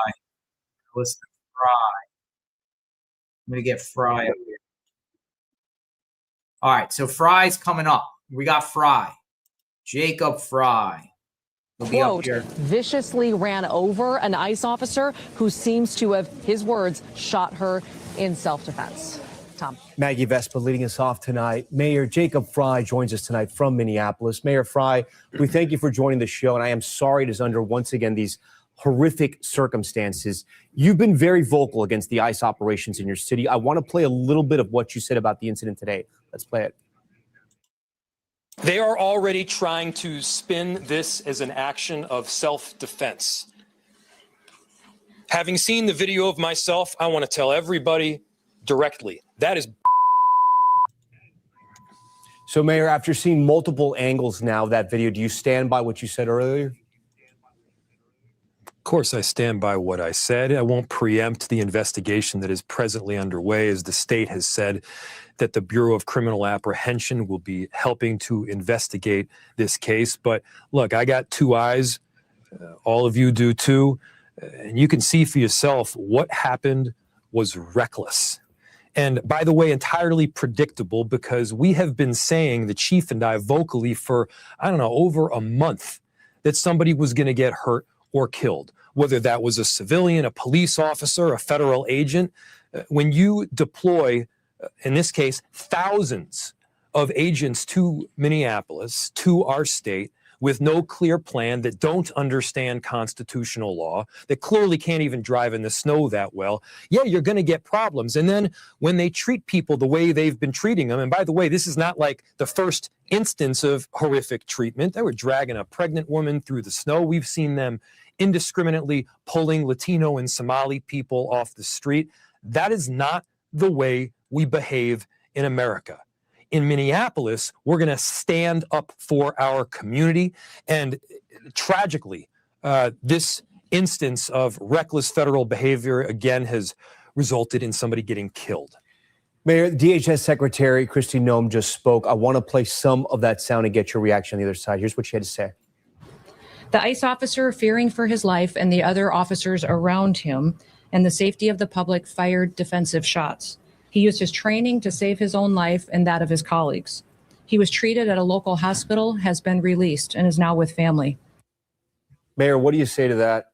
Listen to Fry. I'm going to get Fry up here. All right, so Fry's coming up. We got Fry. Jacob Fry. Quote, viciously ran over an ICE officer who seems to have, his words, shot her in self-defense. Tom. Maggie Vespa leading us off tonight. Mayor Jacob Fry joins us tonight from Minneapolis. Mayor Fry, we thank you for joining the show, and I am sorry it is under, once again, these horrific circumstances. You've been very vocal against the ICE operations in your city. I want to play a little bit of what you said about the incident today. Let's play it. They are already trying to spin this as an action of self-defense. Having seen the video of myself, I want to tell everybody directly, that is. So, Mayor, after seeing multiple angles now of that video, do you stand by what you said earlier? Of course, I stand by what I said. I won't preempt the investigation that is presently underway, as the state has said that the Bureau of Criminal Apprehension will be helping to investigate this case. But look, I got two eyes. All of you do too. And you can see for yourself what happened was reckless. And by the way, entirely predictable, because we have been saying, the chief and I vocally for, I don't know, over a month, that somebody was going to get hurt or killed, whether that was a civilian, a police officer, a federal agent. When you deploy, in this case, thousands of agents to Minneapolis, to our state, with no clear plan, that don't understand constitutional law, that clearly can't even drive in the snow that well, yeah, you're going to get problems. And then when they treat people the way they've been treating them, and by the way, this is not like the first instance of horrific treatment. They were dragging a pregnant woman through the snow. We've seen them indiscriminately pulling Latino and Somali people off the street. That is not the way we behave in America. In Minneapolis, we're going to stand up for our community. And tragically, this instance of reckless federal behavior, again, has resulted in somebody getting killed. Mayor, DHS Secretary Kristi Noem just spoke. I want to play some of that sound and get your reaction on the other side. Here's what she had to say. The ICE officer, fearing for his life and the other officers around him and the safety of the public, fired defensive shots. He used his training to save his own life and that of his colleagues. He was treated at a local hospital, has been released, and is now with family. Mayor, what do you say to that?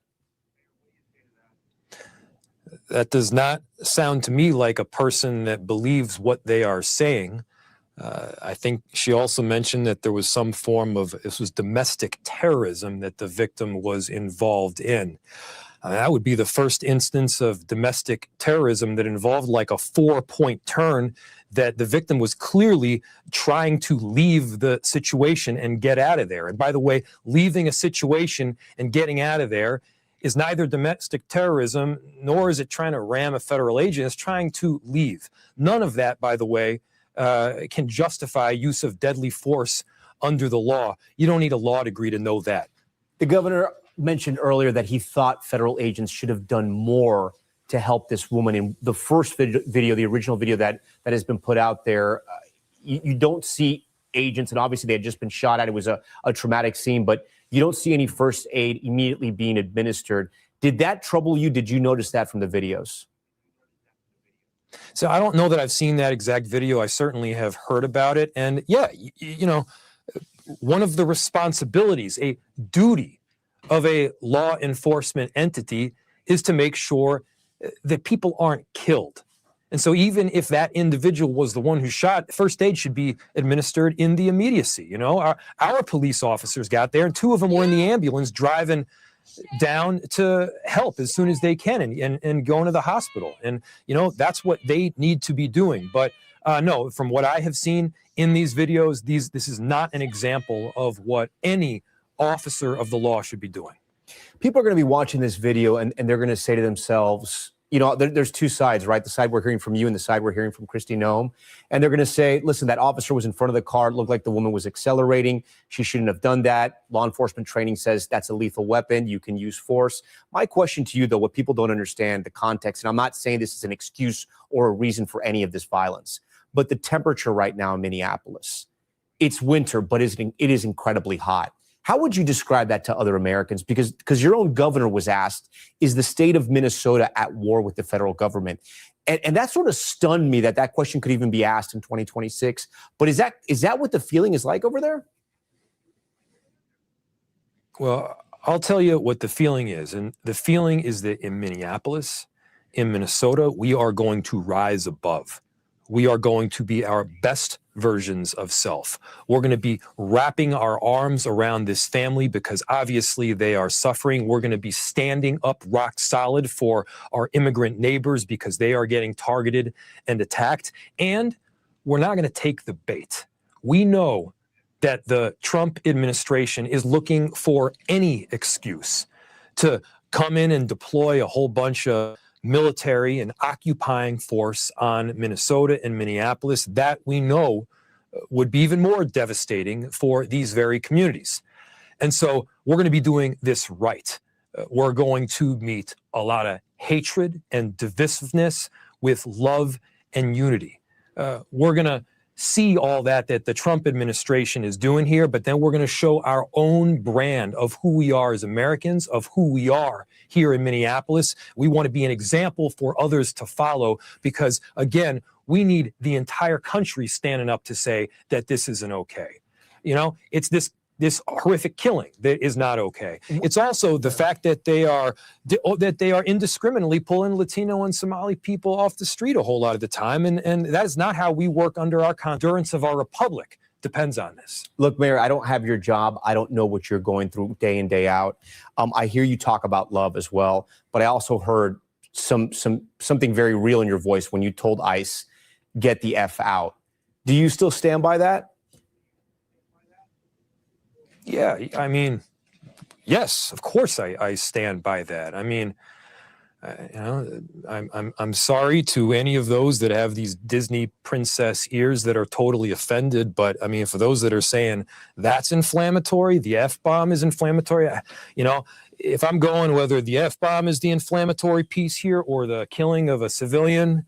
That does not sound to me like a person that believes what they are saying. I think she also mentioned that there was some form of, this was domestic terrorism that the victim was involved in. That would be the first instance of domestic terrorism that involved like a 4-point turn, that the victim was clearly trying to leave the situation and get out of there. And by the way, leaving a situation and getting out of there is neither domestic terrorism, nor is it trying to ram a federal agent. It's trying to leave. None of that, by the way, can justify use of deadly force under the law. You don't need a law degree to know that. The governor mentioned earlier that he thought federal agents should have done more to help this woman. In the first video, the original video that has been put out there, you don't see agents, and obviously they had just been shot at. It was a traumatic scene, but you don't see any first aid immediately being administered. Did that trouble you? Did you notice that from the videos? So I don't know that I've seen that exact video. I certainly have heard about it. And yeah, you know, one of the responsibilities, a duty of a law enforcement entity is to make sure that people aren't killed. And so even if that individual was the one who shot, first aid should be administered in the immediacy. You know, our police officers got there, and 2 of them were in the ambulance driving down to help as soon as they can and going to the hospital. And, you know, that's what they need to be doing. But no, from what I have seen in these videos, this is not an example of what any officer of the law should be doing. People are going to be watching this video and they're going to say to themselves, you know, there's two sides, right? The side we're hearing from you and the side we're hearing from Kristi Noem. And they're going to say, listen, that officer was in front of the car. It looked like the woman was accelerating. She shouldn't have done that. Law enforcement training says that's a lethal weapon. You can use force. My question to you, though, what people don't understand, the context, and I'm not saying this is an excuse or a reason for any of this violence, but the temperature right now in Minneapolis, it's winter, but it is incredibly hot. How would you describe that to other Americans? Because your own governor was asked, is the state of Minnesota at war with the federal government? And that sort of stunned me that question could even be asked in 2026. But is that what the feeling is like over there? Well, I'll tell you what the feeling is. And the feeling is that in Minneapolis, in Minnesota, we are going to rise above. We are going to be our best versions of self. We're going to be wrapping our arms around this family because obviously they are suffering. We're going to be standing up rock solid for our immigrant neighbors because they are getting targeted and attacked. And we're not going to take the bait. We know that the Trump administration is looking for any excuse to come in and deploy a whole bunch of military and occupying force on Minnesota and Minneapolis that we know would be even more devastating for these very communities. And so we're going to be doing this right. We're going to meet a lot of hatred and divisiveness with love and unity. We're going to see all that the Trump administration is doing here, but then we're going to show our own brand of who we are as Americans, of who we are here in Minneapolis. We want to be an example for others to follow because, again, we need the entire country standing up to say that this isn't okay. You know, it's this horrific killing that is not okay. It's also the fact that they are indiscriminately pulling Latino and Somali people off the street a whole lot of the time, and that is not how we work under our endurance of our republic depends on this. Look, Mayor, I don't have your job. I don't know what you're going through day in, day out. I hear you talk about love as well, but I also heard something very real in your voice when you told ICE, get the F out. Do you still stand by that? Yeah, I mean, yes, of course I stand by that. I mean, you know, I'm sorry to any of those that have these Disney princess ears that are totally offended, but I mean, for those that are saying that's inflammatory, the F-bomb is inflammatory, you know, if I'm going whether the F-bomb is the inflammatory piece here or the killing of a civilian,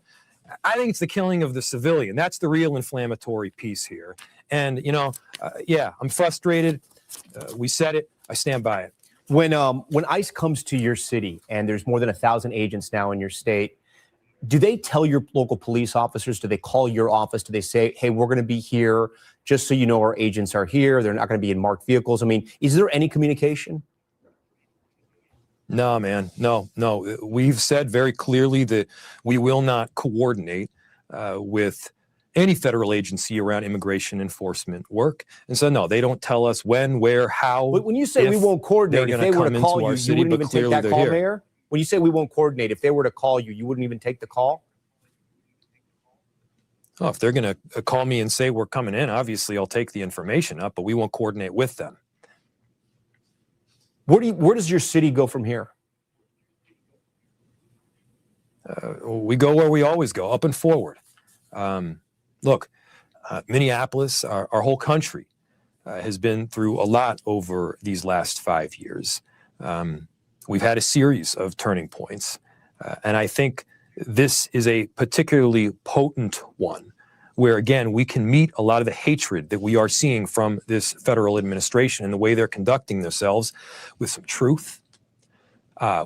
I think it's the killing of the civilian. That's the real inflammatory piece here. And, you know, yeah, I'm frustrated. We said it. I stand by it. When ICE comes to your city and there's more than 1,000 agents now in your state, do they tell your local police officers? Do they call your office? Do they say, hey, we're going to be here just so you know our agents are here. They're not going to be in marked vehicles. I mean, is there any communication? No, man. No. We've said very clearly that we will not coordinate with any federal agency around immigration enforcement work. And so, no, they don't tell us when, where, how. But when you say we won't coordinate, if they were to call you, you wouldn't even take that call, Mayor? When you say we won't coordinate, if they were to call you, you wouldn't even take the call? Oh, if they're going to call me and say we're coming in, obviously I'll take the information up, but we won't coordinate with them. Where does your city go from here? We go where we always go, up and forward. Look, Minneapolis, our whole country has been through a lot over these last 5 years. We've had a series of turning points, and I think this is a particularly potent one where, again, we can meet a lot of the hatred that we are seeing from this federal administration and the way they're conducting themselves with some truth,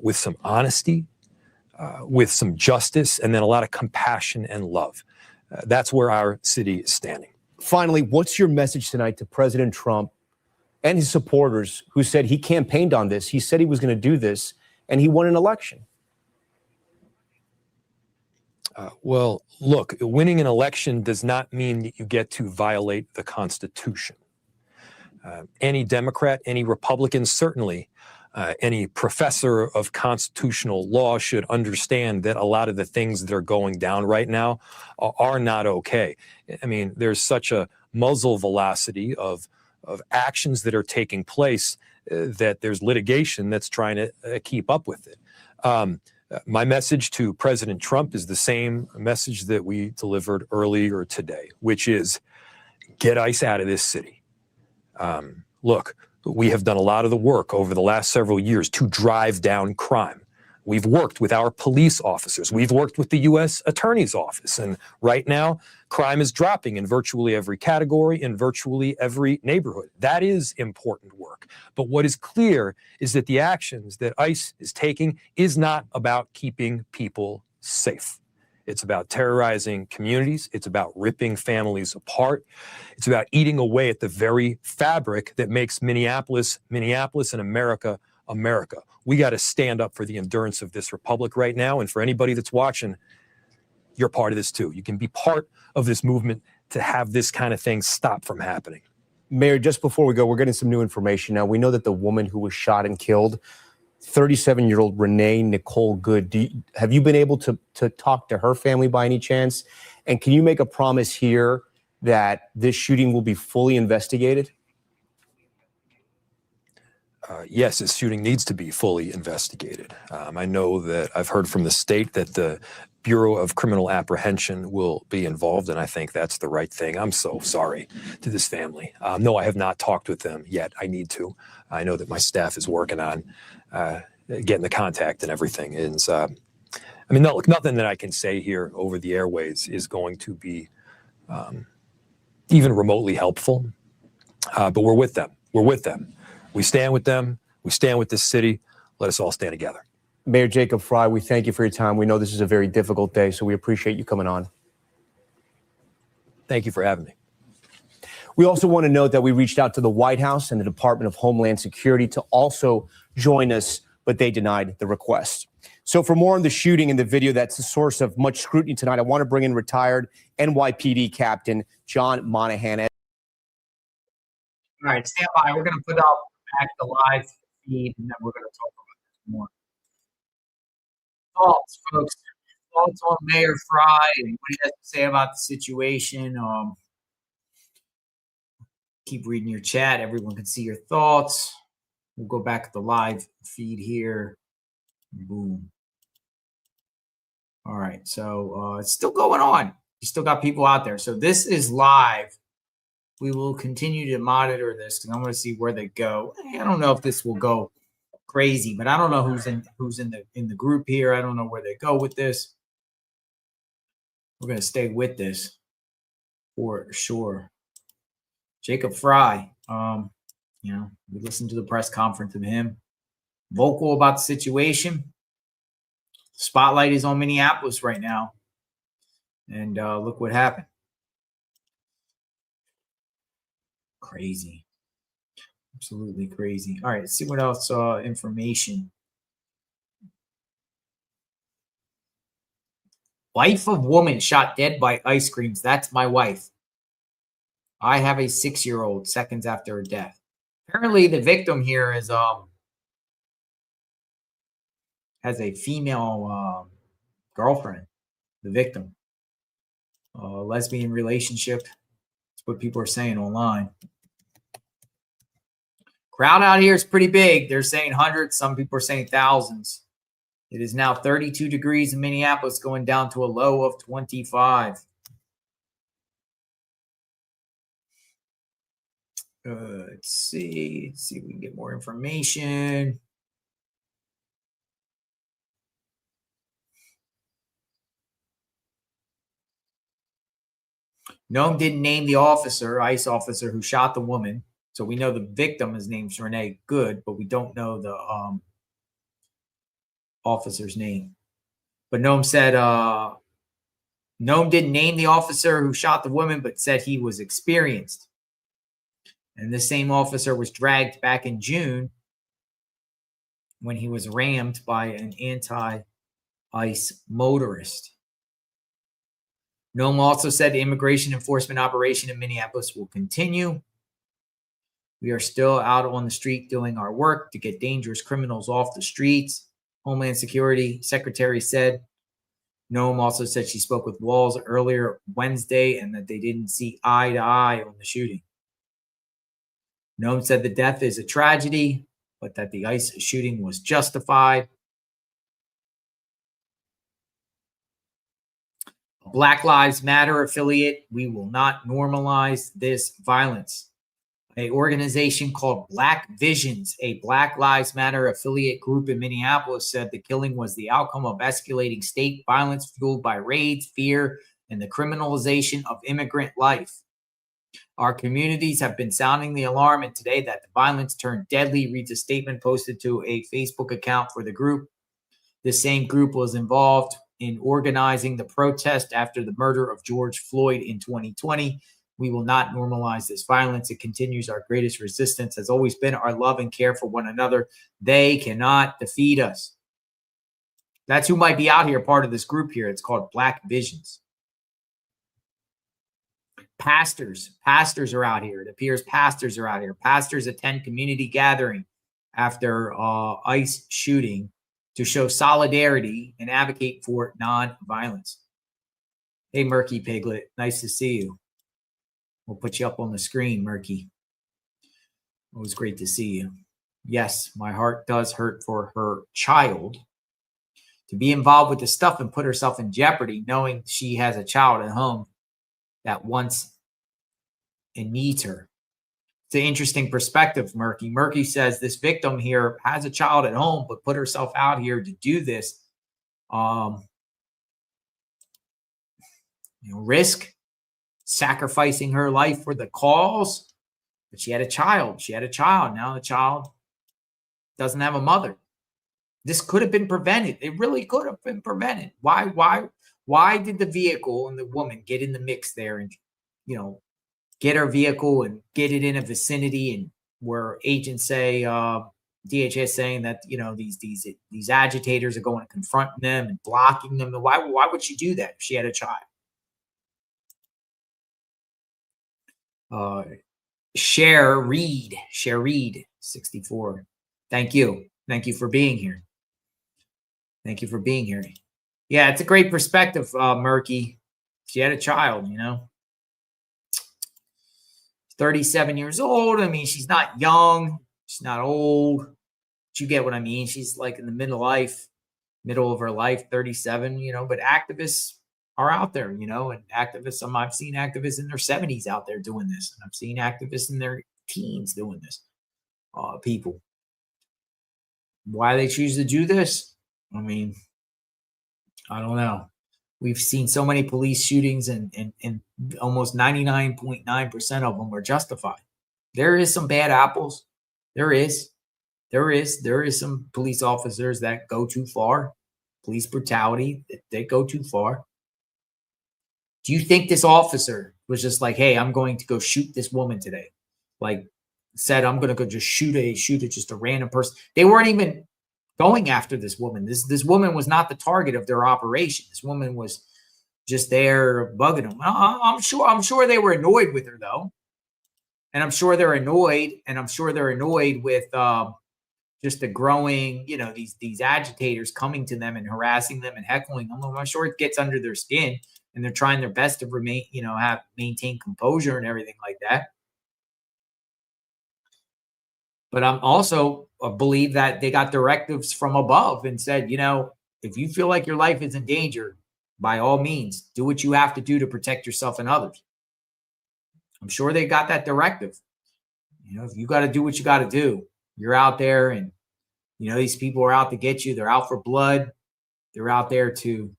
with some honesty, with some justice, and then a lot of compassion and love. That's where our city is standing. Finally, what's your message tonight to President Trump and his supporters who said he campaigned on this, he said he was going to do this, and he won an election? Well, look, winning an election does not mean that you get to violate the Constitution. Any Democrat, any Republican certainly Any professor of constitutional law should understand that a lot of the things that are going down right now are not okay. I mean, there's such a muzzle velocity of actions that are taking place that there's litigation that's trying to keep up with it. My message to President Trump is the same message that we delivered earlier today, which is get ICE out of this city. Look, we have done a lot of the work over the last several years to drive down crime. We've worked with our police officers. We've worked with the U.S. Attorney's Office. And right now, crime is dropping in virtually every category, in virtually every neighborhood. That is important work. But what is clear is that the actions that ICE is taking is not about keeping people safe. It's about terrorizing communities. It's about ripping families apart. It's about eating away at the very fabric that makes Minneapolis, and America, America. We got to stand up for the endurance of this republic right now. And for anybody that's watching, you're part of this too. You can be part of this movement to have this kind of thing stop from happening. Mayor, just before we go, we're getting some new information now. We know that the woman who was shot and killed, 37-year-old Renee Nicole Good, have you been able to talk to her family by any chance? And can you make a promise here that this shooting will be fully investigated? Yes, this shooting needs to be fully investigated. I know that I've heard from the state that the Bureau of Criminal Apprehension will be involved, and I think that's the right thing. I'm so sorry to this family. No, I have not talked with them yet. I need to. I know that my staff is working on getting the contact and everything. And I mean, no, look, nothing that I can say here over the airways is going to be even remotely helpful. But we're with them. We're with them. We stand with them. We stand with this city. Let us all stand together. Mayor Jacob Frey, we thank you for your time. We know this is a very difficult day, so we appreciate you coming on. Thank you for having me. We also want to note that we reached out to the White House and the Department of Homeland Security to also join us, but they denied the request. So for more on the shooting and the video that's the source of much scrutiny tonight, I want to bring in retired NYPD Captain John Monahan. All right, stand by. We're going to put up back the live feed, and then we're going to talk about this more. Thoughts, folks. Thoughts on Mayor Frey and what he has to say about the situation. Keep reading your chat. Everyone can see your thoughts. We'll go back to the live feed here. Boom. All right, so it's still going on. You still got people out there. So this is live. We will continue to monitor this because I want to see where they go. I don't know if this will go crazy, but I don't know who's in the group here. I don't know where they go with this. We're going to stay with this for sure. Jacob Frey, we listened to the press conference of him, vocal about the situation. Spotlight is on Minneapolis right now, and look what happened. Crazy. Absolutely crazy. All right, let's see what else information. Wife of woman shot dead by ice creams. That's my wife. I have a 6-year-old seconds after her death. Apparently the victim here is has a female girlfriend, the victim. Lesbian relationship. That's what people are saying online. Crowd out here is pretty big. They're saying hundreds. Some people are saying thousands. It is now 32 degrees in Minneapolis, going down to a low of 25. Let's see if we can get more information. Nome didn't name the officer, ICE officer, who shot the woman. So we know the victim is named Renee Good, but we don't know the officer's name. But Nome said Nome didn't name the officer who shot the woman, but said he was experienced. And this same officer was dragged back in June when he was rammed by an anti-ICE motorist. Nome also said the immigration enforcement operation in Minneapolis will continue. We are still out on the street doing our work to get dangerous criminals off the streets. Homeland Security Secretary said. Noam also said she spoke with Walls earlier Wednesday and that they didn't see eye to eye on the shooting. Noam said the death is a tragedy, but that the ICE shooting was justified. Black Lives Matter affiliate, we will not normalize this violence. An organization called Black Visions, a Black Lives Matter affiliate group in Minneapolis, said the killing was the outcome of escalating state violence fueled by raids, fear, and the criminalization of immigrant life. Our communities have been sounding the alarm, and today that the violence turned deadly, reads a statement posted to a Facebook account for the group. This same group was involved in organizing the protest after the murder of George Floyd in 2020. We will not normalize this violence. It continues. Our greatest resistance has always been our love and care for one another. They cannot defeat us. That's who might be out here, part of this group here. It's called Black Visions. Pastors are out here. It appears pastors are out here. Pastors attend community gathering after ICE shooting to show solidarity and advocate for nonviolence. Hey, Murky Piglet, nice to see you. We'll put you up on the screen, Murky. It was great to see you. Yes, my heart does hurt for her child. To be involved with this stuff and put herself in jeopardy, knowing she has a child at home that wants and needs her. It's an interesting perspective, Murky. Murky says this victim here has a child at home, but put herself out here to do this. Risk sacrificing her life for the cause. But she had a child. Now the child doesn't have a mother. This could have been prevented. It really could have been prevented. Why did the vehicle and the woman get in the mix there and, get her vehicle and get it in a vicinity and where agents say, DHS saying that, these agitators are going to confront them and blocking them. Why would she do that if she had a child? Cher Reed, 64. Thank you for being here. Yeah, it's a great perspective, Murky. She had a child, 37 years old. I mean, she's not young. She's not old. But you get what I mean. She's like in the middle of her life, 37, but activists are out there, and activists, I've seen activists in their 70s out there doing this. And I've seen activists in their teens doing this. People. Why they choose to do this? I mean, I don't know. We've seen so many police shootings and almost 99.9% of them are justified. There is some bad apples. There is some police officers that go too far. Police brutality, they go too far. Do you think this officer was just like, hey, I'm going to go shoot this woman today? Like said, I'm going to go just shoot just a random person. They weren't even going after this woman. This woman was not the target of their operation. This woman was just there bugging them. I'm sure they were annoyed with her though. And I'm sure they're annoyed. With just the growing, these agitators coming to them and harassing them and heckling them. I'm sure it gets under their skin and they're trying their best to remain, maintain composure and everything like that. But I'm also believe that they got directives from above and said, if you feel like your life is in danger, by all means, do what you have to do to protect yourself and others. I'm sure they got that directive. If you got to do what you got to do, you're out there and, these people are out to get you. They're out for blood. They're out there to,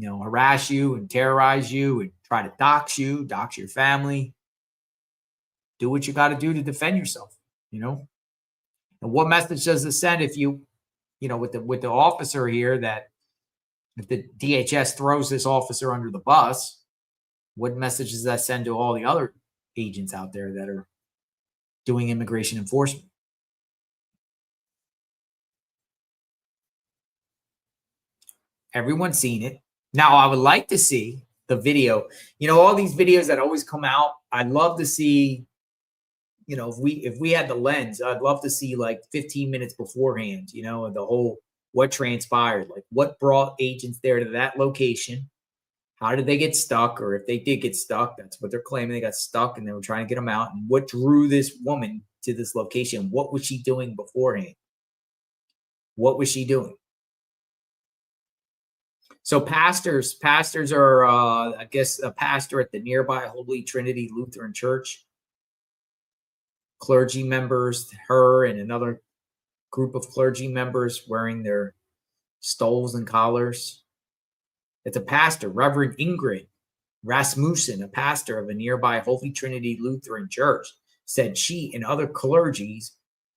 harass you and terrorize you and try to dox your family. Do what you got to do to defend yourself, And what message does this send if you, with the officer here, that if the DHS throws this officer under the bus, what message does that send to all the other agents out there that are doing immigration enforcement? Everyone's seen it. Now, I would like to see the video. All these videos that always come out, I'd love to see you know, if we had the lens, I'd love to see like 15 minutes beforehand, you know, the whole what transpired, like what brought agents there to that location. How did they get stuck? Or if they did get stuck, that's what they're claiming. They got stuck and they were trying to get them out. And what drew this woman to this location? What was she doing beforehand? What was she doing? So pastors are, I guess, a pastor at the nearby Holy Trinity Lutheran Church. Clergy members, her and another group of clergy members wearing their stoles and collars. It's a pastor, Reverend Ingrid Rasmussen, a pastor of a nearby Holy Trinity Lutheran Church, said she and other clergies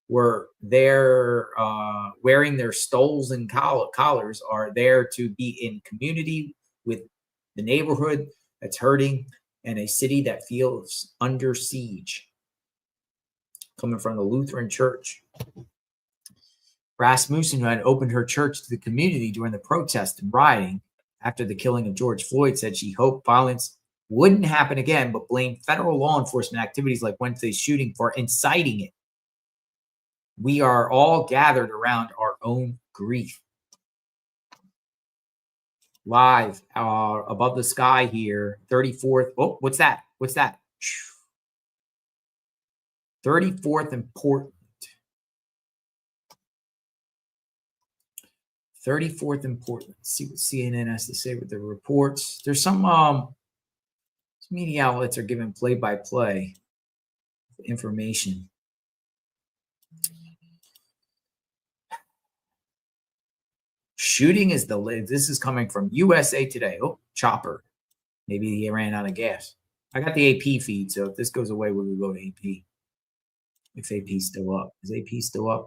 were there wearing their stoles and collars, are there to be in community with the neighborhood that's hurting and a city that feels under siege. Coming from the Lutheran Church. Rasmussen, who had opened her church to the community during the protest and rioting after the killing of George Floyd, said she hoped violence wouldn't happen again, but blamed federal law enforcement activities like Wednesday's shooting for inciting it. We are all gathered around our own grief. Live above the sky here, 34th. Oh, what's that? What's that? 34th and Portland. 34th and Portland. Let's see what CNN has to say with the reports. There's some media outlets are giving play-by-play information. Shooting is this is coming from USA Today. Oh, Chopper. Maybe he ran out of gas. I got the AP feed, so if this goes away, we will go to AP. If AP's still up. Is AP still up?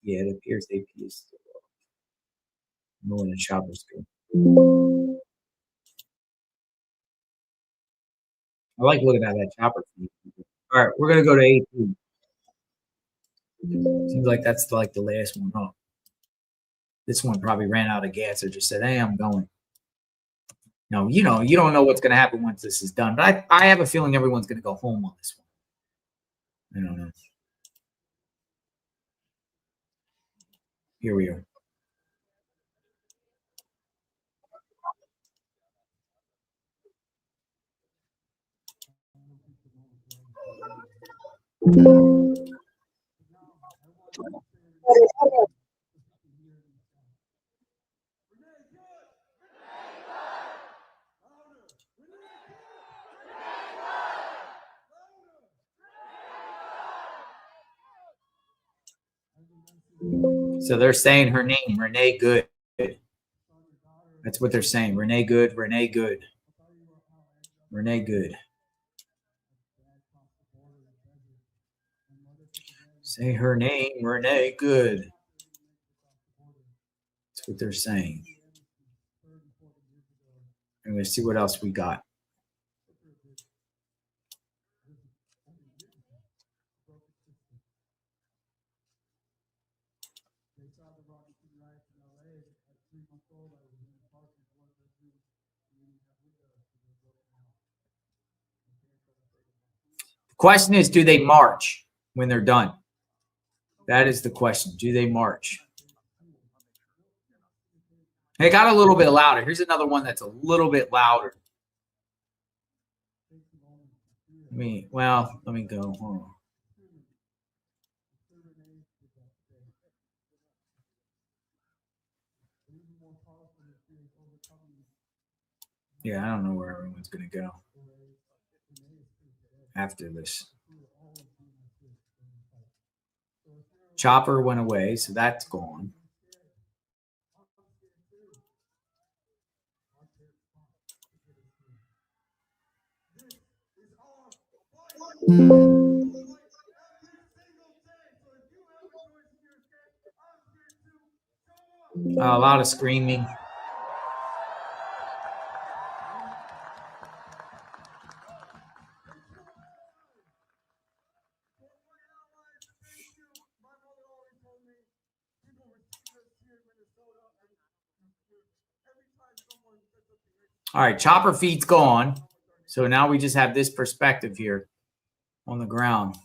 Yeah, it appears AP is still up. No one in Chopper's good. I like looking at that Chopper feed. All right, we're going to go to AP. Seems like that's like the last one up. This one probably ran out of gas or just said, hey, I'm going. No, you know, you don't know what's going to happen once this is done. But I have a feeling everyone's going to go home on this one. I don't know. Here we are. So they're saying her name, Renee Good. That's what they're saying. Renee Good, Renee Good. Renee Good. Say her name, Renee Good. That's what they're saying. I'm going to see what else we got. The question is, do they march when they're done? That is the question. Do they march? It got a little bit louder. Here's another one that's a little bit louder. Let me go. Hold on. Yeah, I don't know where everyone's going to go after this. Chopper went away, so that's gone. A lot of screaming. All right, Chopper feed's gone. So now we just have this perspective here on the ground.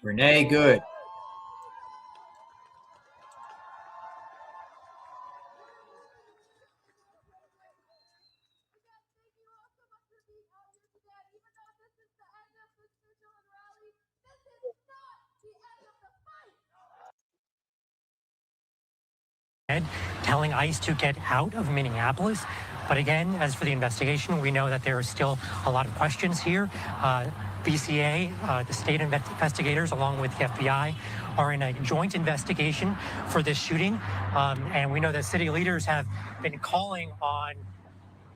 Renee, good. Telling ICE to get out of Minneapolis. But again, as for the investigation, we know that there are still a lot of questions here. BCA, the state investigators, along with the FBI, are in a joint investigation for this shooting. And we know that city leaders have been calling on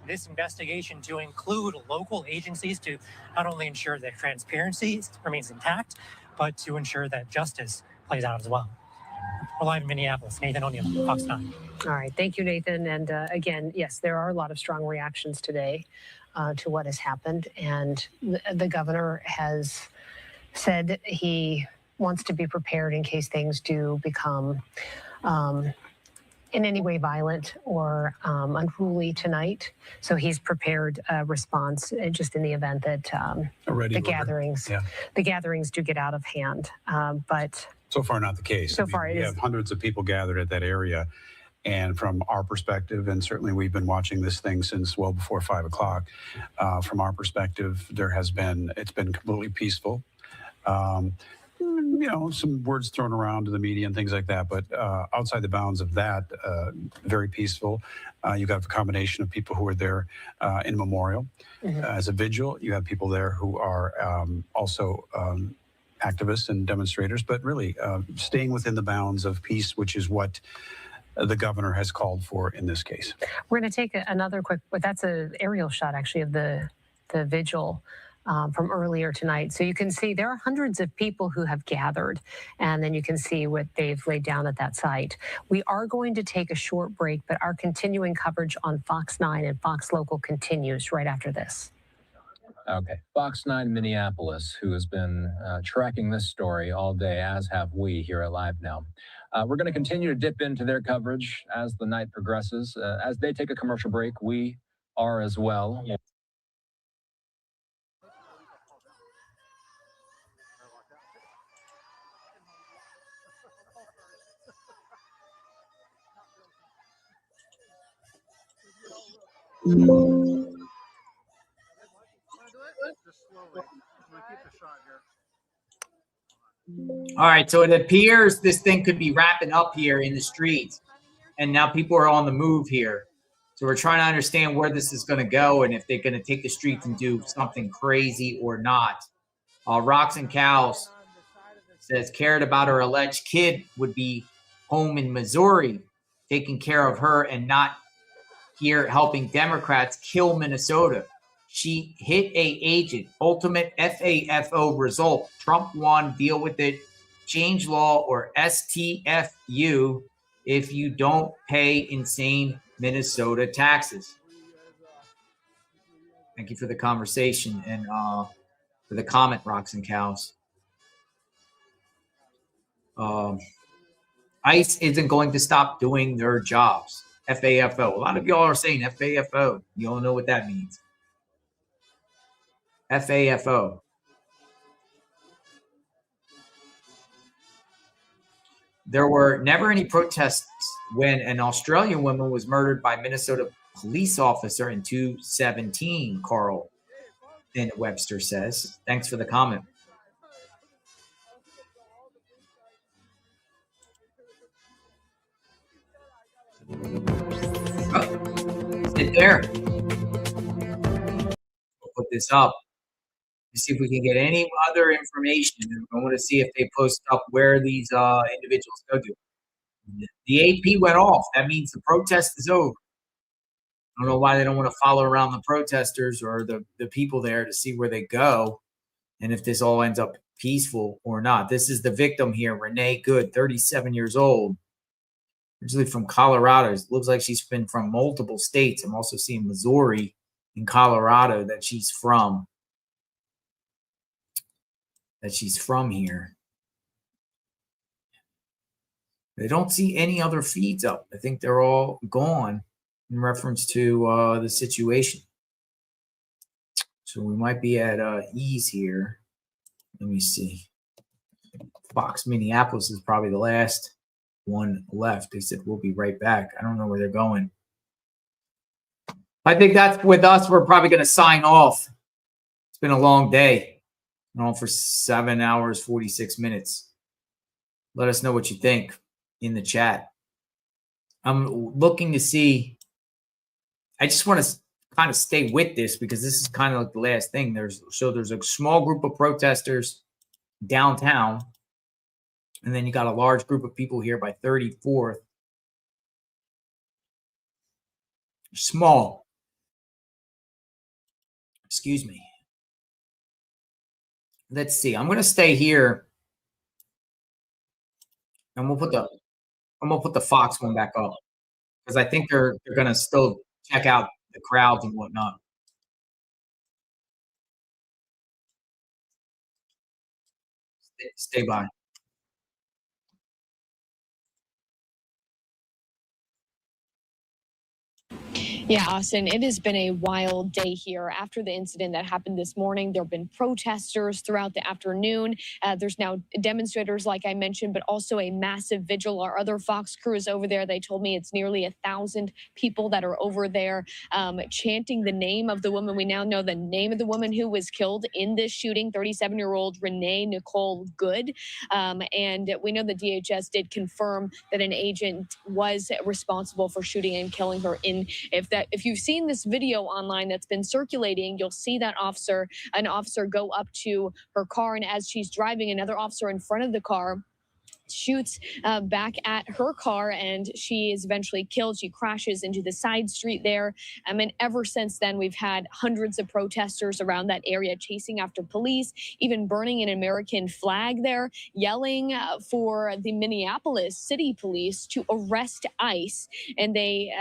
this investigation to include local agencies to not only ensure that transparency remains intact, but to ensure that justice plays out as well. We're live in Minneapolis. Nathan O'Neill, Fox 9. All right. Thank you, Nathan. And again, yes, there are a lot of strong reactions today to what has happened. And the governor has said he wants to be prepared in case things do become in any way violent or unruly tonight. So he's prepared a response just in the event that the gatherings do get out of hand. But so far, not the case. So far, we have hundreds of people gathered at that area. And from our perspective, and certainly we've been watching this thing since well before 5 o'clock, from our perspective, it's been completely peaceful. You know, some words thrown around to the media and things like that, but outside the bounds of that, very peaceful. You got a combination of people who are there in memorial as a vigil. You have people there who are also activists and demonstrators, but really staying within the bounds of peace, which is what the governor has called for in this case. We're going to take another quick, but that's an aerial shot actually of the vigil from earlier tonight. So you can see there are hundreds of people who have gathered, and then you can see what they've laid down at that site. We are going to take a short break, but our continuing coverage on Fox 9 and Fox Local continues right after this. Okay. Fox 9 Minneapolis, who has been tracking this story all day, as have we here at Live Now. We're going to continue to dip into their coverage as the night progresses. As they take a commercial break, we are as well. All right, so it appears this thing could be wrapping up here in the streets, and now people are on the move here. So we're trying to understand where this is going to go and if they're going to take the streets and do something crazy or not. Rocks and Cows says cared about her alleged kid would be home in Missouri, taking care of her and not here helping Democrats kill Minnesota. She hit a agent. Ultimate FAFO result. Trump won. Deal with it. Change law or STFU if you don't pay insane Minnesota taxes. Thank you for the conversation and for the comment, Rocks and Cows. ICE isn't going to stop doing their jobs. FAFO. A lot of y'all are saying FAFO. You don't know what that means. FAFO. There were never any protests when an Australian woman was murdered by a Minnesota police officer in 2017, Carl and Webster says. Thanks for the comment. Oh, sit there. Put this up. See if we can get any other information. I want to see if they post up where these individuals go to. The AP went off. That means the protest is over. I don't know why they don't want to follow around the protesters or the people there to see where they go and if this all ends up peaceful or not. This is the victim here, Renee Good, 37 years old, originally from Colorado. It looks like she's been from multiple states. I'm also seeing Missouri and Colorado that she's from. Here. They don't see any other feeds up. I think they're all gone in reference to the situation. So we might be at ease here. Let me see. Fox Minneapolis is probably the last one left. They said we'll be right back. I don't know where they're going. I think that's with us. We're probably going to sign off. It's been a long day. On for 7 hours, 46 minutes. Let us know what you think in the chat. I'm looking to see. I just want to kind of stay with this because this is kind of like the last thing. There's a small group of protesters downtown, and then you got a large group of people here by 34th. Small. Excuse me. Let's see. I'm going to stay here, and I'm going to put the Fox one back up because I think they're going to still check out the crowds and whatnot. Stay by. Yeah, Austin, it has been a wild day here. After the incident that happened this morning, there have been protesters throughout the afternoon. There's now demonstrators, like I mentioned, but also a massive vigil. Our other Fox crew is over there. They told me it's nearly 1,000 people that are over there chanting the name of the woman. We now know the name of the woman who was killed in this shooting, 37-year-old Renee Nicole Good. And we know the DHS did confirm that an agent was responsible for shooting and killing her. If you've seen this video online that's been circulating, you'll see that an officer go up to her car, and as she's driving, another officer in front of the car shoots back at her car, and she is eventually killed. She crashes into the side street there. And ever since then, we've had hundreds of protesters around that area chasing after police, even burning an American flag there, yelling for the Minneapolis City Police to arrest ICE. And they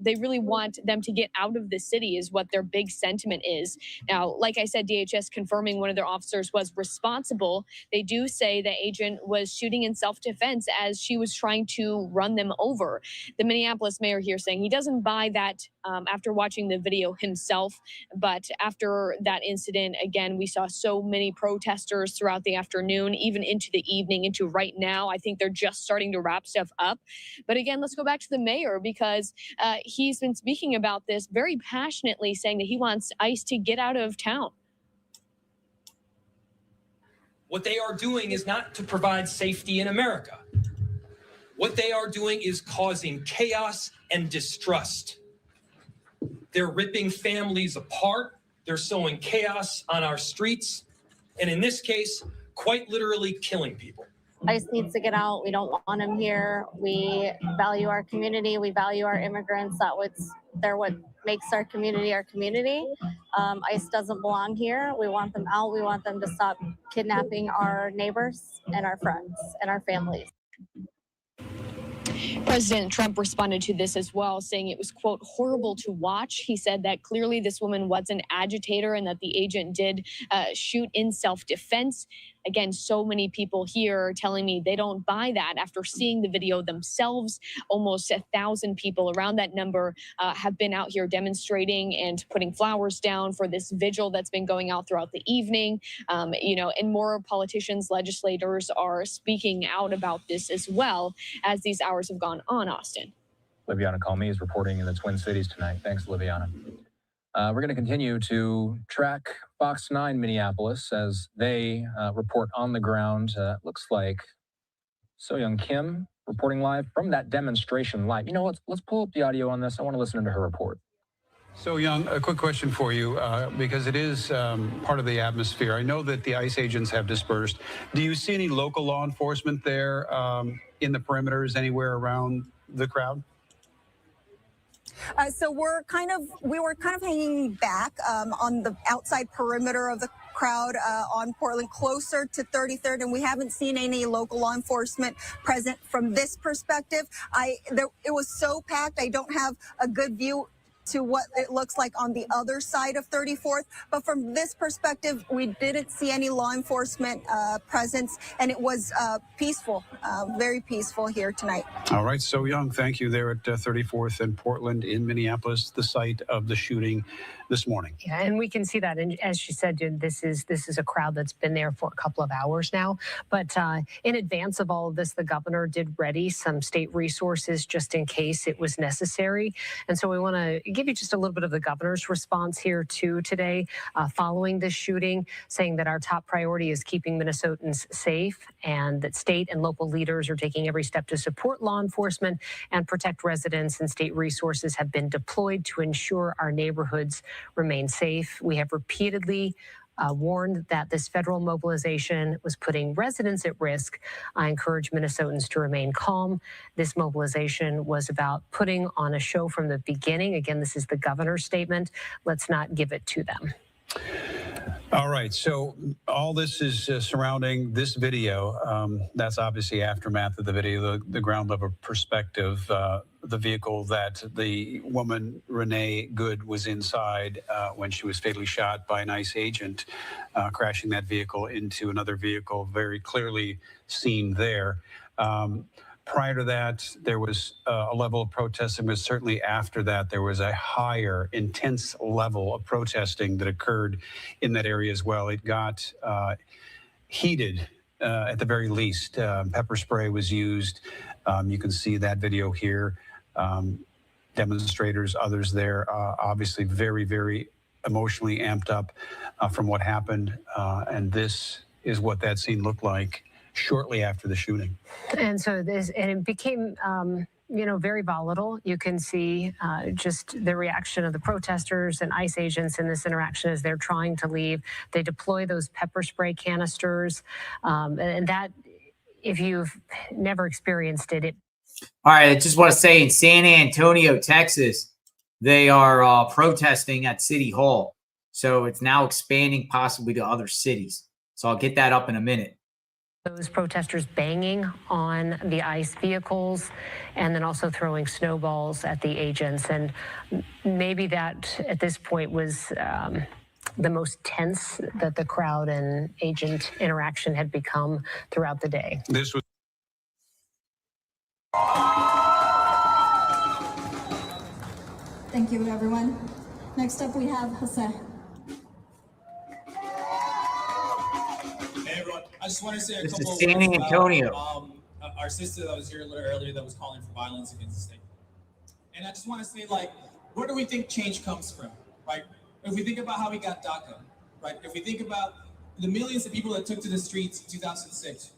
really want them to get out of the city is what their big sentiment is. Now, like I said, DHS confirming one of their officers was responsible. They do say the agent was shooting in self-defense as she was trying to run them over. The Minneapolis mayor here saying he doesn't buy that after watching the video himself. But after that incident, again, we saw so many protesters throughout the afternoon, even into the evening, into right now. I think they're just starting to wrap stuff up. But again, let's go back to the mayor because he's been speaking about this very passionately, saying that he wants ICE to get out of town. What they are doing is not to provide safety in America. What they are doing is causing chaos and distrust. They're ripping families apart. They're sowing chaos on our streets. And in this case, quite literally killing people. ICE needs to get out. We don't want them here. We value our community. We value our immigrants. They're what makes our community our community. ICE doesn't belong here. We want them out. We want them to stop kidnapping our neighbors and our friends and our families. President Trump responded to this as well, saying it was, quote, horrible to watch. He said that clearly this woman was an agitator and that the agent did shoot in self-defense. Again, so many people here are telling me they don't buy that after seeing the video themselves. Almost 1,000 people, around that number, have been out here demonstrating and putting flowers down for this vigil that's been going out throughout the evening. And more politicians, legislators are speaking out about this as well as these hours have gone on, Austin. Liviana Comey is reporting in the Twin Cities tonight. Thanks, Liviana. We're going to continue to track Fox 9 Minneapolis as they report on the ground. Looks like So-Young Kim reporting live from that demonstration live. You know what? Let's pull up the audio on this. I want to listen to her report. So, Young, a quick question for you, because it is part of the atmosphere. I know that the ICE agents have dispersed. Do you see any local law enforcement there in the perimeters anywhere around the crowd? So we were kind of hanging back on the outside perimeter of the crowd on Portland, closer to 33rd, and we haven't seen any local law enforcement present from this perspective. It was so packed, I don't have a good view to what it looks like on the other side of 34th. But from this perspective, we didn't see any law enforcement presence, and it was peaceful, very peaceful here tonight. All right, So Young, thank you there at 34th and Portland in Minneapolis, the site of the shooting this morning. Yeah, and we can see that. And as she said, this is a crowd that's been there for a couple of hours now. But in advance of all of this, the governor did ready some state resources just in case it was necessary. And so we want to give you just a little bit of the governor's response here too today following this shooting, saying that our top priority is keeping Minnesotans safe and that state and local leaders are taking every step to support law enforcement and protect residents, and state resources have been deployed to ensure our neighborhoods remain safe. We have repeatedly warned that this federal mobilization was putting residents at risk. I encourage Minnesotans to remain calm. This mobilization was about putting on a show from the beginning. Again, this is the governor's statement. Let's not give it to them. All right, so all this is surrounding this video. That's obviously aftermath of the video, the ground level perspective. The vehicle that the woman, Renee Good, was inside when she was fatally shot by an ICE agent, crashing that vehicle into another vehicle, very clearly seen there. Prior to that, there was a level of protesting, but certainly after that, there was a higher, intense level of protesting that occurred in that area as well. It got heated at the very least. Pepper spray was used. You can see that video here. Demonstrators, others there, obviously very, very emotionally amped up from what happened. And this is what that scene looked like shortly after the shooting. And so it became, very volatile. You can see just the reaction of the protesters and ICE agents in this interaction as they're trying to leave. They deploy those pepper spray canisters, and that, if you've never experienced it. All right, I just want to say in San Antonio, Texas, they are protesting at City Hall. So it's now expanding possibly to other cities. So I'll get that up in a minute. Those protesters banging on the ICE vehicles and then also throwing snowballs at the agents. And maybe that at this point was the most tense that the crowd and agent interaction had become throughout the day. This was. Thank you, everyone. Next up, we have Jose. Hey, everyone. I just want to say a This couple is San words Antonio. about our sister that was here a little earlier that was calling for violence against the state. And I just want to say, where do we think change comes from, right? If we think about how we got DACA, right? If we think about the millions of people that took to the streets in 2006,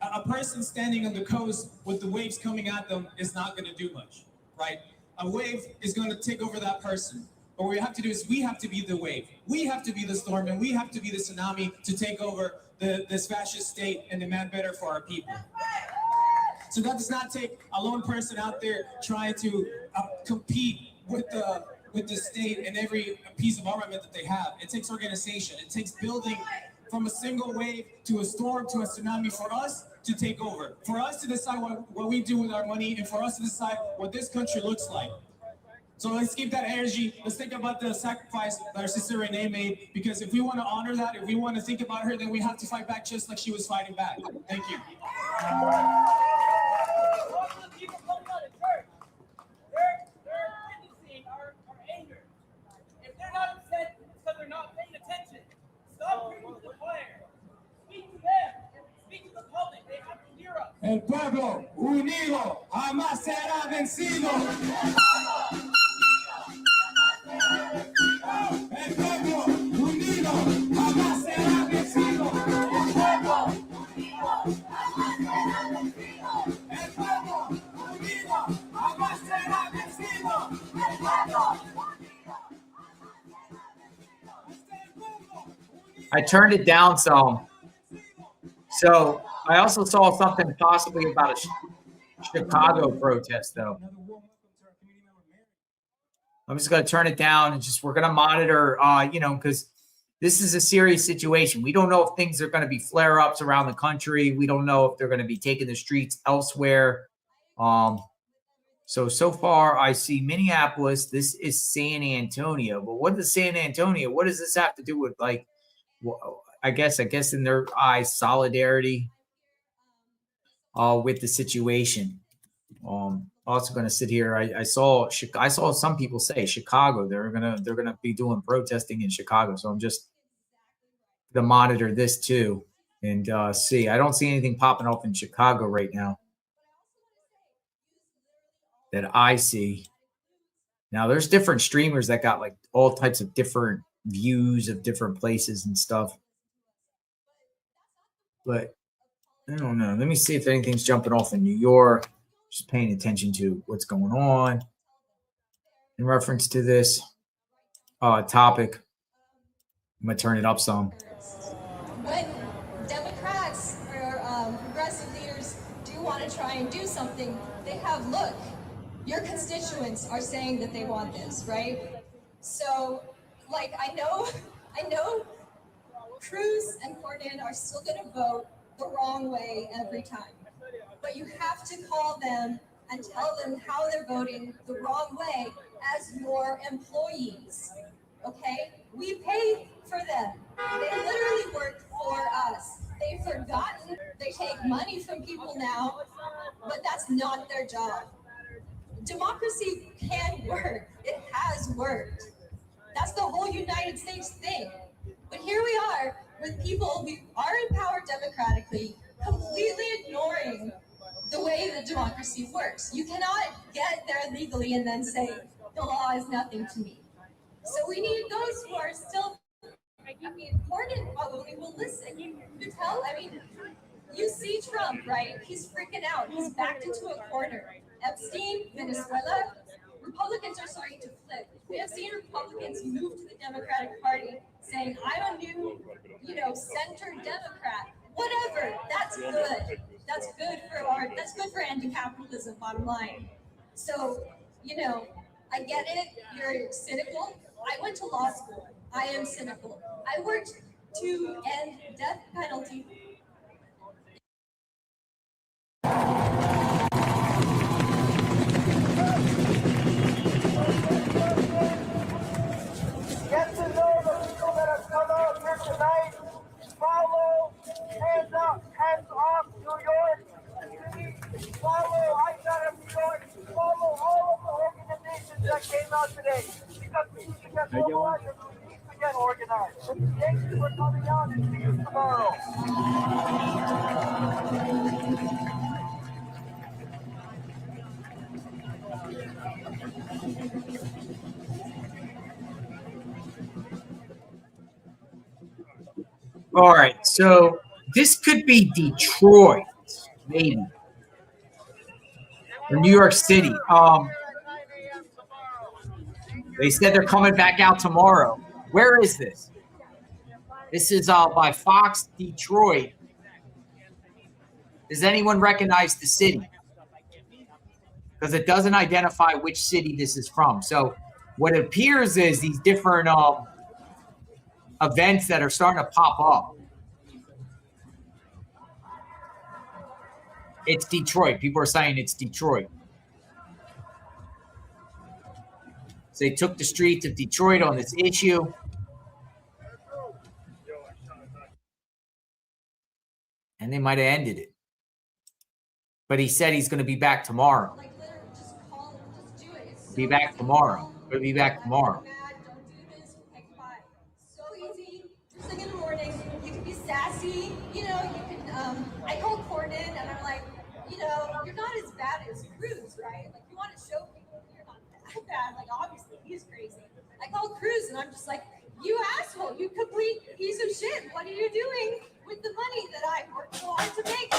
a person standing on the coast with the waves coming at them is not going to do much, right? A wave is going to take over that person. But what we have to do is we have to be the wave. We have to be the storm, and we have to be the tsunami to take over this fascist state and demand better for our people. So that does not take a lone person out there trying to compete with the state and every piece of armament that they have. It takes organization. It takes building from a single wave to a storm to a tsunami for us to take over, for us to decide what we do with our money, and for us to decide what this country looks like. So let's keep that energy. Let's think about the sacrifice that our sister Renee made, because if we want to honor that, if we want to think about her, then we have to fight back just like she was fighting back. Thank you. If they're not upset, it's because they're not paying attention. Stop preaching to the choir. Speak to them. Speak to the public. They have to hear us. El pueblo unido jamás será vencido. El pueblo unido jamás será vencido. El pueblo unido jamás será vencido. El pueblo unido jamás será vencido. El pueblo I turned it down some. So I also saw something possibly about a Chicago protest, though. I'm just going to turn it down and we're going to monitor, because this is a serious situation. We don't know if things are going to be flare-ups around the country. We don't know if they're going to be taking the streets elsewhere. So far I see Minneapolis. This is San Antonio. But what does San Antonio? What does this have to do with, like, I guess in their eyes, solidarity with the situation. Also going to sit here. I saw some people say Chicago. They're gonna be doing protesting in Chicago. So I'm just gonna monitor this too and see. I don't see anything popping up in Chicago right now that I see. Now there's different streamers that got like all types of different views of different places and stuff. But I don't know. Let me see if anything's jumping off in New York. Just paying attention to what's going on in reference to this topic. I'm going to turn it up some. When Democrats or progressive leaders do want to try and do something, they have, look, your constituents are saying that they want this, right? So, like, I know Cruz and Corden are still going to vote the wrong way every time. But you have to call them and tell them how they're voting the wrong way as your employees, okay? We pay for them. They literally work for us. They've forgotten they take money from people now, but that's not their job. Democracy can work. It has worked. That's the whole United States thing. But here we are with people who are empowered democratically, completely ignoring the way that democracy works. You cannot get there legally and then say, the law is nothing to me. So we need those who are still, Corden probably will listen. You tell, you see Trump, right? He's freaking out. He's backed into a corner. Epstein, Venezuela, Republicans are starting to flip. We have seen Republicans move to the Democratic Party saying, I'm a new, center Democrat. Whatever, that's good. That's good for anti-capitalism, bottom line. So, I get it, you're cynical. I went to law school. I am cynical. I worked to end death penalty. Get to know the people that have come out here tonight. Follow, hands up, hands off, New York. Follow, I got New York. Follow all of the organizations that came out today. Because we need to get mobilized and we need to get organized. Thank you for coming out and see you tomorrow. All right, so this could be Detroit, maybe, or New York City. They said they're coming back out tomorrow. Where is this? This is by Fox Detroit. Does anyone recognize the city? Because it doesn't identify which city this is from. So what it appears is these different events that are starting to pop up. It's Detroit. People are saying it's Detroit. So they took the streets of Detroit on this issue. And they might have ended it. But he said he's going to be back tomorrow. Be back tomorrow. He'll be back tomorrow. So easy. First thing in the morning, you can be sassy. You can. I called Corden and I'm like, you're not as bad as Cruz, right? Like, you want to show people you're not that bad. Like, obviously, he's crazy. I called Cruz and I'm just like, you asshole, you complete piece of shit. What are you doing with the money that I worked so hard to make?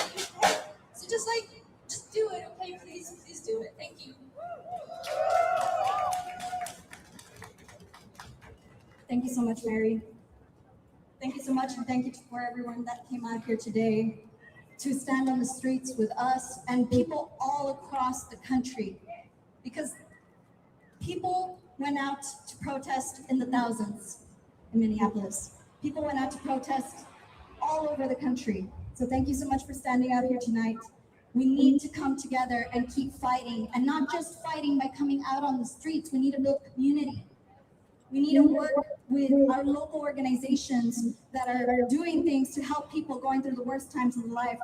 So just do it, okay? Please do it. Thank you. Thank you so much, Mary. Thank you so much, and thank you for everyone that came out here today to stand on the streets with us and people all across the country, because people went out to protest in the thousands in Minneapolis. People went out to protest all over the country. So thank you so much for standing out here tonight. We need to come together and keep fighting, and not just fighting by coming out on the streets. We need to build community. We need to work with our local organizations that are doing things to help people going through the worst times in life,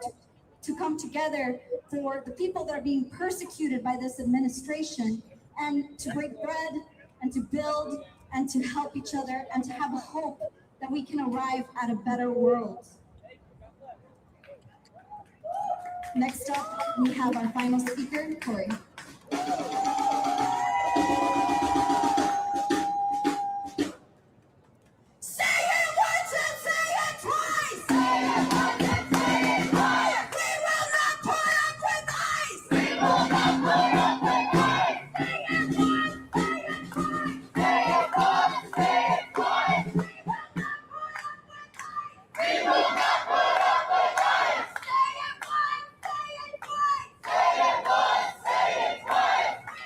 to come together for the people that are being persecuted by this administration, and to break bread and to build and to help each other and to have a hope that we can arrive at a better world. Next up, we have our final speaker, Corey. Say it once and say it twice. Say it once and say it twice. We will not put up with ICE. We will not put up with ICE. Say it once, say it twice. Say it once, say it twice. We will not put up with ICE. Say it once, say it twice. Say it once, say it twice. We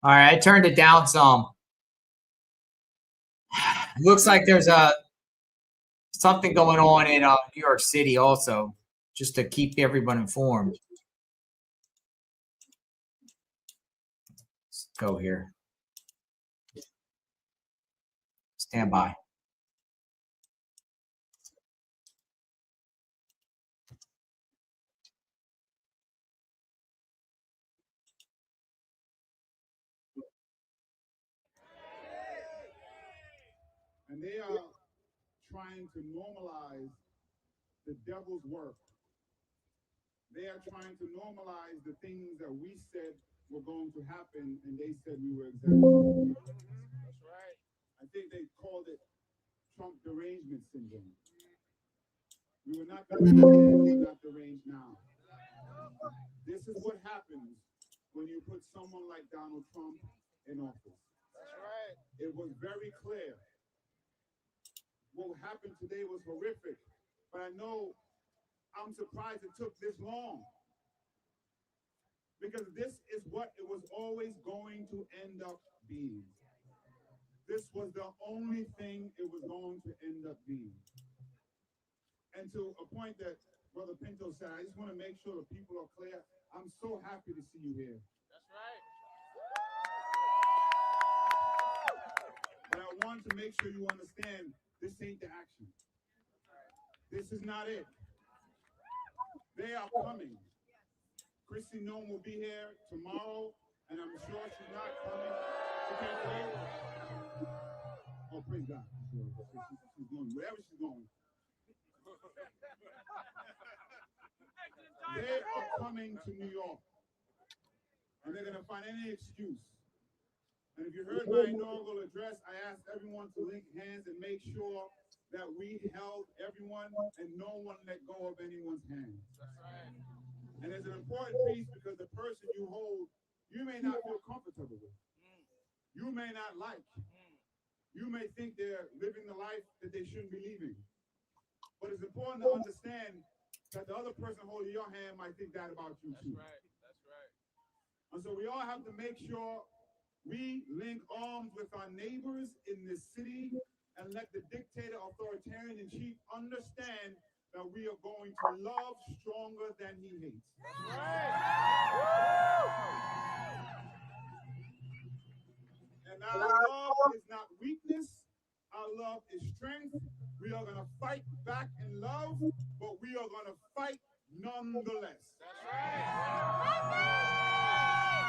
All right, I turned it down some. It looks like there's something going on in New York City also, just to keep everyone informed. Let's go here. Stand by. And they are trying to normalize the devil's work. They are trying to normalize the things that we said were going to happen, and they said we were exaggerating. That's right. I think they called it Trump derangement syndrome. We were not going to we got deranged now. This is what happens when you put someone like Donald Trump in office. That's right. It was very clear. What happened today was horrific, but I'm surprised it took this long, because this is what it was always going to end up being. This was the only thing it was going to end up being. And to a point that Brother Pinto said, I just want to make sure that people are clear. I'm so happy to see you here. That's right. But I want to make sure you understand, this ain't the action. This is not it. They are coming. Chrissy Nome will be here tomorrow, and I'm sure she's not coming. She can't wait. Oh, praise God. She's going wherever she's going. They are coming to New York, and they're going to find any excuse. And if you heard my inaugural address, I asked everyone to link hands and make sure that we held everyone and no one let go of anyone's hands. That's right. And it's an important piece, because the person you hold, you may not feel comfortable with. You may not like. You may think they're living the life that they shouldn't be living. But it's important to understand that the other person holding your hand might think that about you too. That's right. That's right. And so we all have to make sure we link arms with our neighbors in this city and let the dictator, authoritarian in chief understand that we are going to love stronger than he hates. That's right. And our love is not weakness. Our love is strength. We are going to fight back in love, but we are going to fight nonetheless. That's right.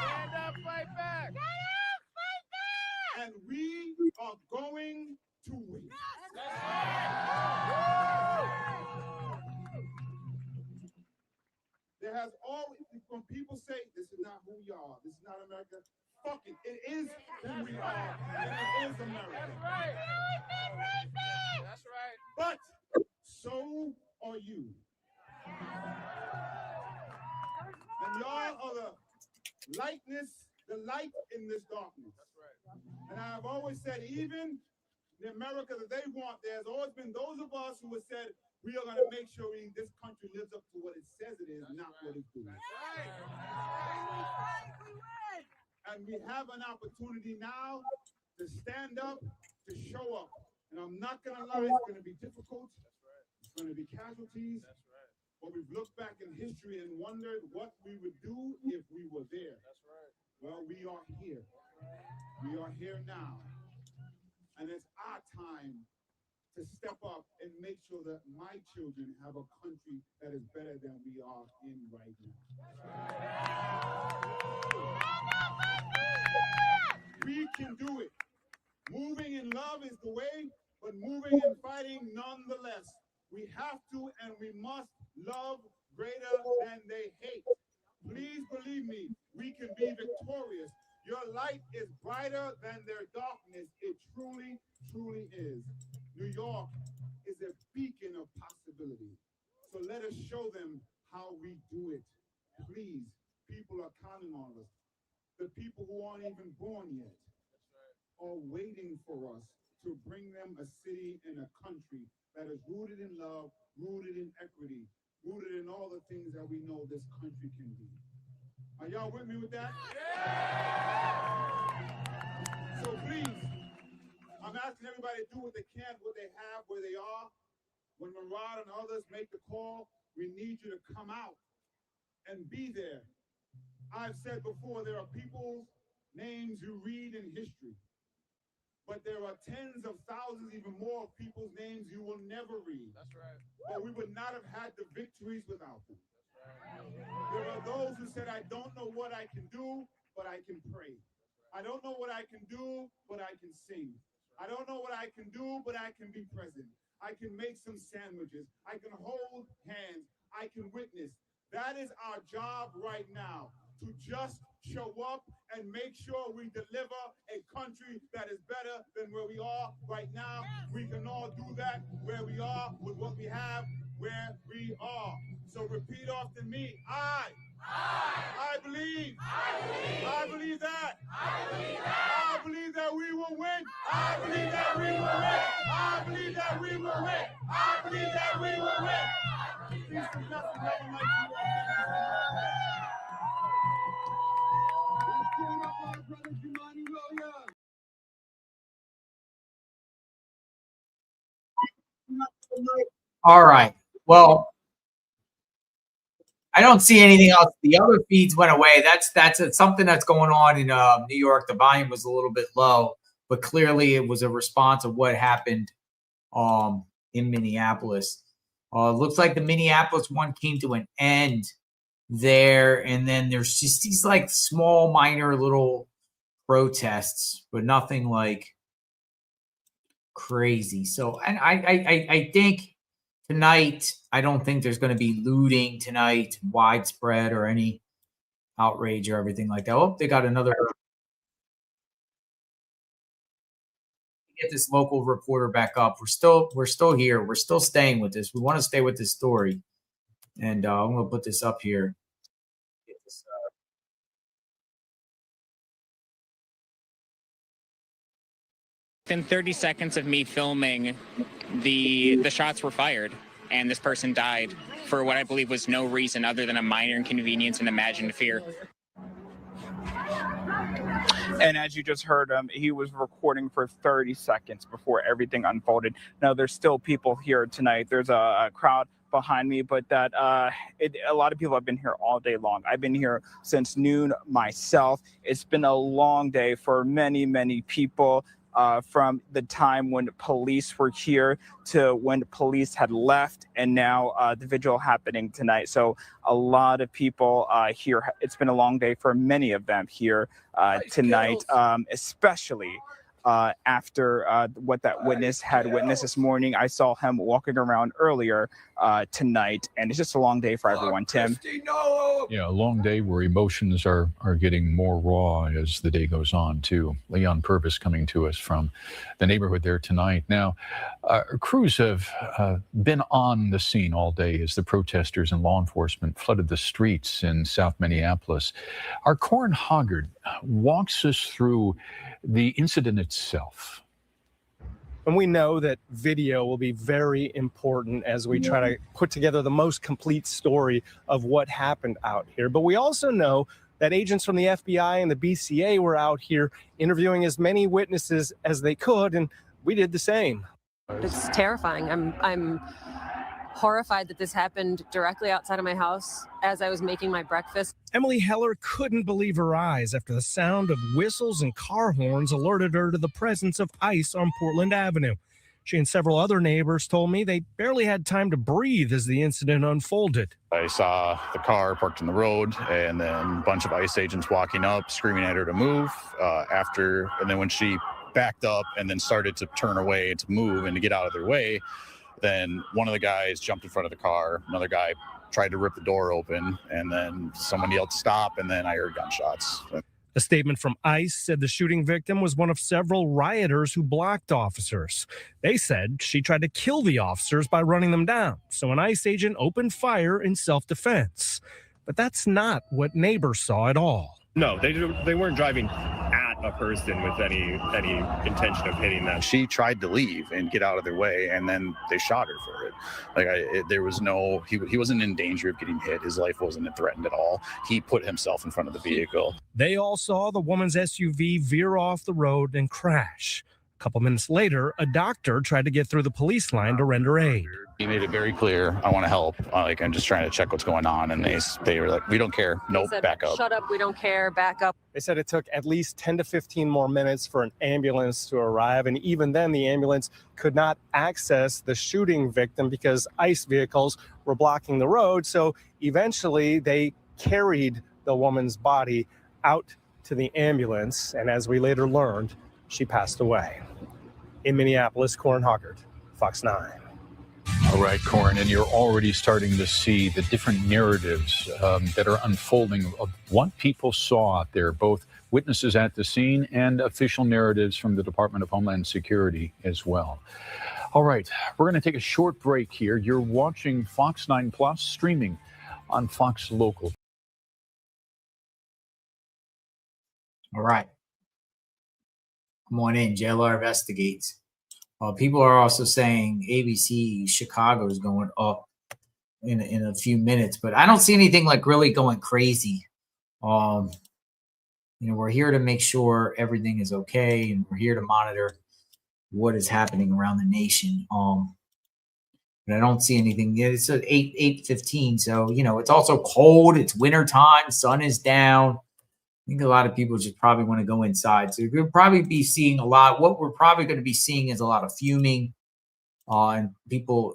Stand up, fight back. Stand up, fight back. And we are going to win. That's right. There has always, when people say this is not who we are, this is not America, fuck it, it is who we are, and it is America. That's right. That's right. But so are you. And y'all are the lightness, the light in this darkness. That's right. And I've always said, even the America that they want, there's always been those of us who have said, we are going to make sure this country lives up to what it says it is, not what it's doing. That's right. And we have an opportunity now to stand up, to show up. And I'm not going to lie, it's going to be difficult. That's right. It's going to be casualties. That's right. But we've looked back in history and wondered what we would do if we were there. That's right. Well, we are here. We are here now. And it's our time to step up and make sure that my children have a country that is better than we are in right now. We can do it. Moving in love is the way, but moving and fighting nonetheless. We have to and we must love greater than they hate. Please believe me, we can be victorious. Your light is brighter than their darkness. It truly, truly is. New York is a beacon of possibility. So let us show them how we do it. Please, people are counting on us. The people who aren't even born yet. are waiting for us to bring them a city and a country that is rooted in love, rooted in equity, rooted in all the things that we know this country can be. Are y'all with me with that? Yeah! So please, I'm asking everybody to do what they can, what they have, where they are. When Murad and others make the call, we need you to come out and be there. I've said before, there are people's names you read in history, but there are tens of thousands, even more, of people's names you will never read. That's right. But we would not have had the victories without them. There are those who said, I don't know what I can do, but I can pray. I don't know what I can do, but I can sing. I don't know what I can do, but I can be present. I can make some sandwiches. I can hold hands. I can witness. That is our job right now, to just show up and make sure we deliver a country that is better than where we are right now. We can all do that where we are with what we have, where we are. So repeat after me. I believe. I believe that. I believe that we will win. I believe that we will win. I believe that we will win. I believe that we will win. Please do nothing like you. Let's give it up for our brother Jumani Williams. All right. Well, I don't see anything else. The other feeds went away. That's something that's going on in New York. The volume was a little bit low, but clearly it was a response of what happened in Minneapolis. Looks like the Minneapolis one came to an end there, and then there's just these like small, minor little protests, but nothing like crazy. So, and I think tonight, I don't think there's going to be looting tonight, widespread or any outrage or everything like that. Oh, they got another. Get this local reporter back up. We're still here. We're still staying with this. We want to stay with this story, and I'm going to put this up here. Get this, Within 30 seconds of me filming, the shots were fired, and this person died for what I believe was no reason other than a minor inconvenience and imagined fear. And as you just heard him, he was recording for 30 seconds before everything unfolded. Now, there's still people here tonight. There's a crowd behind me, but a lot of people have been here all day long. I've been here since noon myself. It's been a long day for many, many people. From the time when police were here to when police had left, and now the vigil happening tonight. So a lot of people here. It's been a long day for many of them here tonight, especially after what that witness had witnessed this morning. I saw him walking around earlier tonight, and it's just a long day for everyone. Tim? Yeah, a long day where emotions are getting more raw as the day goes on, too. Leon Purvis coming to us from the neighborhood there tonight. Now, crews have been on the scene all day as the protesters and law enforcement flooded the streets in South Minneapolis. Our Corin Hoggard walks us through the incident itself. And we know that video will be very important as we try to put together the most complete story of what happened out here. But we also know that agents from the FBI and the BCA were out here interviewing as many witnesses as they could, and we did the same. It's terrifying. I'm horrified that this happened directly outside of my house as I was making my breakfast. Emily Heller couldn't believe her eyes after the sound of whistles and car horns alerted her to the presence of ICE on Portland Avenue. She and several other neighbors told me they barely had time to breathe as the incident unfolded. I saw the car parked in the road, and then a bunch of ICE agents walking up, screaming at her to move. And then when she backed up and then started to turn away to move and to get out of their way, then one of the guys jumped in front of the car. Another guy tried to rip the door open, and then someone yelled stop, and then I heard gunshots. A statement from ICE said the shooting victim was one of several rioters who blocked officers. They said she tried to kill the officers by running them down, so an ICE agent opened fire in self-defense. But that's not what neighbors saw at all. No, they weren't driving at a person with any intention of hitting them. She tried to leave and get out of their way, and then they shot her for it. Like there was no, he wasn't in danger of getting hit. His life wasn't threatened at all. He put himself in front of the vehicle. They all saw the woman's SUV veer off the road and crash. A couple minutes later, a doctor tried to get through the police line to render aid. He made it very clear, I want to help. Like, I'm just trying to check what's going on. And they were like, we don't care. Nope, back up. Shut up, we don't care, back up. They said it took at least 10 to 15 more minutes for an ambulance to arrive. And even then, the ambulance could not access the shooting victim because ICE vehicles were blocking the road. So eventually, they carried the woman's body out to the ambulance. And as we later learned, she passed away. In Minneapolis, Corin Hoggart, Fox 9. All right, Corin, and you're already starting to see the different narratives that are unfolding of what people saw out there, both witnesses at the scene and official narratives from the Department of Homeland Security as well. All right, we're going to take a short break here. You're watching Fox 9 Plus, streaming on Fox Local. All right. Come on in. JLR investigates. People are also saying ABC Chicago is going up in a few minutes, but I don't see anything like really going crazy. We're here to make sure everything is okay, and we're here to monitor what is happening around the nation. But I don't see anything. It's at 8:15, so it's also cold. It's winter time. Sun is down. I think a lot of people just probably want to go inside. So you'll probably be seeing a lot. What we're probably going to be seeing is a lot of fuming and people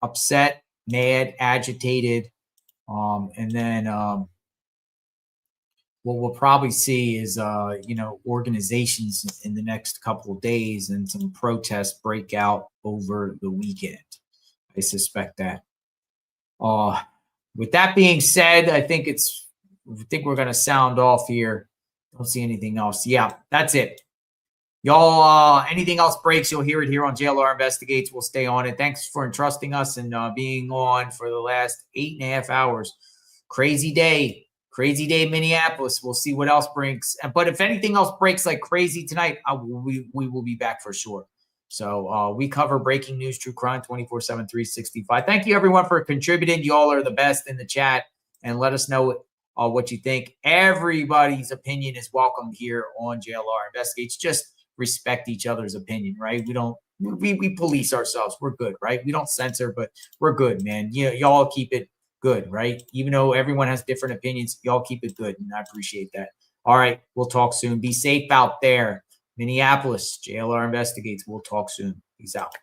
upset, mad, agitated. And then what we'll probably see is, organizations in the next couple of days and some protests break out over the weekend. I suspect that. With that being said, I think we're going to sound off here. Don't see anything else. Yeah, that's it. Y'all, anything else breaks, you'll hear it here on JLR Investigates. We'll stay on it. Thanks for entrusting us and being on for the last 8.5 hours. Crazy day in Minneapolis. We'll see what else breaks. But if anything else breaks like crazy tonight, we will be back for sure. So we cover breaking news, true crime, 24/7, 365. Thank you, everyone, for contributing. Y'all are the best in the chat. And let us know what you think. Everybody's opinion is welcome here on JLR Investigates. Just respect each other's opinion, right? We police ourselves. We're good, right? We don't censor, but we're good, man. Y'all keep it good, right? Even though everyone has different opinions, y'all keep it good, and I appreciate that. All right, we'll talk soon. Be safe out there. Minneapolis, JLR Investigates. We'll talk soon. Peace out.